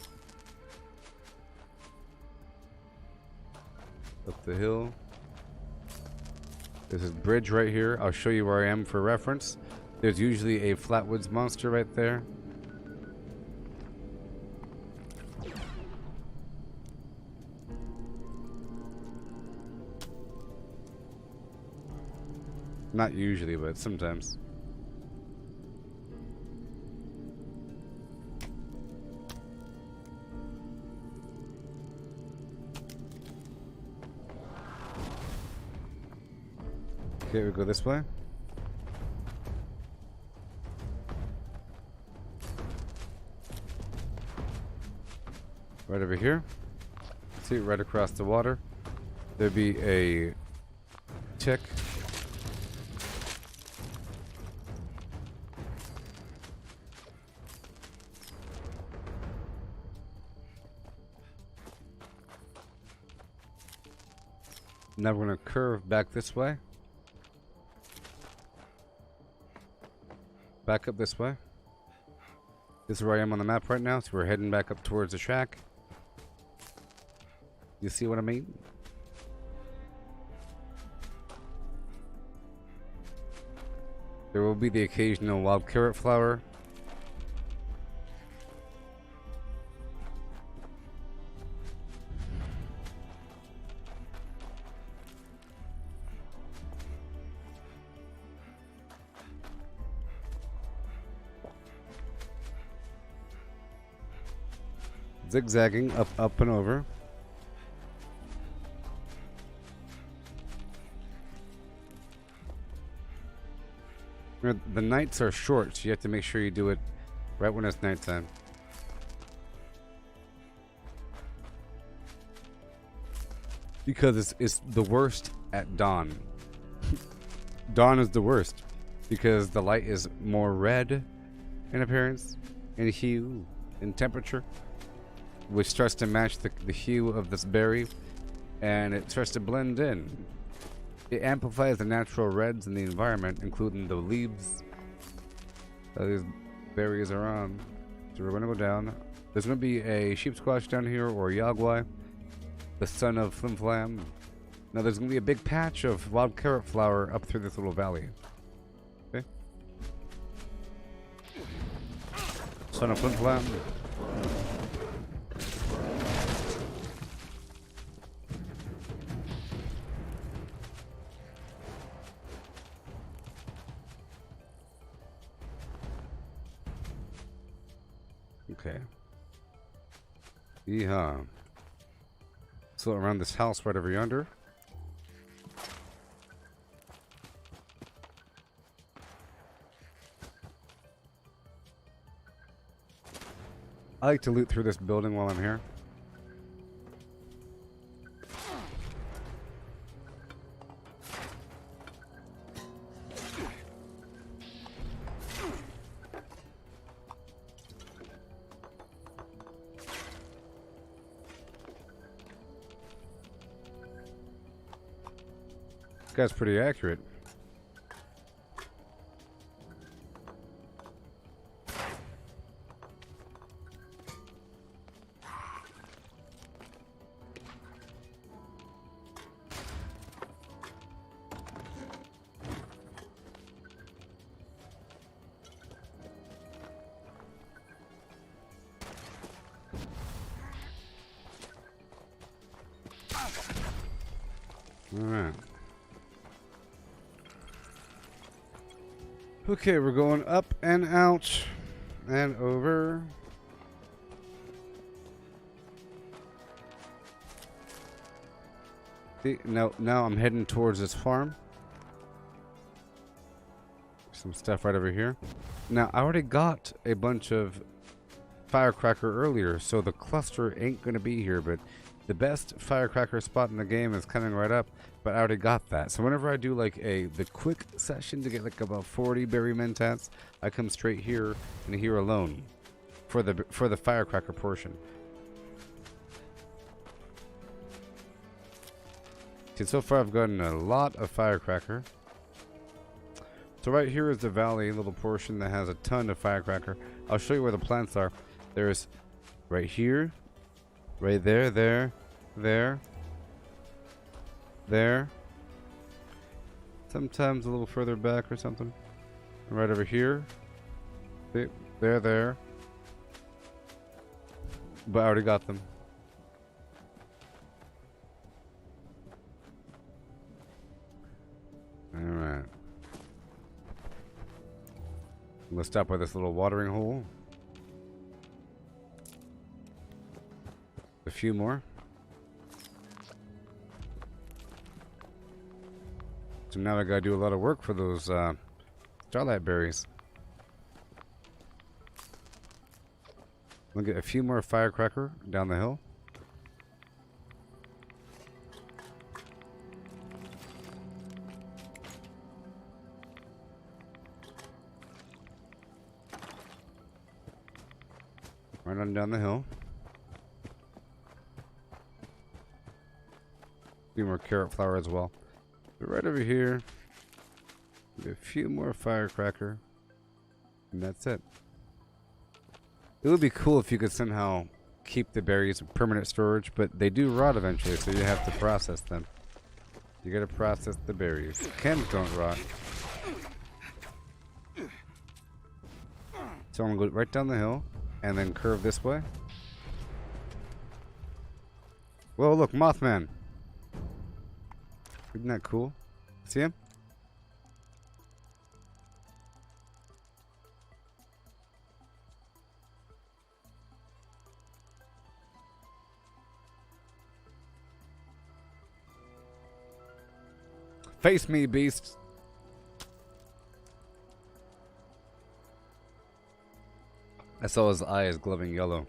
Up the hill. This is bridge right here. I'll show you where I am for reference. There's usually a Flatwoods monster right there. Not usually, but sometimes. Okay, we go this way. Right over here. See, right across the water. There'd be a tick. Now we're going to curve back this way. Back up this way. This is where I am on the map right now, so we're heading back up towards the shack. You see what I mean? There will be the occasional wild carrot flower. Zigzagging up, up, and over. The nights are short, so you have to make sure you do it right when it's nighttime. Because it's the worst at dawn. Dawn is the worst because the light is more red in appearance, in hue, in temperature, which starts to match the hue of this berry, and it starts to blend in. It amplifies the natural reds in the environment, including the leaves that these berries are on. So we're going to go down. There's going to be a sheep squash down here, or Yagwai, the son of Flimflam. Now there's going to be a big patch of wild carrot flower up through this little valley. Okay? Son of Flimflam. Okay. Yeehaw. So around this house right over yonder. I like to loot through this building while I'm here. guy's pretty accurate. Alright. Okay, we're going up and out and over. See, now I'm heading towards this farm. Some stuff right over here. Now, I already got a bunch of firecracker earlier, so the cluster ain't going to be here, but the best firecracker spot in the game is coming right up, but I already got that. So whenever I do like the quick session to get like about 40 berry mentats, I come straight here and here alone for the firecracker portion. See, so far I've gotten a lot of firecracker. So right here is the valley little portion that has a ton of firecracker. I'll show you where the plants are. There's right here, right there, there. Sometimes a little further back or something. Right over here. There. But I already got them. Alright. We'll stop by this little watering hole. A few more. So now I gotta do a lot of work for those starlight berries. We'll get a few more firecracker down the hill. Right on down the hill. A few more carrot flower as well. But right over here, a few more firecracker, and that's it. It would be cool if you could somehow keep the berries in permanent storage, but they do rot eventually, so you have to process them. You gotta process the berries. Chems don't rot. So I'm gonna go right down the hill and then curve this way. Whoa, look, Mothman. Isn't that cool? See him? Face me, beast. I saw his eyes glowing yellow.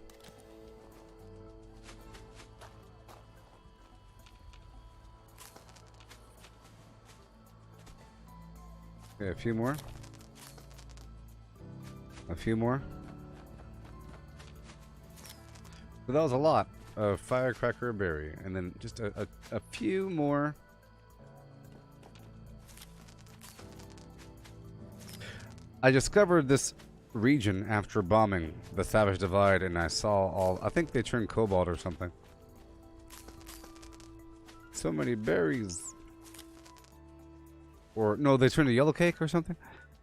Okay, a few more. A few more. But that was a lot of firecracker berry, and then just a few more. I discovered this region after bombing the Savage Divide, and I saw all. I think they turned cobalt or something. So many berries. Or, no, they turned to yellow cake or something?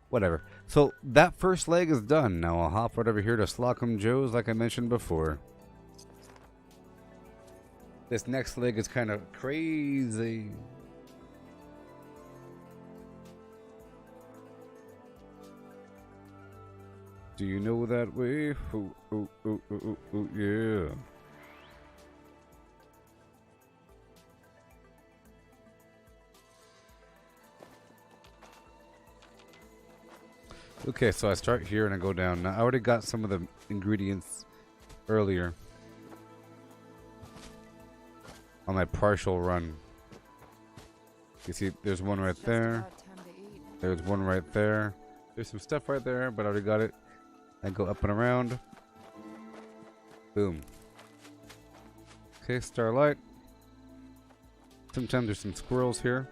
Whatever. So, that first leg is done. Now, I'll hop right over here to Slocum Joe's, like I mentioned before. This next leg is kind of crazy. Do you know that way? Ooh, yeah. Okay, so I start here and I go down. Now, I already got some of the ingredients earlier on my partial run. You see, there's one right there. There's one right there. There's some stuff right there, but I already got it. I go up and around. Boom. Okay, starlight. Sometimes there's some squirrels here.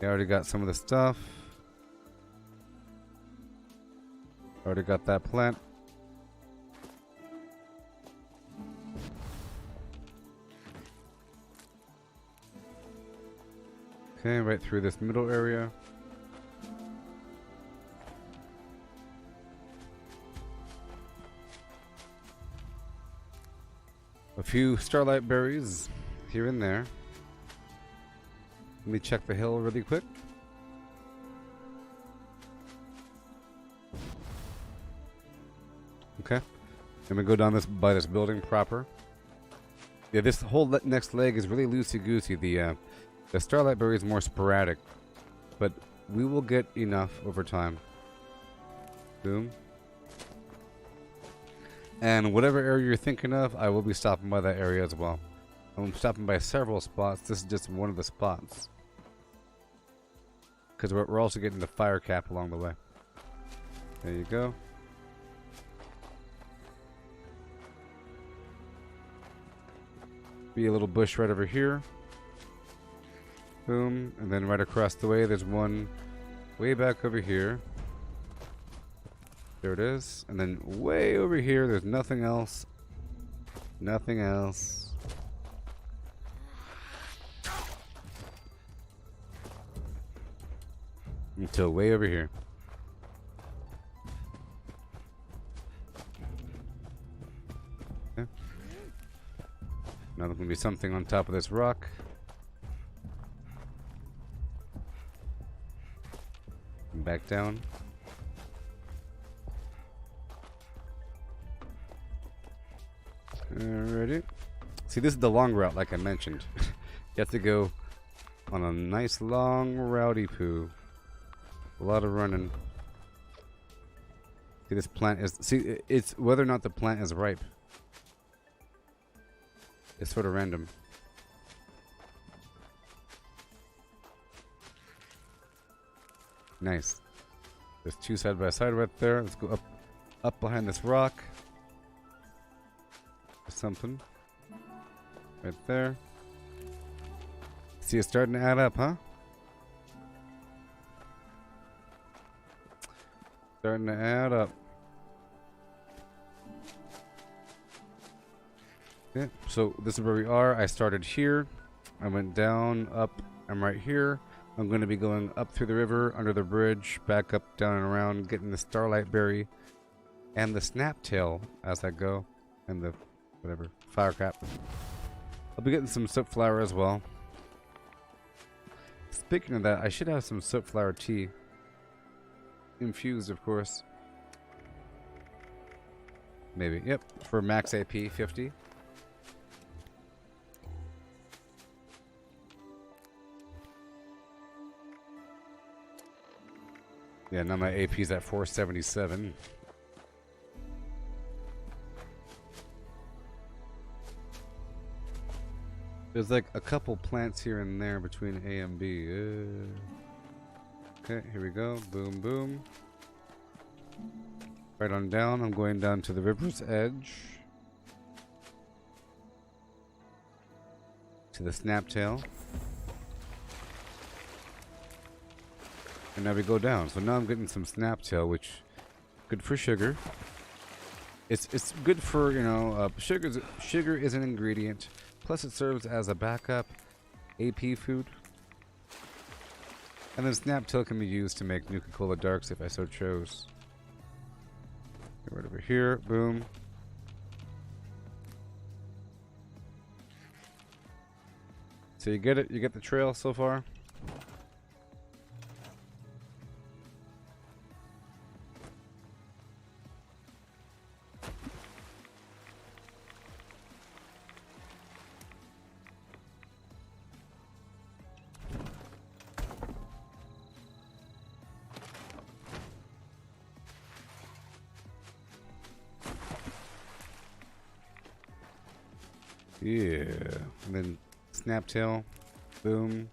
I already got some of the stuff. Already got that plant. Okay, right through this middle area. A few starlight berries here and there. Let me check the hill really quick. Okay. I'm gonna go down this by this building proper. Yeah, this whole next leg is really loosey-goosey. The starlight berry is more sporadic, but we will get enough over time. Boom. And whatever area you're thinking of, I will be stopping by that area as well. I'm stopping by several spots. This is just one of the spots. Because we're also getting the fire cap along the way. There you go. Be a little bush right over here. Boom. And then right across the way, there's one way back over here. There it is. And then way over here, there's nothing else. Nothing else. Until way over here. Okay. Now there's going to be something on top of this rock. And back down. Alrighty. See, this is the long route, like I mentioned. You have to go on a nice long rowdy poo. A lot of running. See, this plant is... See, it's whether or not the plant is ripe. It's sort of random. Nice. There's two side by side right there. Let's go up behind this rock. There's something. Right there. See, it's starting to add up, huh? Starting to add up. Okay, so this is where we are. I started here. I went down, up. I'm right here. I'm going to be going up through the river, under the bridge, back up, down and around, getting the starlight berry and the snaptail as I go, and the whatever fire cap. I'll be getting some soap flower as well. Speaking of that, I should have some soap flower tea. Infused, of course. Maybe. Yep. For max AP 50. Yeah, now my AP's at 477. There's like a couple plants here and there between A and B. Okay, here we go. Boom, boom. Right on down. I'm going down to the river's edge. To the snaptail. And now we go down. So now I'm getting some snaptail, which good for sugar. It's good for, you know, sugar is an ingredient. Plus it serves as a backup AP food. And then snaptail can be used to make Nuka-Cola Darks if I so chose. Right over here, boom. So you get it, you get the trail so far. Yeah, and then snaptail, boom.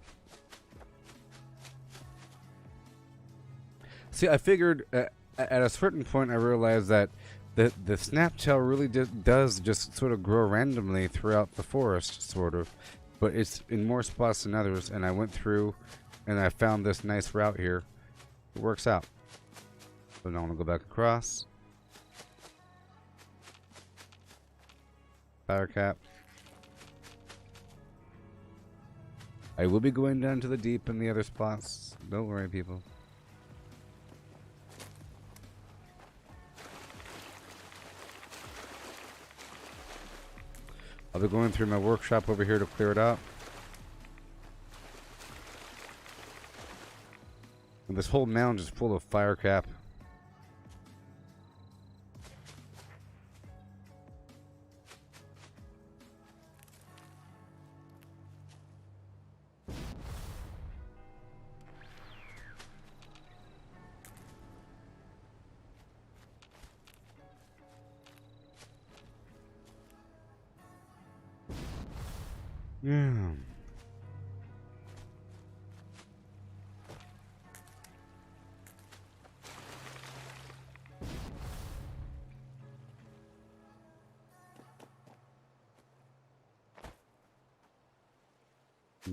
See, I figured at a certain point I realized that the snaptail really does just sort of grow randomly throughout the forest, sort of, but it's in more spots than others. And I went through and I found this nice route here. It works out. So now I'm gonna go back across. Fire cap. I will be going down to the deep in the other spots. Don't worry, people. I'll be going through my workshop over here to clear it out. And this whole mound is full of fire cap. Yeah.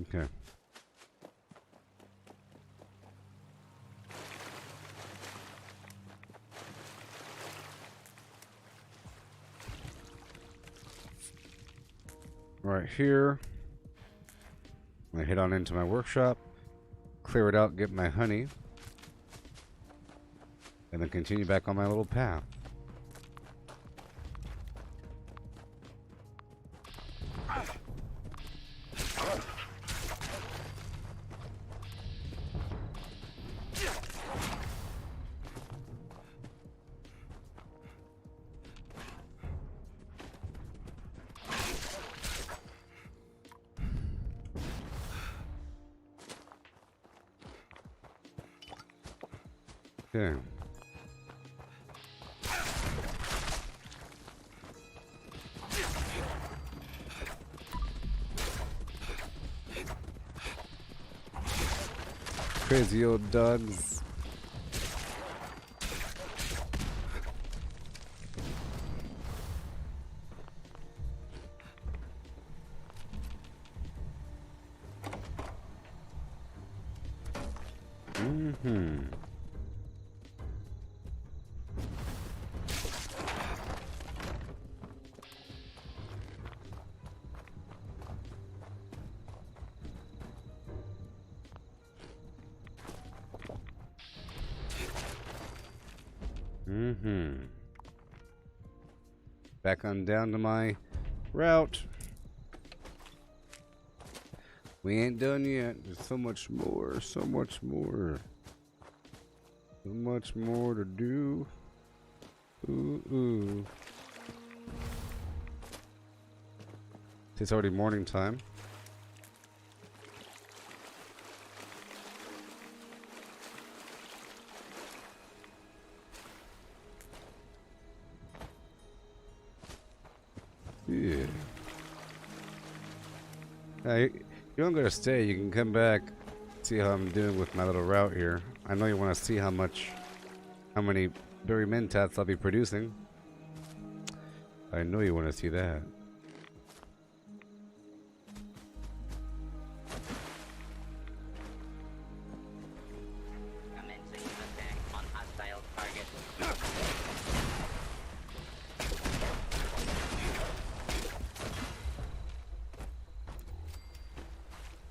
Okay. Right here. I head on into my workshop, clear it out, get my honey, and then continue back on my little path. Okay. Crazy old dogs. Mm-hmm. Back on down to my route. We ain't done yet. There's so much more, so much more. So much more to do. Ooh. It's already morning time. Yeah. You don't gotta stay. You can come back, see how I'm doing with my little route here. I know you want to see how many berry mentats I'll be producing. I know you want to see that. Commencing attack on hostile target.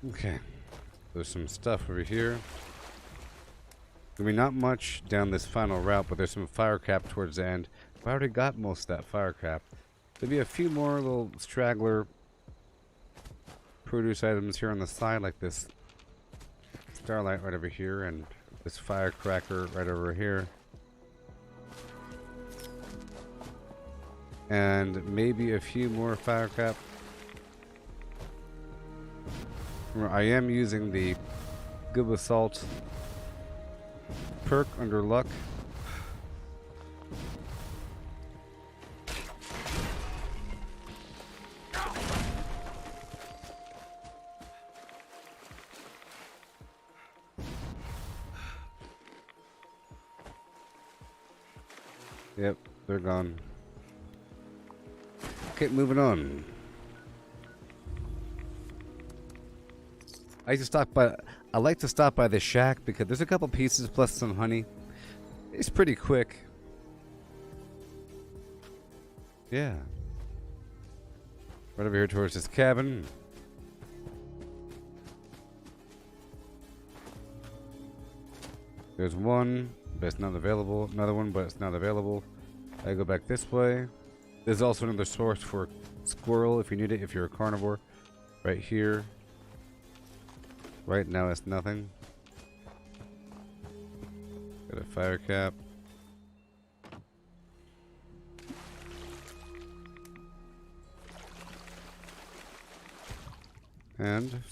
Okay, there's some stuff over here. I mean, not much down this final route, but there's some fire cap towards the end. I already got most of that fire cap. There'll be a few more little straggler produce items here on the side, like this starlight right over here, and this firecracker right over here. And maybe a few more fire cap. I am using the Good Assault perk under luck. Yep, they're gone. Okay, moving on. I used to I like to stop by the shack because there's a couple pieces plus some honey. It's pretty quick. Yeah. Right over here towards this cabin. There's one, but it's not available. Another one, but it's not available. I go back this way. There's also another source for squirrel if you need it, if you're a carnivore. Right here. Right now it's nothing. Got a fire cap. And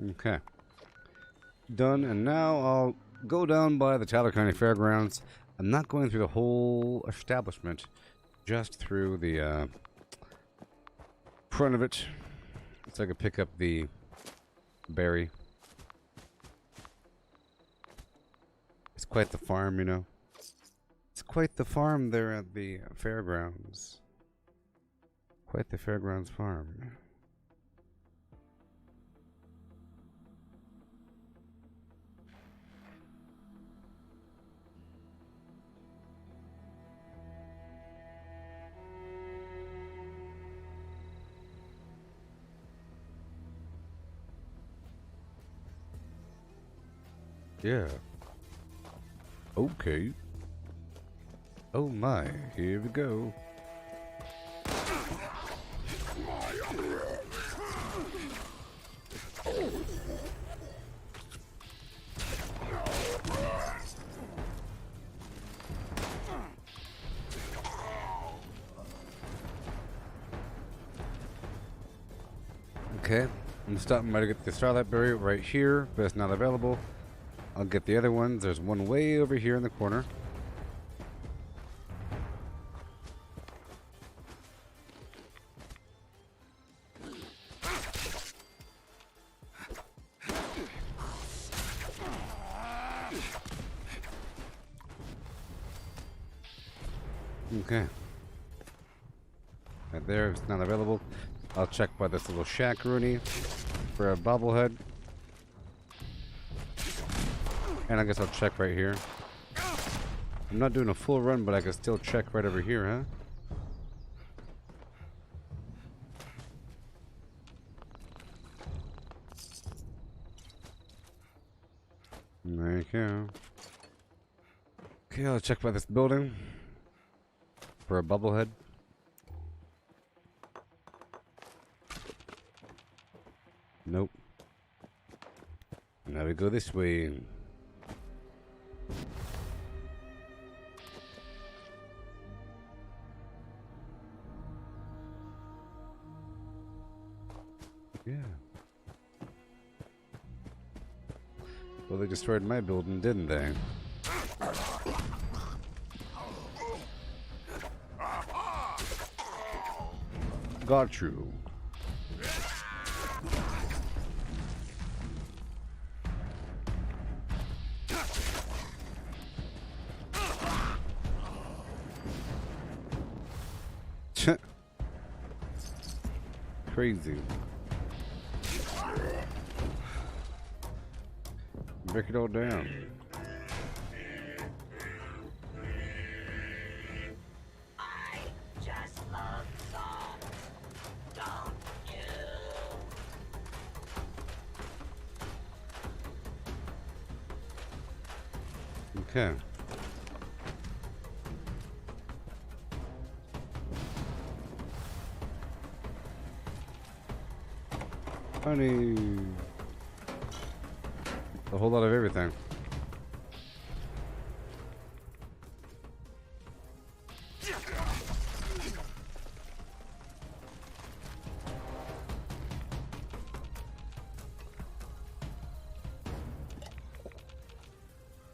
okay. Done, and now I'll go down by the Tyler County Fairgrounds. I'm not going through the whole establishment, just through the front of it, so I can pick up the berry. It's quite the farm, you know. It's quite the farm there at the fairgrounds. Quite the fairgrounds farm. Yeah. Okay. Oh my, here we go. Okay, I'm stopping by to get the Starlight Berry right here, but it's not available. I'll get the other ones. There's one way over here in the corner. Okay. Right there, it's not available. I'll check by this little shack, Rooney, for a bobblehead. And I guess I'll check right here. I'm not doing a full run, but I can still check right over here, huh? There you go. Okay, I'll check by this building for a bubblehead. Nope. Now we go this way. Yeah. Well, they destroyed my building, didn't they? Got you. Crazy. Break it all down. I just love song. Don't you? Okay. Honey. A whole lot of everything.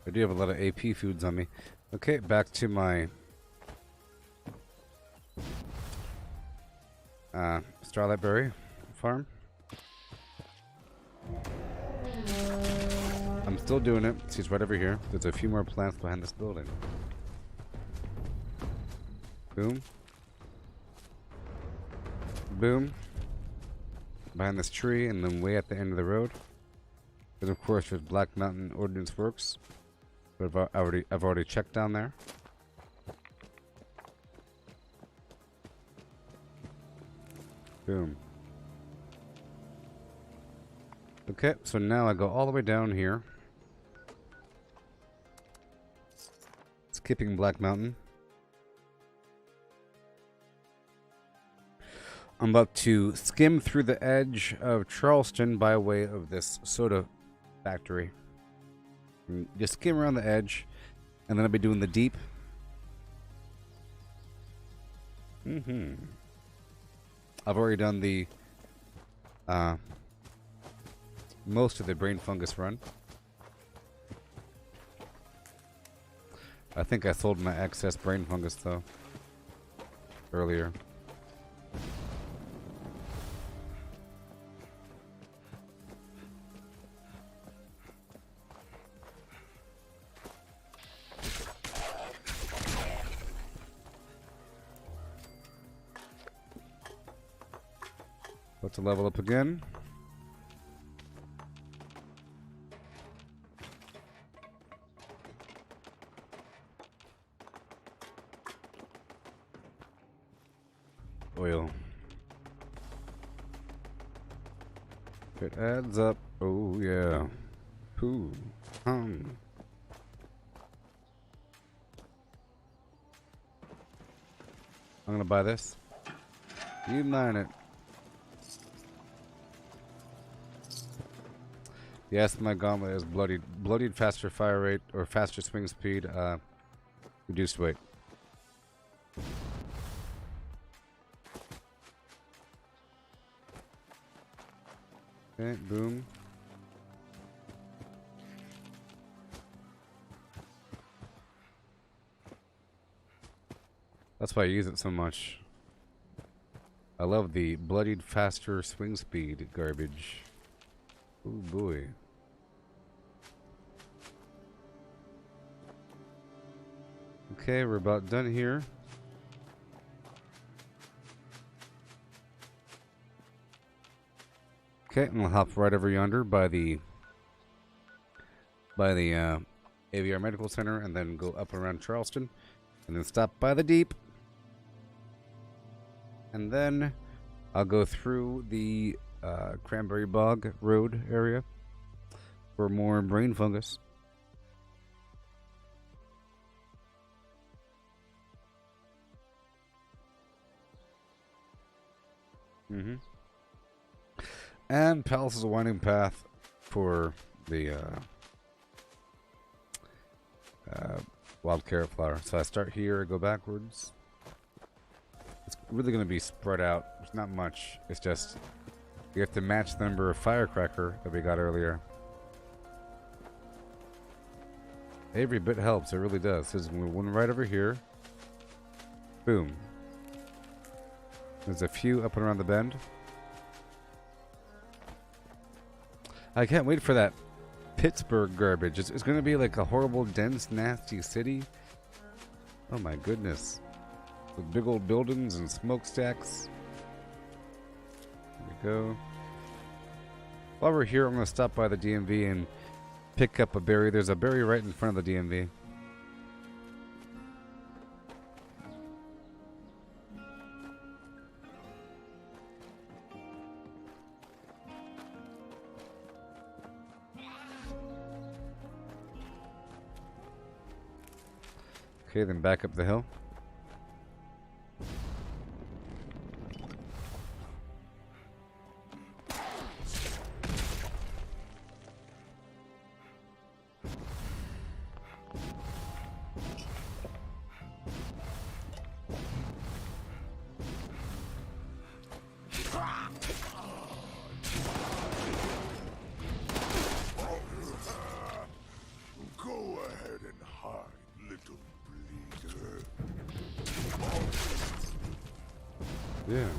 I do have a lot of AP foods on me. Okay, back to my Starlight Berry farm. Still doing it. She's right over here. There's a few more plants behind this building. Boom. Boom. Behind this tree, and then way at the end of the road. And of course, there's Black Mountain Ordnance Works. But I've already checked down there. Boom. Okay, so now I go all the way down here. Skipping Black Mountain. I'm about to skim through the edge of Charleston by way of this soda factory. And just skim around the edge, and then I'll be doing the deep. I've already done the most of the brain fungus run. I think I sold my excess brain fungus though earlier. About to level up again. Oil. It adds up. Oh yeah. Pooh. I'm gonna buy this. You mine it. Yes, my gauntlet is bloodied. Bloodied, faster fire rate, or faster swing speed, reduced weight. Okay, boom. That's why I use it so much. I love the bloodied, faster swing speed garbage. Oh boy. Okay, we're about done here. Okay, and we'll hop right over yonder by the AVR Medical Center, and then go up around Charleston, and then stop by the deep. And then I'll go through the Cranberry Bog Road area for more brain fungus. And Palace is a winding path for the wild carrot flower. So I start here, go backwards. It's really going to be spread out. There's not much. It's just you have to match the number of firecracker that we got earlier. Every bit helps. It really does. There's one right over here. Boom. There's a few up and around the bend. I can't wait for that Pittsburgh garbage. It's going to be like a horrible, dense, nasty city. Oh my goodness. With big old buildings and smokestacks. There we go. While we're here, I'm going to stop by the DMV and pick up a berry. There's a berry right in front of the DMV. Okay, then back up the hill. Go ahead and hide, little bleeder. Yeah.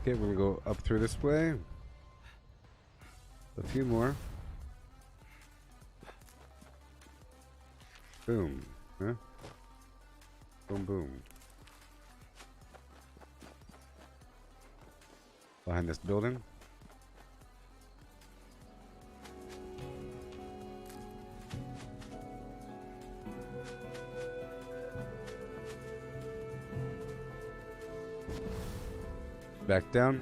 Okay, we're gonna go up through this way. A few more. Boom. Huh? Boom, boom. Behind this building. Back down.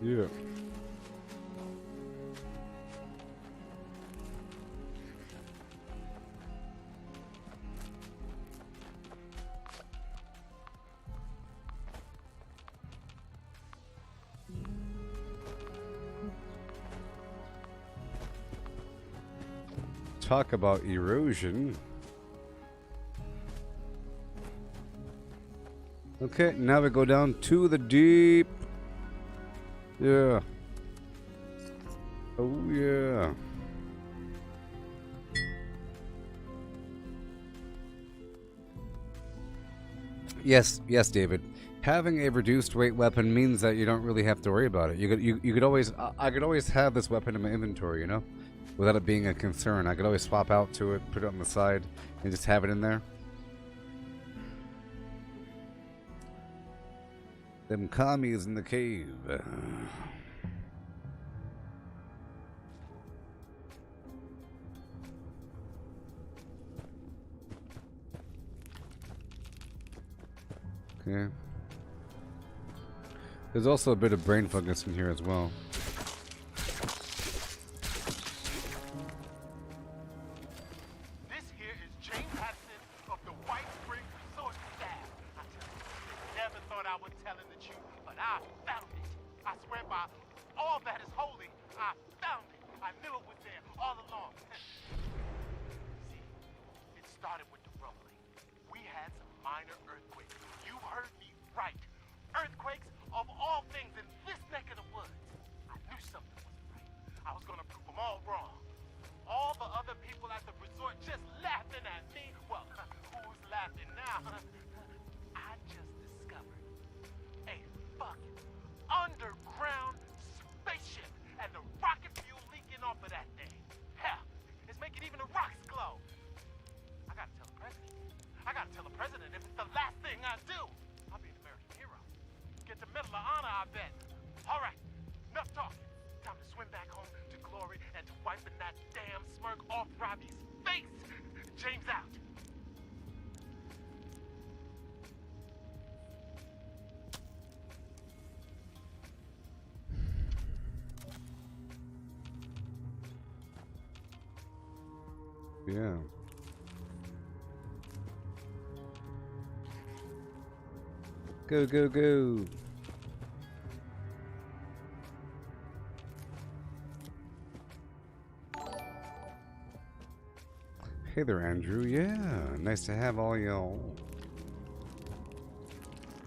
Yeah. Talk about erosion. Okay, now we go down to the deep. Yeah. Oh, yeah. Yes, David. Having a reduced weight weapon means that you don't really have to worry about it. You could always, I could always have this weapon in my inventory, you know, without it being a concern. I could always swap out to it, put it on the side, and just have it in there. Them commies in the cave. Okay. There's also a bit of brain fungus in here as well. This here is James Hudson of the White Spring Resort staff. I tell you, never thought I would tell the truth, but I found it. I swear by all that is holy, I found it. I knew it was there all along. See, it started with the rumbling. We had some minor earthquakes. You heard me right. Earthquakes of all things in this neck of the woods. I knew something wasn't right. I was gonna prove them all wrong. All the other people at the resort just laughing at me. Well, who's laughing now? I just discovered a fucking underground spaceship and the rocket fuel leaking off of that thing. Hell, it's making even the rocks glow. I gotta tell the president. I gotta tell the president if it's the last thing I do. I'll be an American hero. Get the Medal of Honor, I bet. All right, enough talking. Time to swim back home to glory and to wiping that damn smirk off Robbie's face. James out. Yeah. Go, go, go. Hey there, Andrew. Yeah, nice to have all y'all.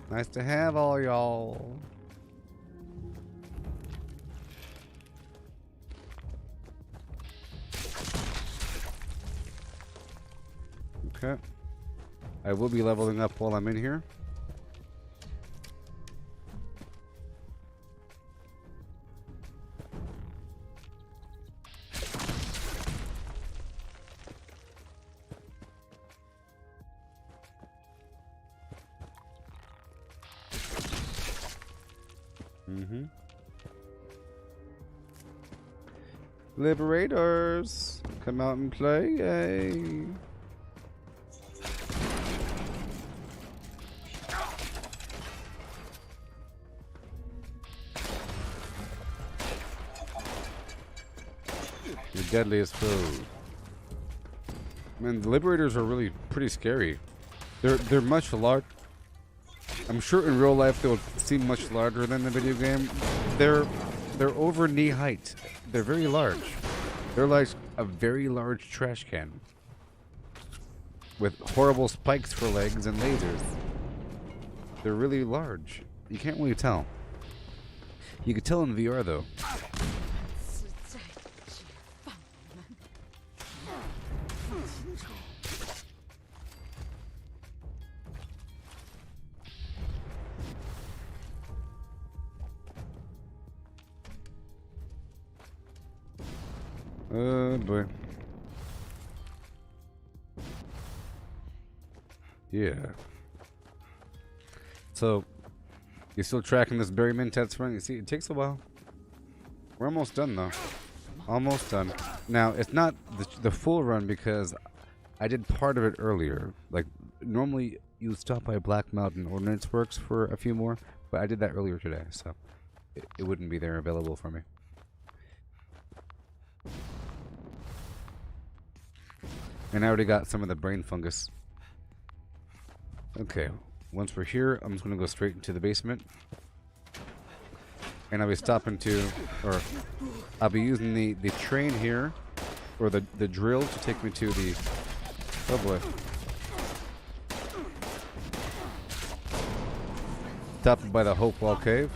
Nice to have all y'all. Okay. I will be leveling up while I'm in here. Liberators, come out and play. Yay. Your deadliest foe. Man, the Liberators are really pretty scary. They're much large. I'm sure in real life they'll seem much larger than the video game. They're over knee height. They're very large. They're like a very large trash can with horrible spikes for legs and lasers. They're really large. You can't really tell. You could tell in VR though. Oh boy. Yeah. So, you're still tracking this Berry Mintet's run? You see, it takes a while. We're almost done though. Almost done. Now, it's not the full run because I did part of it earlier. Like, normally you stop by Black Mountain Ordnance Works for a few more, but I did that earlier today, so it wouldn't be there available for me. And I already got some of the brain fungus. Okay, once we're here, I'm just going to go straight into the basement. And I'll be stopping to, or I'll be using the train here, or the drill to take me to the, oh boy. Stopping by the Hopewell Cave.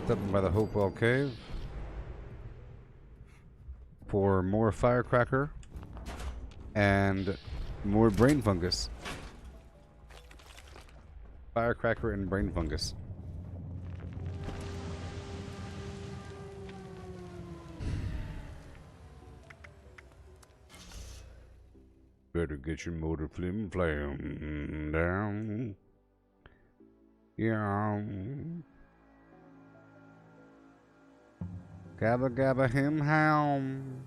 Stopping by the Hopewell Cave. For more firecracker. And more brain fungus. Firecracker and brain fungus. Better get your motor flim-flam down. Yeah. Gabba gabba him ham.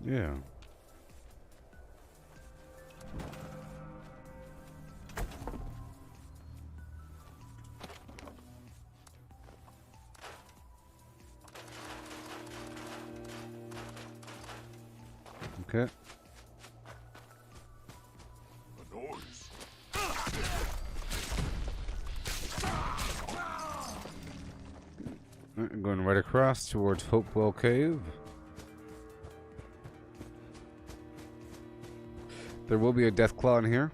Yeah. Okay. A noise. Going right across towards Hopewell Cave. There will be a death claw in here.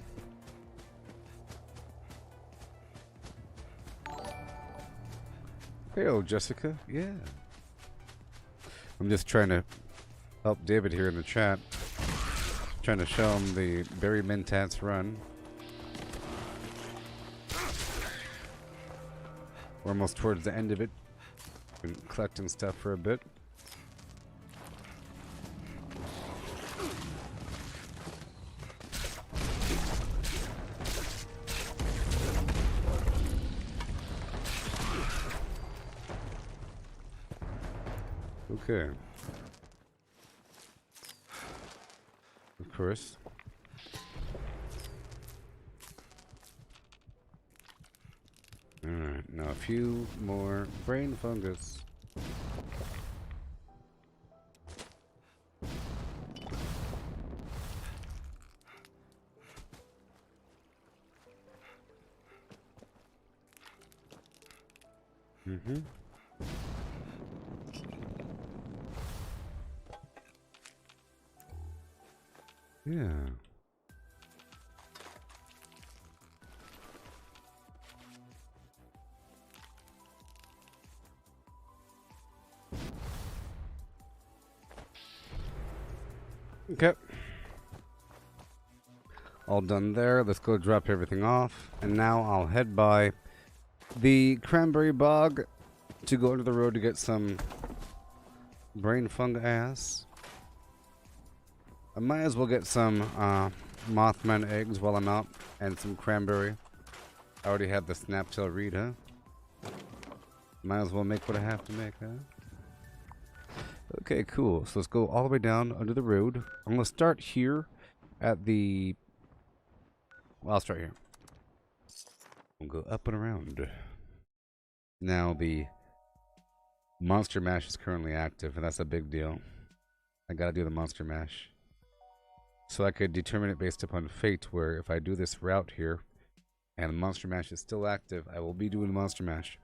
Hey, Jessica. Yeah. I'm just trying to help David here in the chat. Trying to show him the Berry Mintat's run. We're almost towards the end of it. Been collecting stuff for a bit. Okay. Of course. Alright, now a few more brain fungus. Mm-hmm. Yeah. Okay. All done there. Let's go drop everything off. And now I'll head by the Cranberry Bog to go into the road to get some brain fungus. I might as well get some Mothman eggs while I'm out and some cranberry. I already have the Snaptail Reed, huh? Might as well make what I have to make, huh? Okay, cool. So let's go all the way down under the road. I'm going to start here at the... Well, I'll start here. We'll go up and around. Now the Monster Mash is currently active, and that's a big deal. I gotta do the Monster Mash. So I could determine it based upon fate, where if I do this route here, and the Monster Mash is still active, I will be doing the Monster Mash.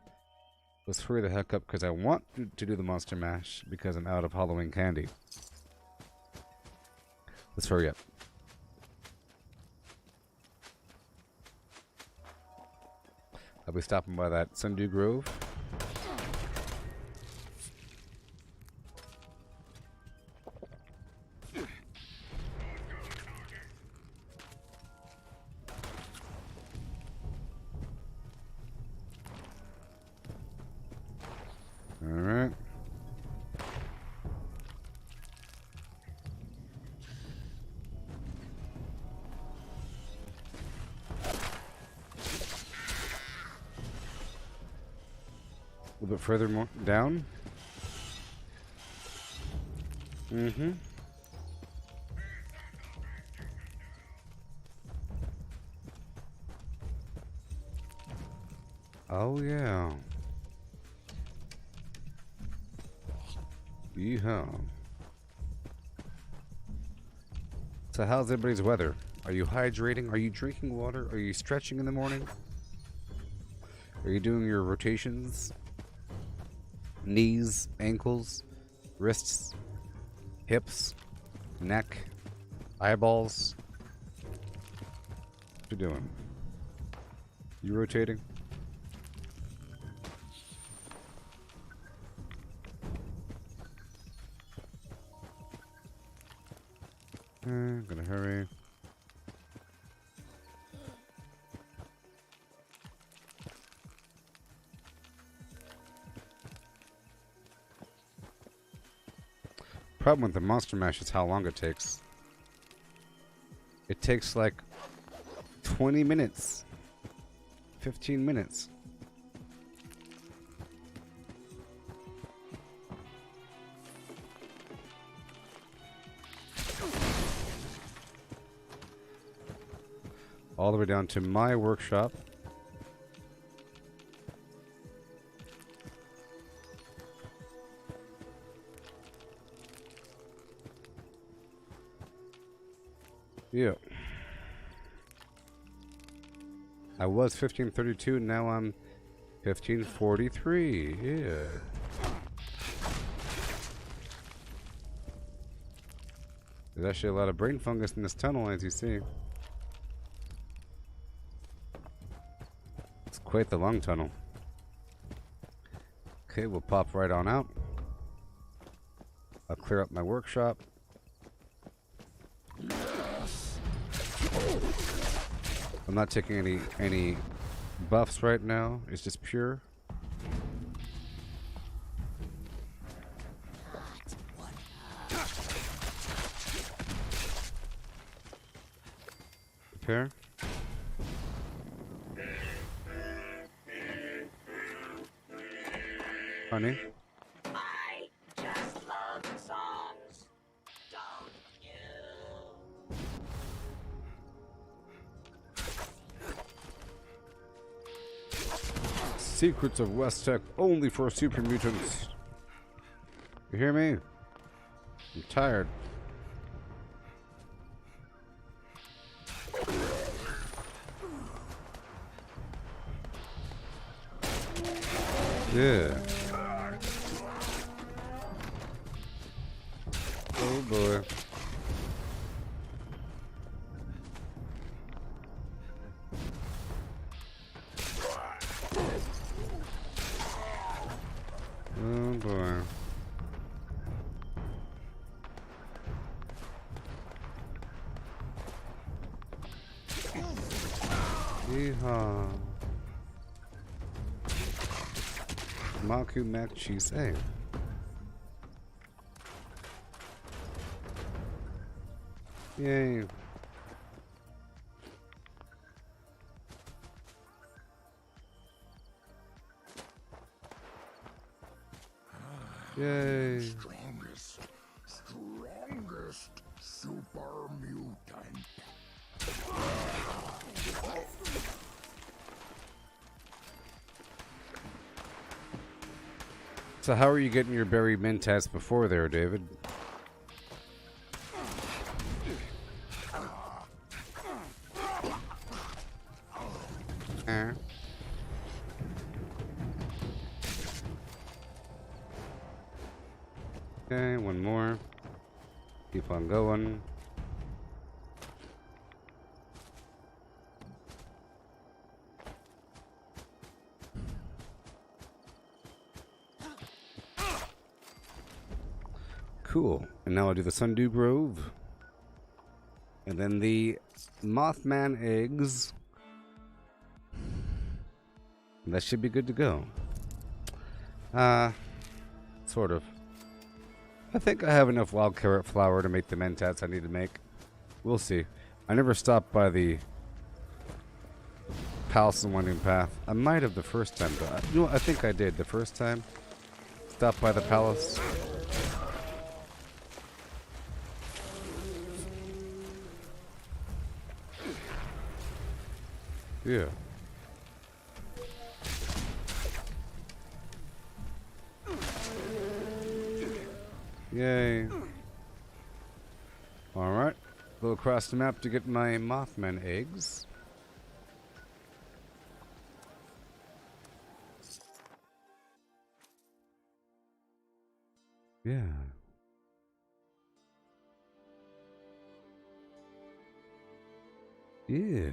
Let's hurry the heck up, because I want to do the Monster Mash, because I'm out of Halloween candy. Let's hurry up. I'll be stopping by that Sundew Grove. Alright. A little bit further more down. Mm-hmm. Oh yeah. Yeehaw. So how's everybody's weather? Are you hydrating? Are you drinking water? Are you stretching in the morning? Are you doing your rotations? Knees, ankles, wrists, hips, neck, eyeballs? What you doing? You rotating? Gonna hurry. Problem with the Monster Mash is how long it takes. It takes like 20 minutes. 15 minutes. All the way down to my workshop. Yeah. I was 1532, now I'm 1543. Yeah. There's actually a lot of brain fungus in this tunnel, as you see. It's quite the long tunnel. Okay, we'll pop right on out. I'll clear up my workshop. I'm not taking any buffs right now. It's just pure. Repair. Honey. I just love songs, don't you? Secrets of West Tech only for super mutants. You hear me? I'm tired. Yeah. Oh boy. Oh boy. Yeehaw. Maku mac cheese. Hey. Yay. Yay. Strongest super mutant. So how are you getting your berry mint test before there, David? Okay, one more. Keep on going. Cool. And now I'll do the Sundew Grove. And then the Mothman eggs. And that should be good to go. Sort of. I think I have enough wild carrot flour to make the mentats I need to make. We'll see. I never stopped by the Palace and Winding Path. I might have the first time, but you know what? I think I did the first time. Stopped by the palace. Yeah. Yay. Alright. Go across the map to get my Mothman eggs. Yeah. Yeah.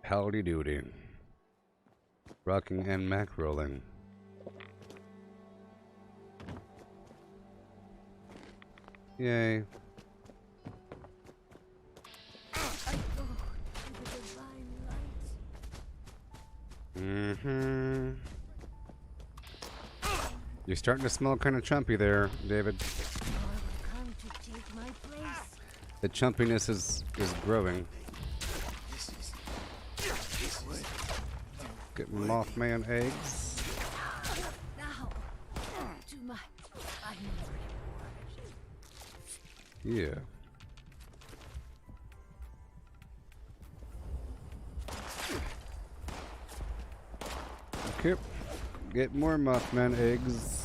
Howdy doody. Rocking and macrolling. Yay. Mm-hmm. You're starting to smell kind of chumpy there, David. The chumpiness is growing. Get Mothman eggs. Yeah. Okay. Get more Mothman eggs.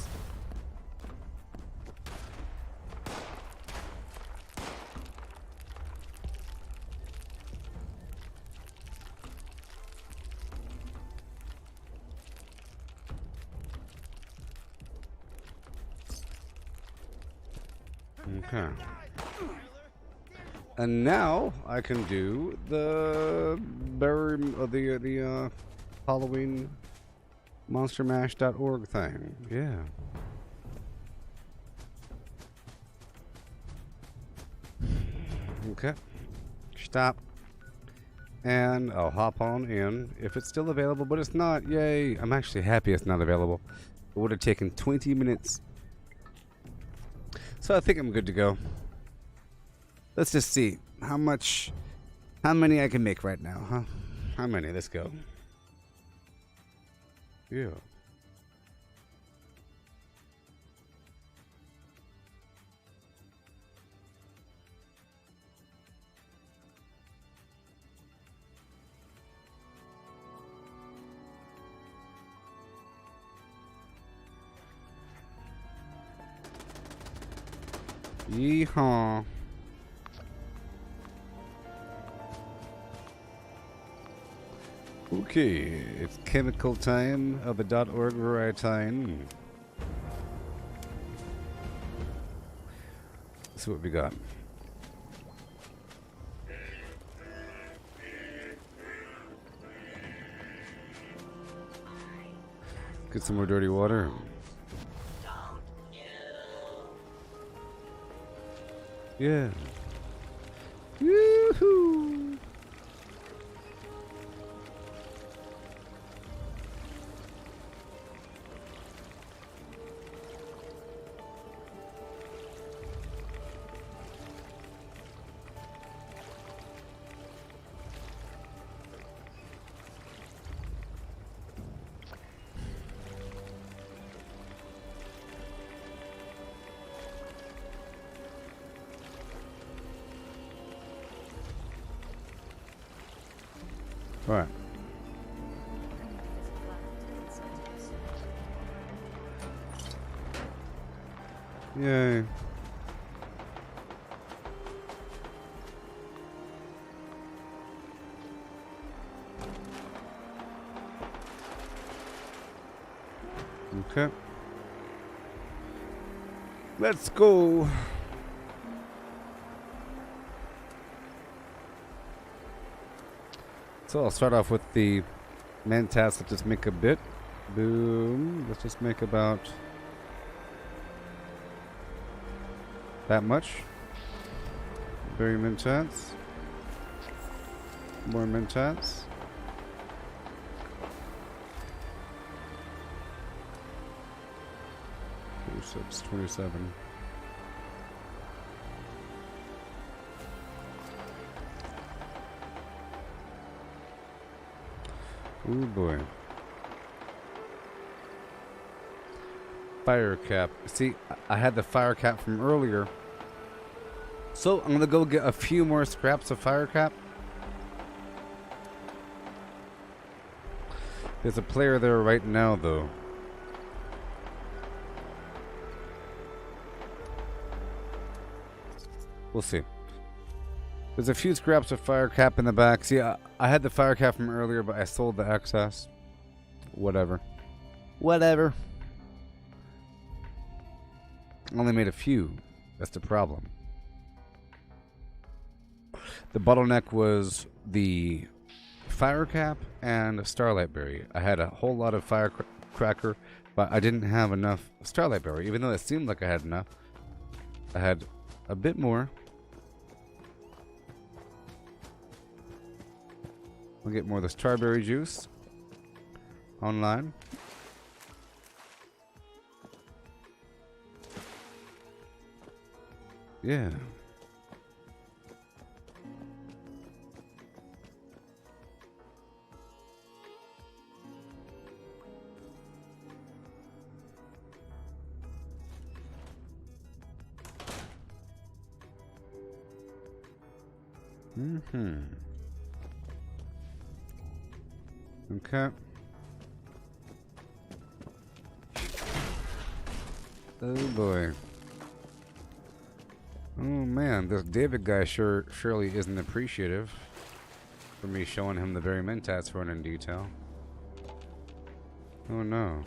Okay. And now I can do the Halloween monstermash.org thing. Yeah. Okay. Stop. And I'll hop on in if it's still available, but it's not. Yay. I'm actually happy it's not available. It would have taken 20 minutes. So I think I'm good to go. Let's just see how many I can make right now, huh? How many? Let's go. Yeah. Yeehaw. Okay, it's chemical time of a .org variety. Let's see what we got. Get some more dirty water. Yeah. Yoo-hoo! All right. Yay. Okay. Let's go. So I'll start off with the Mentats. Let's just make a bit. Boom. Let's just make about that much. Very Mentats. More Mentats. 27. Oh boy. Fire cap. See, I had the fire cap from earlier. So I'm gonna go get a few more scraps of fire cap. There's a player there right now though. We'll see. There's a few scraps of fire cap in the back. See, I had the fire cap from earlier, but I sold the excess. Whatever. Whatever. Only made a few. That's the problem. The bottleneck was the fire cap and starlight berry. I had a whole lot of firecracker, but I didn't have enough starlight berry, even though it seemed like I had enough. I had a bit more. We'll get more of the strawberry juice online. Yeah. Mm-hmm. Okay. Oh boy. Oh man, this David guy surely isn't appreciative for me showing him the very Mentats run in detail. Oh no.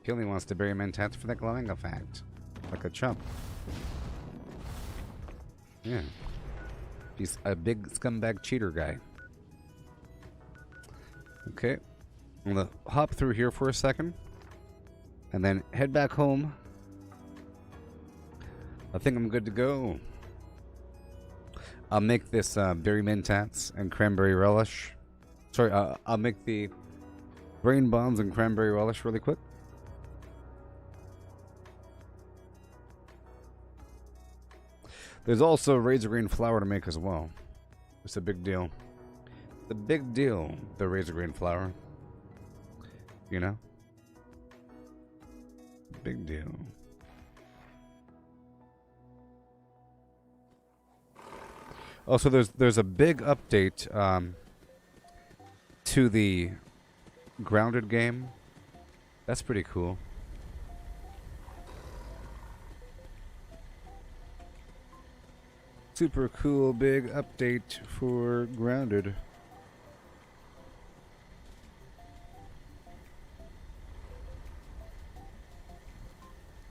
He only wants the berry Mentats for the glowing effect. Like a chump. Yeah. He's a big scumbag cheater guy. Okay. I'm gonna hop through here for a second. And then head back home. I think I'm good to go. I'll make this berry Mentats and cranberry relish. Sorry, I'll make the brain bombs and cranberry relish really quick. There's also razor green flour to make as well. It's a big deal. The big deal, the razor green flour. You know? Big deal. Also, there's a big update to the Grounded game. That's pretty cool. Super cool big update for Grounded.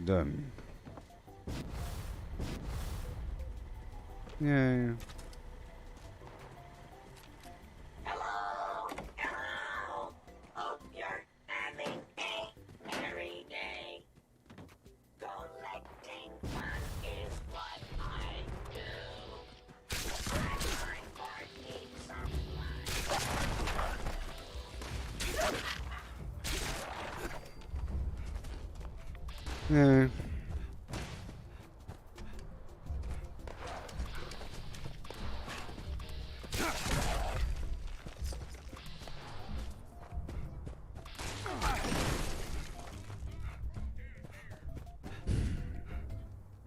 Done. Yeah. Hello, hello. Hope you're having a merry day. Collecting fun is what I do. My board needs some Yeah.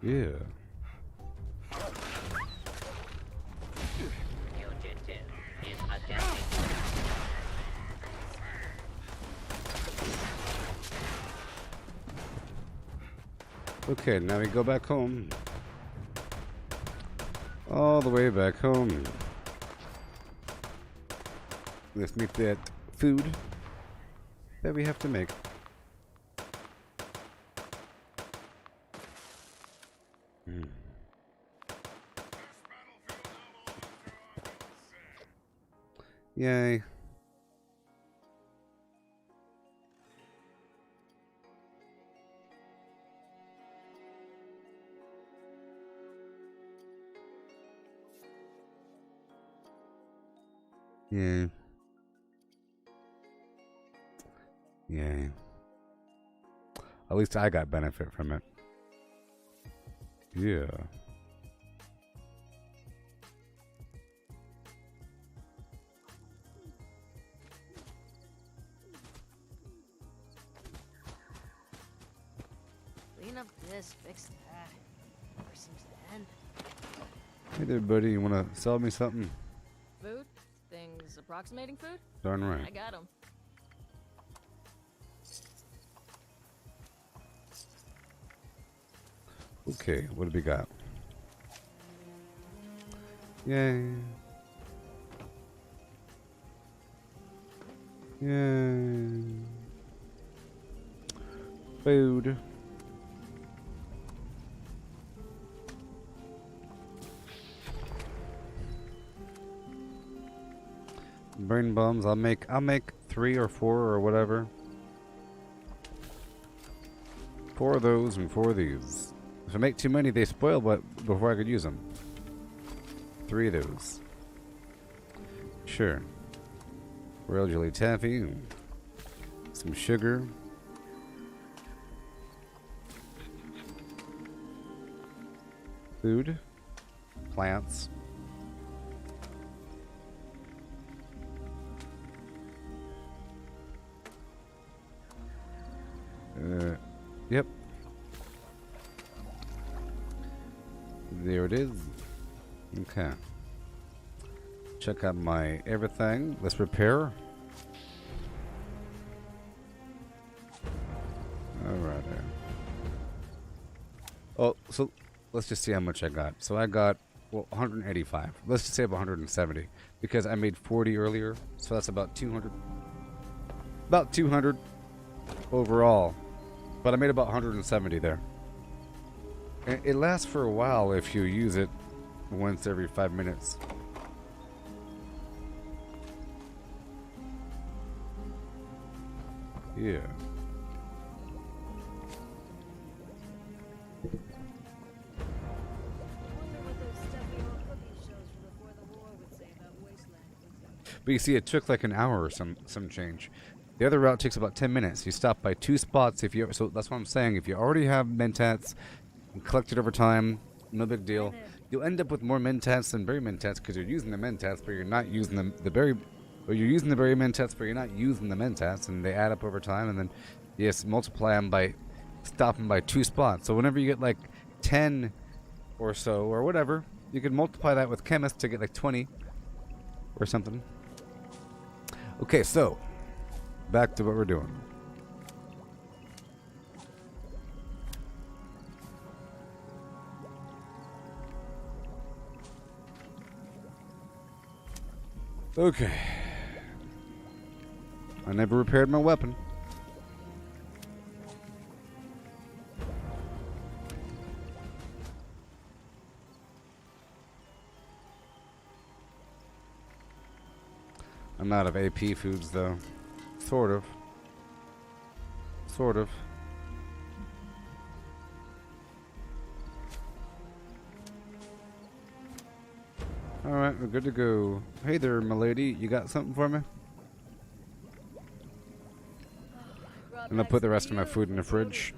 Yeah. Okay, now we go back home. All the way back home. Let's make that food that we have to make. Yay. Yay. Yay. At least I got benefit from it. Yeah. Clean up this, fix that. Never seems to end. Hey there, buddy. You want to sell me something? Food? Things approximating food? Darn I right. got 'em. Okay, what do we got? Yay. Yay. Food. Brain bombs. I'll make 3 or 4 or whatever. 4 of those and 4 of these. If I make too many, they spoil, but before I could use them. 3 of those. Sure. Royal jelly taffy. Some sugar. Food. Plants. Yep. There it is. Okay. Check out my everything. Let's repair. Alright there. Oh, so let's just see how much I got. So I got, well, 185. Let's just say about 170. Because I made 40 earlier. So that's about 200. About 200 overall. But I made about 170 there. And it lasts for a while if you use it once every 5 minutes. Yeah. But you see, it took like an hour or some change. The other route takes about 10 minutes. You stop by 2 spots if you. So that's what I'm saying. If you already have mentats and collect it over time, no big deal. You'll end up with more mentats than berry mentats because you're using the mentats, but you're not using the berry. Or you're using the berry mentats, but you're not using the mentats, and they add up over time. And then, yes, multiply them by stopping by 2 spots. So whenever you get like 10 or so or whatever, you can multiply that with chemist to get like 20 or something. Okay, so back to what we're doing. Okay. I never repaired my weapon. I'm out of AP foods though. Sort of. Sort of. Alright, we're good to go. Hey there, milady. You got something for me? I'm gonna put the rest of my food in the fridge.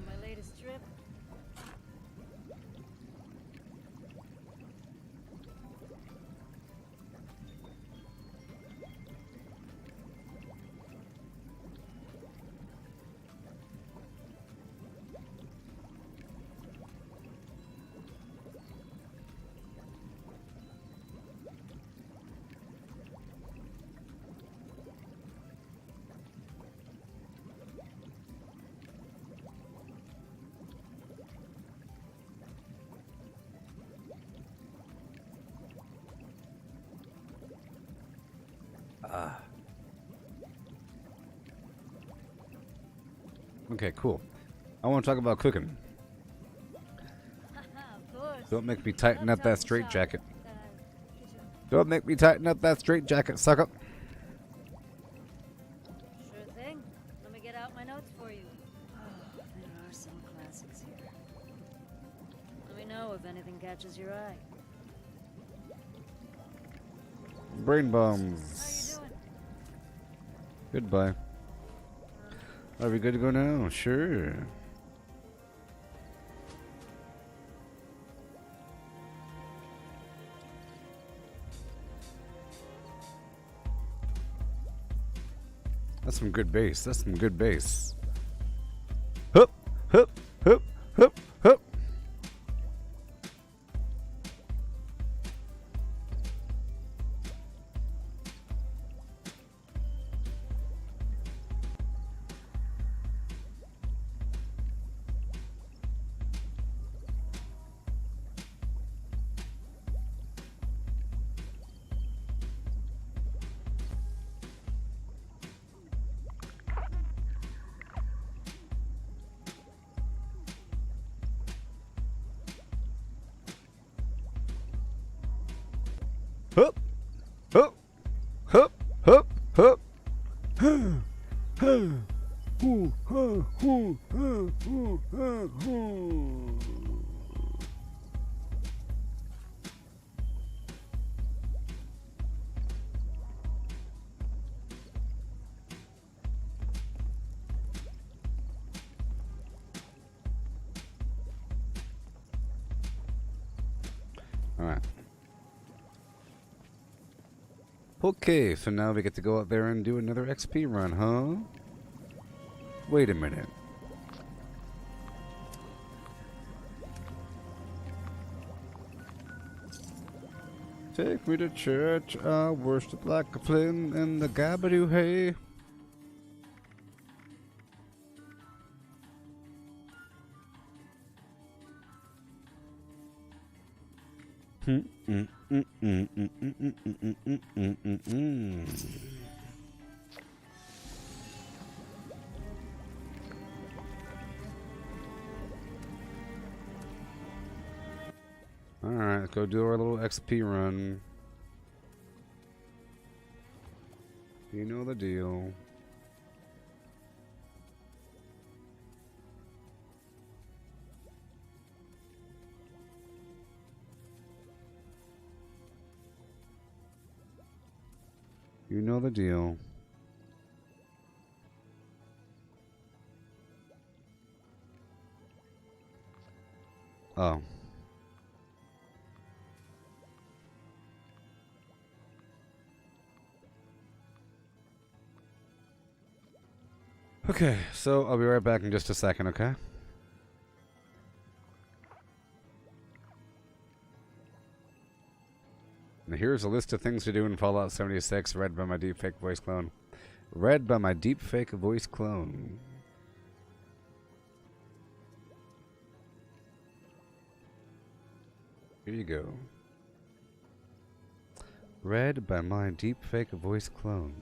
Okay, cool. I want to talk about cooking. Don't make me tighten up that straitjacket. Don't make me tighten up that straitjacket, sucker. catches your eye. Brain How bombs. you doing? Goodbye. Are we good to go now? Sure. That's some good bass. That's some good bass. Hup, hup, hup, hup, hup. Hup, hup, hup, hup, hup. All right. Okay, so now we get to go out there and do another XP run, huh? Wait a minute. Take me to church, I worship like a flint in the gabadoo hay. Alright, let's go do our little XP run. You know the deal. You know the deal. Oh. Okay, so I'll be right back in just a second, okay? And here's a list of things to do in Fallout 76, read by my deepfake voice clone. Read by my deepfake voice clone. Here you go. Read by my deepfake voice clone.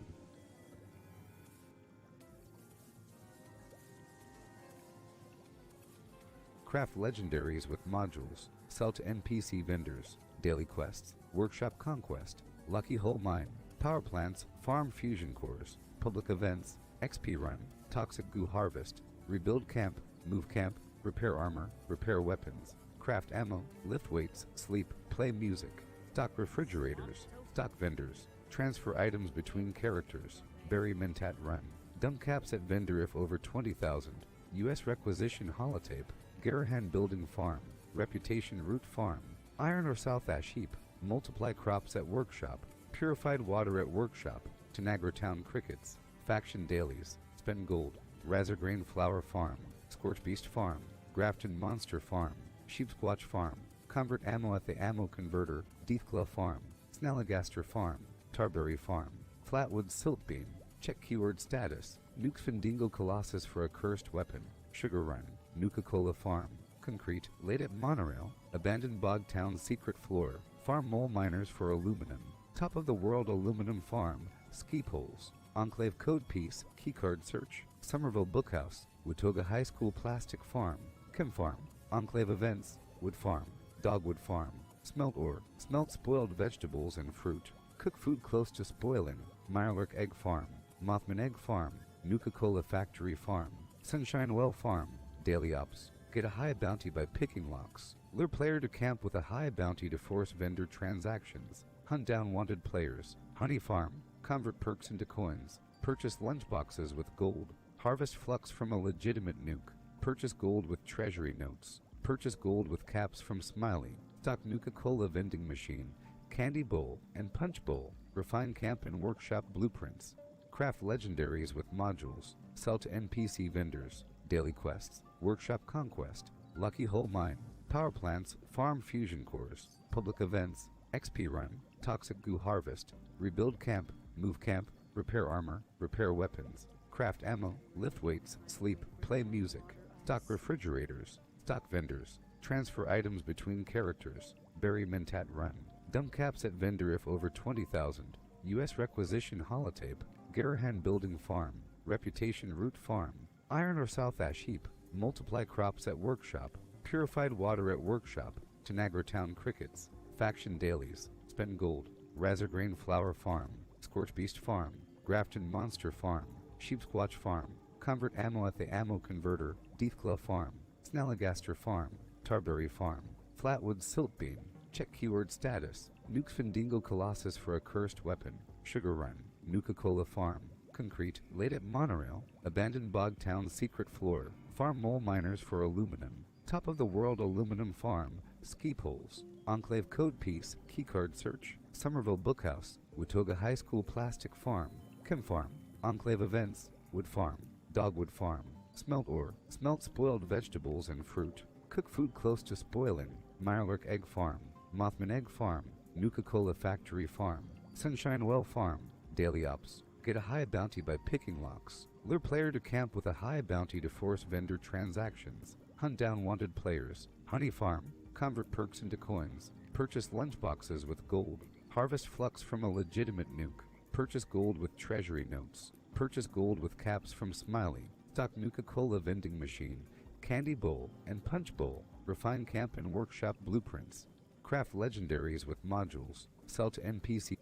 Craft legendaries with modules. Sell to NPC vendors. Daily quests. Workshop conquest. Lucky Hole mine. Power plants. Farm fusion cores. Public events. XP run. Toxic goo harvest. Rebuild camp. Move camp. Repair armor. Repair weapons. Craft ammo. Lift weights. Sleep. Play music. Stock refrigerators. Stock vendors. Transfer items between characters. Bury Mentat run. Dump caps at vendor if over 20,000. US requisition holotape. Garahan Building Farm, Reputation Root Farm, Iron or South Ash Heap, Multiply Crops at Workshop, Purified Water at Workshop, Tanagra Town Crickets, Faction Dailies, Spend Gold, Razorgrain Flower Farm, Scorch Beast Farm, Grafton Monster Farm, Sheepsquatch Farm, Convert Ammo at the Ammo Converter, Deathclaw Farm, Snalligaster Farm, Tarberry Farm, Flatwood Silt Beam, Check Keyword Status, Nuke Findingo Colossus for a Cursed Weapon, Sugar Run, Nuka-Cola Farm, Concrete, Late at Monorail, Abandoned Bog Town Secret Floor, Farm Mole Miners for Aluminum, Top of the World Aluminum Farm, Ski Poles, Enclave Code Piece, Keycard Search, Somerville Bookhouse, Watoga High School Plastic Farm, Chem Farm, Enclave Events, Wood Farm, Dogwood Farm, Smelt Ore, Smelt Spoiled Vegetables and Fruit, Cook Food Close to Spoiling, Mirelurk Egg Farm, Mothman Egg Farm, Nuka-Cola Factory Farm, Sunshine Well Farm, Daily Ops, Get a high bounty by picking locks. Lure player to camp with a high bounty to force vendor transactions. Hunt down wanted players. Honey farm. Convert perks into coins. Purchase lunchboxes with gold. Harvest flux from a legitimate nuke. Purchase gold with treasury notes. Purchase gold with caps from Smiley. Stock Nuka-Cola vending machine. Candy bowl and punch bowl. Refine camp and workshop blueprints. Craft legendaries with modules. Sell to NPC vendors. Daily quests. Workshop conquest. Lucky hole mine. Power plants. Farm fusion cores. Public events. XP run. Toxic goo harvest. Rebuild camp. Move camp. Repair armor. Repair weapons. Craft ammo. Lift weights. Sleep. Play music. Stock refrigerators. Stock vendors. Transfer items between characters. Bury Mentat run. Dump caps at vendor if over 20,000. U.S. requisition holotape. Garahan building farm. Reputation root farm. Iron or South Ash heap. Multiply crops at workshop. Purified water at workshop. Tanagra Town crickets. Faction dailies. Spend gold. Razorgrain flower farm. Scorch beast farm. Grafton monster farm. Sheepsquatch farm. Convert ammo at the ammo converter. Deathclaw farm. Snalligaster farm. Tarberry farm. Flatwood silt beam. Check keyword status. Nukes Findingo Colossus for a cursed weapon. Sugar run. Nuka-Cola farm. Concrete. Laid at monorail. Abandoned bog town secret floor. Farm mole miners for aluminum. Top of the world aluminum farm. Ski poles. Enclave code piece. Keycard search. Somerville bookhouse. Watoga High School plastic farm. Chem farm. Enclave events. Wood farm. Dogwood farm. Smelt ore. Smelt spoiled vegetables and fruit. Cook food close to spoiling. Mirelurk egg farm. Mothman egg farm. Nuka-Cola factory farm. Sunshine well farm. Daily ops. Get a high bounty by picking locks. Lure player to camp with a high bounty to force vendor transactions. Hunt down wanted players. Honey farm. Convert perks into coins. Purchase lunchboxes with gold. Harvest flux from a legitimate nuke. Purchase gold with treasury notes. Purchase gold with caps from Smiley. Stock Nuka-Cola vending machine. Candy bowl and punch bowl. Refine camp and workshop blueprints. Craft legendaries with modules. Sell to NPC.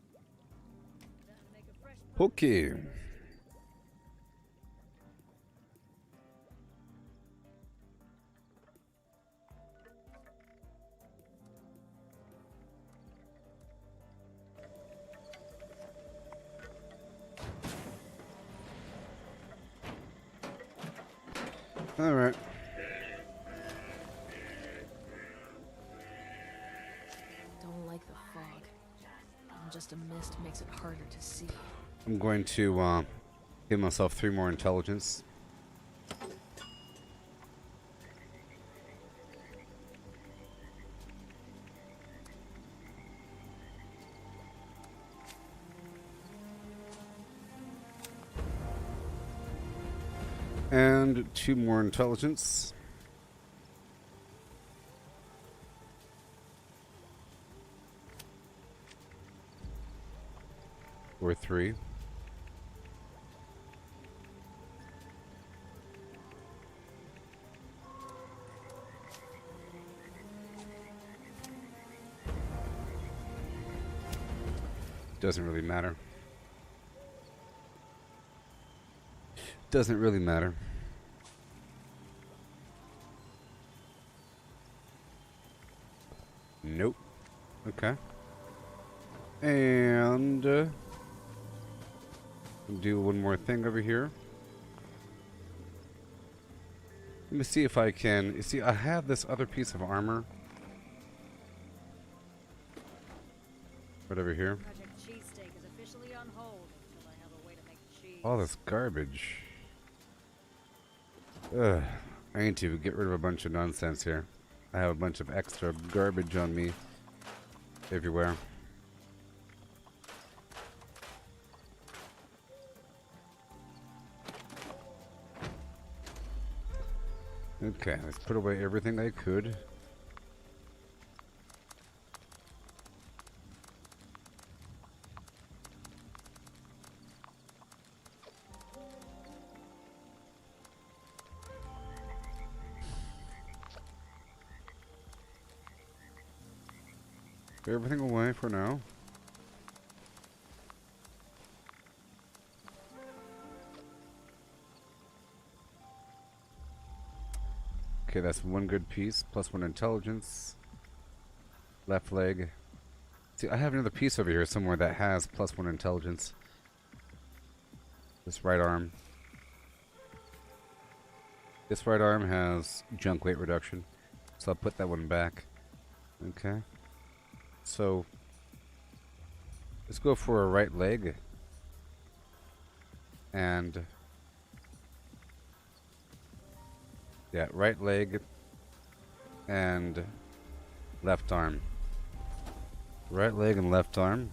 Okay. All right. Don't like the fog. Just a mist makes it harder to see. I'm going to give myself 3 more intelligence. And 2 more intelligence. Or 3. Doesn't really matter. Doesn't really matter. Nope. Okay. And do one more thing over here. Let me see if I can. You see, I have this other piece of armor. Right over here. Project Cheesesteak is officially on hold until I have a way to make cheese. All this garbage. Ugh. I need to get rid of a bunch of nonsense here. I have a bunch of extra garbage on me everywhere. Okay, let's put away everything I could. Put everything away for now. Okay, that's one good piece, plus one intelligence. Left leg. See, I have another piece over here somewhere that has plus one intelligence. This right arm. This right arm has junk weight reduction, so I'll put that one back. Okay. So, let's go for a right leg. And yeah, right leg and left arm. Right leg and left arm.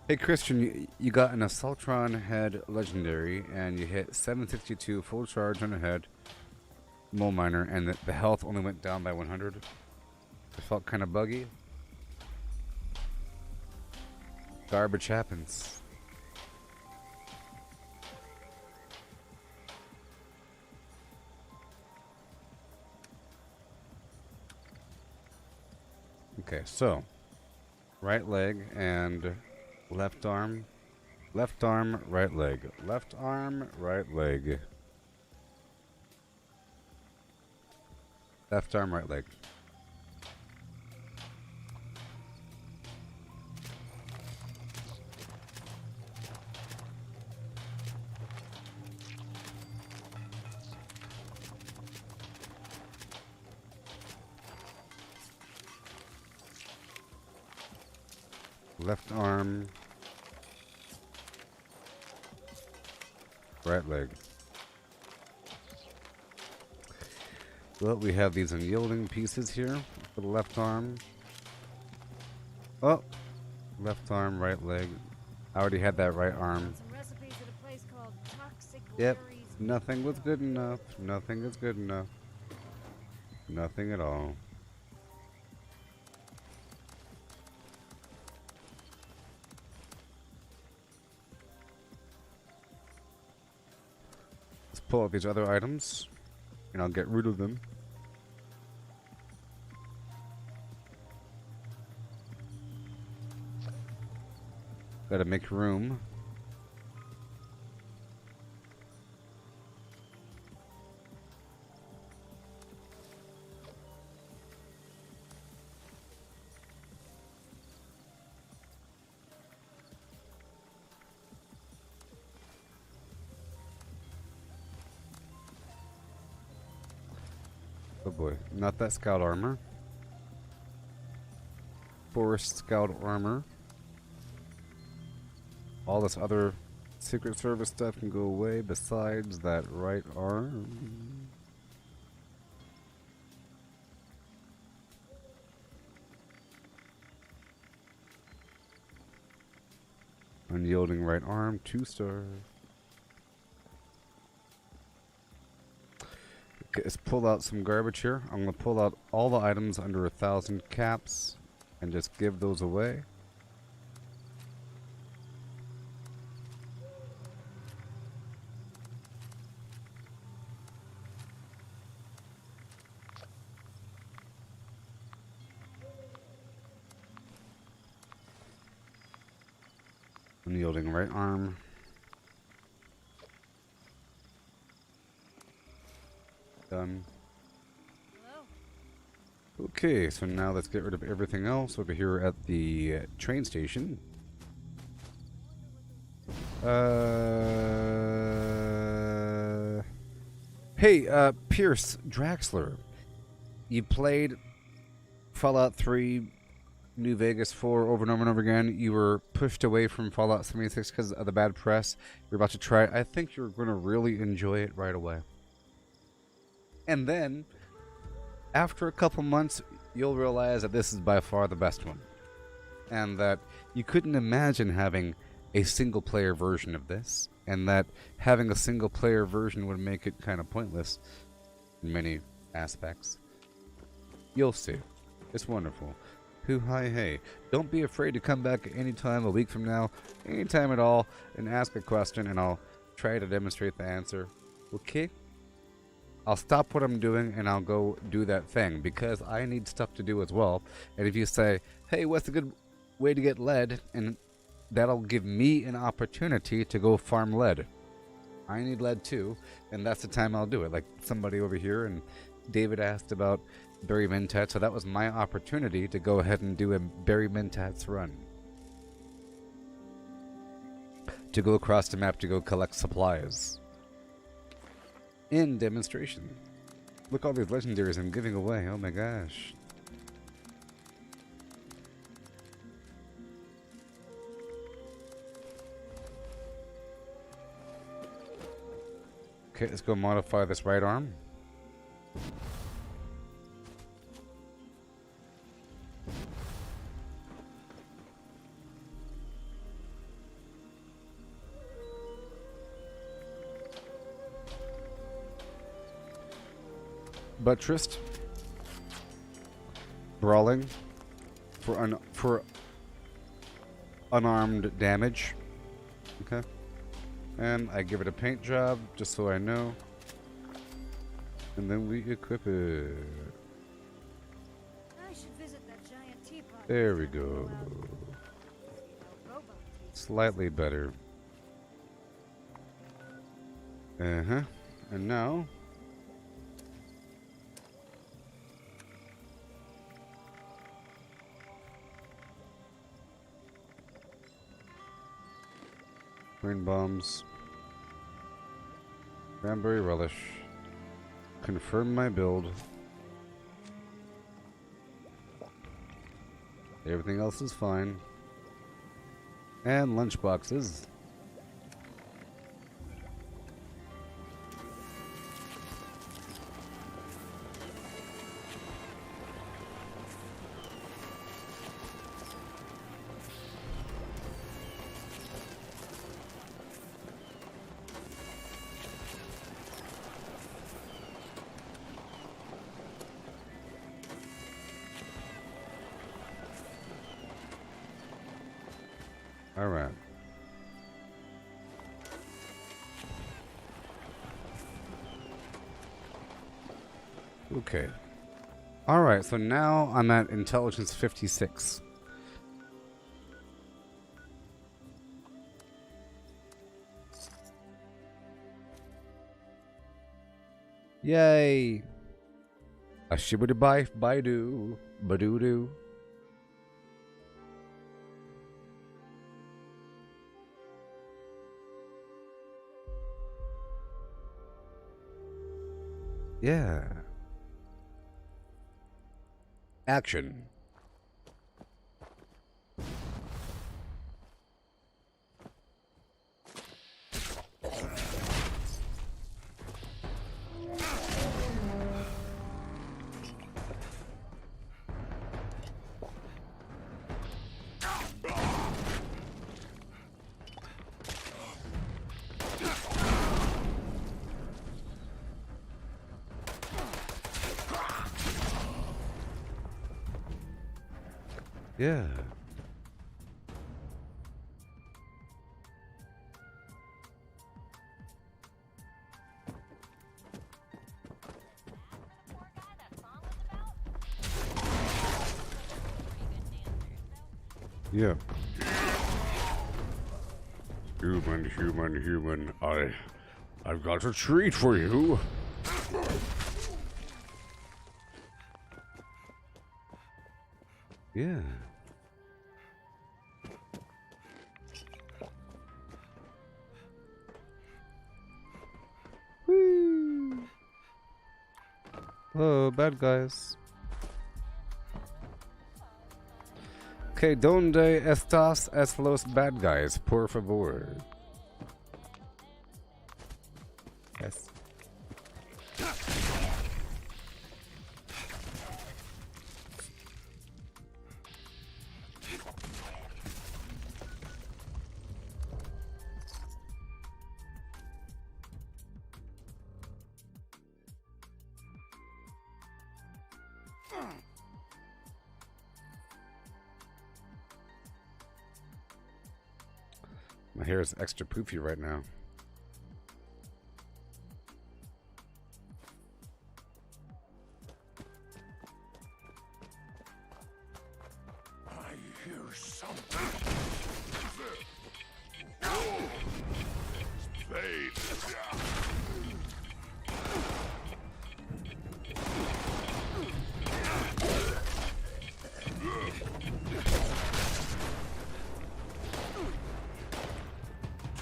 Hey Christian, you got an Assaultron head legendary and you hit 762 full charge on a head mole miner and the health only went down by 100. It felt kind of buggy. Garbage happens. Okay, so right leg and left arm, right leg, left arm, right leg, left arm, right leg. Left arm, right leg. Well, we have these unyielding pieces here for the left arm. Oh, left arm, right leg. I already had that right arm. Some recipes at a place called Toxic Yep, Larry's. nothing was good enough. Nothing is good enough. Nothing at all. Pull out these other items and I'll get rid of them. Gotta make room. Oh boy, not that scout armor. Forest scout armor. All this other Secret Service stuff can go away besides that right arm. Unyielding right arm, 2-star. Okay, let's pull out some garbage here. I'm gonna pull out all the items under 1,000 caps and just give those away. Unyielding right arm. Done. Okay, so now let's get rid of everything else over here at the train station. Hey, Pierce Draxler, you played Fallout 3, New Vegas 4 over and over and over again. You were pushed away from Fallout 76 because of the bad press. You're about to try it. I think you're going to really enjoy it right away. And then, after a couple months, you'll realize that this is by far the best one. And that you couldn't imagine having a single-player version of this. And that having a single-player version would make it kind of pointless in many aspects. You'll see. It's wonderful. Hi, hey. Don't be afraid to come back anytime, a week from now, anytime at all, and ask a question, and I'll try to demonstrate the answer. Okay? I'll stop what I'm doing, and I'll go do that thing, because I need stuff to do as well. And if you say, hey, what's a good way to get lead, and that'll give me an opportunity to go farm lead. I need lead too, and that's the time I'll do it. Like somebody over here, and David asked about Berry Mentats, so that was my opportunity to go ahead and do a Berry Mentats run. To go across the map to go collect supplies. In demonstration. Look all these legendaries I'm giving away, oh my gosh. Okay, let's go modify this right arm. Buttressed. Brawling. For unarmed damage. Okay. And I give it a paint job, just so I know. And then we equip it. I should visit that giant teapot. There we go. Slightly better. Uh-huh. And now... green bombs. Cranberry relish. Confirm my build. Everything else is fine. And lunchboxes. All right. Okay. All right, so now I'm at intelligence 56. Yay. A shibbity bye doo. Badoo doo. Yeah. Action. Yeah. Yeah. Human. I've got a treat for you. Yeah. Whee. Hello, bad guys. Okay, donde estas es los bad guys, por favor? Yes. My hair is extra poofy right now. I hear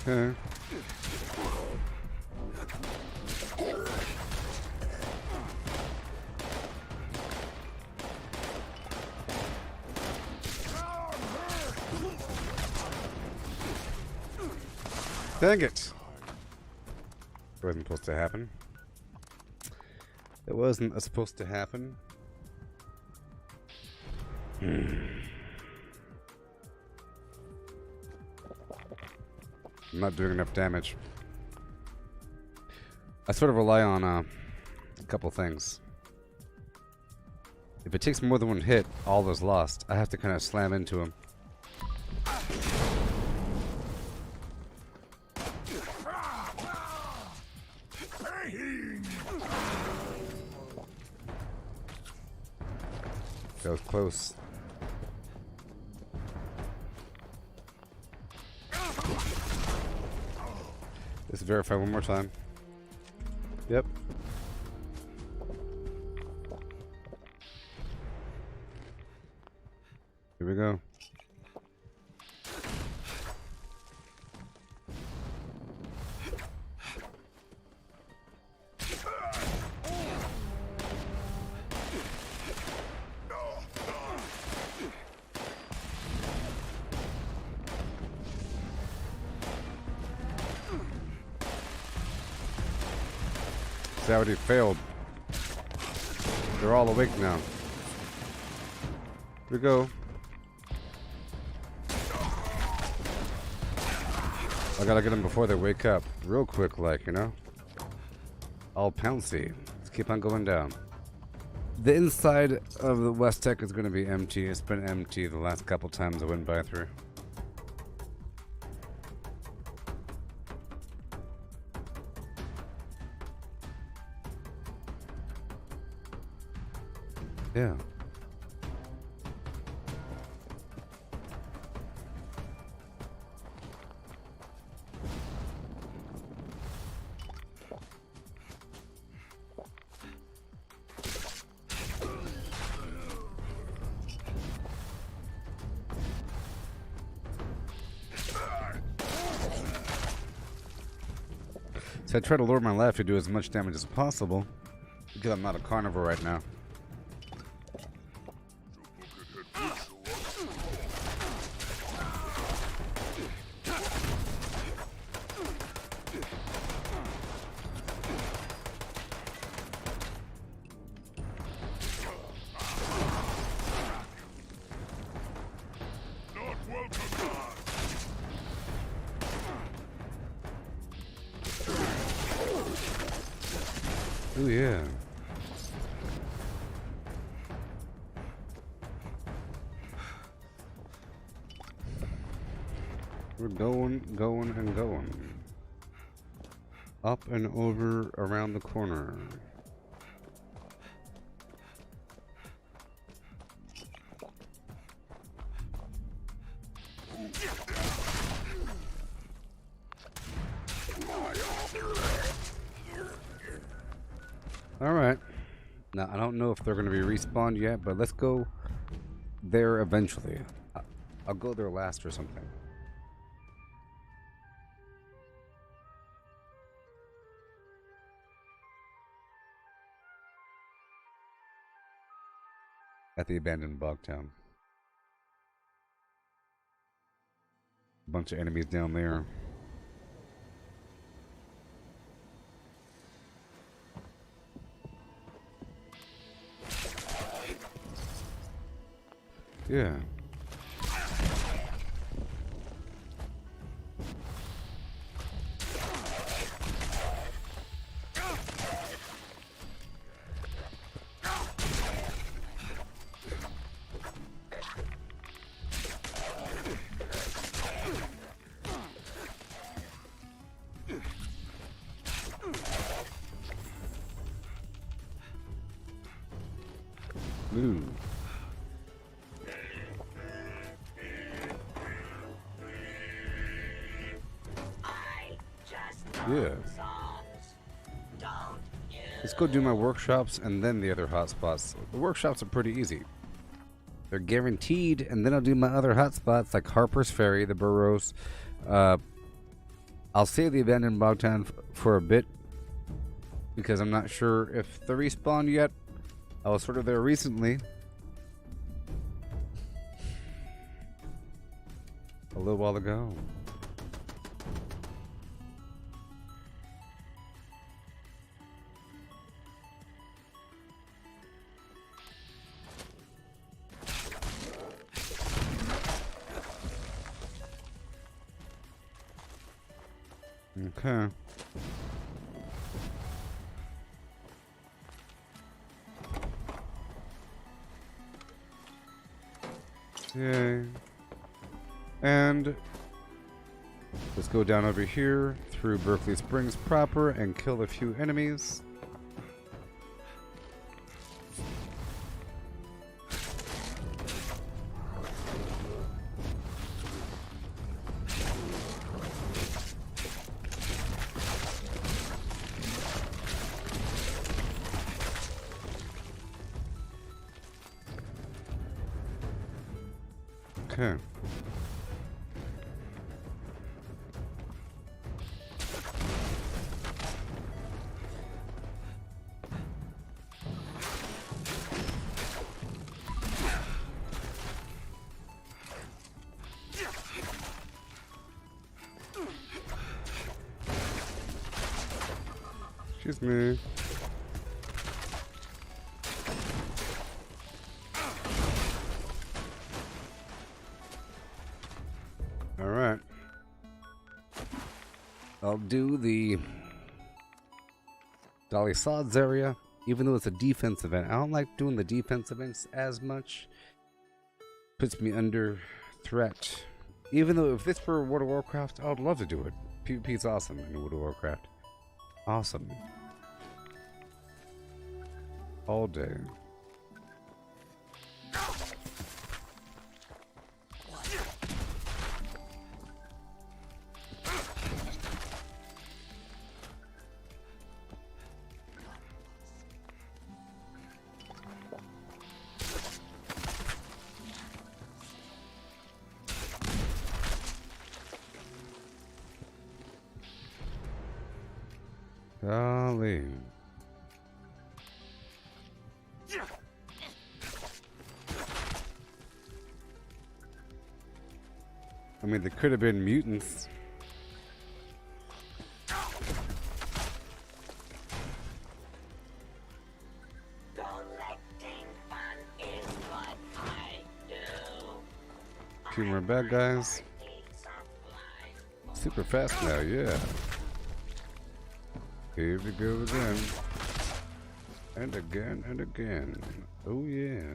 Okay. Dang it! It wasn't supposed to happen. It wasn't supposed to happen. I'm not doing enough damage. I sort of rely on a couple things. If it takes more than one hit, all is lost. I have to kind of slam into him. That was close. Let's verify one more time. Yep. Here we go. That already failed. They're all awake now. Here we go. I gotta get them before they wake up. Real quick, like, you know? All pouncy. Let's keep on going down. The inside of the West Tech is gonna be empty. It's been empty the last couple times I went by through. Yeah. So I try to lure my life to do as much damage as possible because I'm not a carnivore right now. Oh yeah. We're going, and going. Up and over around the corner. Alright. Now, I don't know if they're going to be respawned yet, but let's go there eventually. I'll go there last or something. At the abandoned bog town. A bunch of enemies down there. Yeah. Ooh. Yeah. Let's go do my workshops and then the other hotspots. The workshops are pretty easy. They're guaranteed, and then I'll do my other hotspots like Harper's Ferry, the Burrows. I'll save the abandoned Bogtown for a bit because I'm not sure if the respawn yet. I was sort of there recently. A little while ago. Okay. Yay. And let's go down over here through Berkeley Springs proper and kill a few enemies. Okay. Excuse me. All right. I'll do the Dolly Sods area, even though it's a defense event. I don't like doing the defense events as much. Puts me under threat. Even though if it's for World of Warcraft, I would love to do it. PvP's awesome in World of Warcraft. Awesome. All day. Golly. I mean, there could have been mutants. Collecting fun is what I do. Few more bad guys. Super fast now, yeah. Here we go again. And again and again. Oh yeah.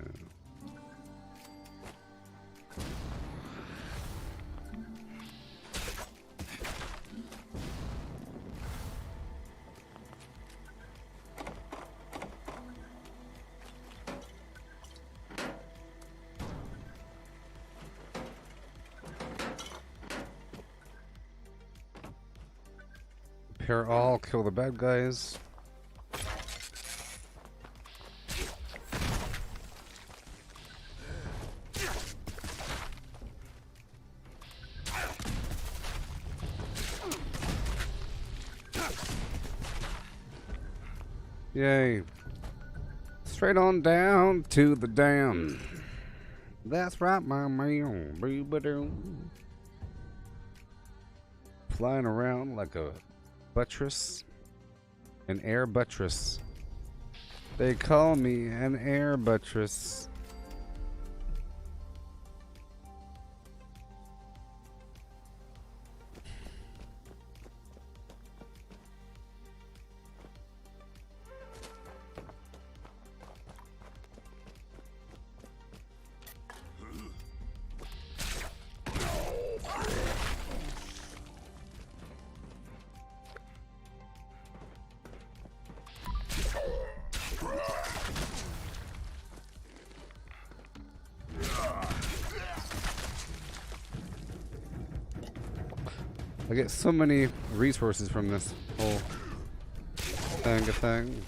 Repair all, kill the bad guys. Yay. Straight on down to the dam. That's right, my man. Boo-ba-doo. Flying around like a buttress. An air buttress. They call me an air buttress. I get so many resources from this. whole thing.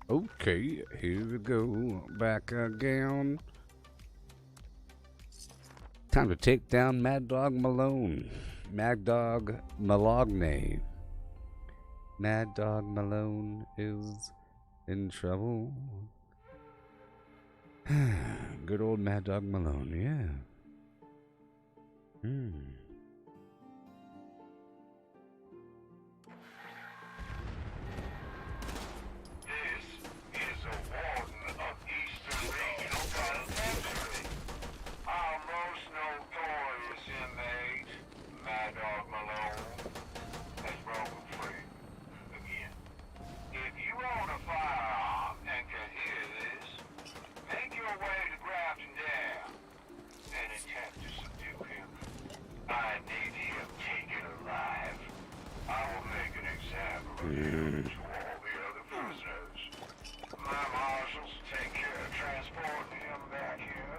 Okay, here we go. Back again. Time to take down Mad Dog Malone. Mad Dog Malogne. Mad Dog Malone is in trouble. Good old Mad Dog Malone, yeah. This is a warden of Eastern Regional Penitentiary. Our most notorious inmate, Mad Dog Malone, has broken free again. If you own a firearm and can hear this, make your way to Grafton Dam and attempt to subdue him. I need him taken alive. I will make an example of him to all the other prisoners. My marshals take care of transporting him back here.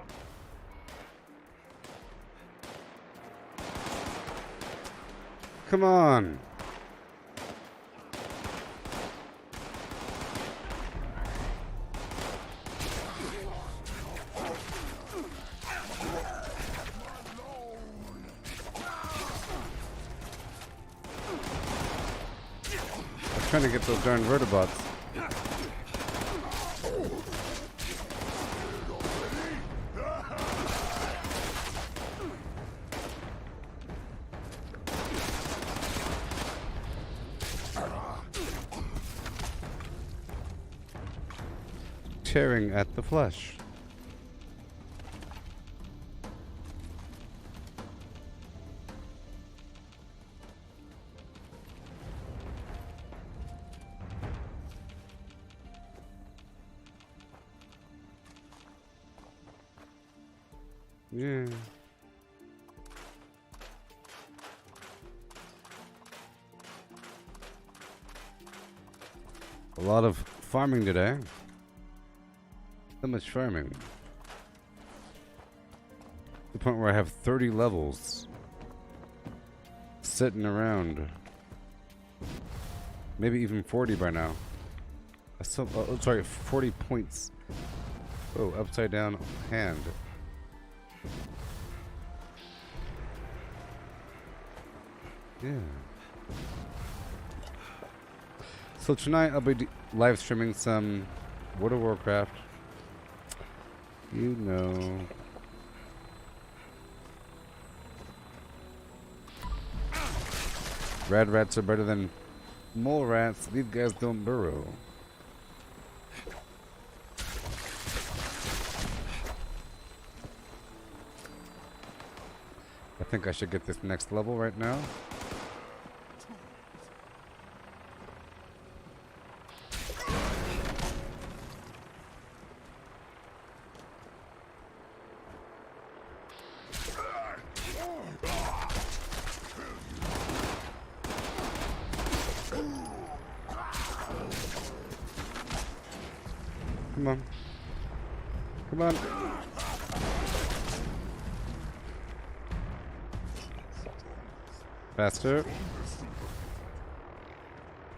Come on. I'm trying to get those darn vertebrates. Tearing at the flesh. Yeah. A lot of farming today. So much farming. To the point where I have 30 levels sitting around. Maybe even 40 by now. Sorry, 40 points. Oh, upside down hand. Yeah. So tonight I'll be live streaming some World of Warcraft. You know. Rad rats are better than mole rats. These guys don't burrow. I think I should get this next level right now. Come on. Come on. Faster.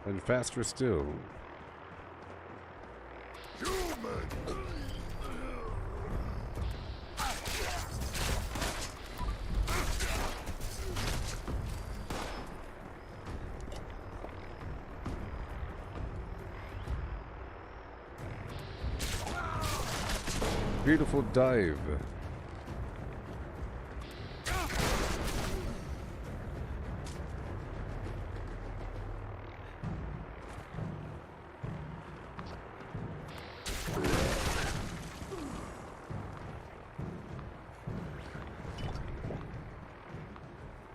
And faster still. Beautiful dive.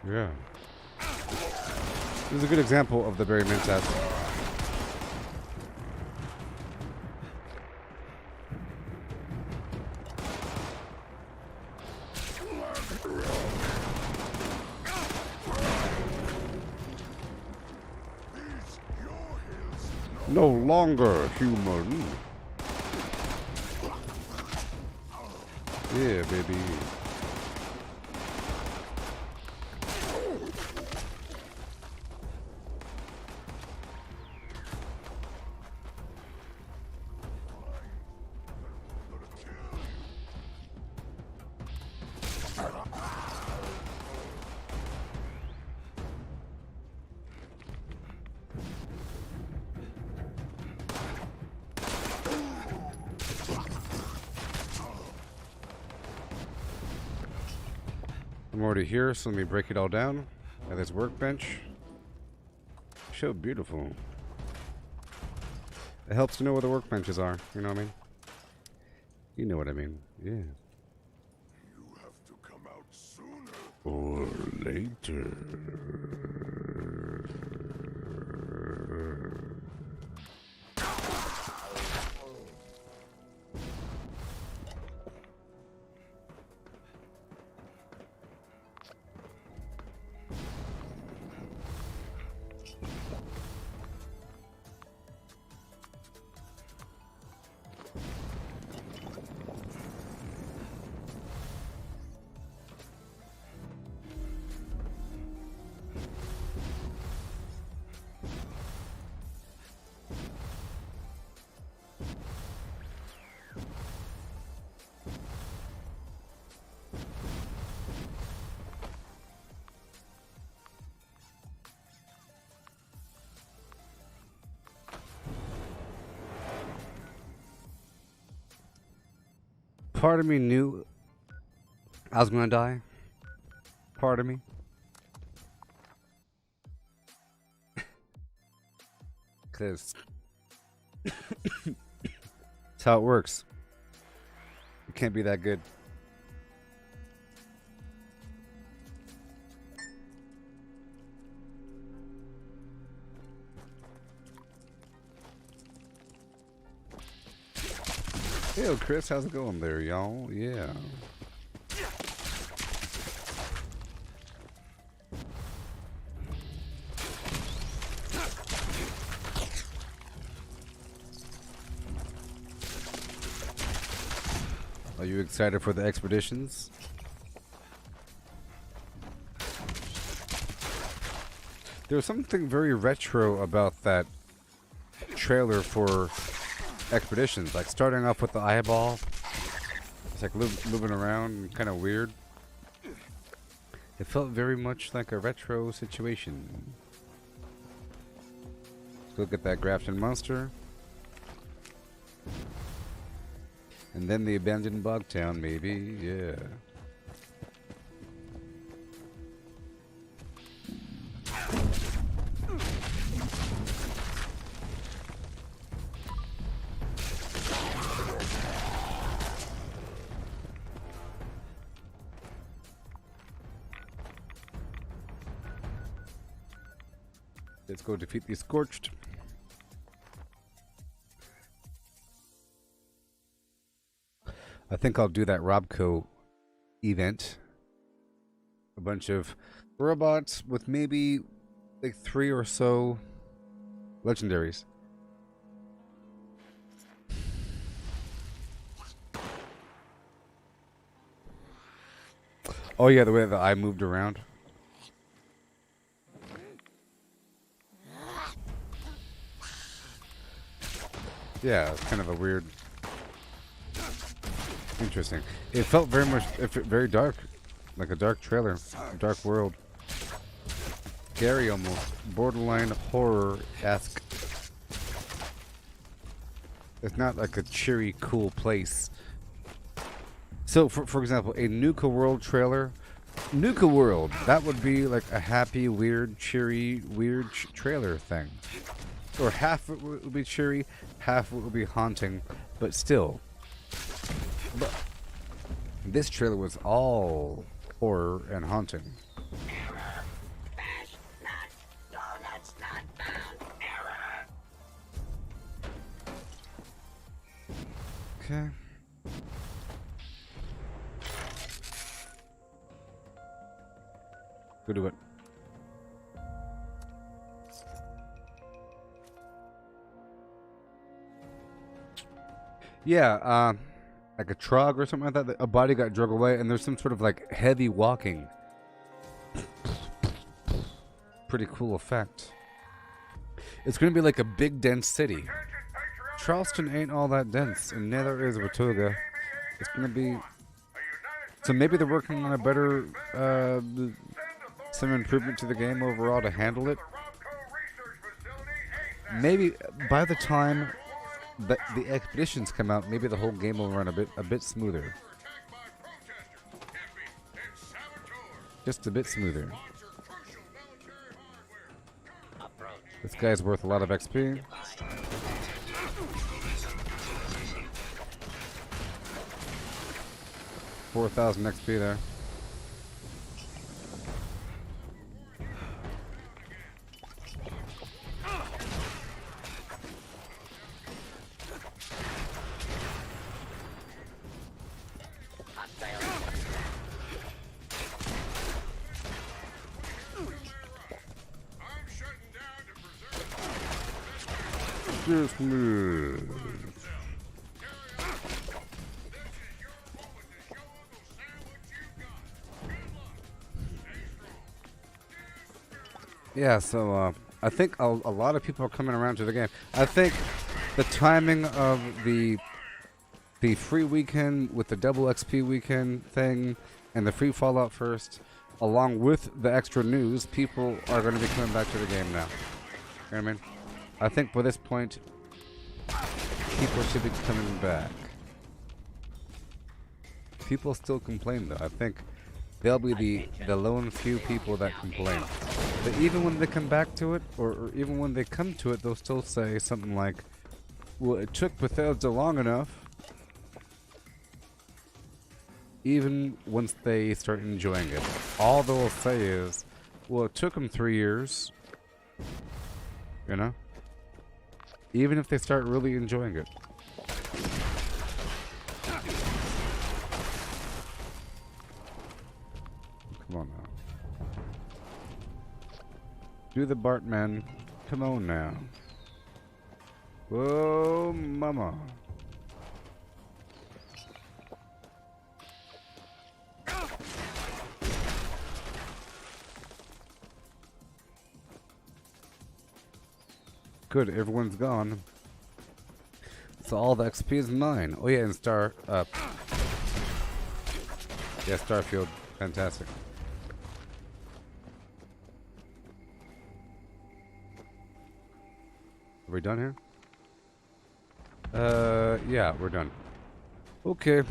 Yeah. This is a good example of the berry mentat. No longer human. Yeah, baby. I'm already here, so let me break it all down. At this workbench. So beautiful. It helps to know where the workbenches are, you know what I mean? You know what I mean, yeah. You have to come out sooner. Or later. Part of me knew I was gonna die. Part of me. Cause that's how it works. It can't be that good. Hey, Chris, how's it going there, y'all? Yeah. Are you excited for the expeditions? There's something very retro about that trailer for expeditions, like starting off with the eyeball. It's like moving around, kind of weird. It felt very much like a retro situation. Let's look at that Grafton monster. And then the abandoned bog town, maybe, yeah. Let's go defeat the Scorched. I think I'll do that Robco event. A bunch of robots with maybe like 3 or so legendaries. Oh yeah, the way that I moved around. Yeah, it's kind of a weird, interesting. It felt very much, very dark, like a dark trailer, a dark world. Scary almost, borderline horror-esque. It's not like a cheery, cool place. So, for example, a Nuka World trailer, Nuka World, that would be like a happy, weird, cheery, weird trailer thing. Or half of it would be cheery, half of it would be haunting, but still. But this trailer was all horror and haunting. Error. Bash not. Donuts not found. Error. Okay. Go do it. Yeah, like a trog or something like that. A body got drug away, and there's some sort of like heavy walking. Pretty cool effect. It's gonna be like a big dense city. Charleston ain't all that dense, and neither is Watauga. It's gonna be. So maybe they're working on a better, some improvement to the game overall to handle it. Maybe by the time that the expeditions come out, maybe the whole game will run a bit smoother. just a bit smoother. This guy's worth a lot of XP. 4,000 XP there. Just move. Yeah, so I think a lot of people are coming around to the game. I think the timing of the free weekend with the double XP weekend thing and the free Fallout first, along with the extra news, people are going to be coming back to the game now. You know what I mean? I think by this point, people should be coming back. People still complain though. I think they'll be the lone few people that complain. But even when they come back to it, or even when they come to it, they'll still say something like, well, it took Bethesda long enough. Even once they start enjoying it. All they'll say is, well, it took them 3 years. You know? Even if they start really enjoying it. Come on now. Do the Bartman. Come on now. Whoa, mama. Good, everyone's gone. So all the XP is mine. Oh yeah, and yeah, Starfield. Fantastic. Are we done here? Yeah, we're done. Okay,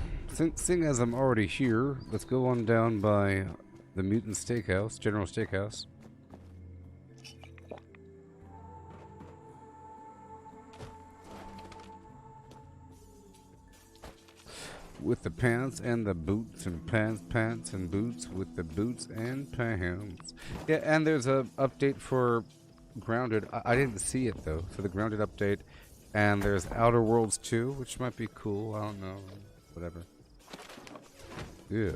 seeing as I'm already here, let's go on down by the Mutant Steakhouse, General Steakhouse. With the pants and the boots and pants and boots with the boots and pants. Yeah, and there's a update for Grounded. I didn't see it though, for the Grounded update. And there's Outer Worlds 2, which might be cool. I don't know. Whatever. Yeah.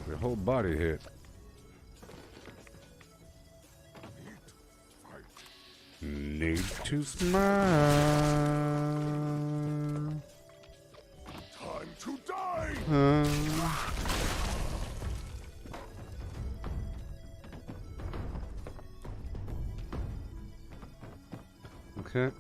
Your whole body hit. Need to smile. Time to die. Okay.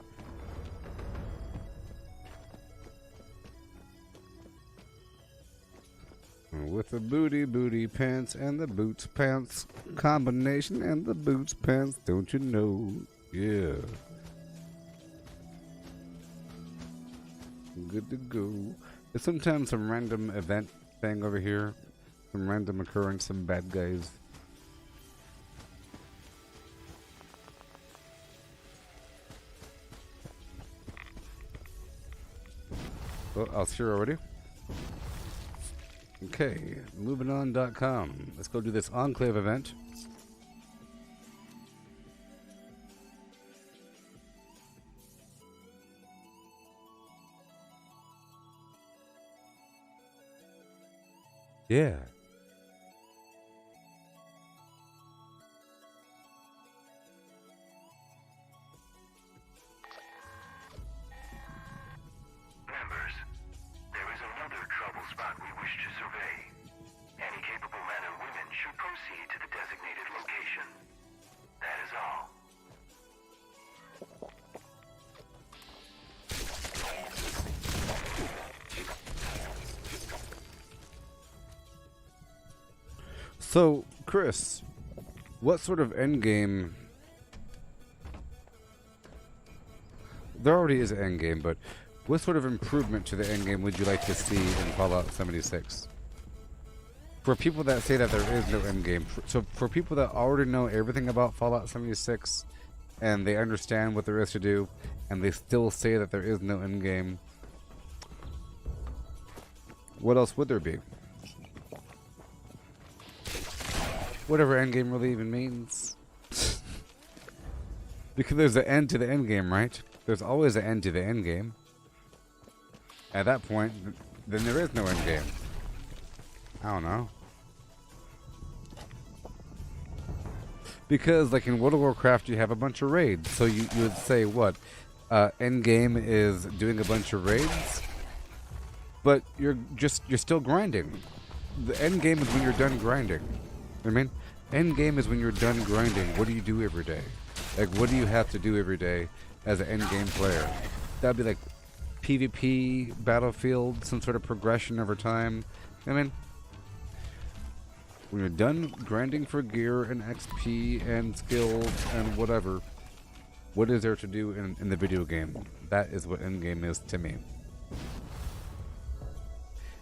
With the booty pants and the boots pants combination and the boots pants, don't you know? Yeah. Good to go. There's sometimes some random event thing over here. Some random occurrence, some bad guys. Well, I was here already. Okay, movingon.com. Let's go do this Enclave event. Yeah. Members, there is another trouble spot we wish to survey. Any capable men and women should proceed to the designated location. That is all. So, Chris, what sort of end game? There already is an end game, but what sort of improvement to the end game would you like to see in Fallout 76? For people that say that there is no end game, so for people that already know everything about Fallout 76 and they understand what there is to do, and they still say that there is no end game, what else would there be? Whatever end game really even means. Because there's an end to the end game, right? There's always an end to the end game. At that point, then there is no end game. I don't know. Because, like in World of Warcraft, you have a bunch of raids. So you would say, what? End game is doing a bunch of raids? But you're still grinding. The end game is when you're done grinding. I mean, end game is when you're done grinding. What do you do every day? Like, what do you have to do every day as an end game player? That'd be like PvP, Battlefield, some sort of progression over time. I mean, when you're done grinding for gear and XP and skills and whatever, what is there to do in the video game? That is what endgame is to me.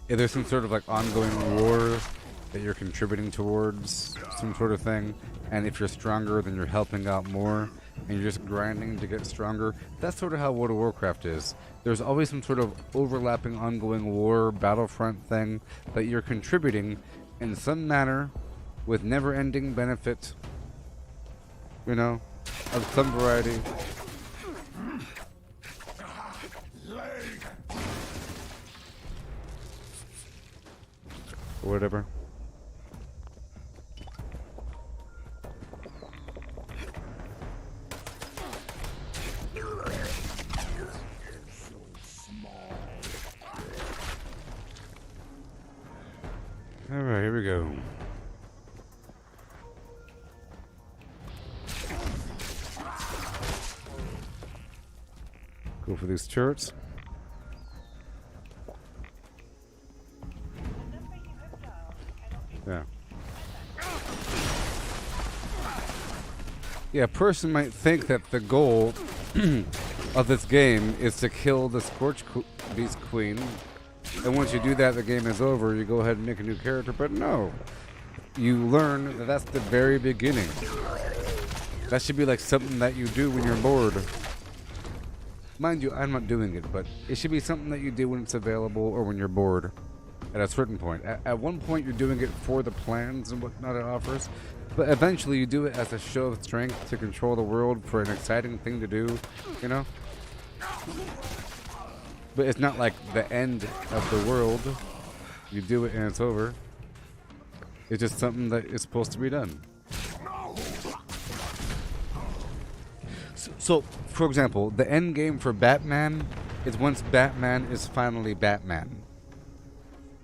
If there's some sort of like ongoing war that you're contributing towards, some sort of thing, and if you're stronger, then you're helping out more, and you're just grinding to get stronger, that's sort of how World of Warcraft is. There's always some sort of overlapping ongoing war, battlefront thing that you're contributing in some manner with never-ending benefit, you know, of some variety. Or whatever. Alright, here we go. Go for these turrets. Yeah. Yeah, a person might think that the goal of this game is to kill the Scorch Beast Queen. And once you do that, the game is over. You go ahead and make a new character. But no. You learn that that's the very beginning. That should be like something that you do when you're bored. Mind you, I'm not doing it, but it should be something that you do when it's available or when you're bored. At a certain point. At one point, you're doing it for the plans and whatnot it offers. But eventually, you do it as a show of strength to control the world for an exciting thing to do. You know? But it's not like the end of the world. You do it and it's over. It's just something that is supposed to be done. So, for example, the end game for Batman is once Batman is finally Batman.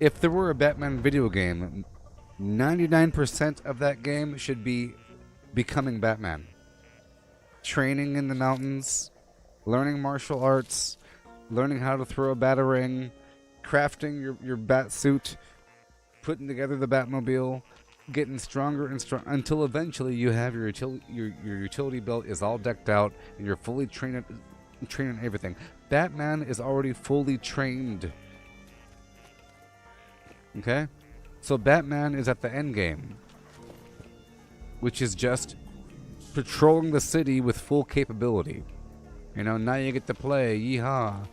If there were a Batman video game, 99% of that game should be becoming Batman. Training in the mountains, learning martial arts, learning how to throw a batarang, crafting your bat suit, putting together the Batmobile, getting stronger and stronger until eventually you have your utility belt is all decked out and you're fully trained on everything. Batman is already fully trained. Okay? So Batman is at the end game, which is just patrolling the city with full capability. You know, now you get to play, yeehaw.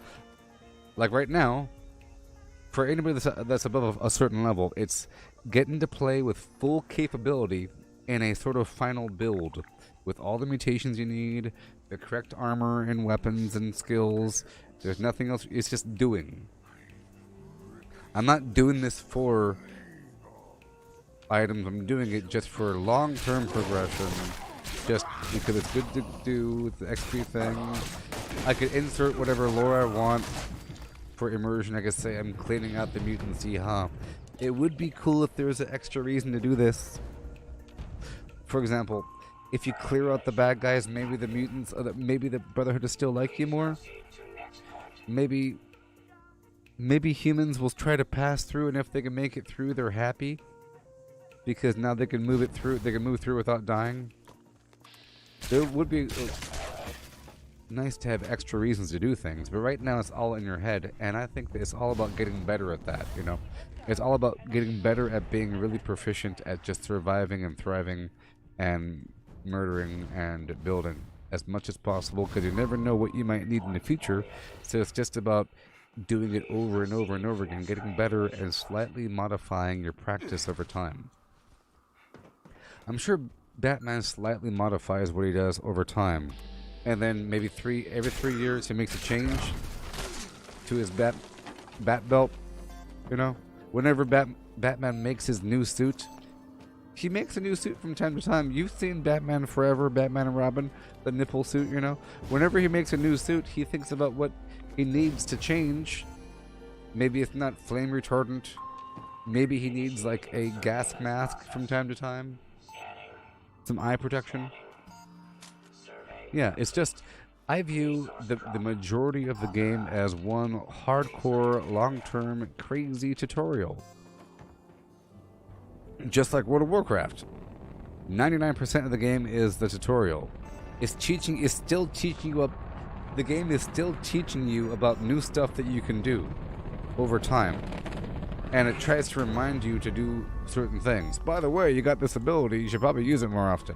Like right now, for anybody that's above a certain level, it's getting to play with full capability in a sort of final build with all the mutations you need, the correct armor and weapons and skills. There's nothing else. It's just doing. I'm not doing this for items. I'm doing it just for long-term progression. Just because it's good to do with the XP thing. I could insert whatever lore I want for immersion. I could say I'm cleaning out the mutants. Yeehaw. It would be cool if there was an extra reason to do this. For example, if you clear out the bad guys, maybe the mutants, maybe the Brotherhood will still like you more. Maybe humans will try to pass through, and if they can make it through, they're happy. because now they can move it through. They can move through without dying. There would be nice to have extra reasons to do things, but right now it's all in your head, and I think that it's all about getting better at that. You know, it's all about getting better at being really proficient at just surviving and thriving, and murdering and building as much as possible, because you never know what you might need in the future. So it's just about doing it over and over and over again, getting better and slightly modifying your practice over time. I'm sure Batman slightly modifies what he does over time, and then maybe every 3 years he makes a change to his bat belt. You know, whenever Batman makes his new suit, he makes a new suit from time to time. You've seen Batman Forever, Batman and Robin, the nipple suit, you know. Whenever he makes a new suit, he thinks about what he needs to change. Maybe it's not flame retardant. Maybe he needs like a gas mask from time to time. Some eye protection. Yeah, it's just, I view the majority of the game as one hardcore, long-term, crazy tutorial. Just like World of Warcraft. 99% of the game is the tutorial. The game is still teaching you about new stuff that you can do over time. And it tries to remind you to do certain things. By the way, you got this ability, you should probably use it more often.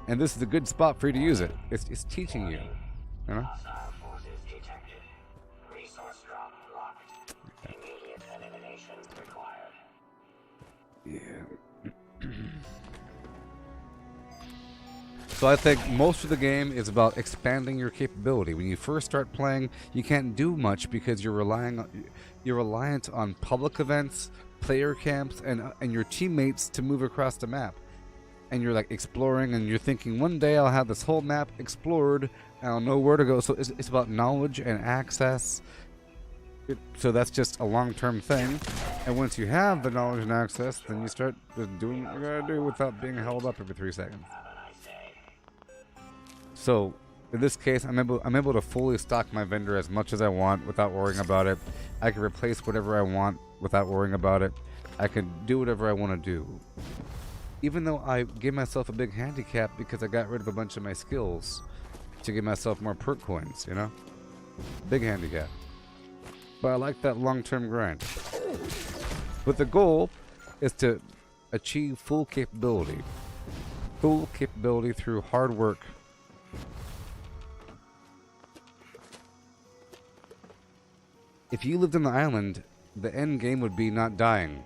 And this is a good spot for you to use it. It's teaching you. You know? Yeah. So I think most of the game is about expanding your capability. When you first start playing, you can't do much because you're reliant on public events, player camps, and your teammates to move across the map. And you're like exploring, and you're thinking one day I'll have this whole map explored and I'll know where to go. So it's about knowledge and access. So that's just a long-term thing. And once you have the knowledge and access, then you start just doing what you gotta do without being held up every 3 seconds. So in this case, I'm able to fully stock my vendor as much as I want without worrying about it. I can replace whatever I want without worrying about it. I can do whatever I want to do. Even though I gave myself a big handicap because I got rid of a bunch of my skills to give myself more perk coins, you know? Big handicap. But I like that long-term grind. But the goal is to achieve full capability. Full capability through hard work. If you lived on the island, the end game would be not dying.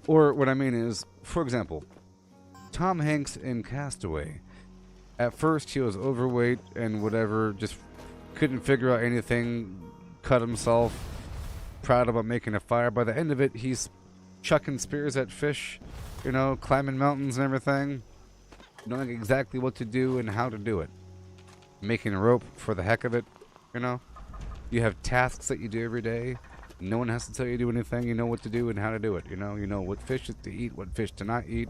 Or what I mean is, for example, Tom Hanks in Castaway. At first he was overweight and whatever, just couldn't figure out anything, cut himself, proud about making a fire. By the end of it, he's chucking spears at fish, you know, climbing mountains and everything, knowing exactly what to do and how to do it. Making a rope for the heck of it, you know. You have tasks that you do every day. No one has to tell you to do anything. You know what to do and how to do it, you know. You know what fish to eat, what fish to not eat.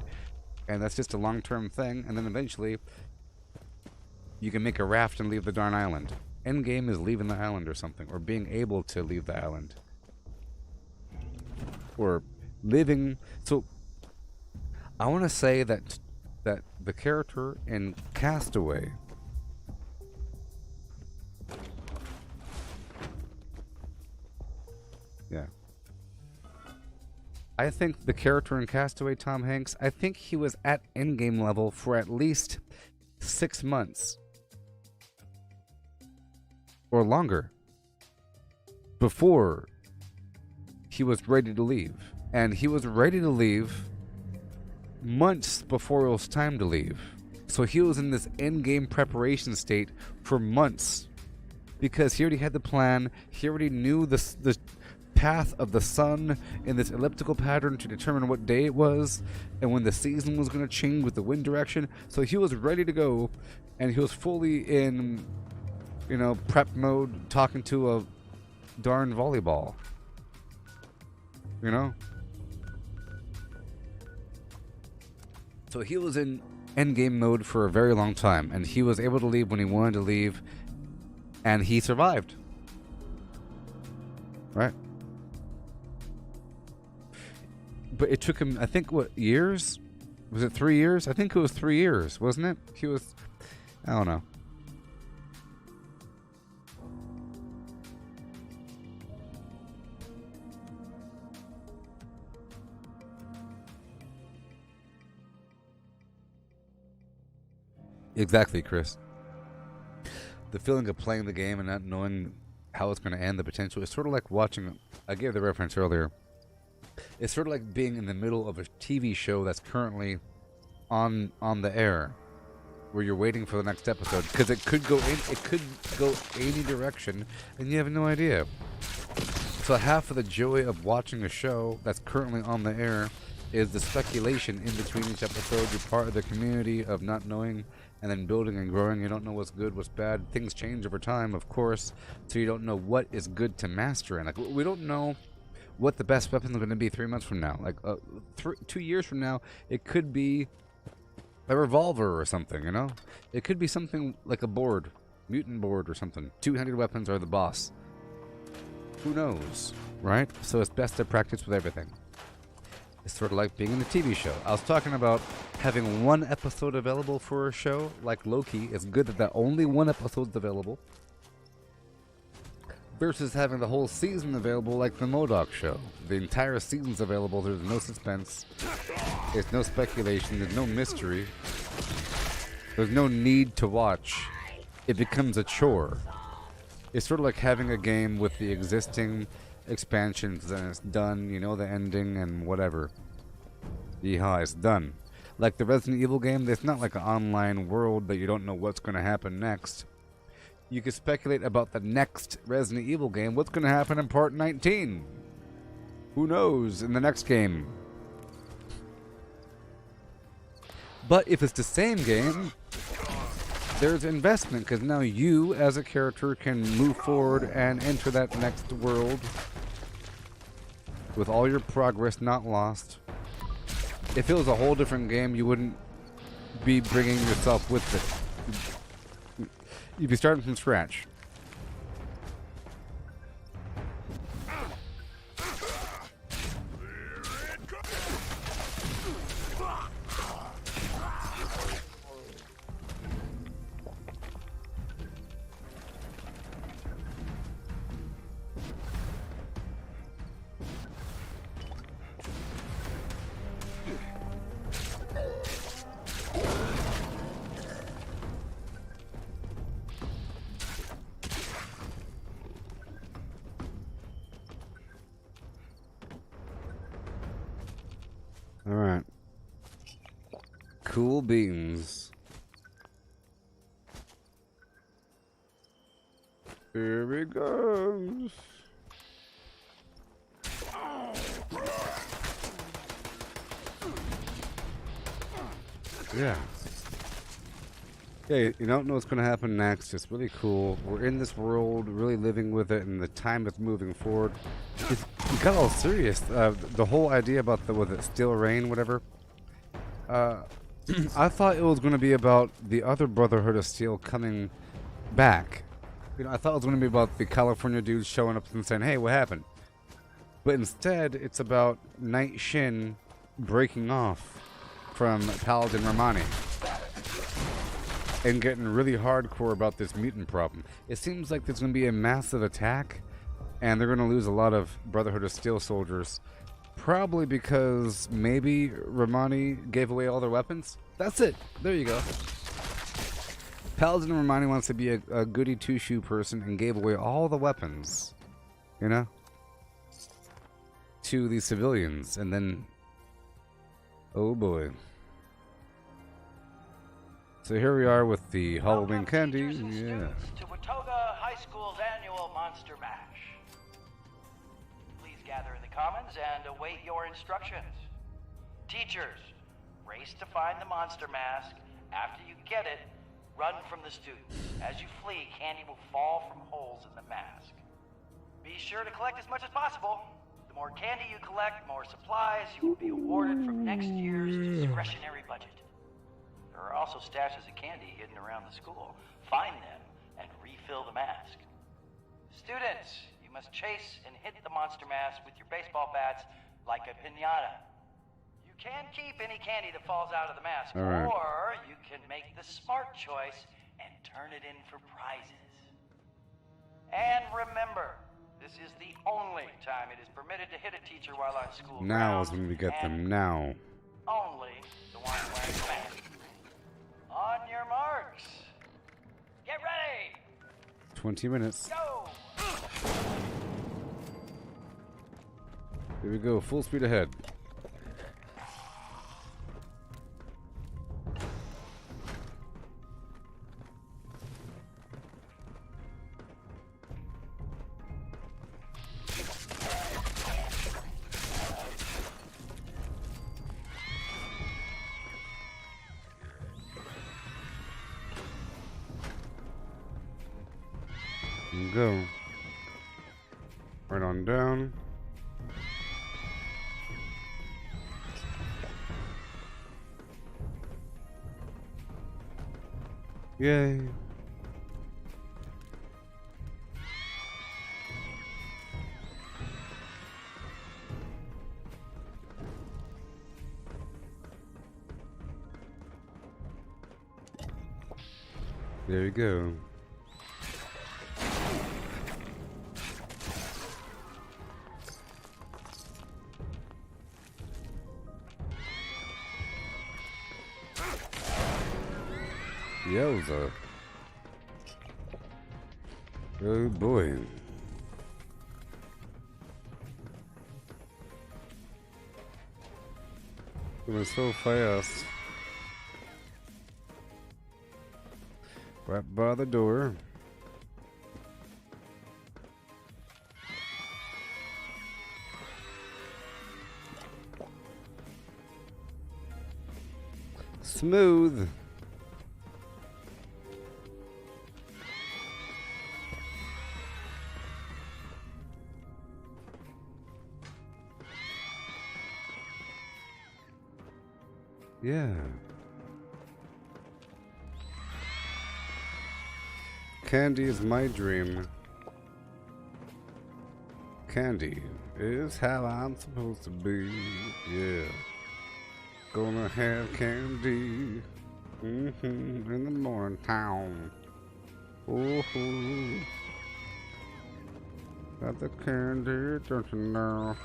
And that's just a long-term thing. And then eventually, you can make a raft and leave the darn island. Endgame is leaving the island or something, or being able to leave the island, or living. So I want to say that the character in Castaway I think the character in Castaway, Tom Hanks, I think he was at endgame level for at least 6 months. Or longer. Before he was ready to leave. And he was ready to leave months before it was time to leave. So he was in this endgame preparation state for months. Because he already had the plan. He already knew the path of the sun in this elliptical pattern to determine what day it was and when the season was going to change with the wind direction. So he was ready to go, and he was fully in, you know, prep mode, talking to a darn volleyball, you know. So he was in endgame mode for a very long time, and he was able to leave when he wanted to leave, and he survived, right? But it took him, I think, what, years? Was it 3 years? I think it was 3 years, wasn't it? He was, I don't know. Exactly, Chris. The feeling of playing the game and not knowing how it's going to end, the potential, it's sort of like watching, I gave the reference earlier, it's sort of like being in the middle of a TV show that's currently on the air, where you're waiting for the next episode, because it could go any direction, and you have no idea. So half of the joy of watching a show that's currently on the air is the speculation in between each episode. You're part of the community of not knowing, and then building and growing. You don't know what's good, what's bad. Things change over time, of course, so you don't know what is good to master. And like, we don't know what the best weapons are going to be 3 months from now. Like 2 years from now, it could be a revolver or something, you know? It could be something like a board, mutant board or something. Two-handed weapons are the boss. Who knows, right? So it's best to practice with everything. It's sort of like being in a TV show. I was talking about having one episode available for a show like Loki. It's good that only one episode's available, versus having the whole season available like the MODOK show. The entire season's available. There's no suspense. There's no speculation. There's no mystery. There's no need to watch. It becomes a chore. It's sort of like having a game with the existing expansions and it's done, you know the ending and whatever. Yeehaw, it's done. Like the Resident Evil game, there's not like an online world that you don't know what's going to happen next. You can speculate about the next Resident Evil game. What's going to happen in part 19? Who knows in the next game? But if it's the same game, there's investment, because now you as a character can move forward and enter that next world with all your progress not lost. If it was a whole different game, you wouldn't be bringing yourself with it. You'd be starting from scratch. Alright. Cool beans. Here he goes. Yeah. Yeah, you don't know what's going to happen next. It's really cool. We're in this world, really living with it, and the time is moving forward. It got all serious. The whole idea about the, was it Steel Rain, whatever? I thought it was going to be about the other Brotherhood of Steel coming back. You know, I thought it was going to be about the California dudes showing up and saying, hey, what happened? But instead, it's about Night Shin breaking off from Paladin Romani and getting really hardcore about this mutant problem. It seems like there's going to be a massive attack, and they're going to lose a lot of Brotherhood of Steel soldiers, probably because maybe Romani gave away all their weapons. That's it. There you go. Paladin Romani wants to be a goody two-shoe person and gave away all the weapons, you know, to these civilians, and then, oh boy. So here we are with the Halloween candy. Yeah. To Watoga High School's annual Monster Mash. Please gather in the commons and await your instructions. Teachers, race to find the monster mask. After you get it, run from the students. As you flee, candy will fall from holes in the mask. Be sure to collect as much as possible. The more candy you collect, more supplies you will be awarded from next year's discretionary budget. There are also stashes of candy hidden around the school. Find them and refill the mask. Students, you must chase and hit the monster mask with your baseball bats like a piñata. can keep any candy that falls out of the mask, All right. or you can make the smart choice and turn it in for prizes. And remember, this is the only time it is permitted to hit a teacher while on school Now grounds, is when we get and them. Now. only the one wearing the mask. On your marks. Get ready. 20 minutes. Go. Here we go. Full speed ahead. Go. Right on down. Yay. There you go. Yowza. Oh boy. Going so fast. Right by the door. Smooth. Yeah. Candy is my dream. Candy is how I'm supposed to be. Yeah. Gonna have candy. In the morning town. Ooh. Got the candy, don't you know?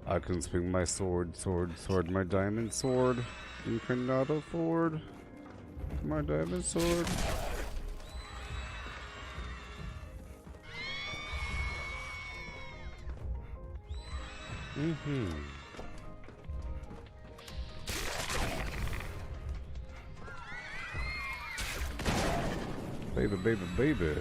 I can swing my sword, my diamond sword. You cannot afford my diamond sword. Baby, baby, baby.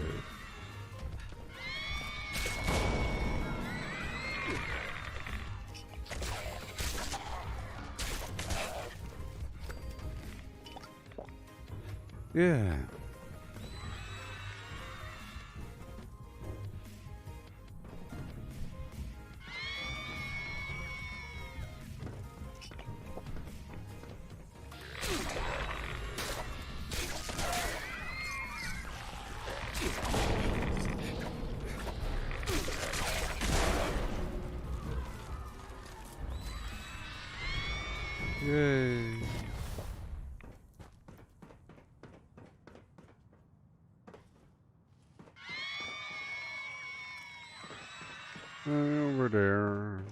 Yeah. Yay. Over there.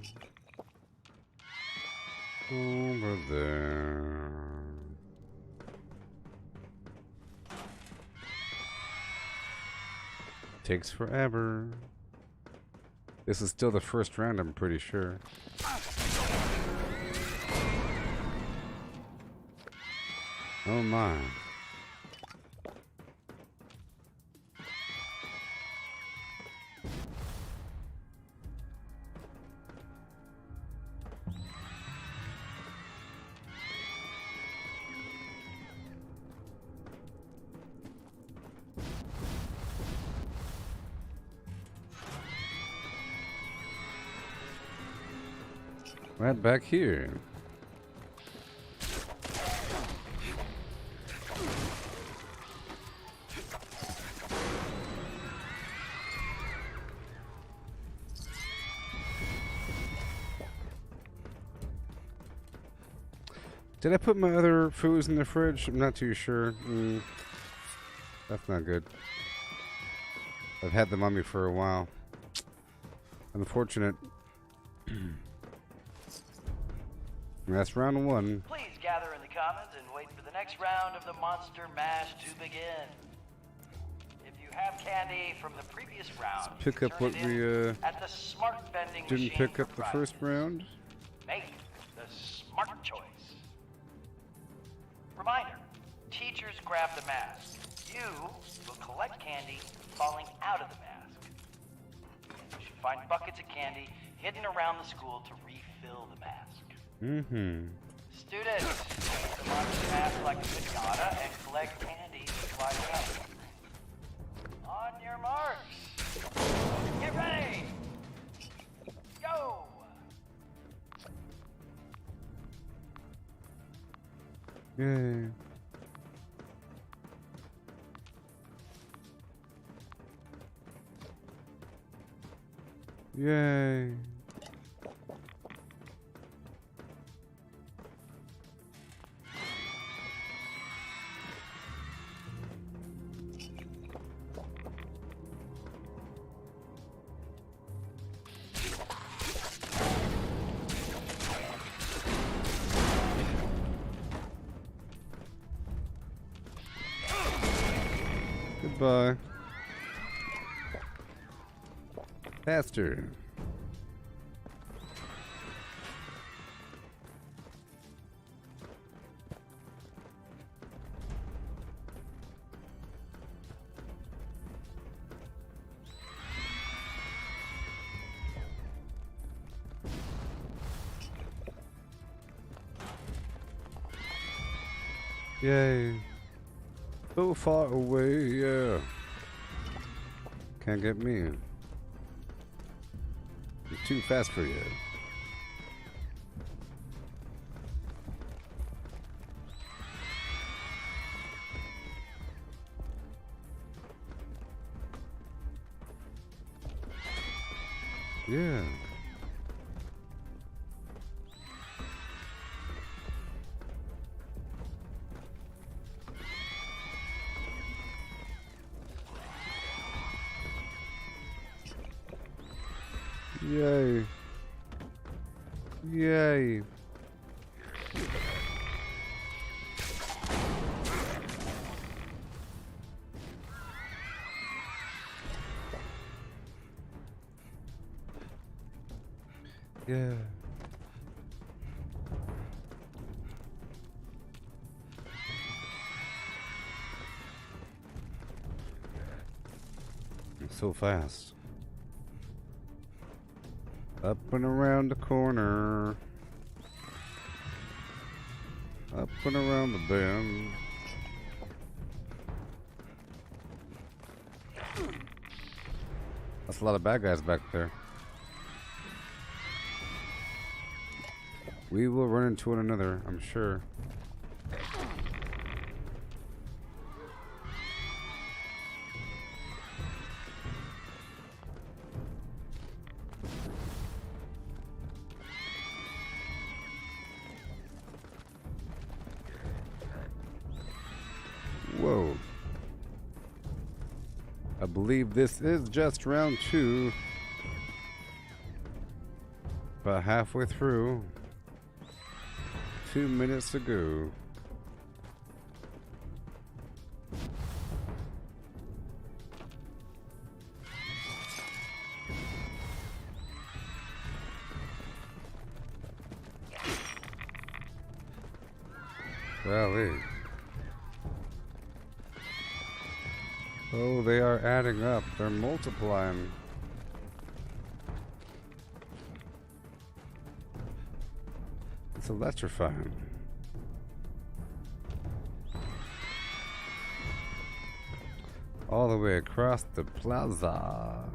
Over there. Takes forever. This is still the first round, I'm pretty sure. Oh my. Right back here. Did I put my other foods in the fridge? I'm not too sure. That's not good. I've had them on me for a while. Unfortunate. That's round one. Please gather in the commons and wait for the next round of the Monster Mash to begin. If you have candy from the previous round, Pick up what we at the smart vending didn't machine pick for up the first round. Make the smart choice. Reminder, teachers grab the mask. You will collect candy falling out of the mask. You should find buckets of candy hidden around the school to refill the mask. Students, use the monster mask like a pinata and collect candy supplied out. On your marks. Get ready. Go. Yay. Yay. Goodbye. Faster. Yay. So far away, yeah. Can't get me. I'm too fast for you. Yeah. Yay. Yay. Yeah. So fast. Up and around the corner. Up and around the bend. That's a lot of bad guys back there. We will run into one another, I'm sure. Whoa. I believe this is just round 2. About halfway through. 2 minutes ago. Golly. Oh, they are adding up. They're multiplying. It's electrifying. All the way across the plaza.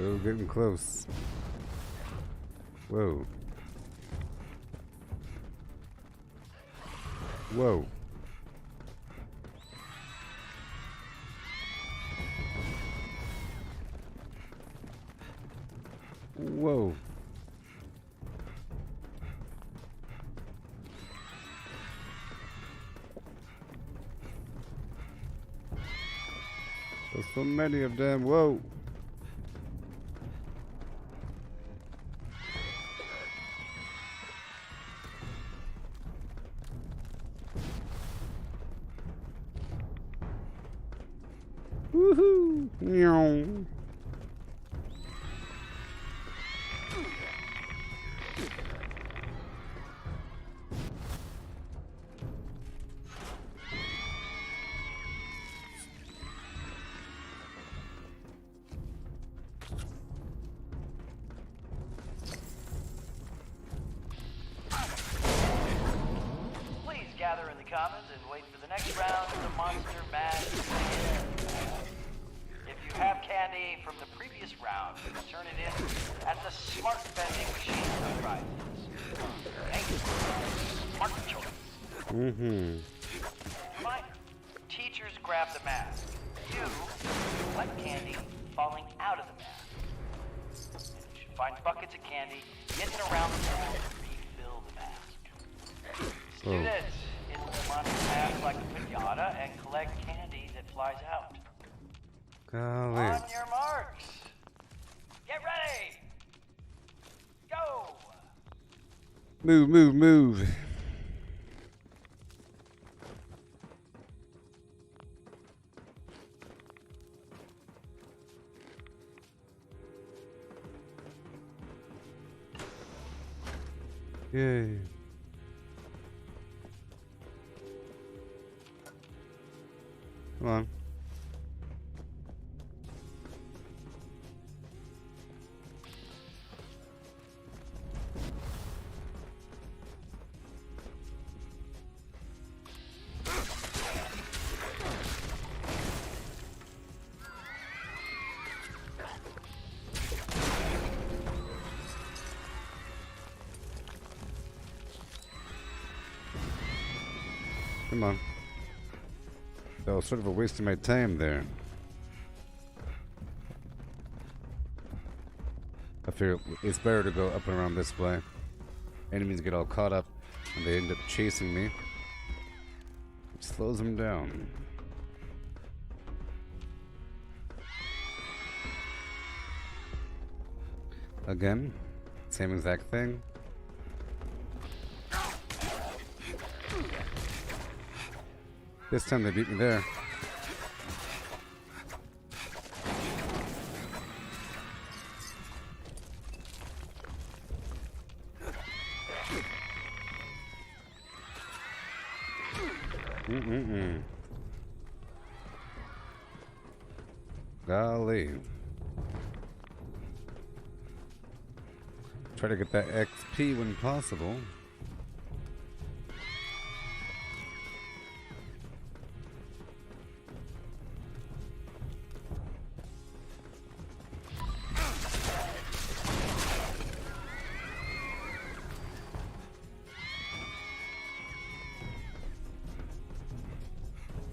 Oh, getting close. Whoa. Whoa. Whoa. There's so many of them. Whoa. Woohoo! Meow. Please gather in the commons and wait for the next round of the Monster Mash. If you have candy from the previous round, turn it in at the smart vending machine enterprises. Thank you. Smart choice. Mm-hmm. Reminder, teachers grab the mask. You collect candy falling out of the mask. And you should find buckets of candy hidden around the pool to refill the mask. Students, hit the monster mask like a pinata and collect candy that flies out. Golly. On your marks. Get ready. Go. Move, move, move. Yay. Come on. Come on. That was sort of a waste of my time there. I figure it's better to go up and around this way. Enemies get all caught up and they end up chasing me. It slows them down. Again, same exact thing. This time they beat me there. Golly. Try to get that XP when possible.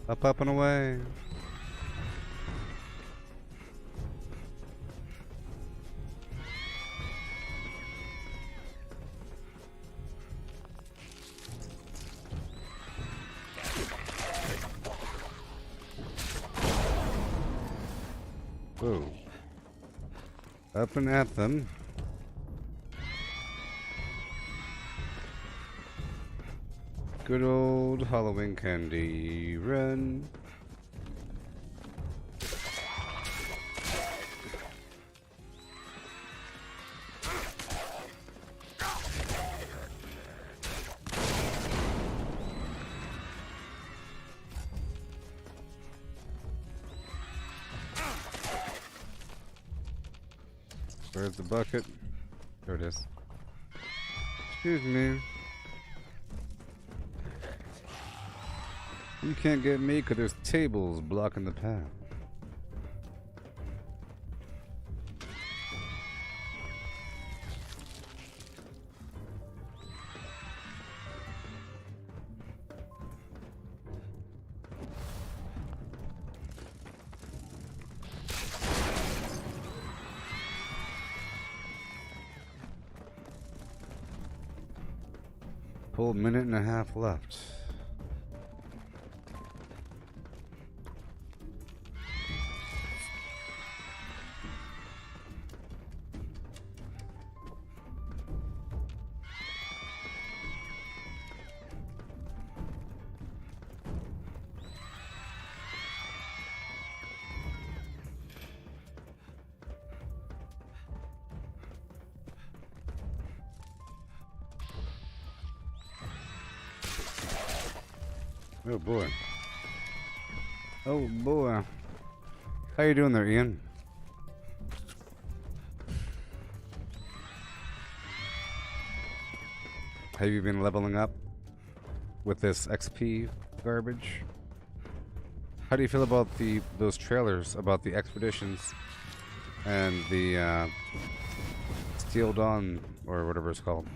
Up and away. Whoa. Up and at them. Good old Halloween candy run. Where's the bucket? There it is. Excuse me. You can't get me because there's tables blocking the path. Full minute and a half left. Oh boy. Oh boy. How you doing there, Ian? Have you been leveling up with this XP garbage? How do you feel about those trailers about the expeditions and the Steel Dawn or whatever it's called?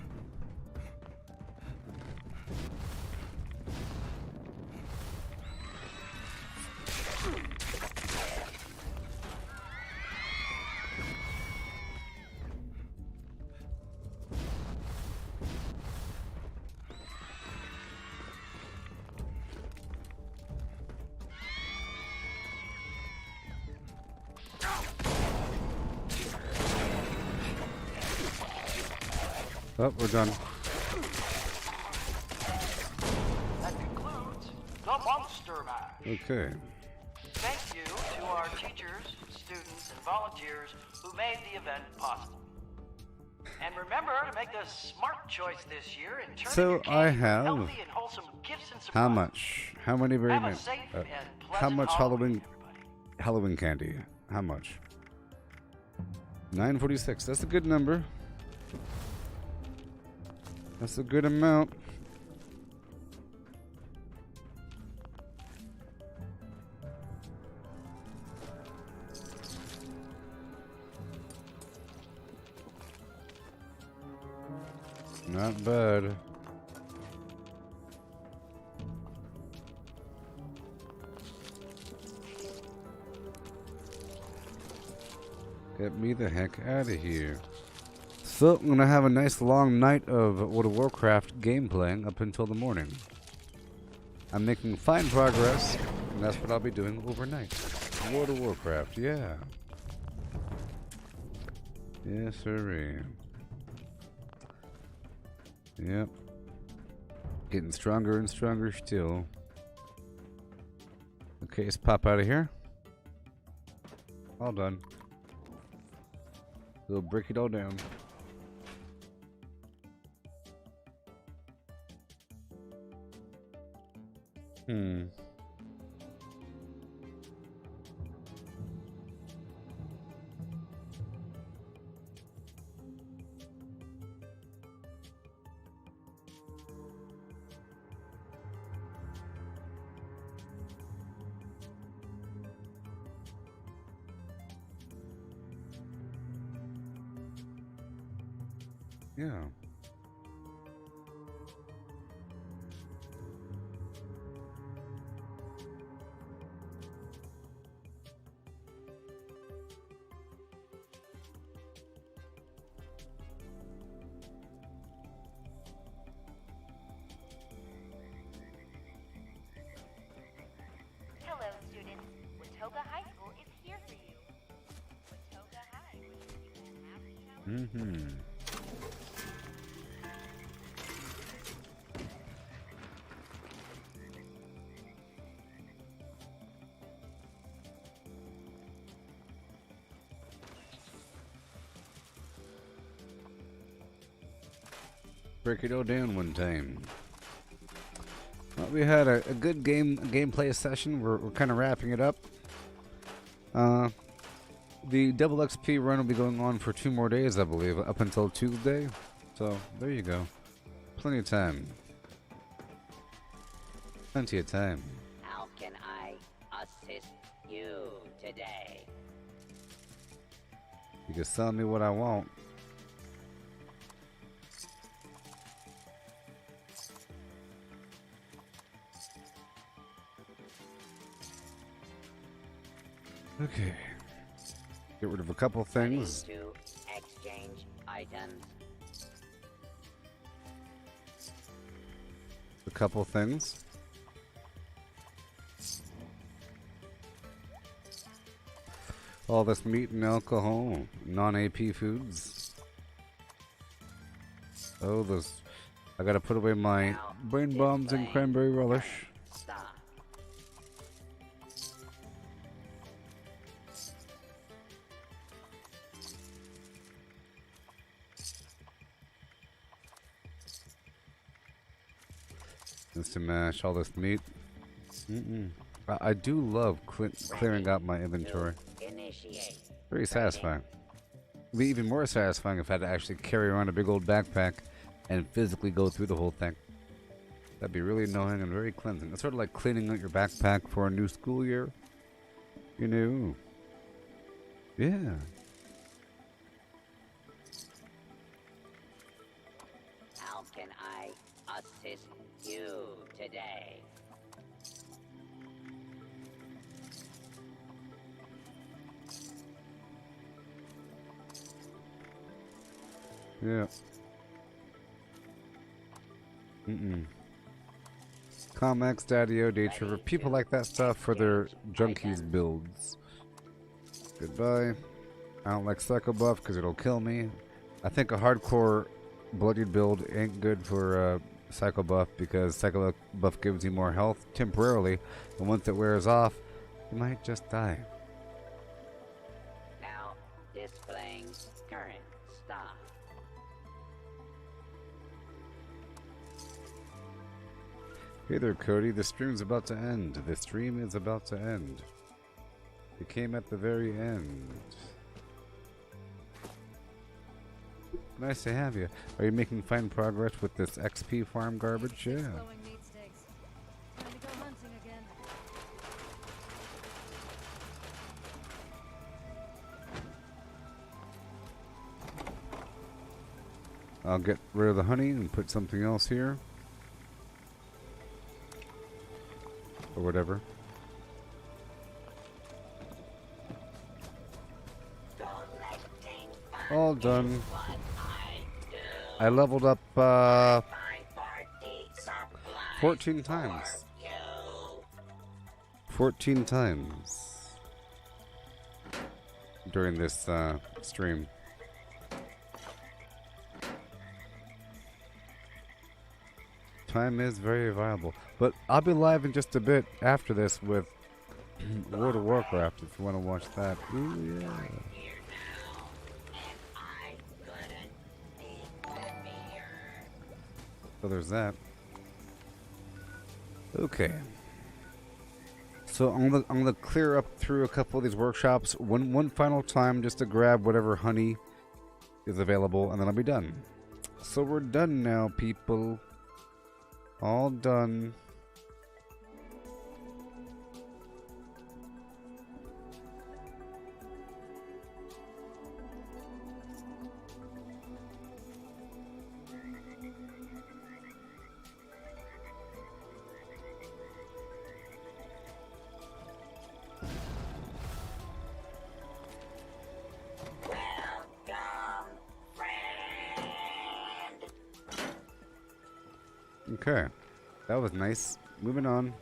Oh, we're done. That concludes the Monster Mash. Okay. Thank you to our teachers, students, and volunteers who made the event possible. And remember to make the smart choice this year and turn So I have healthy and wholesome gifts and how surprises. much? How many very Have a many? safe and How pleasant much Halloween, Halloween candy? How much? 946. That's a good number. That's a good amount. Not bad. Get me the heck out of here. So, I'm gonna have a nice long night of World of Warcraft gameplaying up until the morning. I'm making fine progress, and that's what I'll be doing overnight. World of Warcraft, yeah. Yes, sirree. Yep. Getting stronger and stronger still. Okay, let's pop out of here. All done. We'll break it all down. Yeah. Hello, students. Watoga High School is here for you. Watoga High wishes you a happy Halloween. Break it all down one time. Well, we had a good gameplay session. We're kind of wrapping it up. The double XP run will be going on for 2 more days, I believe, up until Tuesday. So there you go. Plenty of time. Plenty of time. How can I assist you today? You can tell me what I want. Okay. Get rid of a couple things. Ready to exchange items. a couple things. All this meat and alcohol, non-AP foods. Oh, those. I gotta put away my brain bombs and cranberry relish. Stop. Just to mash all this meat. I do love clearing out my inventory. Initiate. Very satisfying. It'd be even more satisfying if I had to actually carry around a big old backpack and physically go through the whole thing. That'd be really annoying and very cleansing. It's sort of like cleaning out your backpack for a new school year. You know. Yeah. How can I assist you today? Yeah. Comex, Daddy-O, Daytripper, people like that stuff for their junkies builds. Goodbye. I don't like Psycho Buff because it'll kill me. I think a hardcore bloodied build ain't good for Psycho Buff because Psycho Buff gives you more health temporarily, and once it wears off, you might just die. Now displaying current stock. Hey there, Cody. The stream's about to end. The stream is about to end. It came at the very end. Nice to have you. Are you making fine progress with this XP farm garbage? Yeah. Glowing meat sticks. Time to go hunting again. I'll get rid of the honey and put something else here. Or whatever. All done. I leveled up 14 times. 14 times during this stream. Time is very viable. But I'll be live in just a bit after this with World of Warcraft if you want to watch that. Ooh, yeah. So there's that. Okay. So I'm gonna clear up through a couple of these workshops one final time just to grab whatever honey is available, and then I'll be done. So we're done now, people. All done. Okay, that was nice. Moving on.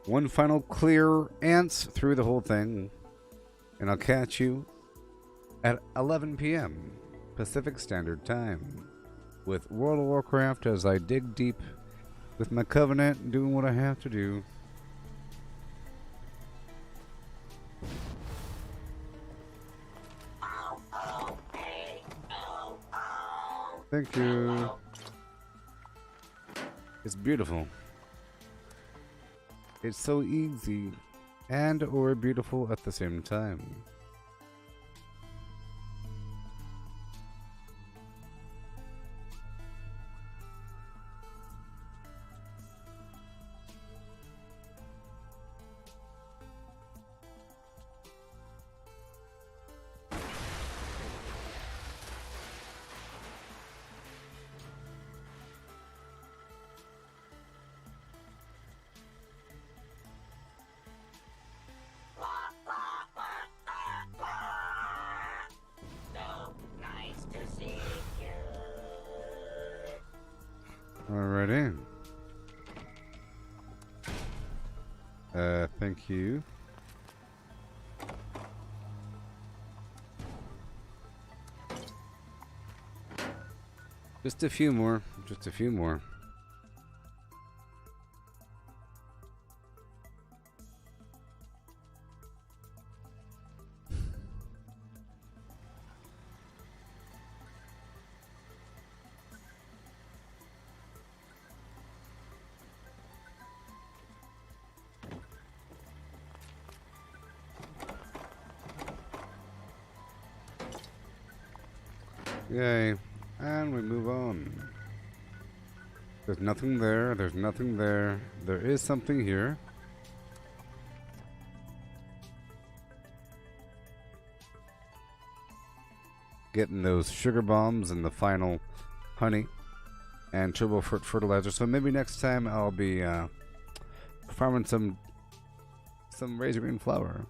One final clear ants through the whole thing, and I'll catch you at 11 p.m. Pacific Standard Time with World of Warcraft as I dig deep with my covenant, doing what I have to do. Thank you. It's beautiful. It's so easy and or beautiful at the same time. Alrighty. Thank you. Just a few more. Just a few more. Yay. And we move on. There's nothing there. There's nothing there. There is something here. Getting those sugar bombs and the final honey and turbo fertilizer. So maybe next time I'll be farming some razor green flour.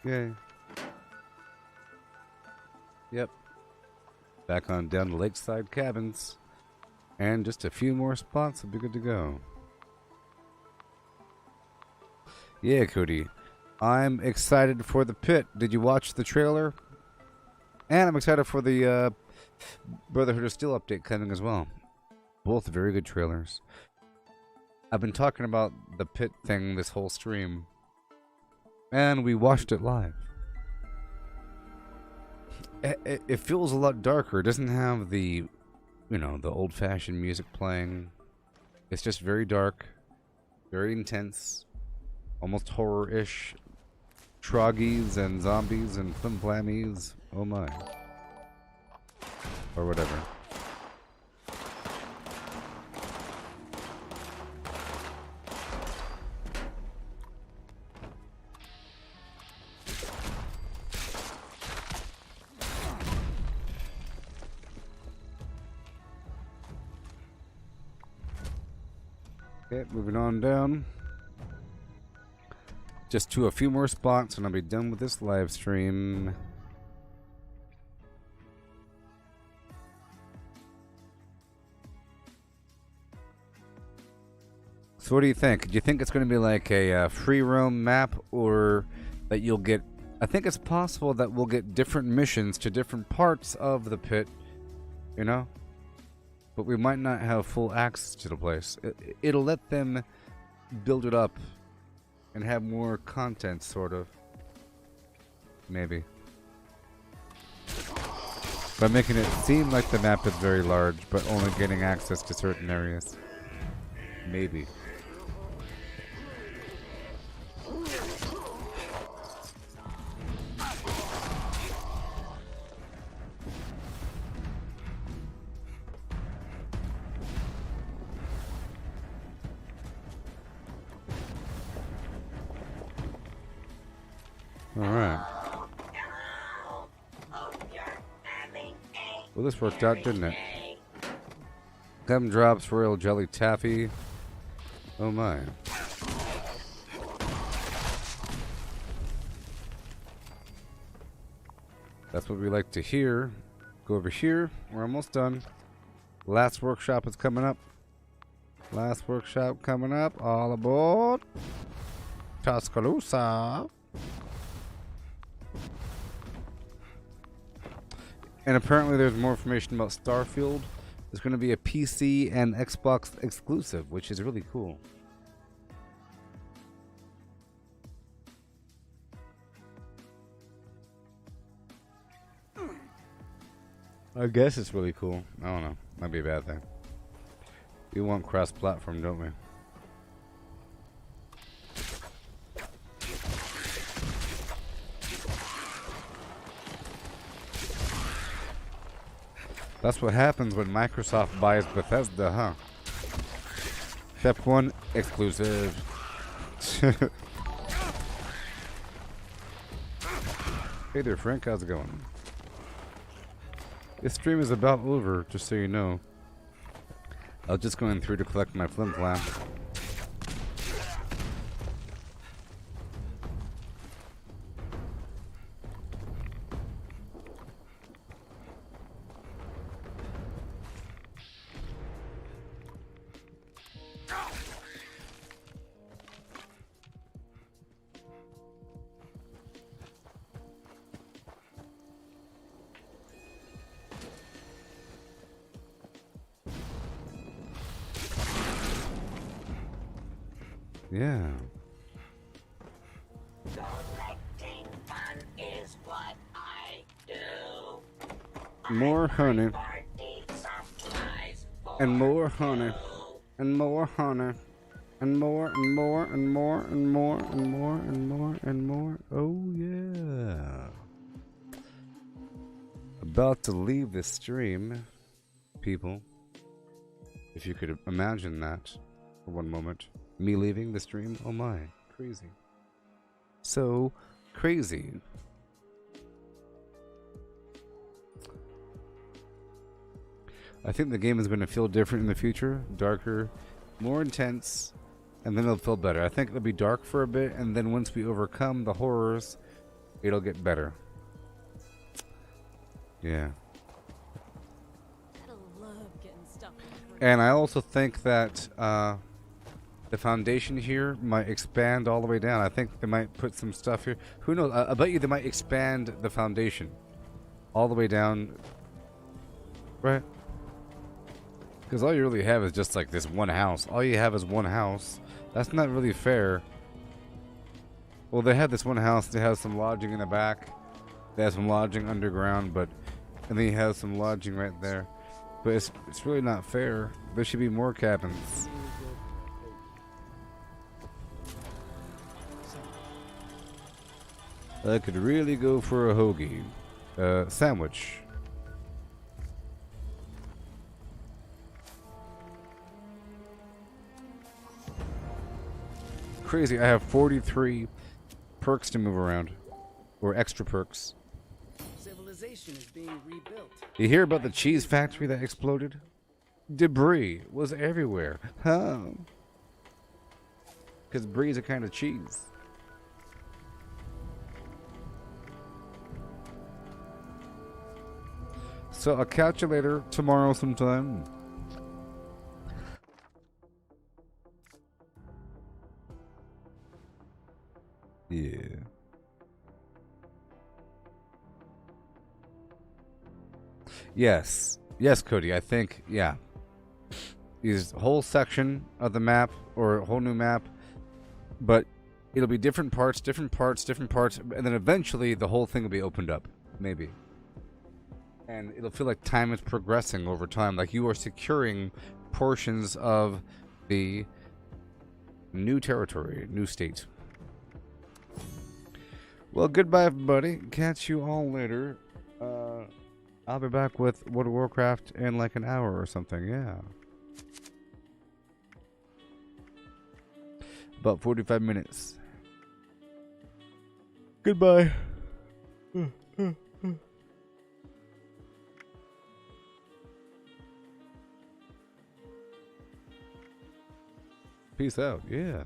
Yay. Yep. Back on down to lakeside cabins. And just a few more spots will be good to go. Yeah, Cody. I'm excited for the pit. Did you watch the trailer? And I'm excited for the Brotherhood of Steel update coming as well. Both very good trailers. I've been talking about the pit thing this whole stream. And we watched it live. It feels a lot darker. It doesn't have the, you know, the old-fashioned music playing. It's just very dark, very intense, almost horror-ish. Troggies and zombies and flimflammies. Oh my. Or whatever. Okay, moving on down. Just to a few more spots and I'll be done with this live stream. So what do you think? Do you think it's going to be like a free roam map, or that you'll get... I think it's possible that we'll get different missions to different parts of the pit, you know? But we might not have full access to the place. It'll let them build it up and have more content, sort of. Maybe. By making it seem like the map is very large, but only getting access to certain areas. Maybe. Alright. Well, this worked out, didn't it? Gumdrops, royal jelly taffy. Oh my. That's what we like to hear. Go over here. We're almost done. Last workshop is coming up. Last workshop coming up. All aboard. Tuscaloosa. And apparently there's more information about Starfield. It's going to be a PC and Xbox exclusive, which is really cool. I guess it's really cool. I don't know. Might be a bad thing. We want cross-platform, don't we? That's what happens when Microsoft buys Bethesda, huh? Step 1, exclusive. Hey there, Frank. How's it going? This stream is about over, just so you know. I was just going through to collect my flimflam. Yeah. Collecting fun is what I do. More honey. And more honey. And more honey. And more and more and more and more and more and more and more. Oh yeah. About to leave the stream, people. If you could imagine that for one moment. Me leaving the stream? Oh my. Crazy. So crazy. I think the game is going to feel different in the future. Darker, more intense, and then it'll feel better. I think it'll be dark for a bit, and then once we overcome the horrors, it'll get better. Yeah. Gotta love getting stuff. And I also think that the foundation here might expand all the way down. I think they might put some stuff here. Who knows? I bet you they might expand the foundation all the way down. Right? Because all you really have is just like this one house. All you have is one house. That's not really fair. Well, they have this one house. They have some lodging in the back. They have some lodging underground, but and then you have some lodging right there. But it's really not fair. There should be more cabins. I could really go for a hoagie. Sandwich. Crazy, I have 43 perks to move around. Or extra perks. Civilization is being rebuilt. You hear about the cheese factory that exploded? Debris was everywhere. Huh? Because brie is a kind of cheese. So I'll catch you later tomorrow sometime. Yeah. Yes. Yes, Cody. I think, yeah. Is a whole section of the map or a whole new map, but it'll be different parts, different parts, different parts, and then eventually the whole thing will be opened up. Maybe. And it'll feel like time is progressing over time, like you are securing portions of the new territory, new state. Well, goodbye, everybody. Catch you all later. I'll be back with World of Warcraft in like an hour or something, yeah. About 45 minutes. Goodbye. Peace out, yeah.